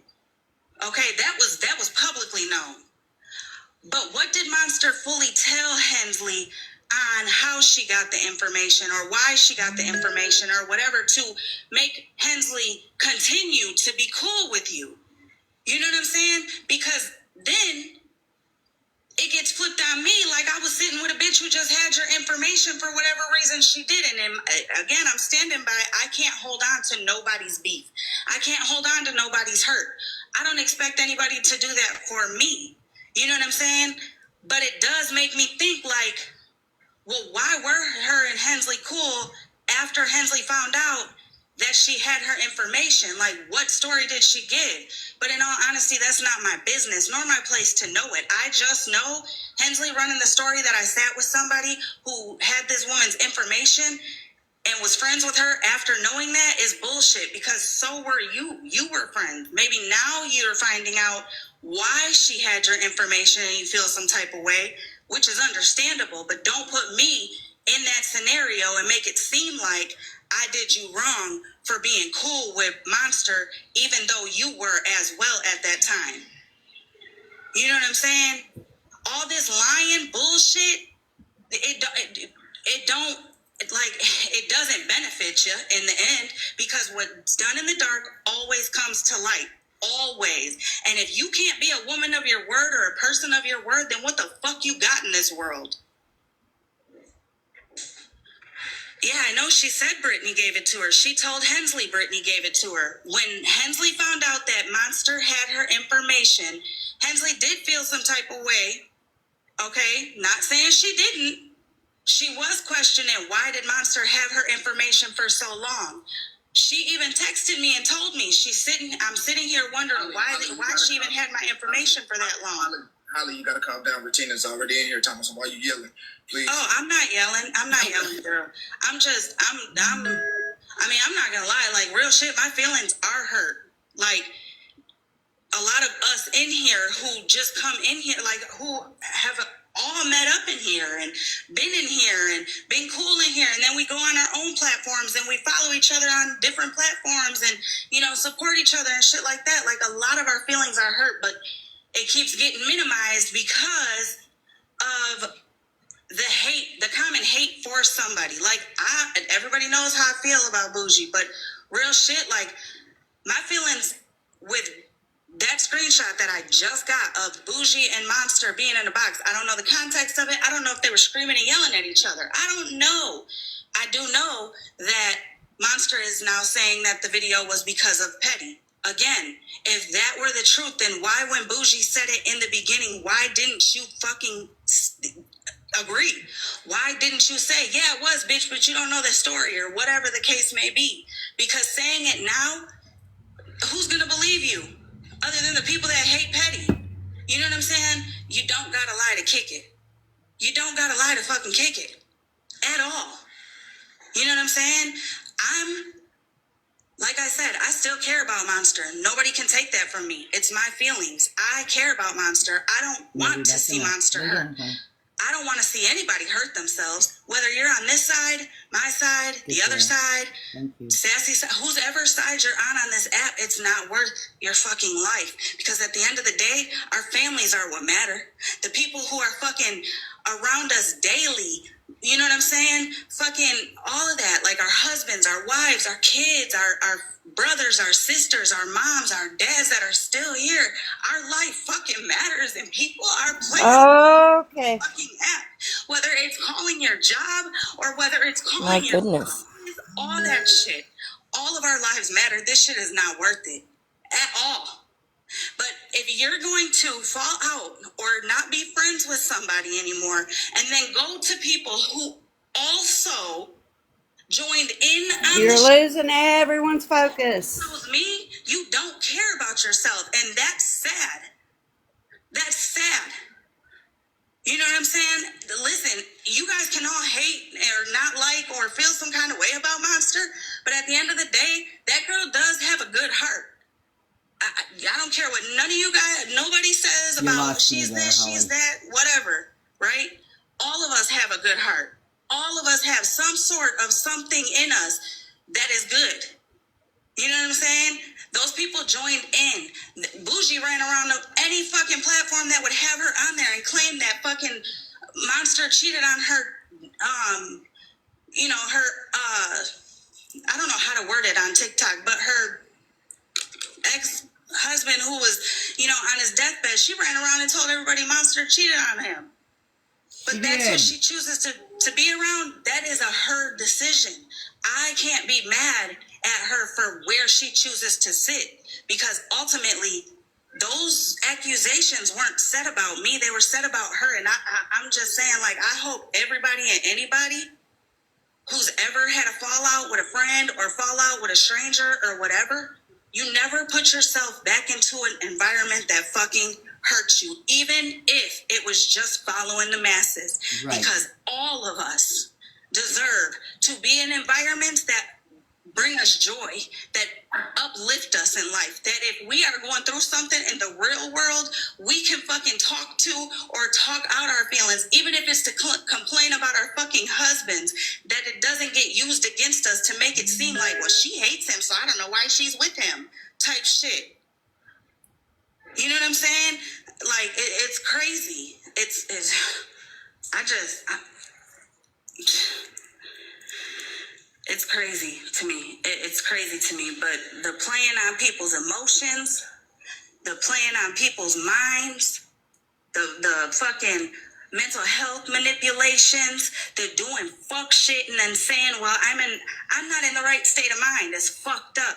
Speaker 18: Okay, that was publicly known. But what did Monster fully tell Hensley on how she got the information or why she got the information or whatever to make Hensley continue to be cool with you? You know what I'm saying? Because then it gets flipped on me like I was sitting with a bitch who just had your information for whatever reason she didn't. And again, I'm standing by, I can't hold on to nobody's beef. I can't hold on to nobody's hurt. I don't expect anybody to do that for me. You know what I'm saying? But it does make me think like, well, why were her and Hensley cool after Hensley found out that she had her information? Like, what story did she give? But in all honesty, that's not my business, nor my place to know it. I just know Hensley running the story that I sat with somebody who had this woman's information and was friends with her after knowing that is bullshit, because so were you. You were friends. Maybe now you're finding out why she had your information and you feel some type of way, which is understandable, but don't put me in that scenario and make it seem like I did you wrong for being cool with Monster, even though you were as well at that time. You know what I'm saying? All this lying bullshit, it don't, like, it doesn't benefit you in the end, because what's done in the dark always comes to light. Always. And if you can't be a woman of your word or a person of your word, then what the fuck you got in this world? Yeah, I know she said Brittany gave it to her. She told Hensley Brittany gave it to her. When Hensley found out that Monster had her information, Hensley did feel some type of way. Okay? Not saying she didn't. She was questioning, why did Monster have her information for so long? She even texted me and told me, I'm sitting here wondering why she even had my information for that long.
Speaker 9: Holly, you gotta calm down. Regina's already in here, Thomas. Why you yelling? Please.
Speaker 18: Oh, I'm not yelling, girl. I'm not gonna lie, like, real shit, my feelings are hurt. Like, a lot of us in here who just come in here, like, who have all met up in here and been in here and been cool in here, and then we go on our own platforms and we follow each other on different platforms and, you know, support each other and shit like that. Like, a lot of our feelings are hurt, but it keeps getting minimized because of the hate, the common hate for somebody. Like, everybody knows how I feel about Bougie, but real shit, like, my feelings with that screenshot that I just got of Bougie and Monster being in a box, I don't know the context of it. I don't know if they were screaming and yelling at each other. I don't know. I do know that Monster is now saying that the video was because of Petty. Again, if that were the truth, then why, when Bougie said it in the beginning, why didn't you fucking agree? Why didn't you say, yeah, it was, bitch, but you don't know the story, or whatever the case may be? Because saying it now, who's gonna believe you other than the people that hate Petty? You know what I'm saying? You don't gotta lie to kick it. You don't gotta lie to fucking kick it at all. You know what I'm saying? Like I said, I still care about Monster. Nobody can take that from me. It's my feelings. I care about Monster. I don't want to see Monster hurt. I don't want to see anybody hurt themselves, whether you're on this side, my side, the other side, Sassy side, whoever side you're on this app. It's not worth your fucking life, because at the end of the day, our families are what matter. The people who are fucking around us daily, you know what I'm saying? Fucking all of that, like our husbands, our wives, our kids, our brothers, our sisters, our moms, our dads that are still here. Our life fucking matters, and people are playing
Speaker 1: Okay.
Speaker 18: fucking app. Whether it's calling your job or whether it's calling
Speaker 3: My
Speaker 18: your
Speaker 3: goodness.
Speaker 18: all that shit. All of our lives matter. This shit is not worth it at all. But if you're going to fall out or not be friends with somebody anymore, and then go to people who also joined in on
Speaker 1: You're
Speaker 18: the
Speaker 1: losing everyone's focus.
Speaker 18: shows me, you don't care about yourself, and that's sad. That's sad. You know what I'm saying? Listen, you guys can all hate or not like or feel some kind of way about Monster, but at the end of the day, that girl does have a good heart. I don't care what none of you guys, nobody says about she's this, she's that, whatever, right? All of us have a good heart. All of us have some sort of something in us that is good. You know what I'm saying? Those people joined in. Bougie ran around any fucking platform that would have her on there and claim that fucking Monster cheated on her, you know, her, I don't know how to word it on TikTok, but her ex-husband who was, you know, on his deathbed, she ran around and told everybody Monster cheated on him. But that's who she chooses to be around. That is her decision. I can't be mad at her for where she chooses to sit, because ultimately those accusations weren't said about me. They were said about her. And I'm just saying, like, I hope everybody and anybody who's ever had a fallout with a friend or fallout with a stranger or whatever, you never put yourself back into an environment that fucking hurts you, even if it was just following the masses. Right. Because all of us deserve to be in environments that bring us joy, that uplift us in life, that if we are going through something in the real world, we can fucking talk to or talk out our feelings, even if it's to complain about our fucking husbands, that it doesn't get used against us to make it seem like, well, she hates him, so I don't know why she's with him, type shit. You know what I'm saying? Like, it's crazy. It's crazy to me. It's crazy to me. But the playing on people's emotions, the playing on people's minds, the fucking mental health manipulations, the doing fuck shit and then saying, well, I'm not in the right state of mind. It's fucked up.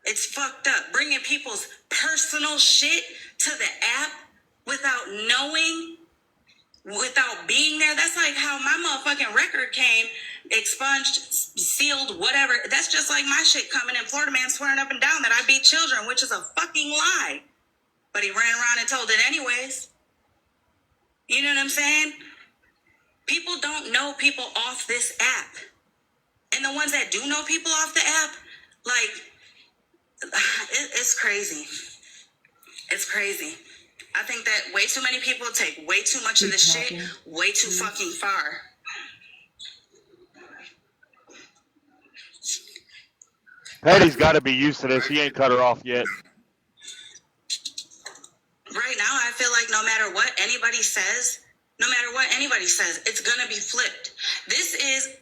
Speaker 18: It's fucked up. Bringing people's personal shit to the app without knowing, without being there. That's like how my motherfucking record came, expunged, sealed, whatever. That's just like my shit coming in. Florida man swearing up and down that I beat children, which is a fucking lie. But he ran around and told it anyways. You know what I'm saying? People don't know people off this app. And the ones that do know people off the app, like, it's crazy. It's crazy. I think that way too many people take way too much of this shit way too fucking far.
Speaker 7: Petty's got to be used to this. He ain't cut her off yet.
Speaker 18: Right now, I feel like no matter what anybody says, it's gonna be flipped. This is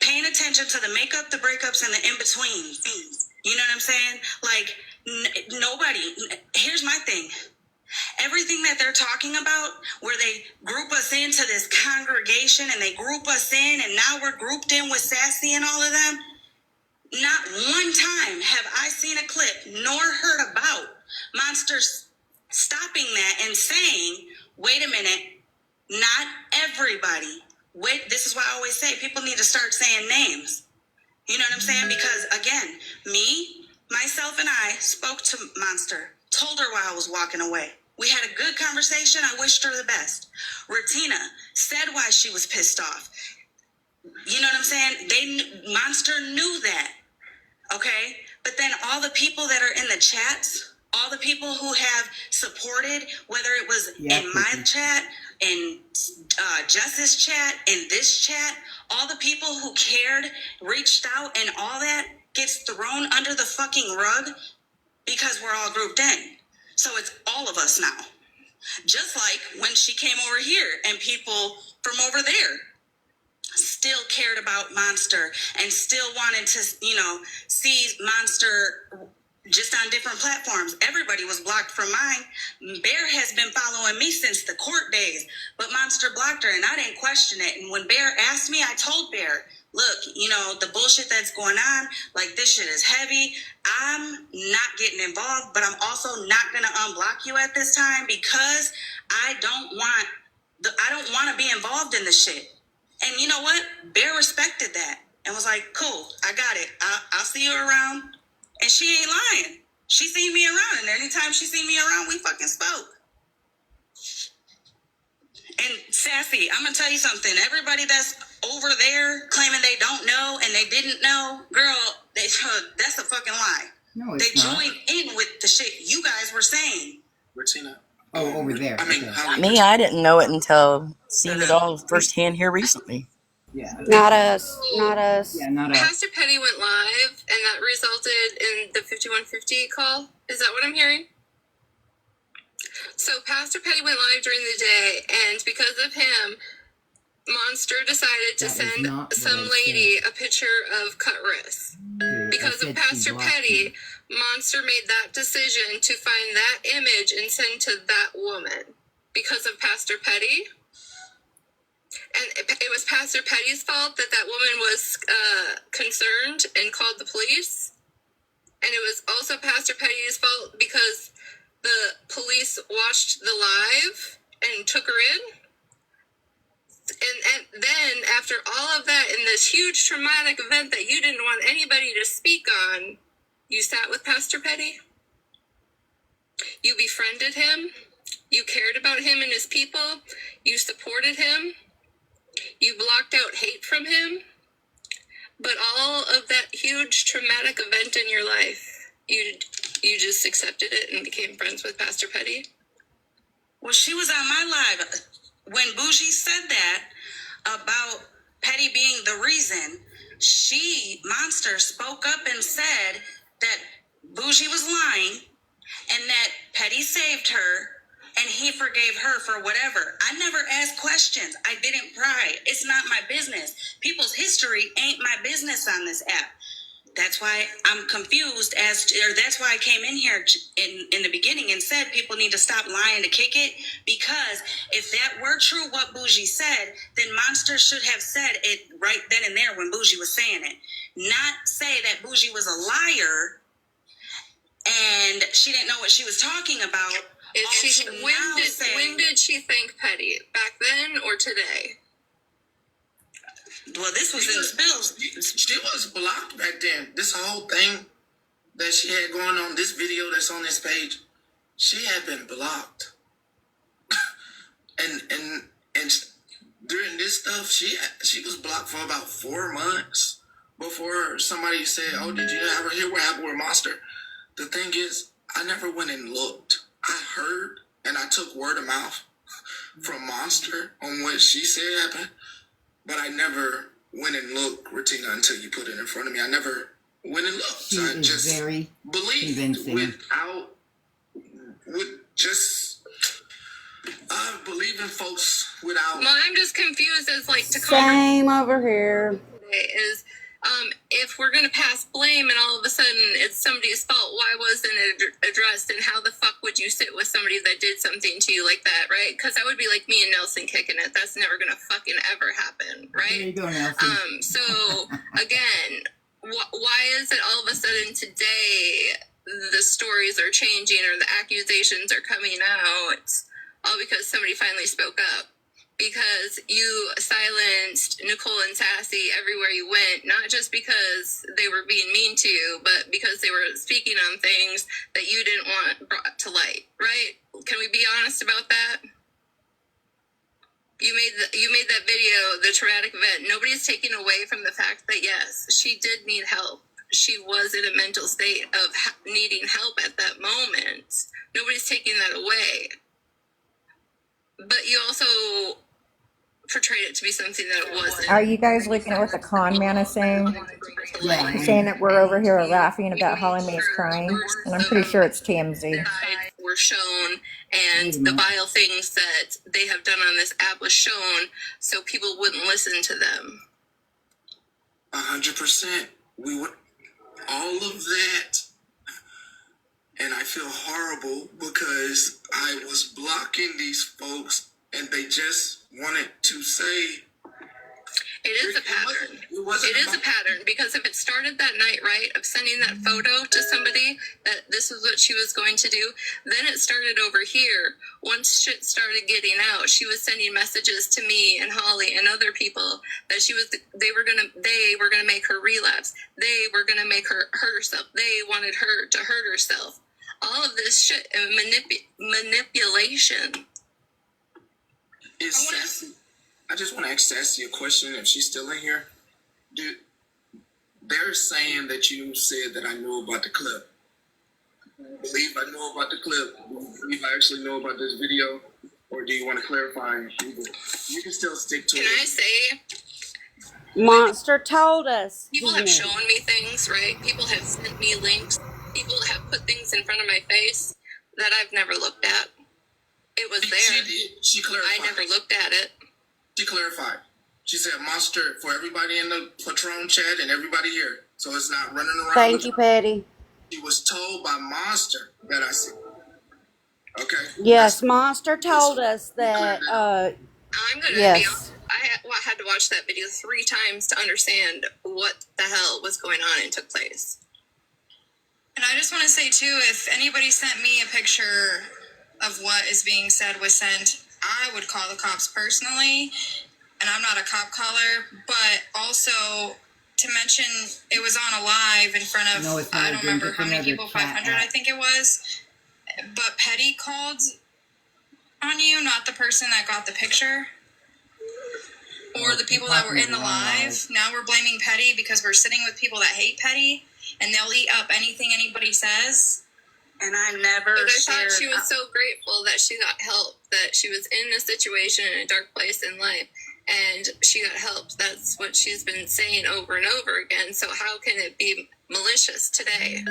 Speaker 18: paying attention to the makeup, the breakups, and the in-between things. You know what I'm saying? Like, Nobody. Here's my thing. Everything that they're talking about, where they group us into this congregation and they group us in, and now we're grouped in with Sassy and all of them, not one time have I seen a clip nor heard about Monsters stopping that and saying, wait a minute, not everybody. Wait, this is why I always say people need to start saying names. You know what I'm saying? Because again, me, myself, and I spoke to Monster, told her while I was walking away. We had a good conversation. I wished her the best. Retina said why she was pissed off. You know what I'm saying? Monster knew that. Okay? But then all the people that are in the chats, all the people who have supported, whether it was in my chat, in Justice chat, in this chat, all the people who cared, reached out, and all that gets thrown under the fucking rug because we're all grouped in. So it's all of us now. Just like when she came over here and people from over there still cared about Monster and still wanted to, see Monster just on different platforms. Everybody was blocked from mine. Bear has been following me since the court days, but Monster blocked her and I didn't question it. And when Bear asked me, I told Bear, look, the bullshit that's going on, like this shit is heavy. I'm not getting involved, but I'm also not going to unblock you at this time because I don't want to be involved in the shit. And you know what? Bear respected that and was like, cool, I got it. I'll see you around. And she ain't lying. She seen me around, and anytime she seen me around, we fucking spoke. And Sassy, I'm gonna tell you something. Everybody that's over there claiming they don't know and they didn't know, girl, that's a fucking lie.
Speaker 6: No, it's
Speaker 18: they
Speaker 6: not.
Speaker 18: joined in with the shit you guys were saying.
Speaker 9: Retina.
Speaker 6: Oh, over there.
Speaker 3: Me, I didn't know it until seeing it all firsthand here recently.
Speaker 6: Yeah.
Speaker 1: Not us. Not us.
Speaker 6: Yeah, not us.
Speaker 15: Pastor Petty went live, and that resulted in the 5150 call. Is that what I'm hearing? So Pastor Petty went live during the day, and because of him, Monster decided to send some lady a picture of cut wrists. Because of Pastor Petty, Monster made that decision to find that image and send to that woman. Because of Pastor Petty. And it was Pastor Petty's fault that woman was concerned and called the police. And it was also Pastor Petty's fault because the police watched the live and took her in. And then after all of that, in this huge traumatic event that you didn't want anybody to speak on, you sat with Pastor Petty. You befriended him. You cared about him and his people. You supported him. You blocked out hate from him, but all of that huge traumatic event in your life, you just accepted it and became friends with Pastor Petty?
Speaker 18: Well, she was on my live. When Bougie said that about Petty being the reason, Monster, spoke up and said that Bougie was lying and that Petty saved her and he forgave her for whatever. I never asked questions. I didn't pry. It's not my business. People's history ain't my business on this app. That's why I'm confused that's why I came in here in the beginning and said people need to stop lying to kick it, because if that were true what Bougie said, then Monster should have said it right then and there when Bougie was saying it. Not say that Bougie was a liar and she didn't know what she was talking about.
Speaker 15: When did she thank Petty? Back then or today?
Speaker 18: Well, this was in the spills.
Speaker 9: She was blocked back then. This whole thing that she had going on, this video that's on this page, she had been blocked. and during this stuff, she was blocked for about 4 months before somebody said, "Oh, did you ever hear what happened with Monster?" The thing is, I never went and looked. I heard and I took word of mouth from Monster on what she said happened, but I never went and looked, Retina, until you put it in front of me. I never went and looked.
Speaker 6: She
Speaker 9: I
Speaker 6: is
Speaker 9: just
Speaker 6: very
Speaker 9: believed
Speaker 6: convincing.
Speaker 9: Believing folks without.
Speaker 15: Well, I'm just confused as to
Speaker 1: Same over here.
Speaker 15: is if we're gonna pass blame and all of a sudden it's somebody's fault, why wasn't it addressed? And how the fuck would you sit with somebody that did something to you like that, right? Because that would be like me and Nelson kicking it. That's never gonna fucking ever happen, right?
Speaker 6: There you go, Nelson.
Speaker 15: So again, why is it all of a sudden today the stories are changing or the accusations are coming out? All because somebody finally spoke up. Because you silenced Nicole and Sassy everywhere you went, not just because they were being mean to you, but because they were speaking on things that you didn't want brought to light, right? Can we be honest about that? You made that video, the traumatic event. Nobody's taking away from the fact that, yes, she did need help. She was in a mental state of needing help at that moment. Nobody's taking that away. But you also portrayed it to be something that it wasn't.
Speaker 5: Are you guys looking at what the con man is saying?
Speaker 6: Yeah.
Speaker 5: He's saying that we're over here laughing about Holly Mae's crying, and I'm pretty sure it's TMZ.
Speaker 15: Were shown, and the vile things that they have done on this app was shown, so people wouldn't listen to them.
Speaker 9: 100%. We would all of that, and I feel horrible because I was blocking these folks, and they just wanted to say.
Speaker 15: It is a pattern. It is a pattern because if it started that night, right, of sending that photo to somebody that this is what she was going to do, then it started over here. Once shit started getting out, she was sending messages to me and Holly and other people that they were gonna make her relapse. They were gonna make her hurt herself. They wanted her to hurt herself. All of this shit and manipulation.
Speaker 9: I just want to ask Sassy a question if she's still in here. Dude, they're saying that you said that I knew about the clip. Believe I know about the clip? Believe I actually know about this video? Or do you want to clarify? You can still stick to it.
Speaker 15: Can I say?
Speaker 1: Monster told us.
Speaker 15: People have shown me things, right? People have sent me links. People have put things in front of my face that I've never looked at. It was there.
Speaker 9: She did. She clarified.
Speaker 15: I never looked at it.
Speaker 9: She clarified. She said Monster for everybody in the Patron chat and everybody here. So it's not running around.
Speaker 1: Thank you, Patty.
Speaker 9: She was told by Monster that I said. Okay.
Speaker 1: Yes, Monster told us that.
Speaker 15: I'm gonna
Speaker 1: yes.
Speaker 15: be honest. I had to watch that video 3 times to understand what the hell was going on and took place.
Speaker 13: And I just want to say too, if anybody sent me a picture of what is being said was sent, I would call the cops personally, and I'm not a cop caller, but also to mention it was on a live in front of, I don't remember how many people, 500 I think it was, but Petty called on you, not the person that got the picture, or the people that were in the live. Now we're blaming Petty because we're sitting with people that hate Petty, and they'll eat up anything anybody says.
Speaker 15: And I never But I thought she was so grateful that she got help, that she was in a situation in a dark place in life, and she got help. That's what she's been saying over and over again. So how can it be malicious today?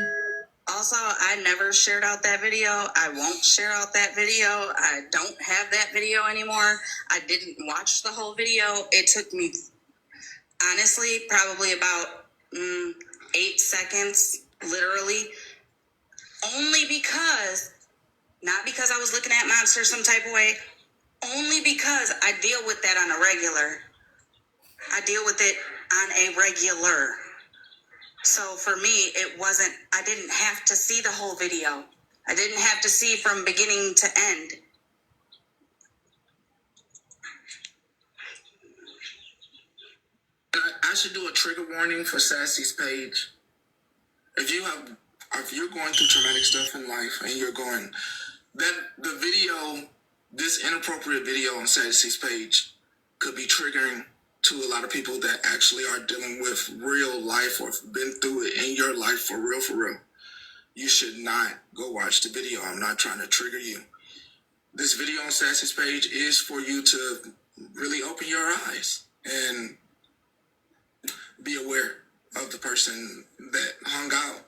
Speaker 10: Also, I never shared out that video. I won't share out that video. I don't have that video anymore. I didn't watch the whole video. It took me, honestly, probably about 8 seconds, literally. Only because, not because I was looking at Monster some type of way, only because I deal with that on a regular. I deal with it on a regular. So for me, it wasn't, I didn't have to see the whole video. I didn't have to see from beginning to end.
Speaker 9: I should do a trigger warning for Sassy's page. If you're going through traumatic stuff in life and you're going, that the video, this inappropriate video on Sassy's page could be triggering to a lot of people that actually are dealing with real life or been through it in your life for real, for real. You should not go watch the video. I'm not trying to trigger you. This video on Sassy's page is for you to really open your eyes and be aware of the person that hung out.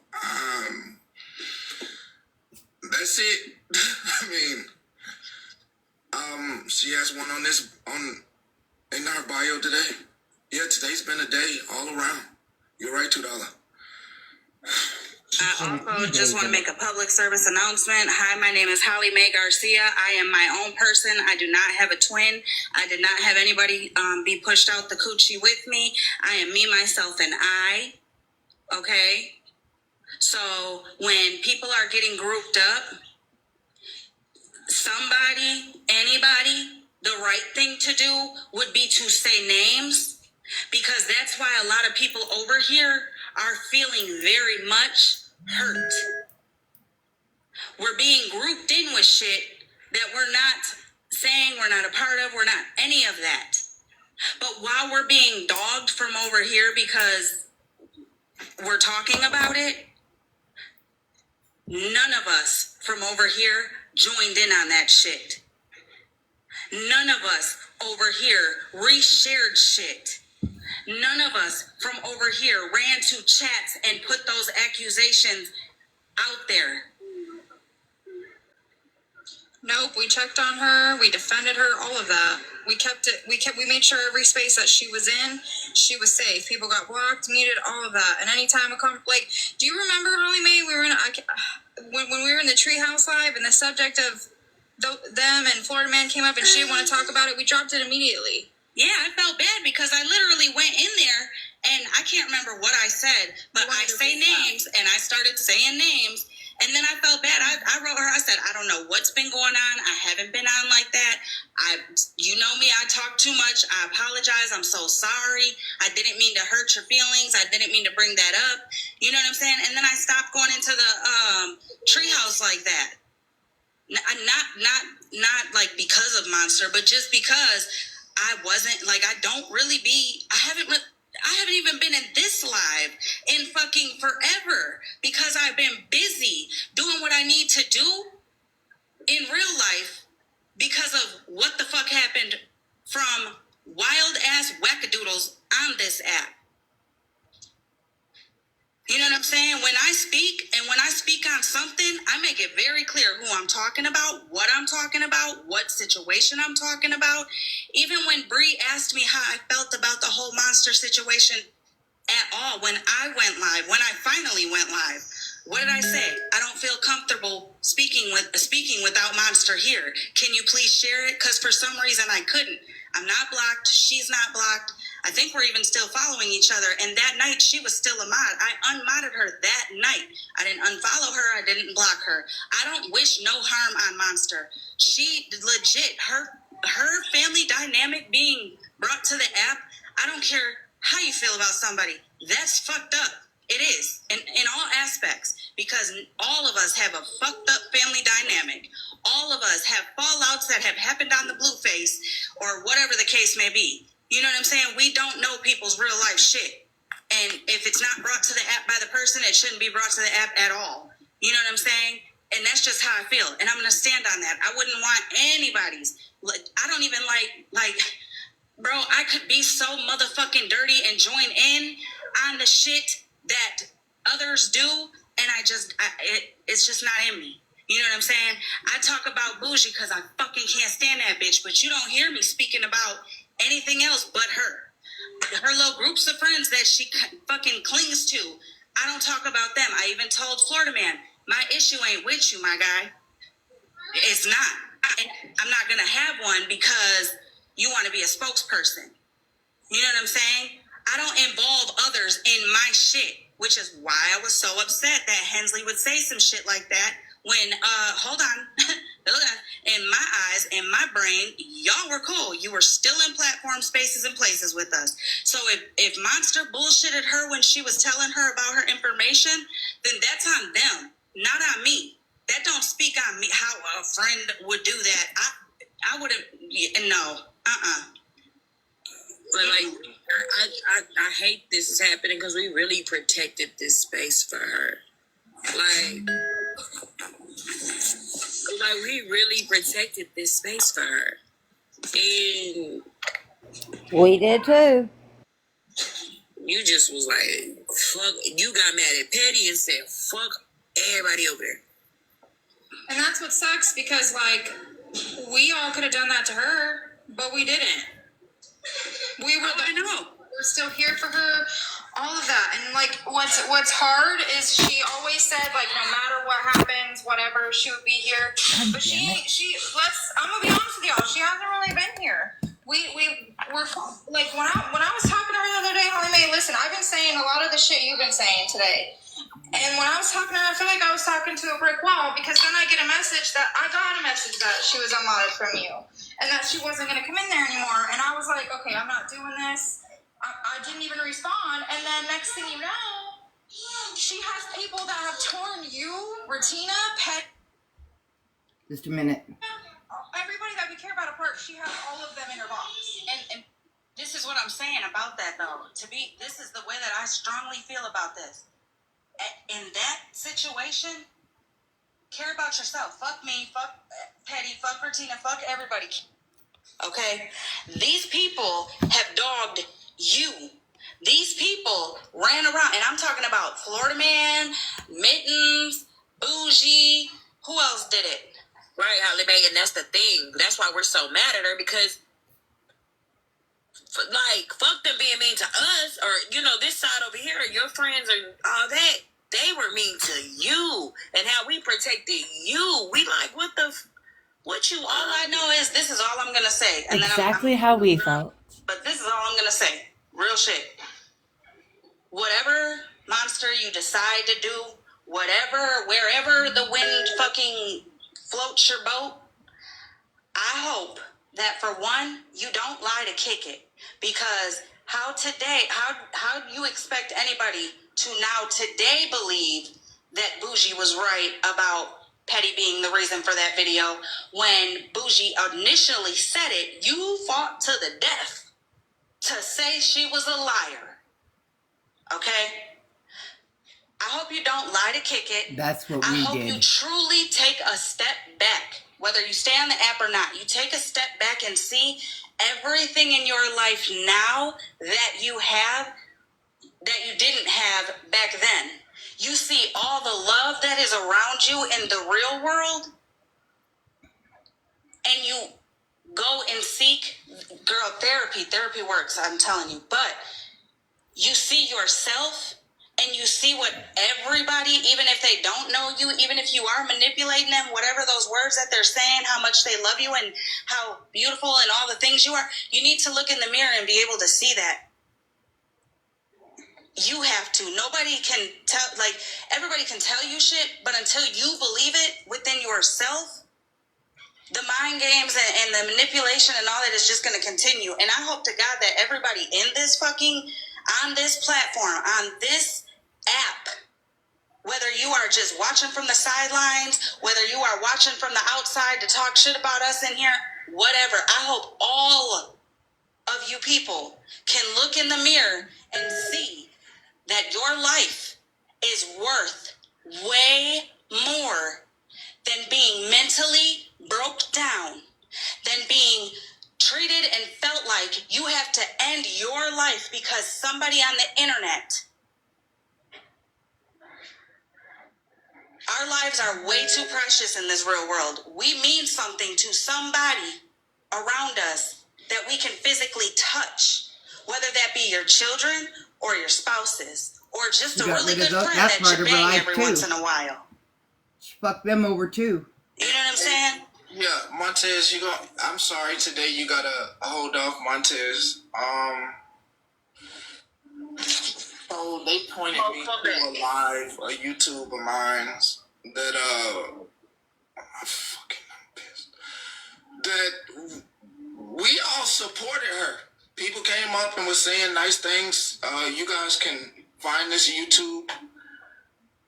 Speaker 9: That's it. I mean, she has one in her bio today. Yeah, today's been a day all around. You're right, $2.
Speaker 17: I also just want to make a public service announcement. Hi, my name is Holly Mae Garcia. I am my own person. I do not have a twin. I did not have anybody be pushed out the coochie with me. I am me, myself, and I. Okay? So when people are getting grouped up, somebody, anybody, the right thing to do would be to say names, because that's why a lot of people over here are feeling very much hurt. We're being grouped in with shit that we're not saying, we're not a part of, we're not any of that. But while we're being dogged from over here because we're talking about it, none of us from over here joined in on that shit. None of us over here reshared shit. None of us from over here ran to chats and put those accusations out there.
Speaker 13: Nope, we checked on her, we defended her, all of that. We made sure every space that she was in, she was safe. People got blocked, muted, all of that. And anytime do you remember, Holly Mae, we were in when we were in the Treehouse Live and the subject of them and Florida Man came up and she didn't want to talk about it, we dropped it immediately.
Speaker 17: Yeah, I felt bad because I literally went in there and I can't remember what I said, but I say names and I started saying names. And then I felt bad. I wrote her. I said, I don't know what's been going on. I haven't been on like that. You know me. I talk too much. I apologize. I'm so sorry. I didn't mean to hurt your feelings. I didn't mean to bring that up. You know what I'm saying? And then I stopped going into the treehouse like that. Not like because of Monster, but just because I wasn't like, I haven't even been in this live in fucking forever because I've been busy doing what I need to do in real life because of what the fuck happened from wild ass wackadoodles on this app. You know what I'm saying? When I speak on something, I make it very clear who I'm talking about, what situation I'm talking about. Even when Bree asked me how I felt about the whole Monster situation at all, when I finally went live, what did I say? I don't feel comfortable speaking without Monster here. Can you please share it? Because for some reason I couldn't. I'm not blocked. She's not blocked. I think we're even still following each other. And that night, she was still a mod. I unmodded her that night. I didn't unfollow her. I didn't block her. I don't wish no harm on Monster. She legit, her family dynamic being brought to the app, I don't care how you feel about somebody. That's fucked up. It is, in all aspects, because all of us have a fucked up family dynamic. All of us have fallouts that have happened on the blue face or whatever the case may be. You know what I'm saying? We don't know people's real life shit. And if it's not brought to the app by the person, it shouldn't be brought to the app at all. You know what I'm saying? And that's just how I feel. And I'm going to stand on that. I wouldn't want anybody's, I don't even like, bro, I could be so motherfucking dirty and join in on the shit that others do. And it's just not in me. You know what I'm saying? I talk about Bougie because I fucking can't stand that bitch, but you don't hear me speaking about anything else but her. Her little groups of friends that she fucking clings to, I don't talk about them. I even told Florida Man, my issue ain't with you, my guy. It's not. I'm not going to have one because you want to be a spokesperson. You know what I'm saying? I don't involve others in my shit, which is why I was so upset that Hensley would say some shit like that when, hold on, in my eyes, in my brain, y'all were cool. You were still in platform spaces and places with us. So if Monster bullshitted her when she was telling her about her information, then that's on them, not on me. That don't speak on me, how a friend would do that. I wouldn't, no,
Speaker 18: But like, I hate this is happening because we really protected this space for her. Like we really protected this space for her. And
Speaker 2: we did too.
Speaker 18: You just was like, fuck, you got mad at Petty and said, fuck everybody over there.
Speaker 13: And that's what sucks because, like, we all could have done that to her, but we didn't. We were,
Speaker 17: I know.
Speaker 13: We're still here for her.
Speaker 17: all of that. And like what's hard is she always said like no matter what happens, whatever, she would be here. But I'm gonna be honest with y'all, she hasn't really been here. We're like when I was talking to her the other day, Holly Mae, listen, I've been saying a lot of the shit you've been saying today. And when I was talking to her, I feel like I was talking to a brick wall, because then I got a message that she was on live from you and that she wasn't going to come in there anymore. And I was like, okay, I'm not doing this. I didn't even respond. And then next thing you know, she has people that have torn you, Regina, Pet.
Speaker 6: Just a minute.
Speaker 17: Everybody that we care about apart, she has all of them in her box.
Speaker 18: And this is what I'm saying about that, though. This is the way that I strongly feel about this. In that situation, care about yourself. Fuck me, fuck Petty, fuck Regina, fuck everybody. Okay? These people have dogged you. These people ran around, and I'm talking about Florida Man, Mittens, Bougie. Who else did it? Right, Holly Mae, and that's the thing. That's why we're so mad at her, because like, fuck them being mean to us, or, you know, this side over here, your friends and all that. They were mean to you, and how we protected you. We like, what you, all I know is, this is all I'm going to say. And
Speaker 12: Exactly
Speaker 18: then
Speaker 12: how we felt.
Speaker 18: But this is all I'm going to say. Real shit. Whatever monster you decide to do, wherever the wind fucking floats your boat, I hope that for one, you don't lie to kick it. Because how do you expect anybody to now today believe that Bougie was right about Petty being the reason for that video, when Bougie initially said it? You fought to the death to say she was a liar. Okay? I hope you don't lie to kick it.
Speaker 6: That's what
Speaker 18: I
Speaker 6: we
Speaker 18: hope
Speaker 6: did.
Speaker 18: you truly take a step back. Whether you stay on the app or not, you take a step back and see everything in your life now that you have that you didn't have back then. You see all the love that is around you in the real world, and you go and seek, girl, therapy works, I'm telling you. But you see yourself, and you see what everybody, even if they don't know you, even if you are manipulating them, whatever those words that they're saying, how much they love you and how beautiful and all the things you are, you need to look in the mirror and be able to see that. You have to. Nobody can tell, like, everybody can tell you shit, but until you believe it within yourself, the mind games and the manipulation and all that is just going to continue. And I hope to God that everybody in this on this platform, on this app, whether you are just watching from the sidelines, whether you are watching from the outside to talk shit about us in here, whatever, I hope all of you people can look in the mirror and see that your life is worth way more than being mentally broke down, than being treated and felt like you have to end your life because somebody on the internet. Our lives are way too precious in this real world. We mean something to somebody around us that we can physically touch, whether that be your children or your spouses, or just a really good friend that you bang every once in a while.
Speaker 6: Fuck them over too.
Speaker 18: You know what I'm saying?
Speaker 9: Yeah, Montez, I'm sorry, today you gotta hold off, Montez. So they pointed me to a YouTube of mine that I'm pissed. That we all supported her. People came up and was saying nice things. You guys can find this YouTube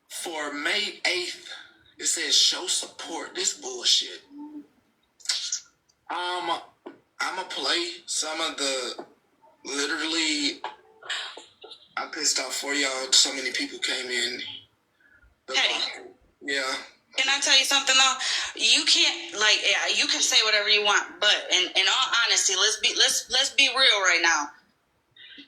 Speaker 9: for May 8th. It says show support. This bullshit. I'ma play some of the literally. I'm pissed off for y'all. So many people came in.
Speaker 18: Petty.
Speaker 9: Yeah.
Speaker 18: Can I tell you something though? You can't, like, yeah, you can say whatever you want, but in all honesty, let's be real right now.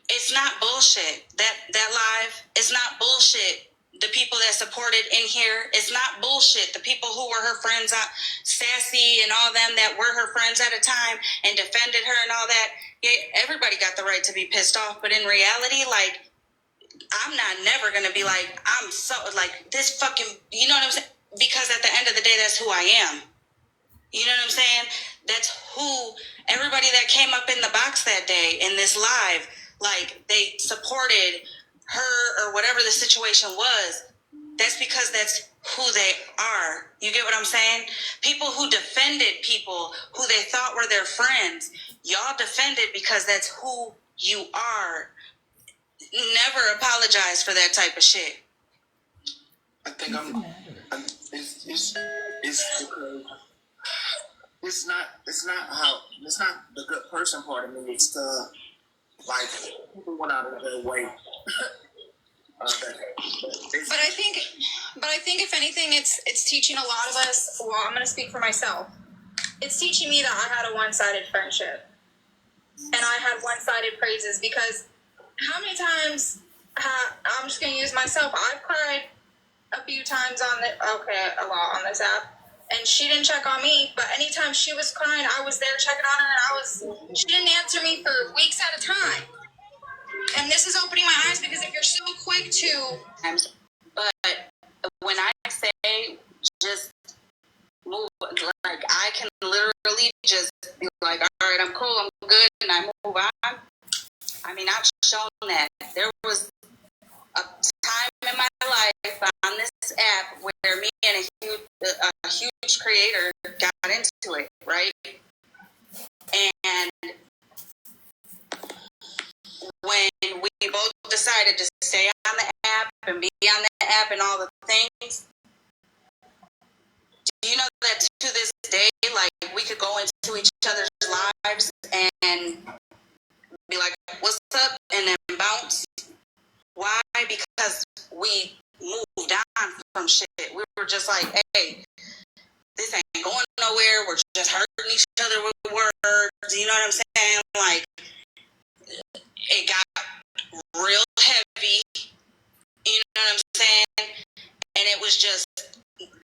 Speaker 18: It's not bullshit. That live, it's not bullshit. The people that supported in here, it's not bullshit. The people who were her friends, Sassy and all them that were her friends at a time and defended her and all that. Yeah, everybody got the right to be pissed off, but in reality, like,
Speaker 17: I'm not never gonna be like, I'm so like this fucking, you know what I'm saying? Because at the end of the day, that's who I am. You know what I'm saying? That's who everybody that came up in the box that day in this live, like they supported her or whatever the situation was. That's because that's who they are. You get what I'm saying? People who defended people who they thought were their friends, y'all defended because that's who you are. Never apologize for that type of shit.
Speaker 9: I think it's not the good person part of me. It's the like people went out of their way.
Speaker 13: But I think if anything, it's teaching a lot of us. Well, I'm going to speak for myself. It's teaching me that I had a one-sided friendship, and I had one-sided praises. Because how many times I'm just going to use myself. I've cried a few times a lot on this app. And she didn't check on me, but anytime she was crying, I was there checking on her, and she didn't answer me for weeks at a time. And this is opening my eyes, because if you're so quick to...
Speaker 17: But when I say just move, like I can literally just be like, all right, I'm cool, I'm good, and I move on. I mean, I've shown that. There was a time in my life on this app where me and a huge creator got into it, right? And when we both decided to stay on the app and be on the app and all the things, do you know that to this day, like, we could go into each other's lives and be like, what's up? And then bounce. Why? Because we moved on from shit. We were just like, hey, this ain't going nowhere. We're just hurting each other with words. You know what I'm saying? Like, it got real heavy. You know what I'm saying? And it was just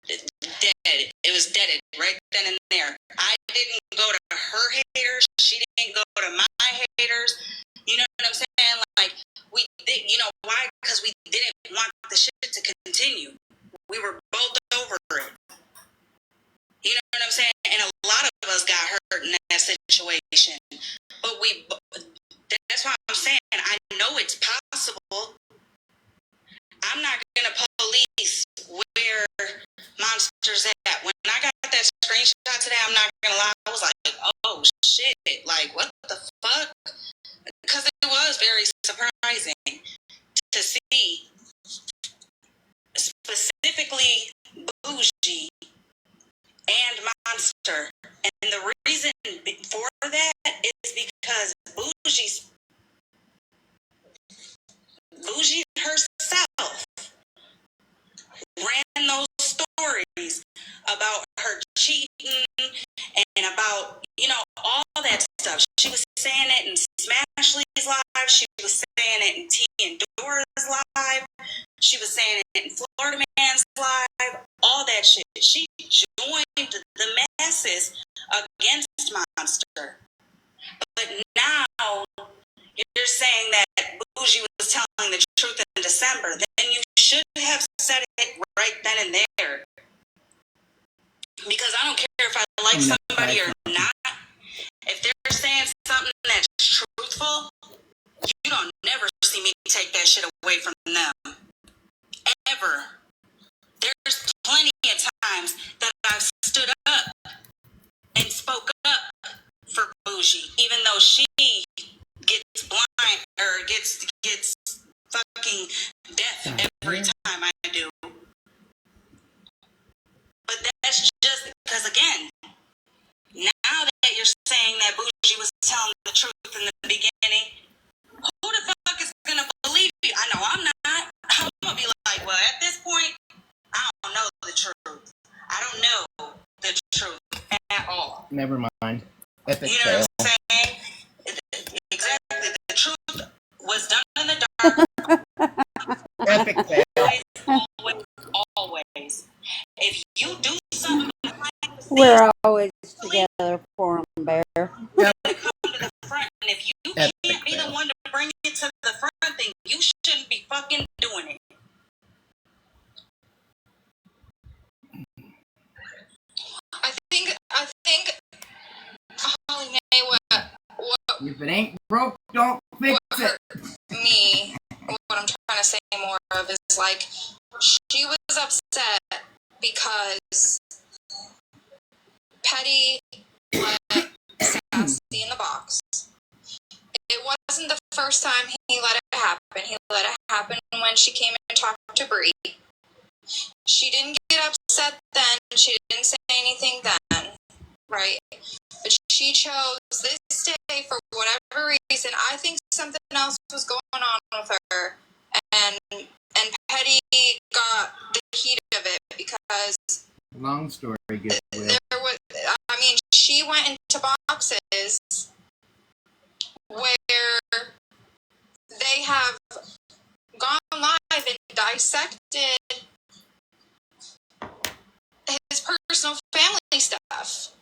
Speaker 17: dead. It was deaded right then and there. I didn't go to her haters. She didn't go to my haters. You know what I'm saying? Like, we did, you know why? Because we didn't want the shit to continue. We were both over it. You know what I'm saying? And a lot of us got hurt in that situation. But that's why I'm saying, I know it's possible. I'm not going to police where Monster's at. When I got that screenshot today, I'm not going to lie, I was like, oh shit, like what the fuck? Because it was very surprising to see specifically Bougie and Monster. And the reason for that is because Bougie herself ran those stories about her cheating and about, you know, all that stuff. She was saying it in Smashley's live. She was saying it in T and Dora's live. She was saying it in Florida Man's live. All that shit. She joined the masses against Monster. But now you're saying that Bougie was telling the truth in December. Then you should have said it right then and there. Because I don't care if I like somebody or not. If they're saying something that's truthful, you don't never see me take that shit away from them. Ever. There's plenty of times that I've stood up and spoke up for Bougie, even though she gets blind or gets fucking deaf every time I do. But that's just because, again, now that you're saying that Bougie was telling the truth in the beginning, who the fuck is gonna believe you? I know I'm not. I'm gonna be like, well, at this point, I don't know the truth. I don't know the truth at all.
Speaker 6: Never mind. Epic
Speaker 17: You know
Speaker 6: fail.
Speaker 17: what I'm saying? Exactly. The truth was done in the dark.
Speaker 6: Epic fail.
Speaker 17: Always. If you do something behind the scenes,
Speaker 2: We're always together for 'em, Bear.
Speaker 17: come to the front, and if you can't be the one to bring it to the front, then
Speaker 18: then you shouldn't be fucking doing it.
Speaker 17: I think Holly Mae, what
Speaker 6: If it ain't broke, don't fix it.
Speaker 17: me, what I'm trying to say more of is like, she was upset because Petty let Sassy in the box. It wasn't the first time he let it happen. He let it happen when she came and talked to Bree. She didn't get upset then. She didn't say anything then, right? But she chose this day for whatever reason. I think something else was going on with her, and Petty got the heat of it because
Speaker 6: Long story, good.
Speaker 17: there was. I mean, she went into boxes where they have gone live and dissected his personal family stuff,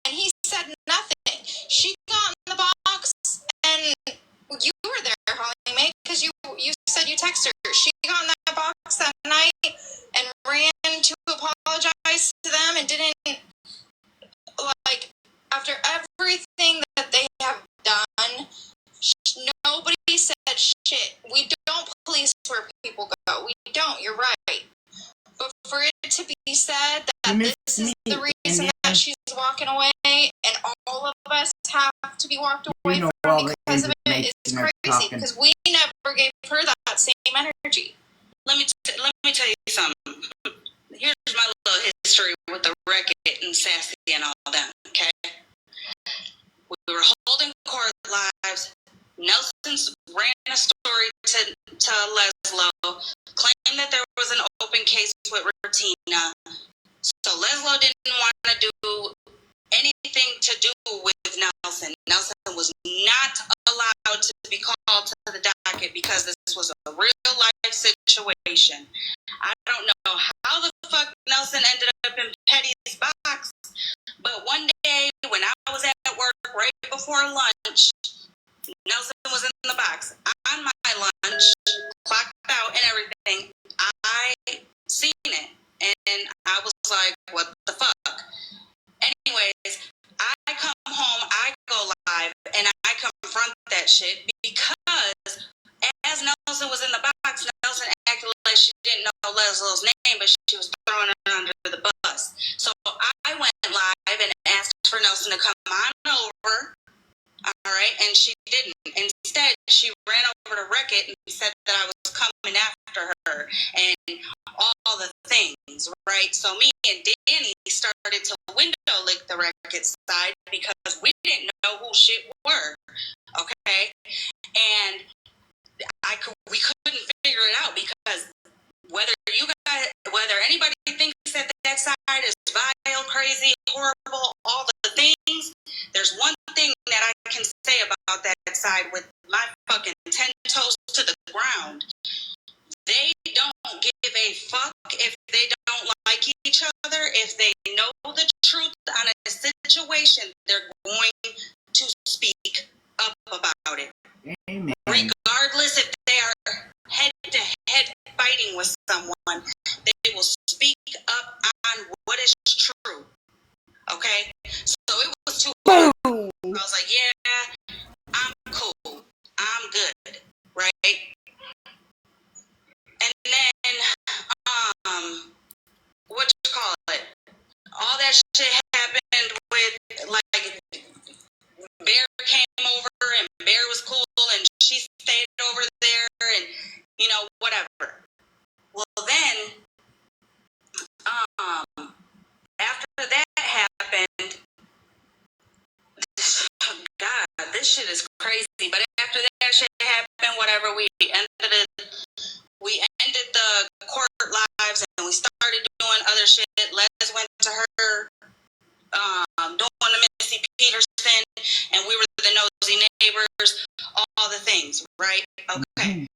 Speaker 17: and he said nothing. She got in the box, and you were there, Holly Mae, because you said you texted her. She got in that box that night and ran to apologize to them and didn't, like, after everything that they have done, nobody said shit. We don't police where people go. We don't. You're right. But for it to be said that this is the reason that she's walking away, and all of us have to be walked away from because of it, is crazy. Because we never gave her that same energy.
Speaker 18: Let me tell you something. Here's my little history with the Wreck-It and Sassy and all that, okay? We were holding court lives. Nelson ran a story to Leslo, claimed that there was an open case with Ratina. So Leslo didn't want to do anything to do with Nelson. Nelson was not allowed to be called to the docket because this was a real life situation. I don't know how the fuck Nelson ended up in Petty's box, but one day when I was at work right before lunch, Nelson was in the box on my lunch, clocked out and everything. I seen it, and I was like, what the fuck? Anyways, I come home, I go live, and I confront that shit because as Nelson was in the box, Nelson acted like she didn't know Leslie's name, but she was throwing her under the bus. So I went live and asked for Nelson to come on over. All right, and she didn't. Instead, she ran over to Wreck-It and said that I was coming after her and all the things, right? So me and Danny started to window lick the Wreck-It side because we didn't know who shit were, okay? And we couldn't figure it out because whether anybody thinks that side is vile, crazy, horrible, all the things, there's one thing that I can say about that side with my fucking 10 toes to the ground. They don't give a fuck if they don't like each other. If they know the truth on a situation, they're going to speak up about it.
Speaker 6: Amen.
Speaker 18: Regardless if they are head-to-head fighting with someone, they will speak up on what is true. Okay? So it was too hard. I was like, yeah, I'm cool. I'm good. Right? And then, what you call it? All that shit happened with, like, Bear came over and Bear was cool and she stayed over there and, you know, whatever. Well, then, after that happened, God, this shit is crazy. But after that shit happened, whatever, we ended the court lives and we started doing other shit. Les went to her, doing the Missy Peterson, and we were the nosy neighbors, all the things, right? Okay.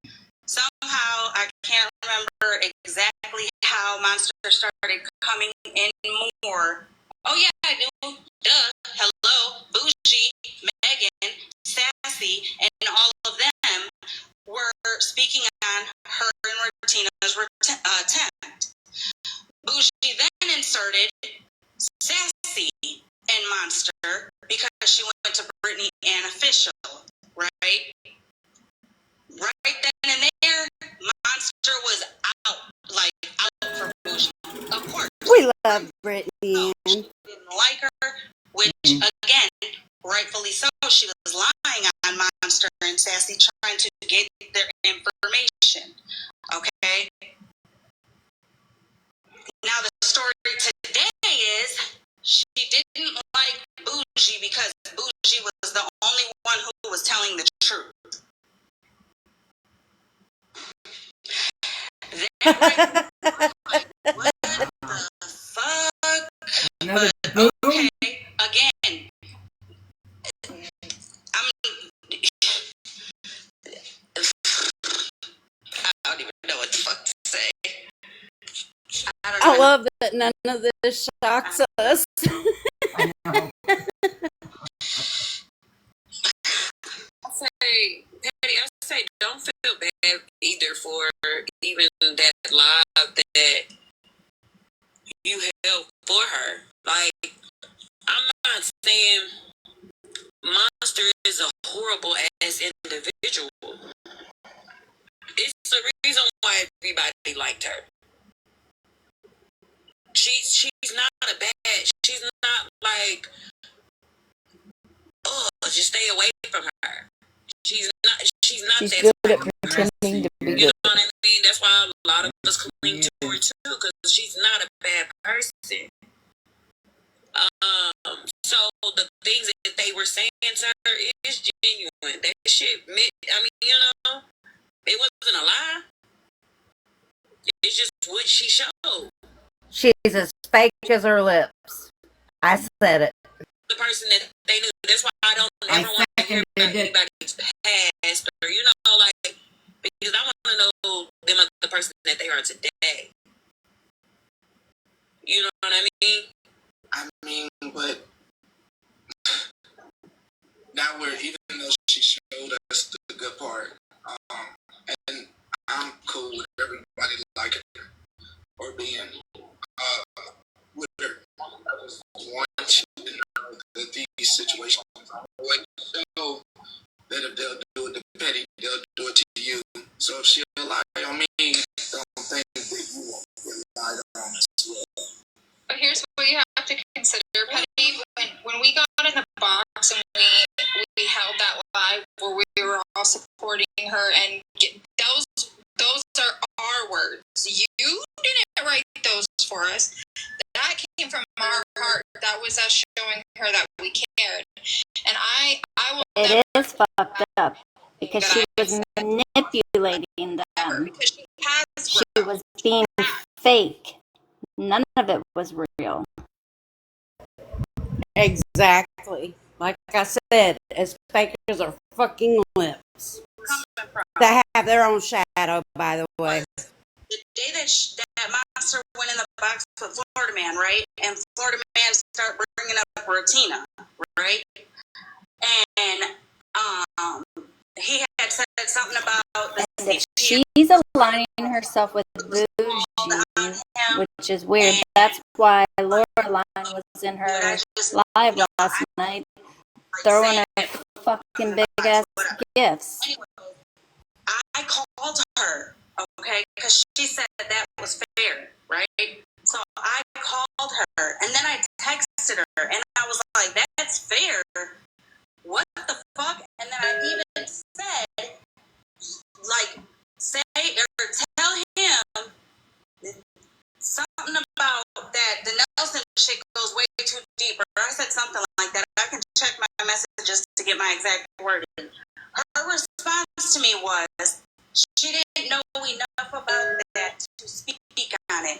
Speaker 18: Somehow, I can't remember exactly how Monster started coming in more. Oh yeah, I do. Duh. Hello. Bougie, Megan, Sassy, and all of them were
Speaker 17: because she went to Brittany and official, right? Right then and there, Monster was out for Bougie. Of course.
Speaker 1: We love Brittany Ann.
Speaker 17: Didn't like her, which again, rightfully so. She was lying on Monster and Sassy, trying to get their information. Okay. Now the story today is she didn't like Bougie because Bougie was the only one who was telling the truth. That right, what the fuck?
Speaker 6: Another
Speaker 17: But okay, again, I don't even know what the fuck to say.
Speaker 1: I love that none of this shocks us.
Speaker 6: I know.
Speaker 18: say, Patty, I say don't feel bad either for even that live that you held for her. Like, I'm not saying Monster is a horrible ass individual. It's the reason why everybody liked her. She's not a bad. She's not like, oh, just stay away from her. She's not
Speaker 3: She's
Speaker 18: that
Speaker 3: good
Speaker 18: type
Speaker 3: at
Speaker 18: of
Speaker 3: pretending to be
Speaker 18: You
Speaker 3: good.
Speaker 18: know what I mean? That's why a lot of us cling to her too, because she's not a bad person. So the things that they were saying to her is genuine. That shit meant, I mean, you know, it wasn't a lie. It's just what she showed.
Speaker 2: She's as fake as her lips. I said it.
Speaker 18: The person that they knew. That's why I don't ever want to hear about anybody's past, or you know, like, because I want to know them as the person that they are today. You know what I mean?
Speaker 9: I mean, but now even though she showed us the good part, and I'm cool with everybody liking her or being with her. I just want you to know that these situations would show that if they'll do it to Petty, they'll do it to you. So if she'll lie on me, don't think that you won't rely on us as well.
Speaker 15: But here's what you have to consider, Petty. When we got in the box and we held that live where we were all supporting her, and those are our words. You didn't write those for us. That came from our heart. That was us showing her that we cared. And I will
Speaker 16: It
Speaker 15: never
Speaker 16: is fucked up because she was manipulating them. She was being fake. None of it was real.
Speaker 1: Exactly. Like I said, as fake as her fucking lips. They have their own shadow, by the way.
Speaker 17: The day that Monster went in the box with Florida Man, right? And Florida Man started bringing up Rotina, right? And he had said something about the
Speaker 16: And if she's aligning herself with Bougie, which is weird, that's why Loreline was in her live last night, throwing her fucking big ass gifts.
Speaker 17: I called her, okay, because she said that was fair, right? So I called her, and then I texted her, and I was like, that's fair. What the fuck? And then I even said, like, say or tell him something about that. The Nelson shit goes way too deep. Or I said something like that. I can check my messages to get my exact wording. Her response to me was, she didn't know enough about that to speak on it.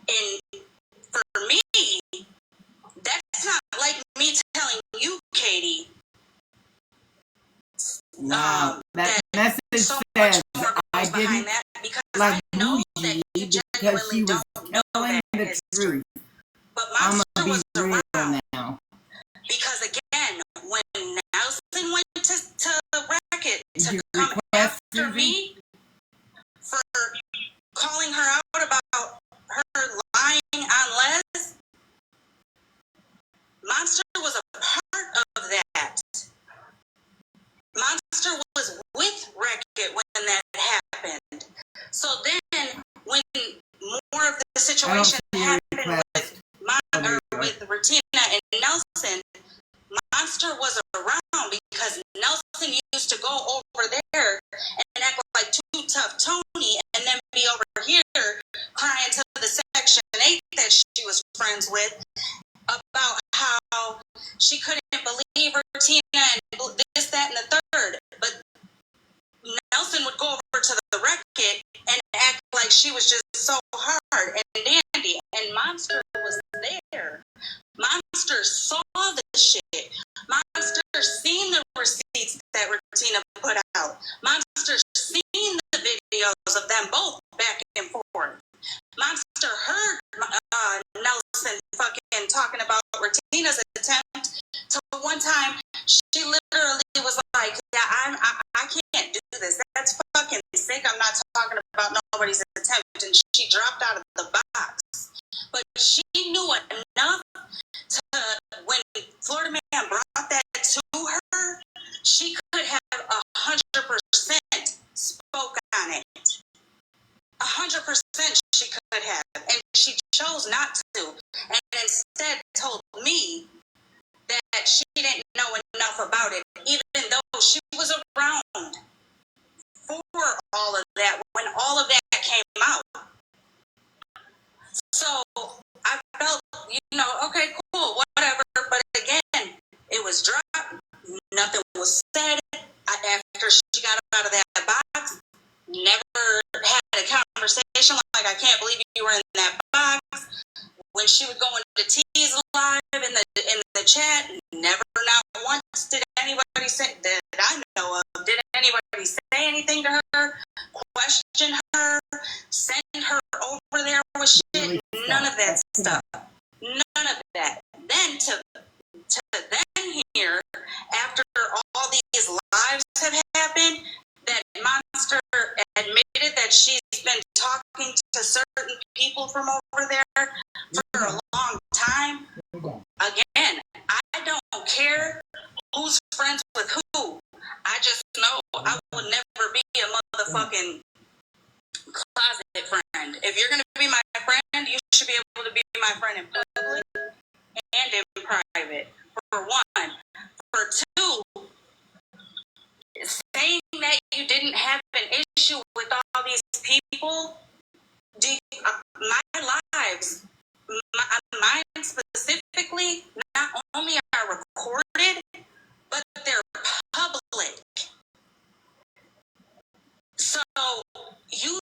Speaker 17: And for me, that's not like me telling you, Katie.
Speaker 6: No, that message says I didn't like Bougie because she was telling the truth. I'm gonna be real now.
Speaker 17: Because again, when Nelson went to Racket to come after me for calling her out about her lying on Les, Monster was a
Speaker 10: situation happened with Retina and Nelson, Monster was around because Nelson used to go over there and act like Too Tough Tony and then be over here crying to the Section 8 that she was friends with about how she couldn't believe Retina and this, that, and the third. But Nelson would go over to the Wreck-It and act like she was just so hard and dandy. And Monster was there. Monster saw the shit. Monster seen the receipts that Retina put out. Monster seen the videos of them both back and forth. Monster heard Nelson fucking talking about Retina's attempt. So one time, she literally was like, yeah, I can't do this. That's fucking sick. I'm not talking about nobody's attempt. And she dropped out of the box. But she knew enough to, when Florida Man brought that to her, she could have 100% spoke on it. 100% she could have. And she chose not to. And instead told me that she didn't know enough about it, even though she was around for all of that, when all of that came out. So I felt, okay, cool, whatever. But again, it was dropped. Nothing was said. After she got out of that box, never had a conversation like, I can't believe you were in that box. When she would go into T's live in the chat, never, not once did anybody say, that I know of, did anybody say anything to her, question her, send her over there with shit, none of that stuff. None of that. Then to then hear, after all these lives have happened, that Monster admitted that she's been talking to certain people from over there for a long time. Again, I don't care who's friends with who. I just know I would never be a motherfucking closet friend. If you're gonna be my friend, you should be able to be my friend in public and in private. For one. For two, saying that you didn't have an issue with all these people, my lives, mine specifically, not only are recorded, but they're public. So you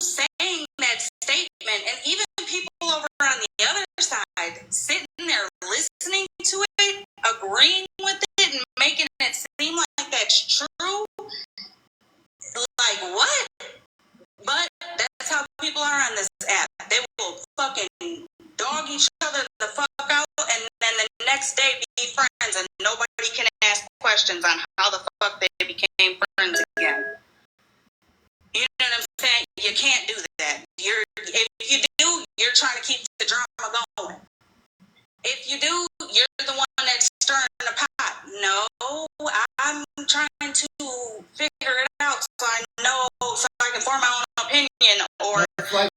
Speaker 10: saying that statement, and even people over on the other side sitting there listening to it, agreeing with it, and making it seem like that's true, like what? But that's how people are on this app. They will fucking dog each other the fuck out, and then the next day be friends, and nobody can ask questions on how the fuck they became friends again. You know what I'm saying? You can't do that. If you do, you're trying to keep the drama going. If you do, you're the one that's stirring the pot. No, I'm trying to figure it out so I know, so I can form my own opinion. Or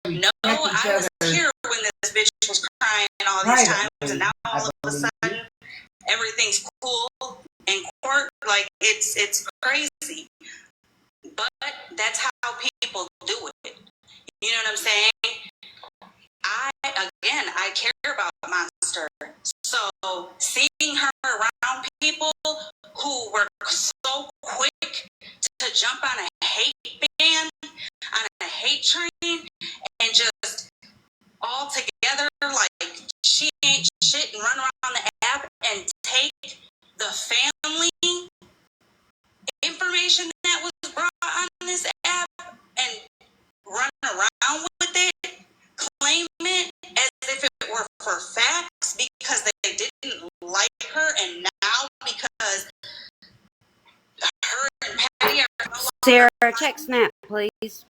Speaker 10: no, I was here when this bitch was crying all these times, and now all of a sudden everything's cool in court. Like it's crazy. But that's how people do it. You know what I'm saying? I care about Monster. So seeing her around people who were so quick to jump on a hate band, on a hate train, and just all together like she ain't shit and run around the app and take the family information that was brought on this app and run around with it, claim it as if it were for facts because they didn't like her, and now because her and Patty are no longer
Speaker 1: Sarah, check Snap, please.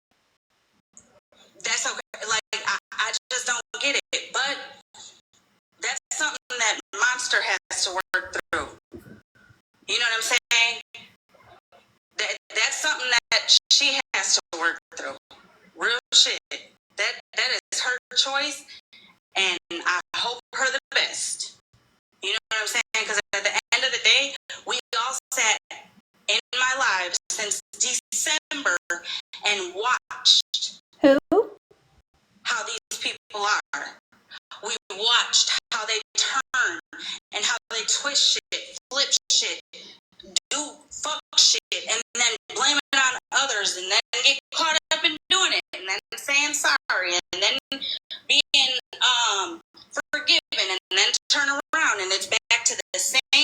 Speaker 10: That's okay. Like I just don't get it, but that's something that Monster has to work through. You know what I'm saying? That's something that she has to work through. Real shit. That is her choice,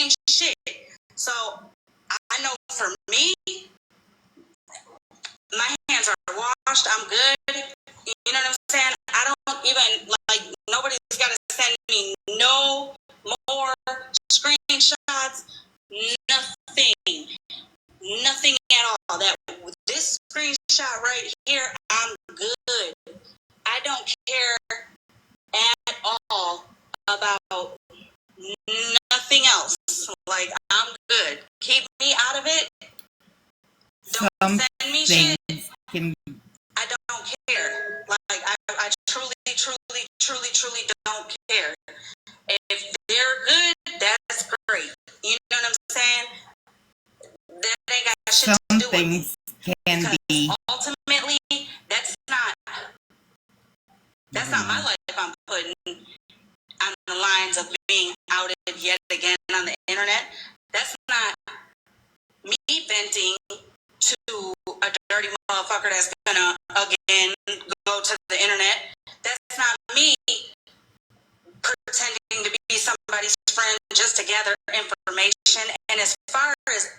Speaker 17: ain't shit. So I know for me, my hands are washed. I'm good. You know what I'm saying? I don't even, like, nobody's got to send me no more screenshots, nothing. Nothing at all. That this screenshot right here, I'm good. I don't care at all about nothing else. Like, I'm good. Keep me out of it. Don't send me shit. I don't care. Like, I truly don't care. If they're good, that's great. You know what I'm saying? That ain't got shit to do with
Speaker 6: things can be.
Speaker 17: Ultimately, that's not my life I'm putting on the lines of being outed yet again on the internet. That's not me venting to a dirty motherfucker that's gonna again go to the internet. That's not me pretending to be somebody's friend just to gather information. And as far as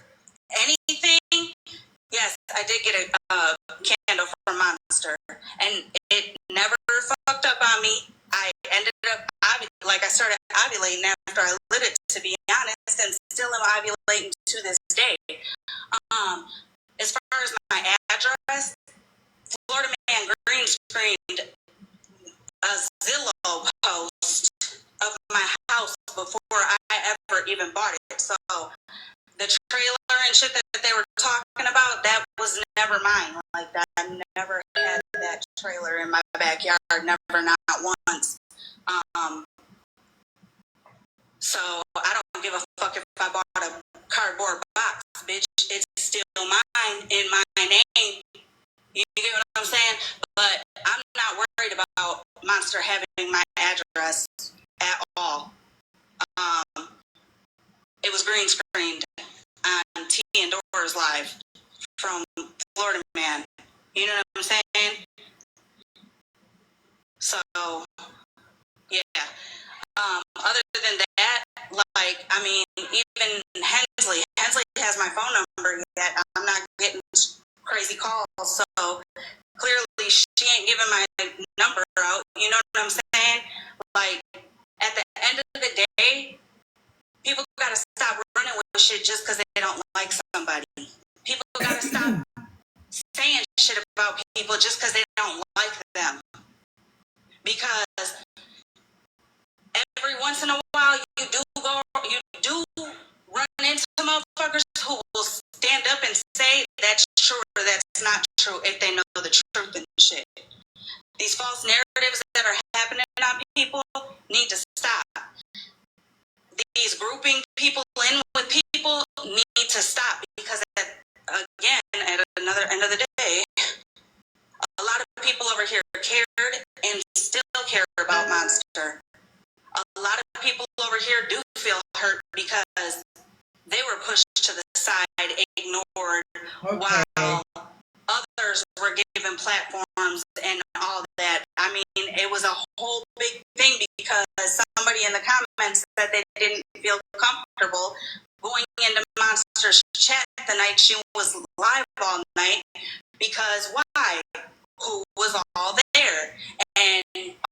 Speaker 17: anything, yes, I did get a candle from Monster, and it never fucked up on me. I ended up, like, I started ovulating after I lit it, to be honest, and still am ovulating to this day. As far as my address, Florida Man green screened a Zillow post of my house before I ever even bought it. So the trailer and shit that they were talking about, that was never mine. Like, that, I never had that trailer in my backyard, never, not once. So I don't give a fuck if I bought a cardboard box, bitch. It's still mine in my name. You get what I'm saying? But I'm not worried about Monster having my address at all. It was green screened on T and Doors Live from Florida Man. You know what I'm saying? So, yeah. Other than that, like, I mean, even Hensley has my phone number yet. I'm not getting crazy calls, so clearly she ain't giving my number out. You know what I'm saying? Like, at the end of the day, people gotta stop running with shit just because they don't like somebody. People gotta stop saying shit about people just because they don't like them. Because every once in a while, you do run into motherfuckers who will stand up and say that's true or that's not true if they know the truth and shit. These false narratives that are happening on people need to stop. These grouping people in with people need to stop, because again, at another end of the day, a lot of people over here cared and still care about Monster. A lot of people over here do feel hurt because they were pushed to the side, ignored, while others were given platforms and all that. I mean, it was a whole big thing because somebody in the comments said they didn't feel comfortable going into Monster's chat the night she was live all night, because why? Who was all there? And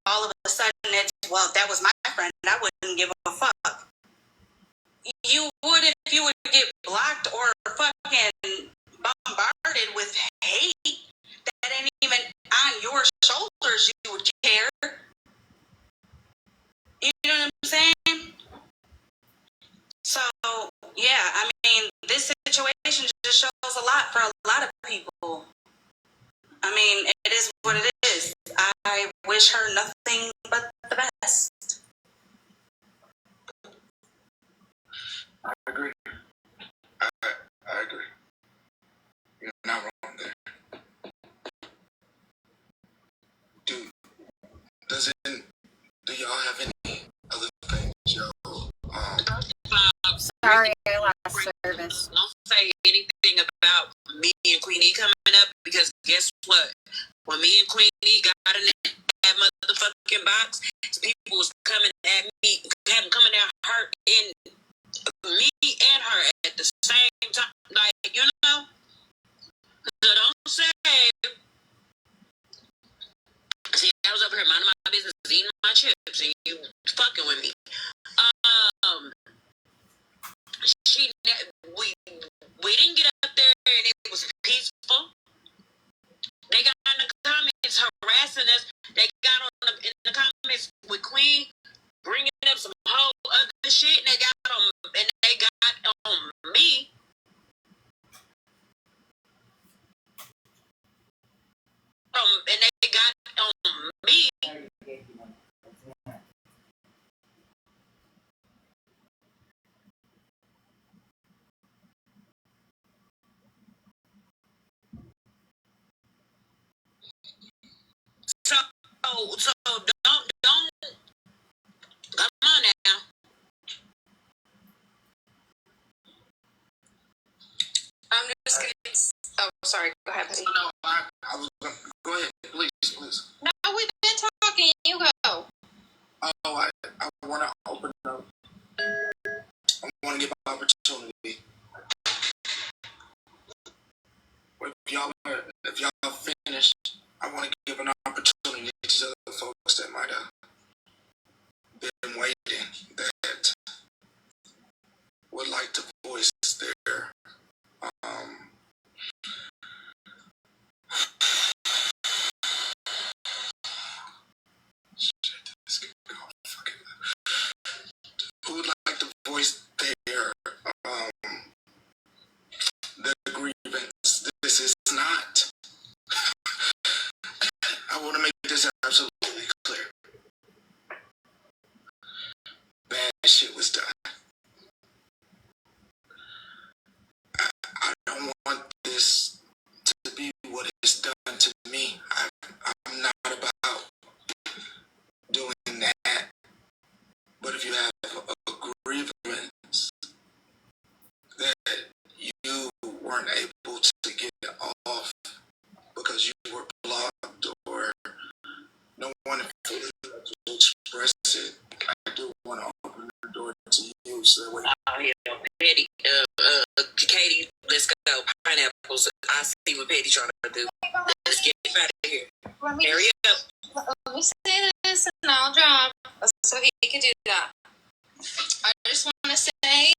Speaker 17: all of a sudden it's, well, if that was my friend, I wouldn't give a fuck. You would if you would get blocked or fucking bombarded with hate that ain't even on your shoulders. You would care. You know what I'm saying? So, yeah, I mean, this situation just shows a lot for a lot of people. I mean, it is what it is. I wish her nothing but the best.
Speaker 9: I agree. I agree. You're not wrong there. Do y'all have any other things, yo?
Speaker 15: Sorry, I lost service. Don't say anything about me and Queenie coming up, because guess what? When me and Queenie got in that motherfucking box, people was coming at me, coming at her in
Speaker 18: me and her at the same time. Like, you know? So don't say, see, I was over here minding my business, eating my chips, and you fucking with me. We didn't get up there and it was peaceful. They got in the comments harassing us. They got in the comments with Queen bringing up some whole other shit, and they got on me. And they got on me. So don't come on now.
Speaker 15: I'm just gonna. Oh, sorry. Go ahead, Petty.
Speaker 9: No, I was gonna go ahead, please.
Speaker 15: No, we've been talking. You go.
Speaker 9: Oh, I want to open up. I want to give an opportunity. If y'all finished, I want to give an opportunity to the folks that might have been waiting, that would like to voice their who would like to voice their grievance. This is not. I want to make this absolutely clear. Bad shit was done. I don't want this to be what is done to me. I'm not about doing that. But if you have a grievance that you weren't able to get off because you were blocked or no one felt to express it, I do want to open the door to you so that way.
Speaker 18: Oh, yeah, Petty, Katie, let's go. Pineapples. I see what Petty trying to do. Let's get out of here. Hurry up.
Speaker 15: Let me say this and I'll drop so he can do that. I just want to say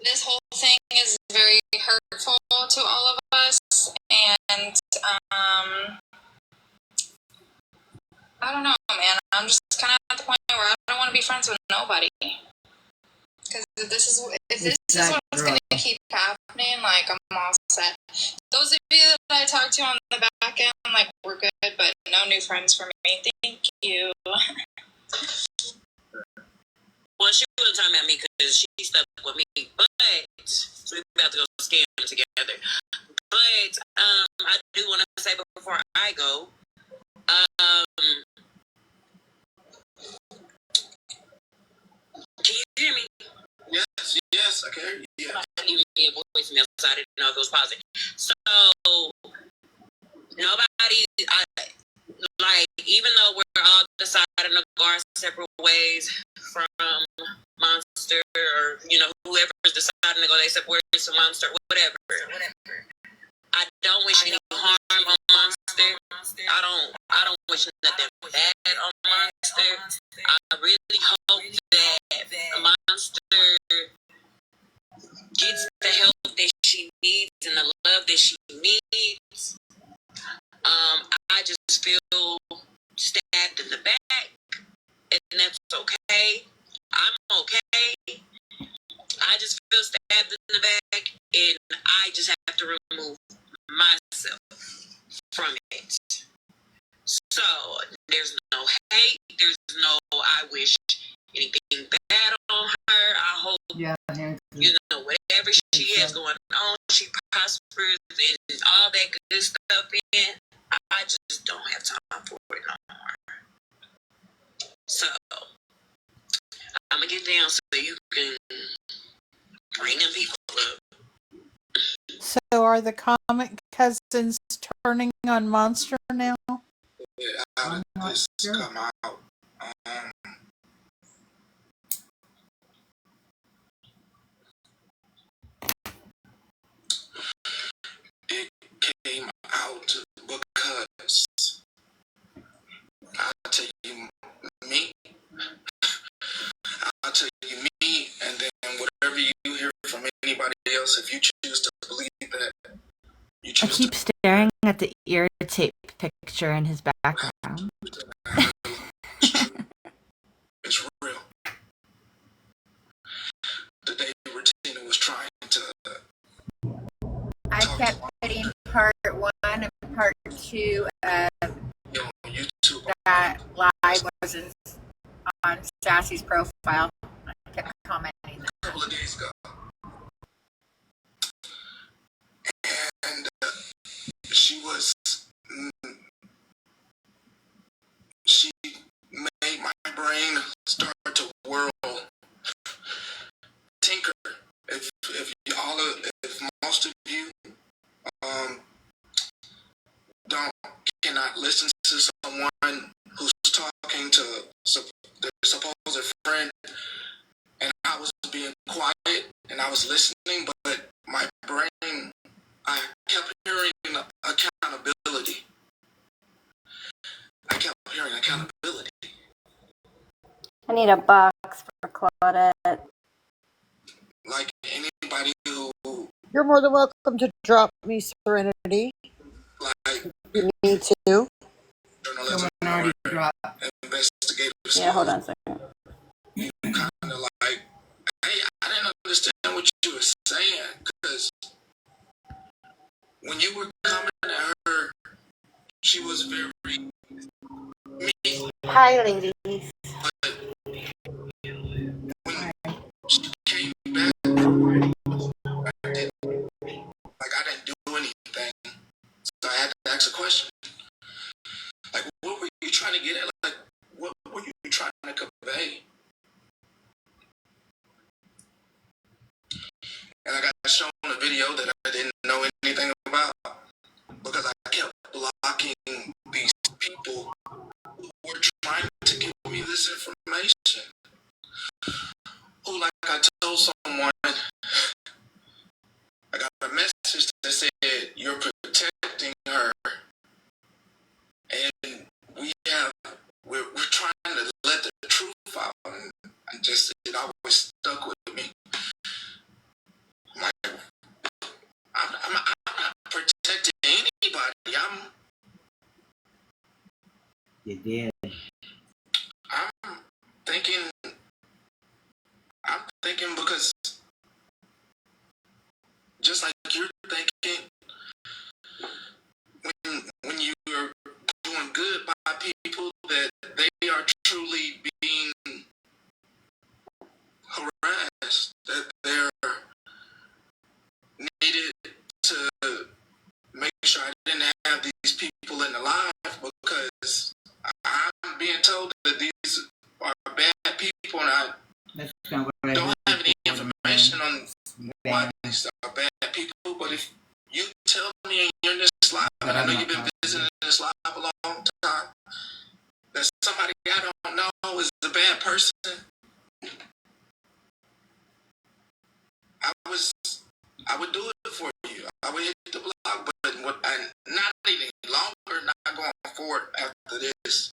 Speaker 15: this whole thing is very hurtful to all of us, and I don't know, man. I'm just kind of at the point where I don't want to be friends with nobody. Because if this is what's going to keep happening, like, I'm all set. Those of you that I talked to on the back end, like, we're good, but no new friends for me. Thank you.
Speaker 18: Well, she wasn't talking about me because she stuck with me, but so we're about to go scam together. But I do want to say before I go, can you hear me?
Speaker 9: Yes, I can hear you. Yeah.
Speaker 18: You gave me a voicemail, so I didn't know if it was positive. So nobody, even though we're all deciding to go our separate ways from Monster, or whoever's deciding to go their separate ways from Monster, whatever. I don't wish any harm on Monster. I don't wish nothing bad on Monster. I really hope that Monster gets the help that she needs and the love that she needs. I just feel stabbed in the back, and that's okay. I'm okay. I just feel stabbed in the back, and I just have to remove myself from it. So there's no hate. There's no I wish anything bad on her. I hope whatever she has going on, she prospers and all that good stuff. In I just don't have time for it no more. So I'm gonna get down so you can bring them people up.
Speaker 8: So are the comic cousins turning on Monster now?
Speaker 9: Yeah, how did this come out? else. If you choose to believe that, you
Speaker 12: I
Speaker 9: choose
Speaker 12: keep staring at the irritate picture in his background.
Speaker 9: it's real. The day Regina was trying to.
Speaker 5: I kept putting part 1 and part 2 of
Speaker 9: YouTube.
Speaker 5: that live wasn't on Sassy's profile. I kept commenting that.
Speaker 9: A couple of days ago. And she made my brain start to whirl, tinker. If most of you cannot listen to someone who's talking to their supposed friend, and I was being quiet and I was listening, but my brain, I kept hearing accountability.
Speaker 16: I need a box for Claudette.
Speaker 9: Like anybody who
Speaker 14: You're more than welcome to drop me Serenity. You need to.
Speaker 9: Journalism or investigative skills.
Speaker 16: Yeah, hold on a second.
Speaker 9: Kind of like, hey, I didn't understand what you were saying, because when you were coming at her, she was very mean.
Speaker 16: Hi, ladies.
Speaker 9: But when she came back, I didn't do anything, so I had to ask a question. Like, what were you trying to get at? Like, what were you trying to convey? And I got shown a video that I didn't know anything about, because I kept blocking these people who were trying to give me this information. Who, like I told someone, I got a message that said, you're protecting her, and we're trying to let the truth out, and it always stuck with me. I'm not protecting anybody.
Speaker 6: You did.
Speaker 9: I'm thinking because just like you're thinking, when you're doing good by people, that they are truly being harassed, that they're needed to make sure I didn't have these people in the life, because I'm being told that these are bad people, and I don't have any information on why these are bad people. But if you tell me and you're in this live, and I know you've been visiting this live a long time, that somebody I don't know is a bad person, I would do it for you. I would hit the block button, and not any longer, not going forward after this.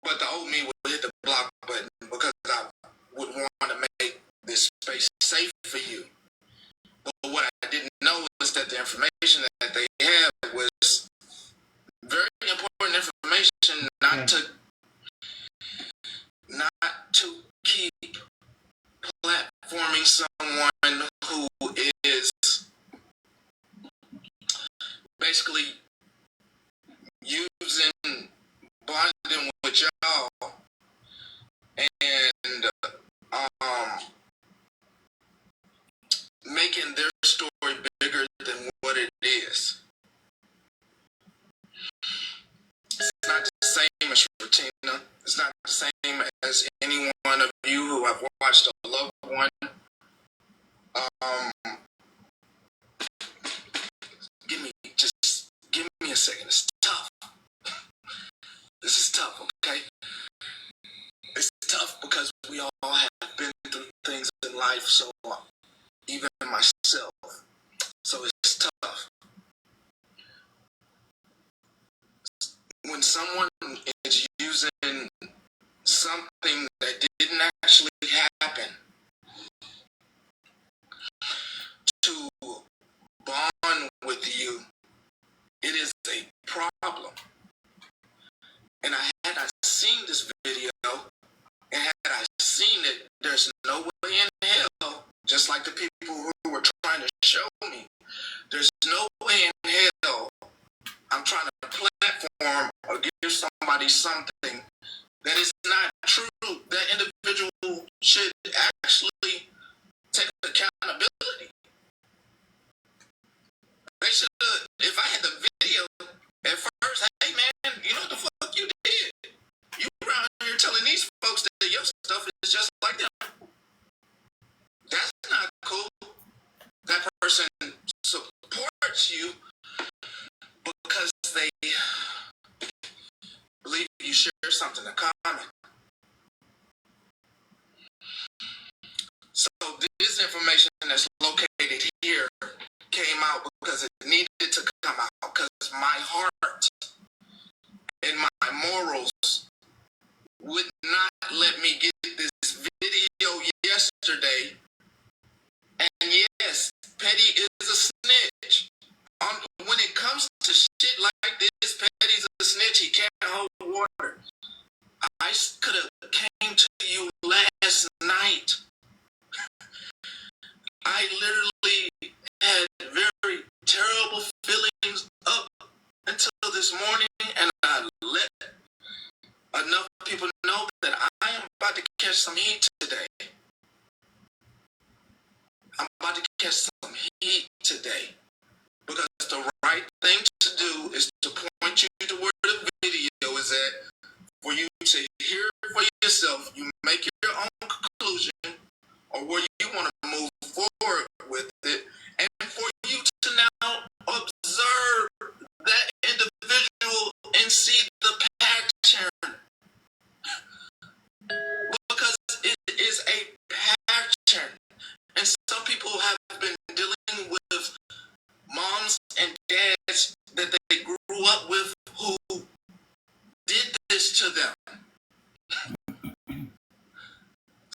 Speaker 9: But the old me would hit the block button, because I would want to make this space safe for you. But what I didn't know was that the information that they had was very important information, not to keep platforming someone who is basically bonding with y'all and making their story bigger than what it is. It's not the same as Regina. It's not the same as any one of you who have watched a loved one. Give me a second. It's tough. This is tough, okay? It's tough because we all have been through things in life, so even myself. So it's tough. When someone is using something that didn't actually happen, problem. And had I seen this video, and had I seen it, there's no way in hell, just like the people who were trying to show me, there's no way in hell I'm trying to platform or give somebody something that is not true. That individual should actually take accountability. They should have, if I had the video at first, hey man, you know what the fuck you did? You around here telling these folks that your stuff is just like them. That's not cool. That person supports you because they believe you share something in common. So this information that's located here came out because it needed to come out, because my heart and my morals would not let me get this video yesterday. And yes, Petty is a snitch. When it comes to shit like this, Petty's a snitch. He can't hold water. I could have came to you last night. I literally had very terrible feelings up until this morning, and I let enough people know that I am about to catch some heat today. I'm about to catch some heat today, because the right thing to do is to point you to where the video is at, for you to hear it for yourself. You make your own conclusion or where you want to move forward with it, and for you to now observe that individual and see the pattern, because it is a pattern. And some people have been dealing with moms and dads that they grew up with who did this to them.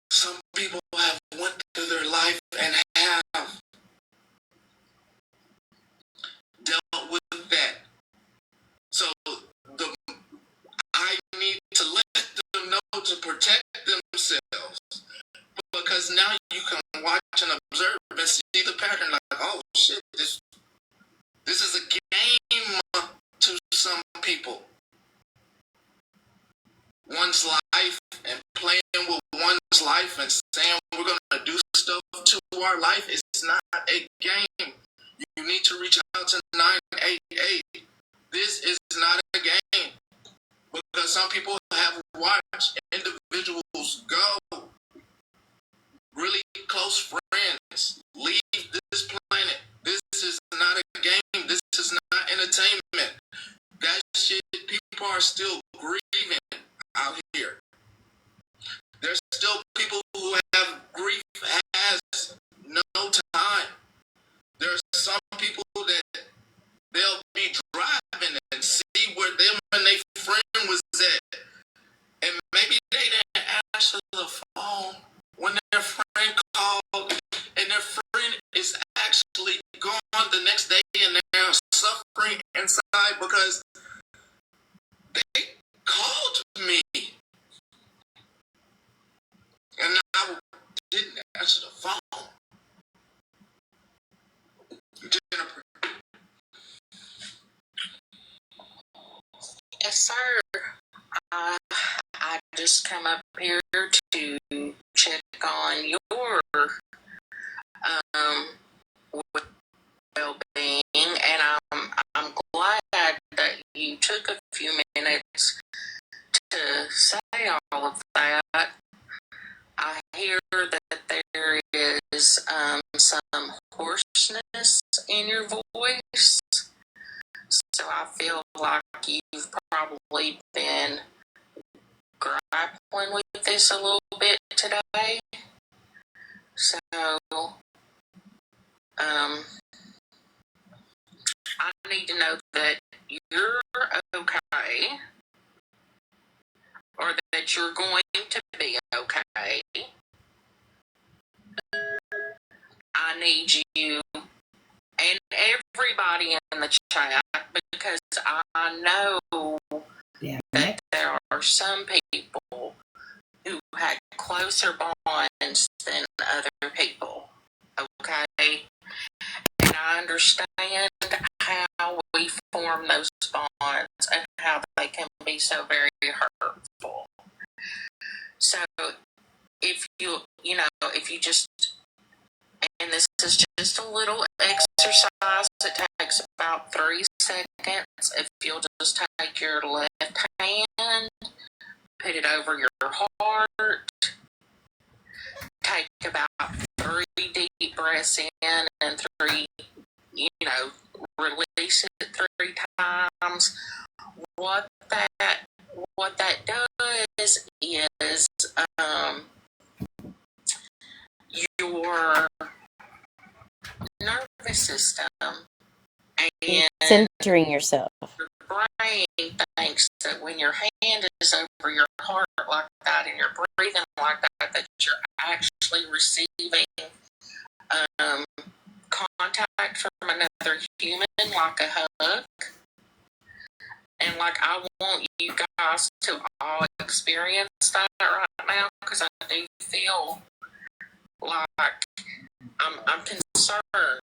Speaker 9: Some people have went through their life and have dealt with that. So I need to let them know to protect themselves, because now you can watch and observe and see the pattern, like, oh shit, this is a game to some people. One's life, and playing with one's life and saying we're going to do stuff to our life is not a game. You need to reach out to 988. This is not a game, because some people have watched individuals go, really close friends, leave this planet. This is not a game. This is not entertainment. That shit, people are still grieving out here. There's still people who have grief has no time. There's some people that they'll be driving and see where them and their friend was at, and maybe they didn't answer the phone when their friend called, and their friend is actually gone the next day, and they're suffering inside because they called me and I didn't answer the phone. Jennifer.
Speaker 15: Yes, sir. I just come up here to check on your well-being, and I'm glad that you took a few minutes to say all of that. I hear that there is some hoarseness in your voice, so I feel like you've probably been grappling with this a little bit today. So, I need to know that you're okay, or that you're going to be okay. I need you and everybody in the chat, because
Speaker 18: I know
Speaker 6: Damn
Speaker 18: that there are some people who had closer bonds than other people. Okay? And I understand how we form those bonds and how they can be so very hurtful. So if you just, and this is just a little exercise, it takes about 3 seconds. If you'll just take your left hand, put it over your heart, take about 3 deep breaths in and 3, release it 3 times. What that does is your nervous system and
Speaker 3: Centering yourself.
Speaker 18: your brain thinks that when your hand is over your heart like that and you're breathing like that you're actually receiving contact from another human, like a hug. And I want you guys to all experience that right now, because I do feel like I'm concerned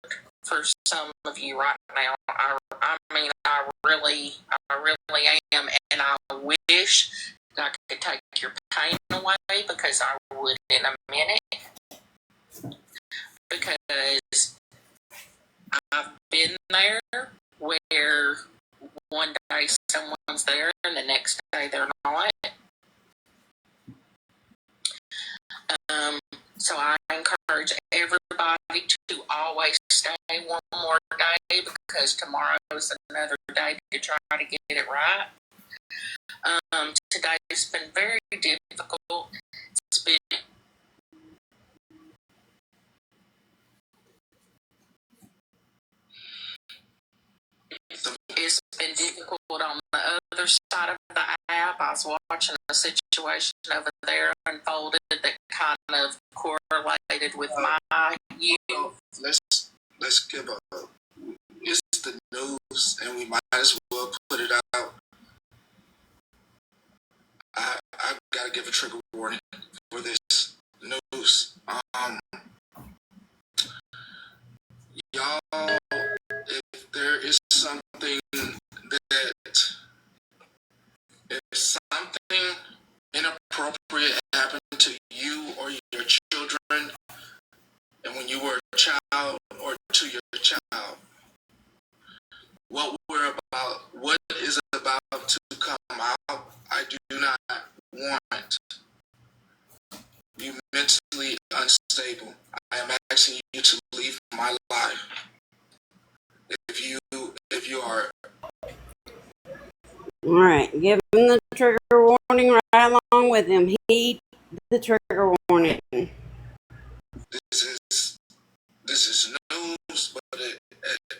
Speaker 18: for some of you right now. I mean, I really am, and I wish I could take your pain away, because I would in a minute. Because I've been there where one day someone's there and the next day they're not. So I encourage everybody to always stay one more day, because tomorrow is another day to try to get it right. Today's been very difficult. It's been difficult on the other side of the app. I was watching a situation over there unfolded that kind of correlated with my youth.
Speaker 9: Let's give a. It's the news, and we might as well put it out. I gotta give a trigger warning for this news. Y'all, if there is something if something inappropriate happened to you or your children, and when you were a child, or to your child, what is about to come out, I do not want you mentally unstable. I am asking you to leave my life. If you are.
Speaker 1: All right, give him the trigger warning right along with him. Heed the trigger warning.
Speaker 9: This is news, but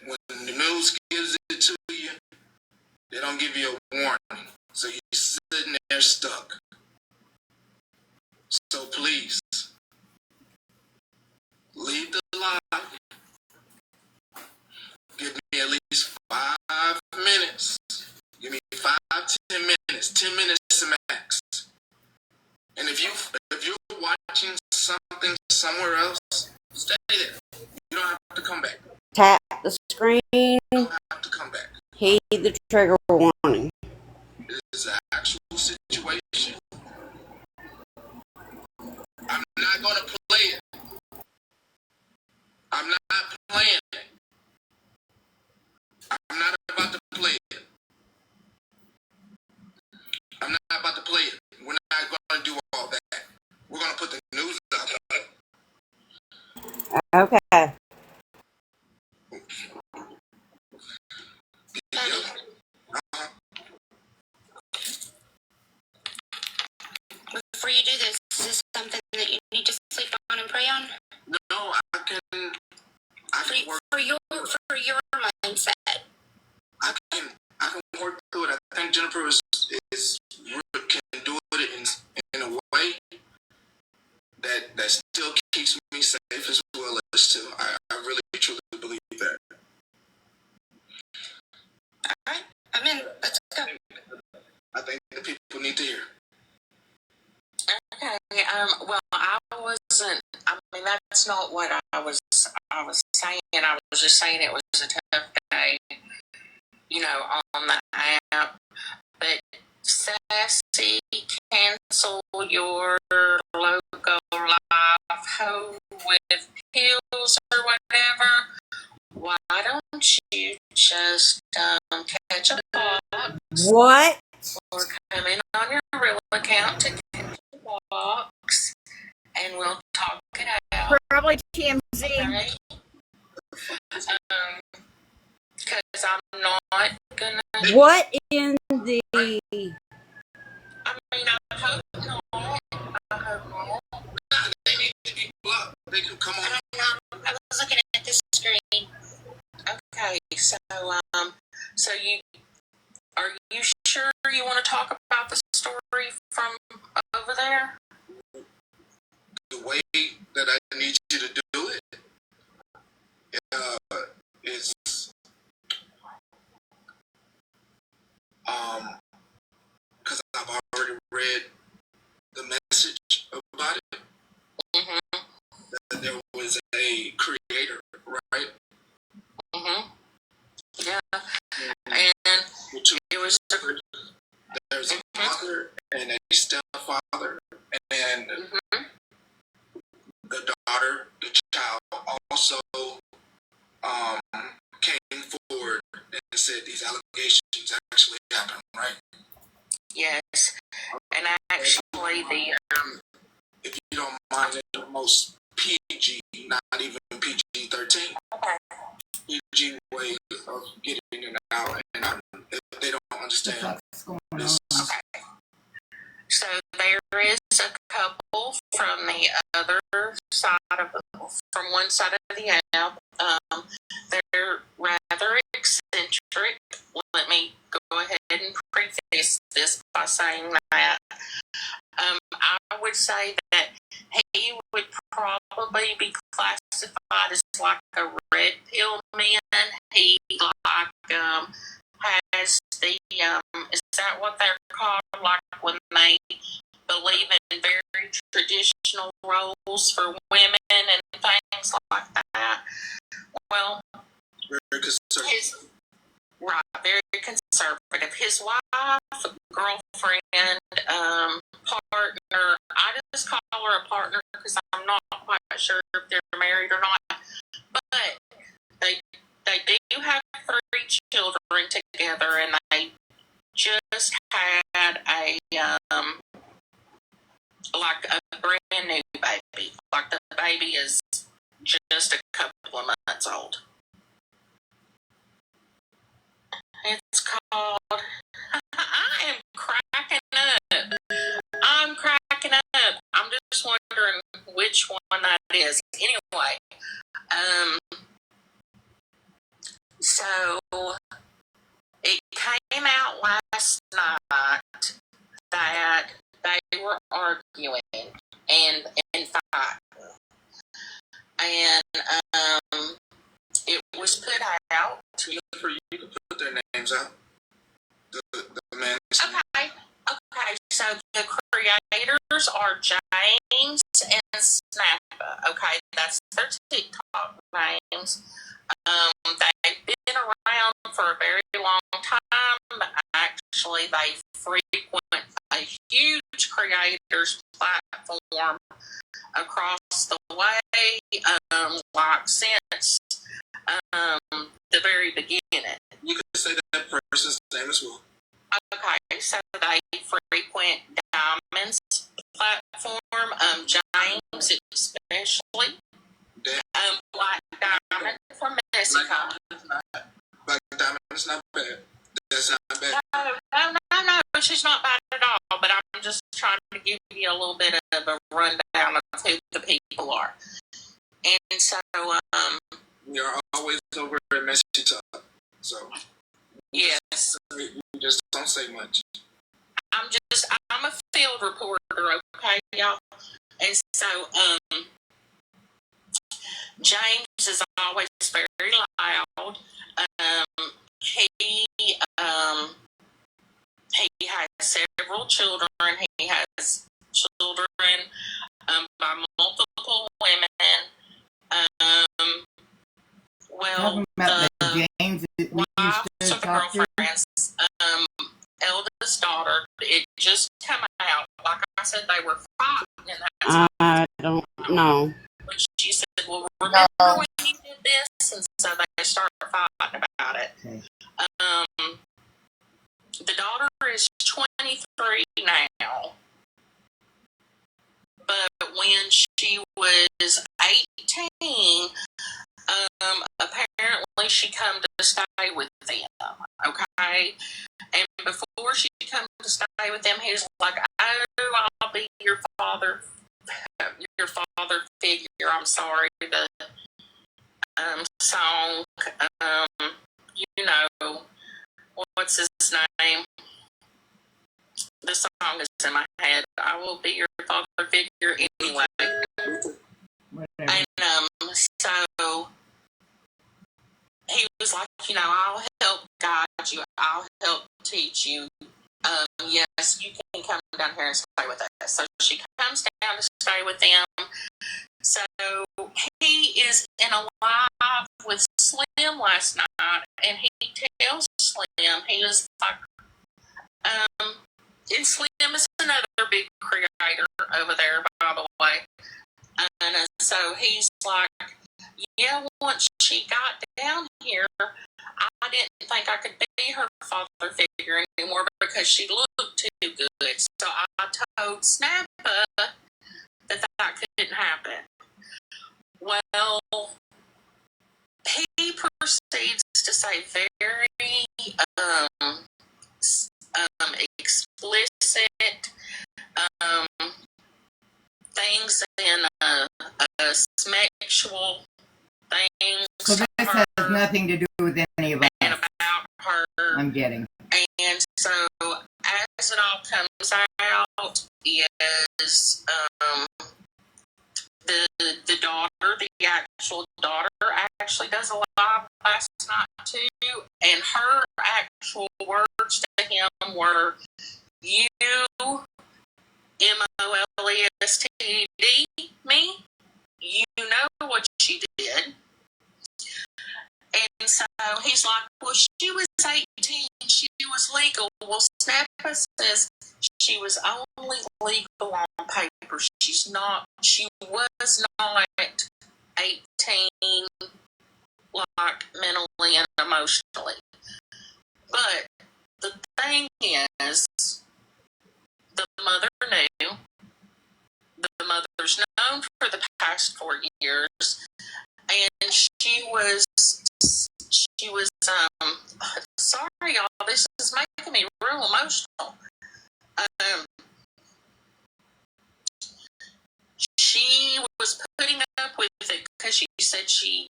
Speaker 9: when the news gives it to you, they don't give you a warning. So you're sitting there stuck. So please, leave the live. Give me at least 5 minutes. Give me 5, 10 minutes. 10 minutes max. And if you're watching something somewhere else, stay there. You don't have to come back.
Speaker 1: Tap the screen.
Speaker 9: You don't have to come back.
Speaker 1: Heed the trigger warning.
Speaker 9: This is an actual situation. I'm not going to play it. I'm not playing it. I'm not about to play it. I'm not about to play it. We're not going to do all that. We're going to put the news out there.
Speaker 1: Okay.
Speaker 17: Before you do this, is this something that you need to sleep on and pray on?
Speaker 9: No, I can work
Speaker 17: for your mindset.
Speaker 9: I can work through it. I think Jennifer can do it in a way that still keeps me safe as well as too. I really truly believe that.
Speaker 17: Alright,
Speaker 10: that's not what I was saying. I was just saying it was a tough day, you know, on the app. But Sassy, cancel your logo live hoe with pills or whatever. Why don't you just catch a box?
Speaker 2: What?
Speaker 10: Or come in on your real account to catch a box, and we'll talk it out.
Speaker 2: Probably TMZ.
Speaker 10: Okay? Because I'm not gonna.
Speaker 2: What in the?
Speaker 10: I mean, I hope not. I hope not.
Speaker 9: They need to be blocked. They can come on.
Speaker 10: I was looking at this screen. Okay, so you are you sure you want to talk about the story from over there?
Speaker 9: The way that I need you to do it is because I've already read the message about it.
Speaker 10: Mm-hmm.
Speaker 9: That there was a creator, right?
Speaker 10: Mm-hmm. Yeah. And it was
Speaker 9: there's a father and a stepfather, and the daughter, the child, also came forward and said these allegations actually happened, right?
Speaker 10: Yes. And actually,
Speaker 9: if you don't mind, the most PG, not even PG-13, PG way of getting it out, and if they don't understand this.
Speaker 10: Okay. So there is a couple from the other side from one side of the app. They're rather eccentric. Let me go ahead and preface this by saying that I would say that he would probably be classified as like a red pill man. He has the is that what they're called? Like when they believe in very traditional roles for women and things like that. Well,
Speaker 9: very conservative.
Speaker 10: Very conservative. His wife, girlfriend, partner. I just call her a partner because I'm not quite sure if they're married or not. But they do have 3 children together, and they just had a like a brand new baby. Like the baby is just a couple of months old. It's called I am cracking up. I'm cracking up. I'm just wondering which one that is. Anyway, so it came out last night that they were arguing and fighting. And it was put out.
Speaker 9: For you to put their names out. The man.
Speaker 10: Okay. So the creators are James and Snappa. Okay, that's their TikTok names. They've been around for a very long time, but actually they frequent a huge creators platform across the way, like since the very beginning.
Speaker 9: You could say that person's name as well.
Speaker 10: Okay, so they frequent Diamond's platform, James especially, Black Diamond from Mexico.
Speaker 9: Black Diamond is not bad. That's not bad.
Speaker 10: No, she's not bad at all, but I'm just trying to give you a little bit of a rundown of who the people are. And so,
Speaker 9: you're always over at Messy Talk, so
Speaker 10: yes,
Speaker 9: you just don't say much.
Speaker 10: I'm a field reporter, okay, y'all. And so, James is always very loud. He has several children. He has children by multiple women.
Speaker 6: Talking about the James that we used to
Speaker 17: so the
Speaker 6: talk to.
Speaker 17: girlfriend's eldest daughter, it just come out. Like I said, they were fighting in that
Speaker 1: I don't know.
Speaker 17: But she said, well, remember when you did this? And so they started fighting about it.
Speaker 6: Okay.
Speaker 17: The daughter is 23 now. But when she was 18, apparently she come to stay with them, okay? And before she come to stay with them, he was like, oh, I'll be your father figure. I'm sorry, the song, you know, what's his name? The song is in my head. I will be your father figure anyway.
Speaker 6: Whatever.
Speaker 17: And so he was like, you know, I'll help guide you. I'll help teach you. Yes, you can come down here and stay with us. So she comes down to stay with them. So he is in a live with Slim last night, and he tells Slim, he was like, and Slim is another big creator over there, by the way. And so he's like, yeah, once she got down here, I didn't think I could be her father figure anymore because she looked too good. So I told Snappa that couldn't happen. Well, he proceeds to say very explicit things in sexual things.
Speaker 6: So this has nothing to do with any of us.
Speaker 17: And about her.
Speaker 6: I'm getting.
Speaker 17: And so, as it all comes out, is the daughter, the actual daughter, actually does a live last night too, and her actual words to him were, "You, MOLESTD, me, you know what she did." And so he's like, well, she was 18, she was legal. Well, Snappa says she was only legal on paper. She was not 18, like, mentally and emotionally. But the thing is, the mother knew. The mother's known for the past 4 years. And she was sorry y'all, this is making me real emotional. She was putting up with it because she said she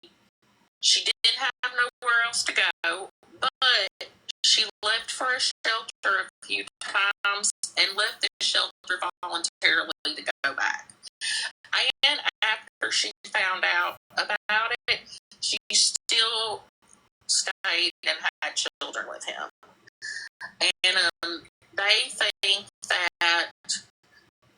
Speaker 17: didn't have nowhere else to go, but she left for a shelter a few times and left the shelter voluntarily to go back. And after she found out about it, she still stayed and had children with him. And they think that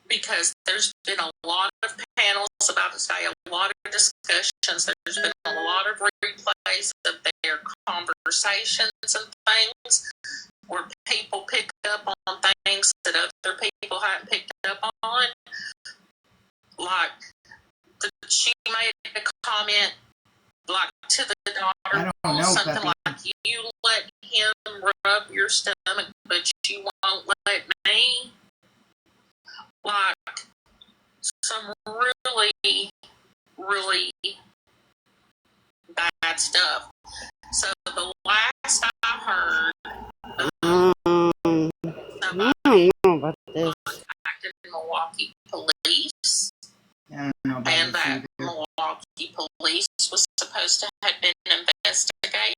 Speaker 17: because there's been a lot of panels about this day, a lot of discussions, there's been a lot of replays of their conversations and things where people pick up on things that other people hadn't picked up on. Like, she made a comment, like, to the daughter, something like, you let him rub your stomach, but you won't let me. Like, some really, really bad stuff. So the last I heard,
Speaker 1: I don't know about this.
Speaker 17: contacted Milwaukee police,
Speaker 6: I don't know about
Speaker 17: and
Speaker 6: this
Speaker 17: that
Speaker 6: either.
Speaker 17: Milwaukee police was supposed to have been investigating.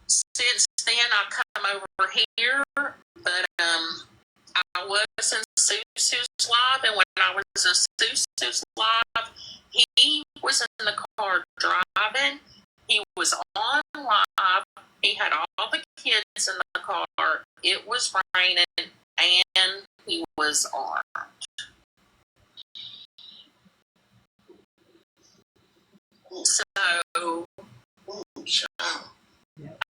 Speaker 17: Since then, I come over here, but I was in Susu's live, and when I was in Susu's live, he was in the car driving. He was on live. He had all the kids in the car. It was raining, and he was armed. So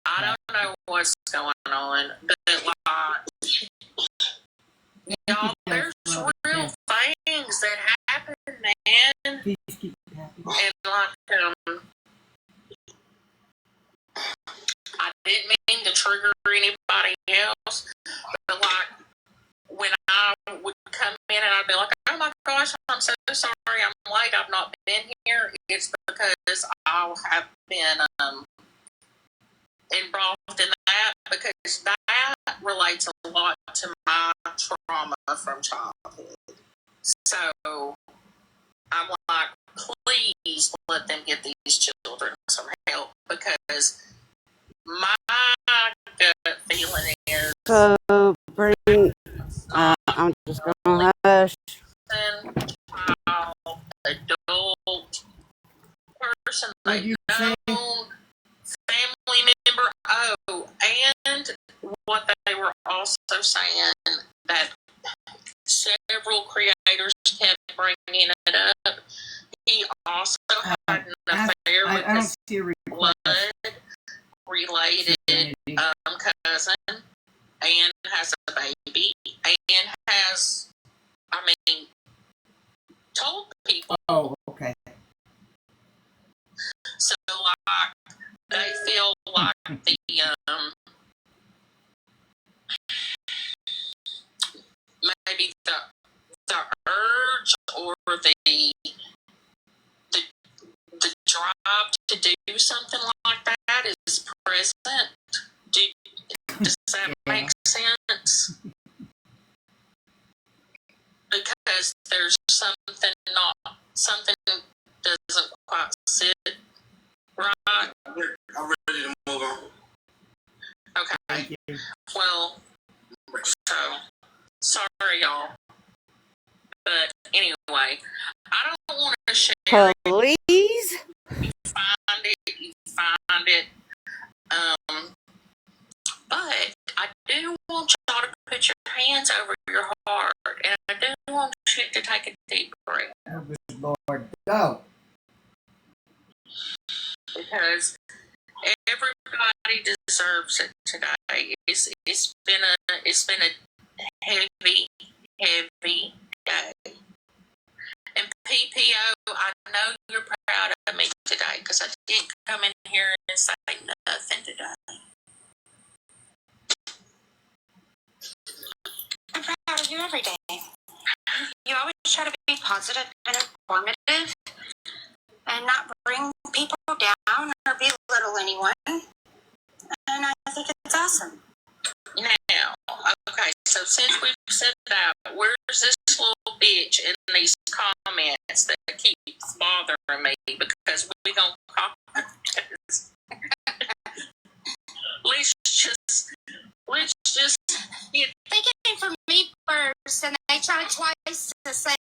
Speaker 17: I don't know what's going on, but y'all, there's real things that happen, man. And I didn't mean to trigger anybody else, but when I would come in and I'd be like, oh my gosh, I'm so sorry, I'm late, I've not been here, it's because I have been involved in that, because that relates a lot to my trauma from childhood. So I'm like, please let them get these children some help, because my gut feeling is
Speaker 1: So bring. I'm just gonna hush.
Speaker 17: child, adult, person they know, family member. Oh, and what they were also saying, that several creators kept bringing it up. He also had an affair with his blood-related cousin, and has a baby, and has, told people.
Speaker 6: Oh, okay.
Speaker 17: So, they feel like maybe the urge or the drive to do something like that is present. Does that make sense? Because there's something doesn't quite sit right.
Speaker 9: I'm ready to move on.
Speaker 17: Okay. Well, so sorry, y'all. But anyway, I don't want to share.
Speaker 1: Please.
Speaker 17: You find it. But I do want y'all to put your hands over your heart, and I do want you to take a deep breath.
Speaker 6: Oh, good Lord, go.
Speaker 17: Because everybody deserves it today. It's been a heavy day. And PPO, I know you're proud of me today, because I didn't come in here and say nothing today.
Speaker 13: I'm proud of you every day. You always try to be positive and informative and not bring people down or belittle anyone. And I think it's awesome.
Speaker 17: Now, okay, so since we've said that, where's this little bitch in these comments that keeps bothering me? Because we gonna call let's just
Speaker 13: They came for me first, and they tried twice to say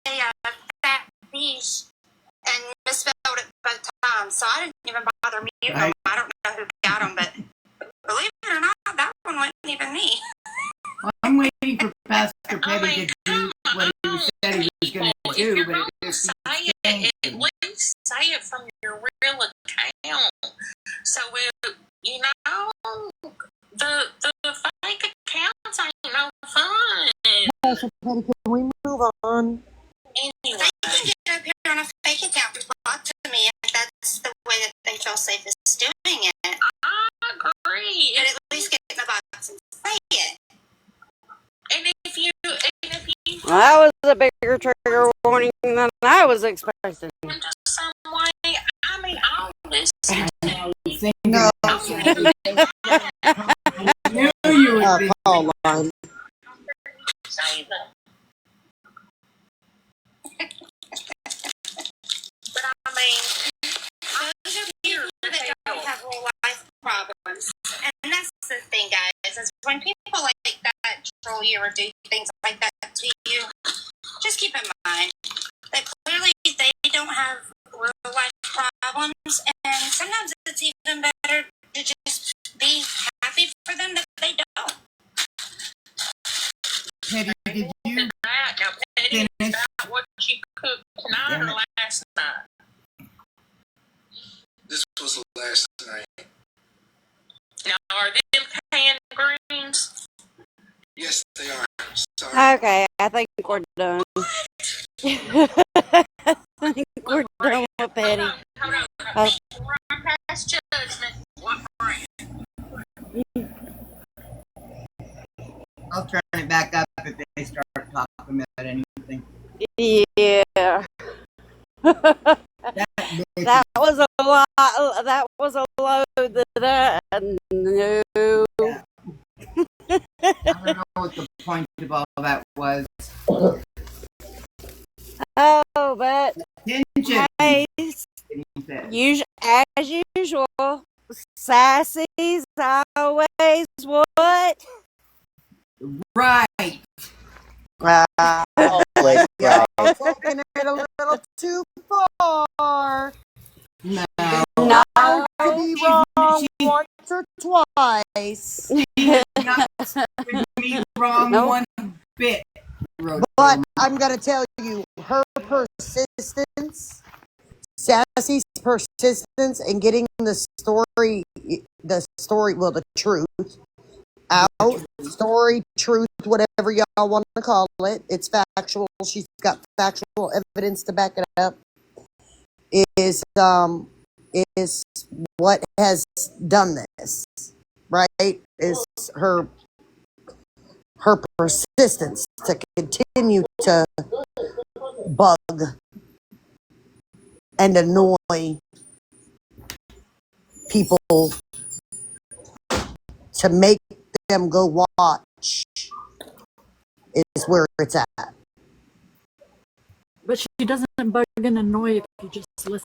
Speaker 13: fat fish and misspelled it both times. So I didn't even bother muting them. I don't know who got them, but believe it or not, that one wasn't even me.
Speaker 6: I'm waiting for Pastor Petty to do what he said he was going to do, but it just
Speaker 17: at least say it from your real account. So the fake accounts ain't no fun.
Speaker 14: Pastor Petty, can we move on?
Speaker 17: Anyway,
Speaker 13: They can get up here on a fake account and talk to me if that's the way that they feel safest doing it.
Speaker 17: I agree.
Speaker 13: But at least get in the box and say it.
Speaker 17: And if you
Speaker 1: Well, that was a bigger trigger warning than I was expecting.
Speaker 17: some way, I'll listen to you.
Speaker 6: No. I knew you would be.
Speaker 14: Pauline.
Speaker 17: Say that. But
Speaker 13: those are people that don't have real life problems. And that's the thing, guys, is when people like that troll you or do things like that to you, just keep in mind that clearly they don't have real life problems, and sometimes it's even better to just be happy for them that they don't.
Speaker 6: Petty, did you
Speaker 17: Petty,
Speaker 6: finish?
Speaker 17: is that what you cooked tonight or last night?
Speaker 9: last night.
Speaker 18: Now, are them canned greens?
Speaker 9: Yes, they are. Sorry.
Speaker 1: Okay, I think we're done. I think we're done with Petty.
Speaker 18: Past judgment. What brand?
Speaker 6: I'll turn it back up if they start talking about anything.
Speaker 1: Yeah. That was a lot. That was a load that I knew.
Speaker 6: I don't know what the point of all that was.
Speaker 1: Oh, but
Speaker 6: Attention.
Speaker 1: hey, as usual, Sassy's always what?
Speaker 6: Right.
Speaker 14: Always right. Y'all taking it a little too far.
Speaker 6: No.
Speaker 14: No. To be wrong once or twice.
Speaker 6: Not me wrong one bit.
Speaker 14: But I'm going to tell you, her persistence, Sassy's persistence in getting the truth out, truth, whatever y'all want to call it. It's factual. She's got factual evidence to back it up. Is what has done this, right? Is her persistence to continue to bug and annoy people to make them go watch is where it's at.
Speaker 4: But she doesn't bug and annoy if you just listen.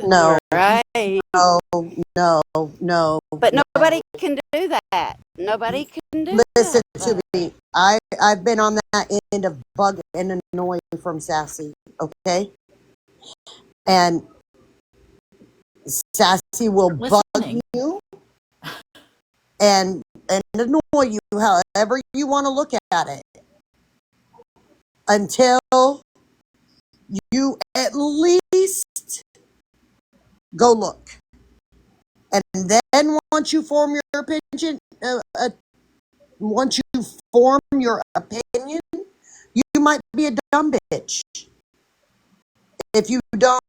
Speaker 14: No.
Speaker 1: Right.
Speaker 14: No.
Speaker 1: But nobody can do that. Nobody can do
Speaker 14: Listen
Speaker 1: that.
Speaker 14: to me. I've been on that end of bug and annoying from Sassy, okay? And Sassy will bug you and annoy you however you want to look at it until you at least go look. And then once you form your opinion, you might be a dumb bitch. If you don't,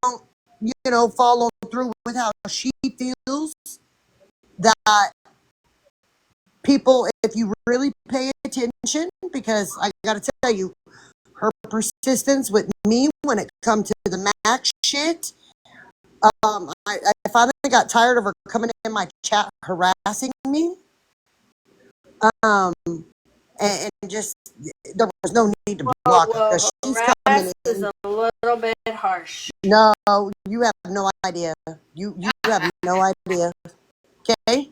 Speaker 14: follow through with how she feels, that people, if you really pay attention, because I gotta tell you, her persistence with me when it comes to the Mac shit, I finally got tired of her coming in my chat harassing me. And just, there was no need to block her because she's coming in.
Speaker 4: Is a little bit harsh.
Speaker 14: No, you have no idea. You have no idea. Okay?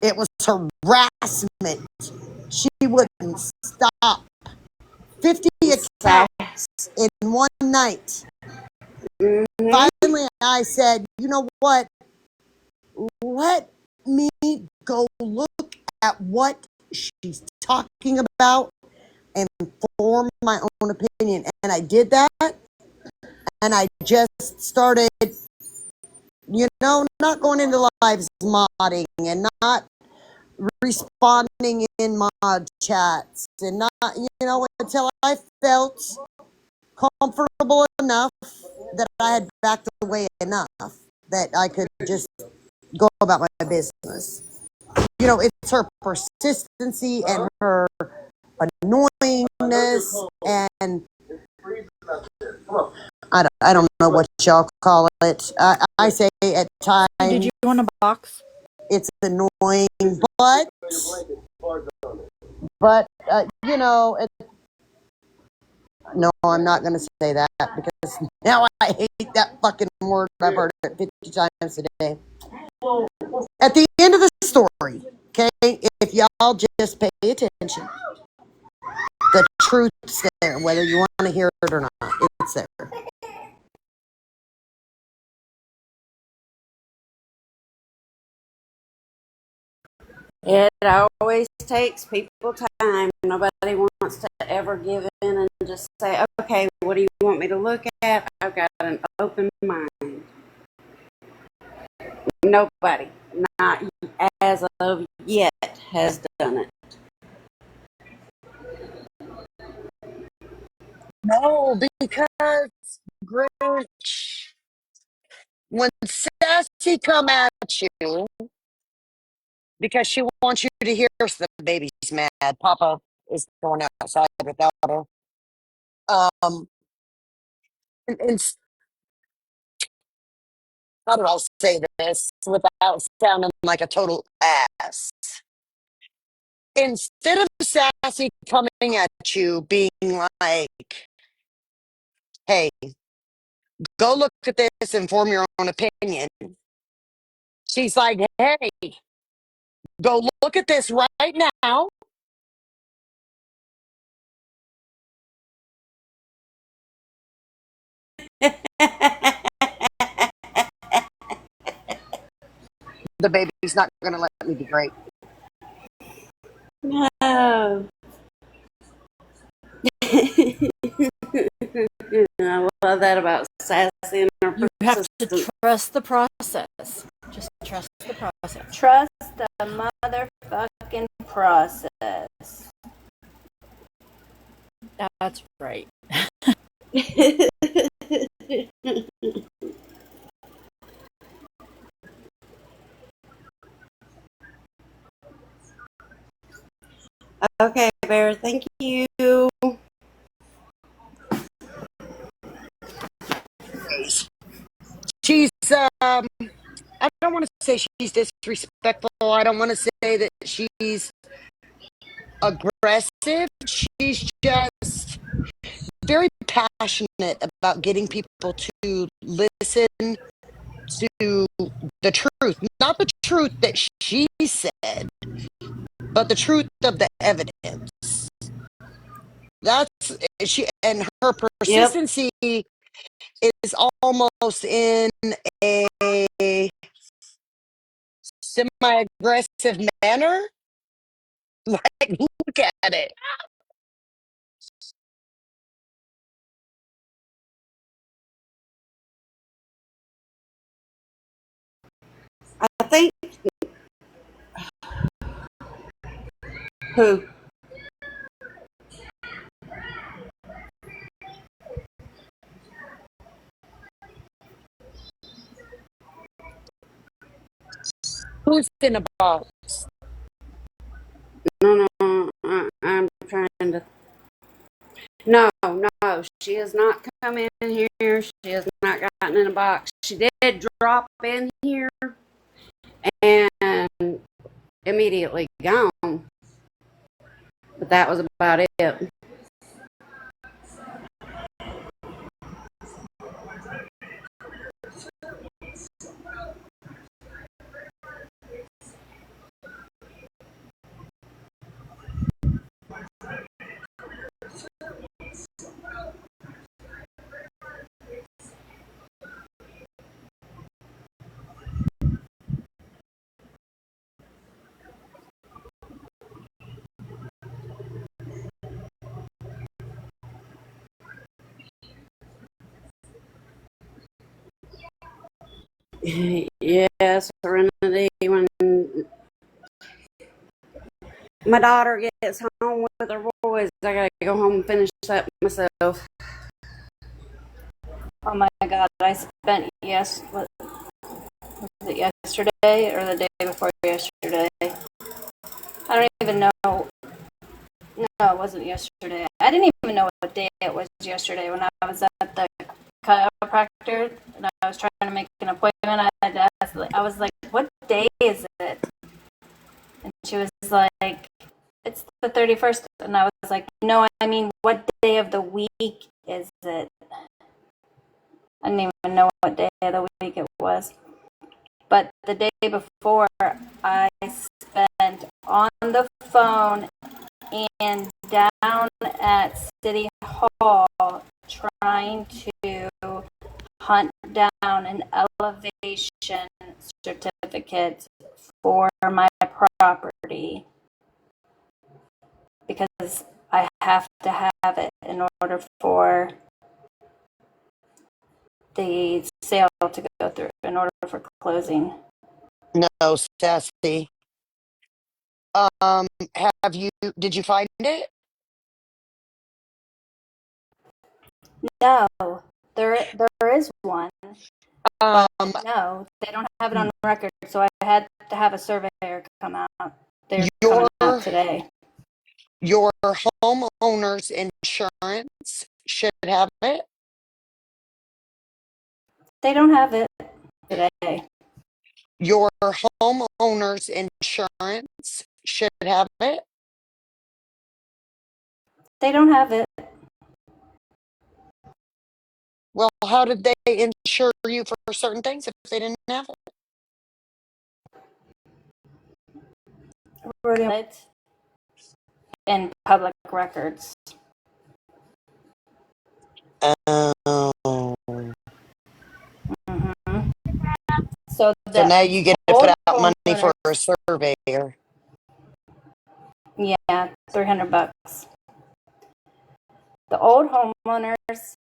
Speaker 14: It was harassment. She wouldn't stop. 50 attacks in one night. Finally, I said, you know what? Let me go look at what she's talking about and form my own opinion. And I did that. And I just started, not going into lives modding and not responding in mod chats and not, until I felt comfortable enough that I had backed away enough that I could just go about my business. It's her persistency and her annoyingness, and I don't know what y'all call it. I say at times.
Speaker 4: Did you want a box?
Speaker 14: It's annoying, but no, I'm not going to say that because now I hate that fucking word. I've heard it 50 times a day. At the end of the story, okay, if y'all just pay attention, the truth's there, whether you want to hear it or not. It's there.
Speaker 1: It always takes people time. Nobody wants to ever give in and just say, okay, what do you want me to look at? I've got an open mind. Nobody, not as of yet, has done it.
Speaker 14: No, because Grinch, when Sassy come at you, because she wants you to hear the baby's mad. Papa is going outside without her. And how do I say this without sounding like a total ass? Instead of Sassy coming at you being like, hey, go look at this and form your own opinion, she's like, hey, go look at this right now. The baby's not going to let me be great.
Speaker 1: No. I love that about Sassy and her
Speaker 4: You have to
Speaker 1: persistence.
Speaker 4: trust the process. Just trust the process.
Speaker 16: Trust the motherfucking process.
Speaker 4: That's right.
Speaker 1: Okay, Bear, thank you.
Speaker 14: She's, I don't want to say she's disrespectful. I don't want to say that she's aggressive. She's just very passionate about getting people to listen to the truth. Not the truth that she said, but the truth of the evidence. That's she, and her persistency is almost in a semi-aggressive manner. Like, look at it.
Speaker 1: I think. Who?
Speaker 14: Who's in a box?
Speaker 1: No, I'm trying to. No, she has not come in here. She has not gotten in a box. She did drop in here and immediately gone. But that was about it. Yes, Serenity, when my daughter gets home with her boys, I gotta go home and finish that myself.
Speaker 16: Oh my God! I spent was it yesterday or the day before yesterday? I don't even know. No, it wasn't yesterday. I didn't even know what day it was yesterday when I was at the chiropractor and I was trying to make an appointment. I was like, "What day is it?" And she was like, "It's the 31st." And I was like, "No, I mean, what day of the week is it?" I didn't even know what day of the week it was. But the day before, I spent on the phone and down at City Hall trying to hunt down an elevation certificate certificate for my property because I have to have it in order for the sale to go through, in order for closing.
Speaker 14: No, Sassy. Did you find it?
Speaker 16: No, there is one, but
Speaker 14: Um,
Speaker 16: no, they don't have it on record, so I had to have a surveyor come out. They're
Speaker 14: your
Speaker 16: coming out today.
Speaker 14: your homeowner's insurance should have it.
Speaker 16: They don't have it today.
Speaker 14: Your homeowner's insurance should have it.
Speaker 16: They don't have it.
Speaker 14: Well, how did they insure you for certain things if they didn't have
Speaker 16: It in public records.
Speaker 14: it?
Speaker 16: So
Speaker 14: So now you get to
Speaker 16: old
Speaker 14: put out money for
Speaker 16: homeowners-
Speaker 14: a surveyor.
Speaker 16: Yeah, $300. The old homeowners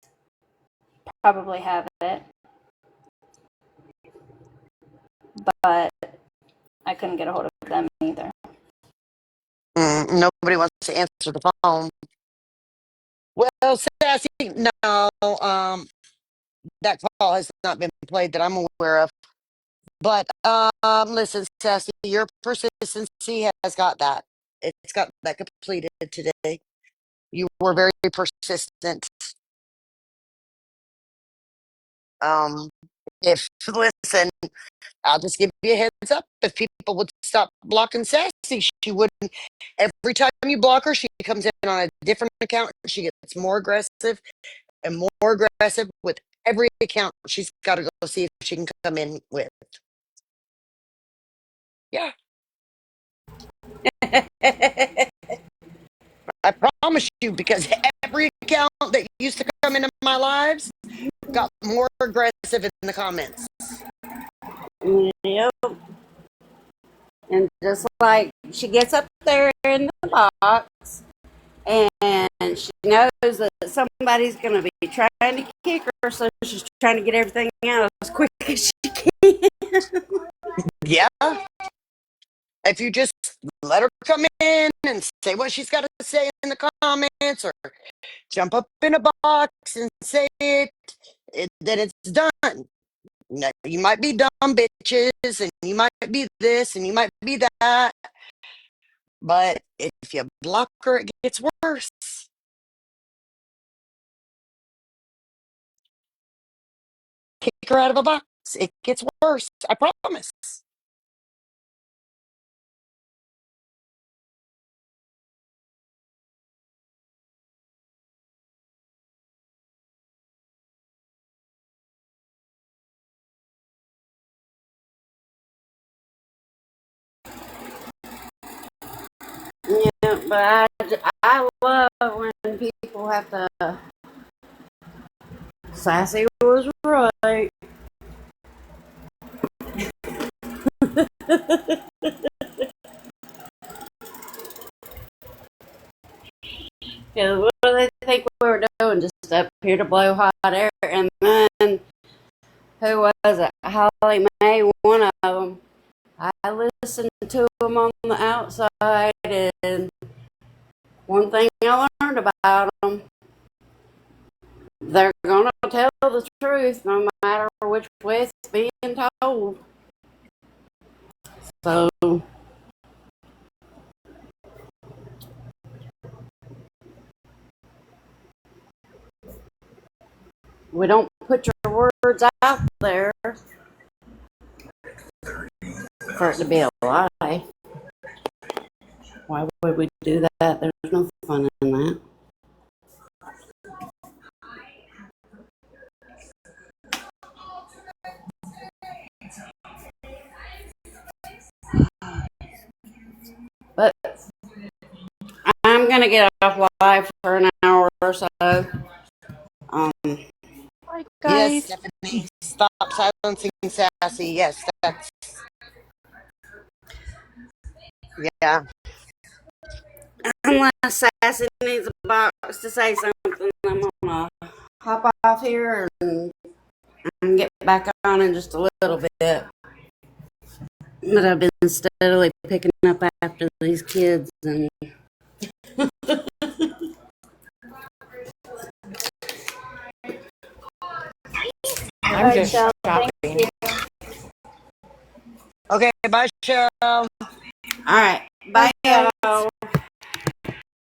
Speaker 16: probably have it, but I couldn't get a hold of them either.
Speaker 14: Nobody wants to answer the phone. Well, Sassy, no, that call has not been played that I'm aware of. But listen, Sassy, your persistency has got that. It's got that completed today. You were very persistent. If listen, I'll just give you a heads up. If people would stop blocking Sassy, she wouldn't. Every time you block her, she comes in on a different account. She gets more aggressive and more aggressive with every account she's got to go see if she can come in with. Yeah. I promise you, because every account that used to come into my lives got more aggressive in the comments.
Speaker 1: Yep. And just like she gets up there in the box and she knows that somebody's going to be trying to kick her, so she's trying to get everything out as quick as she can.
Speaker 14: Yeah. If you just let her come in and say what she's got to say in the comments, or jump up in a box and say it, then it's done. Now, you might be dumb bitches, and you might be this, and you might be that. But if you block her, it gets worse. Kick her out of a box. It gets worse. I promise.
Speaker 1: Yeah, but I love when people have to. Sassy was right. Yeah, what do they think we were doing? Just up here to blow hot air, and then who was it? Holly Mae, one of them. I listened to them on the outside, and one thing I learned about them, they're gonna tell the truth no matter which way it's being told. So we don't put your words out there for it to be a lie. Why would we do that? There's no fun in that. But I'm gonna get off live for an hour or so.
Speaker 12: Bye,
Speaker 14: Yes,
Speaker 12: guys.
Speaker 14: Stephanie, stop silencing Sassy. Yes, that's Yeah.
Speaker 1: Unless Sassy needs a box to say something, I'm gonna hop off here and get back on in just a little bit. But I've been steadily picking up after these kids and
Speaker 5: I'm just shopping.
Speaker 14: Okay, bye, Cheryl.
Speaker 1: all right. Bye, y'all.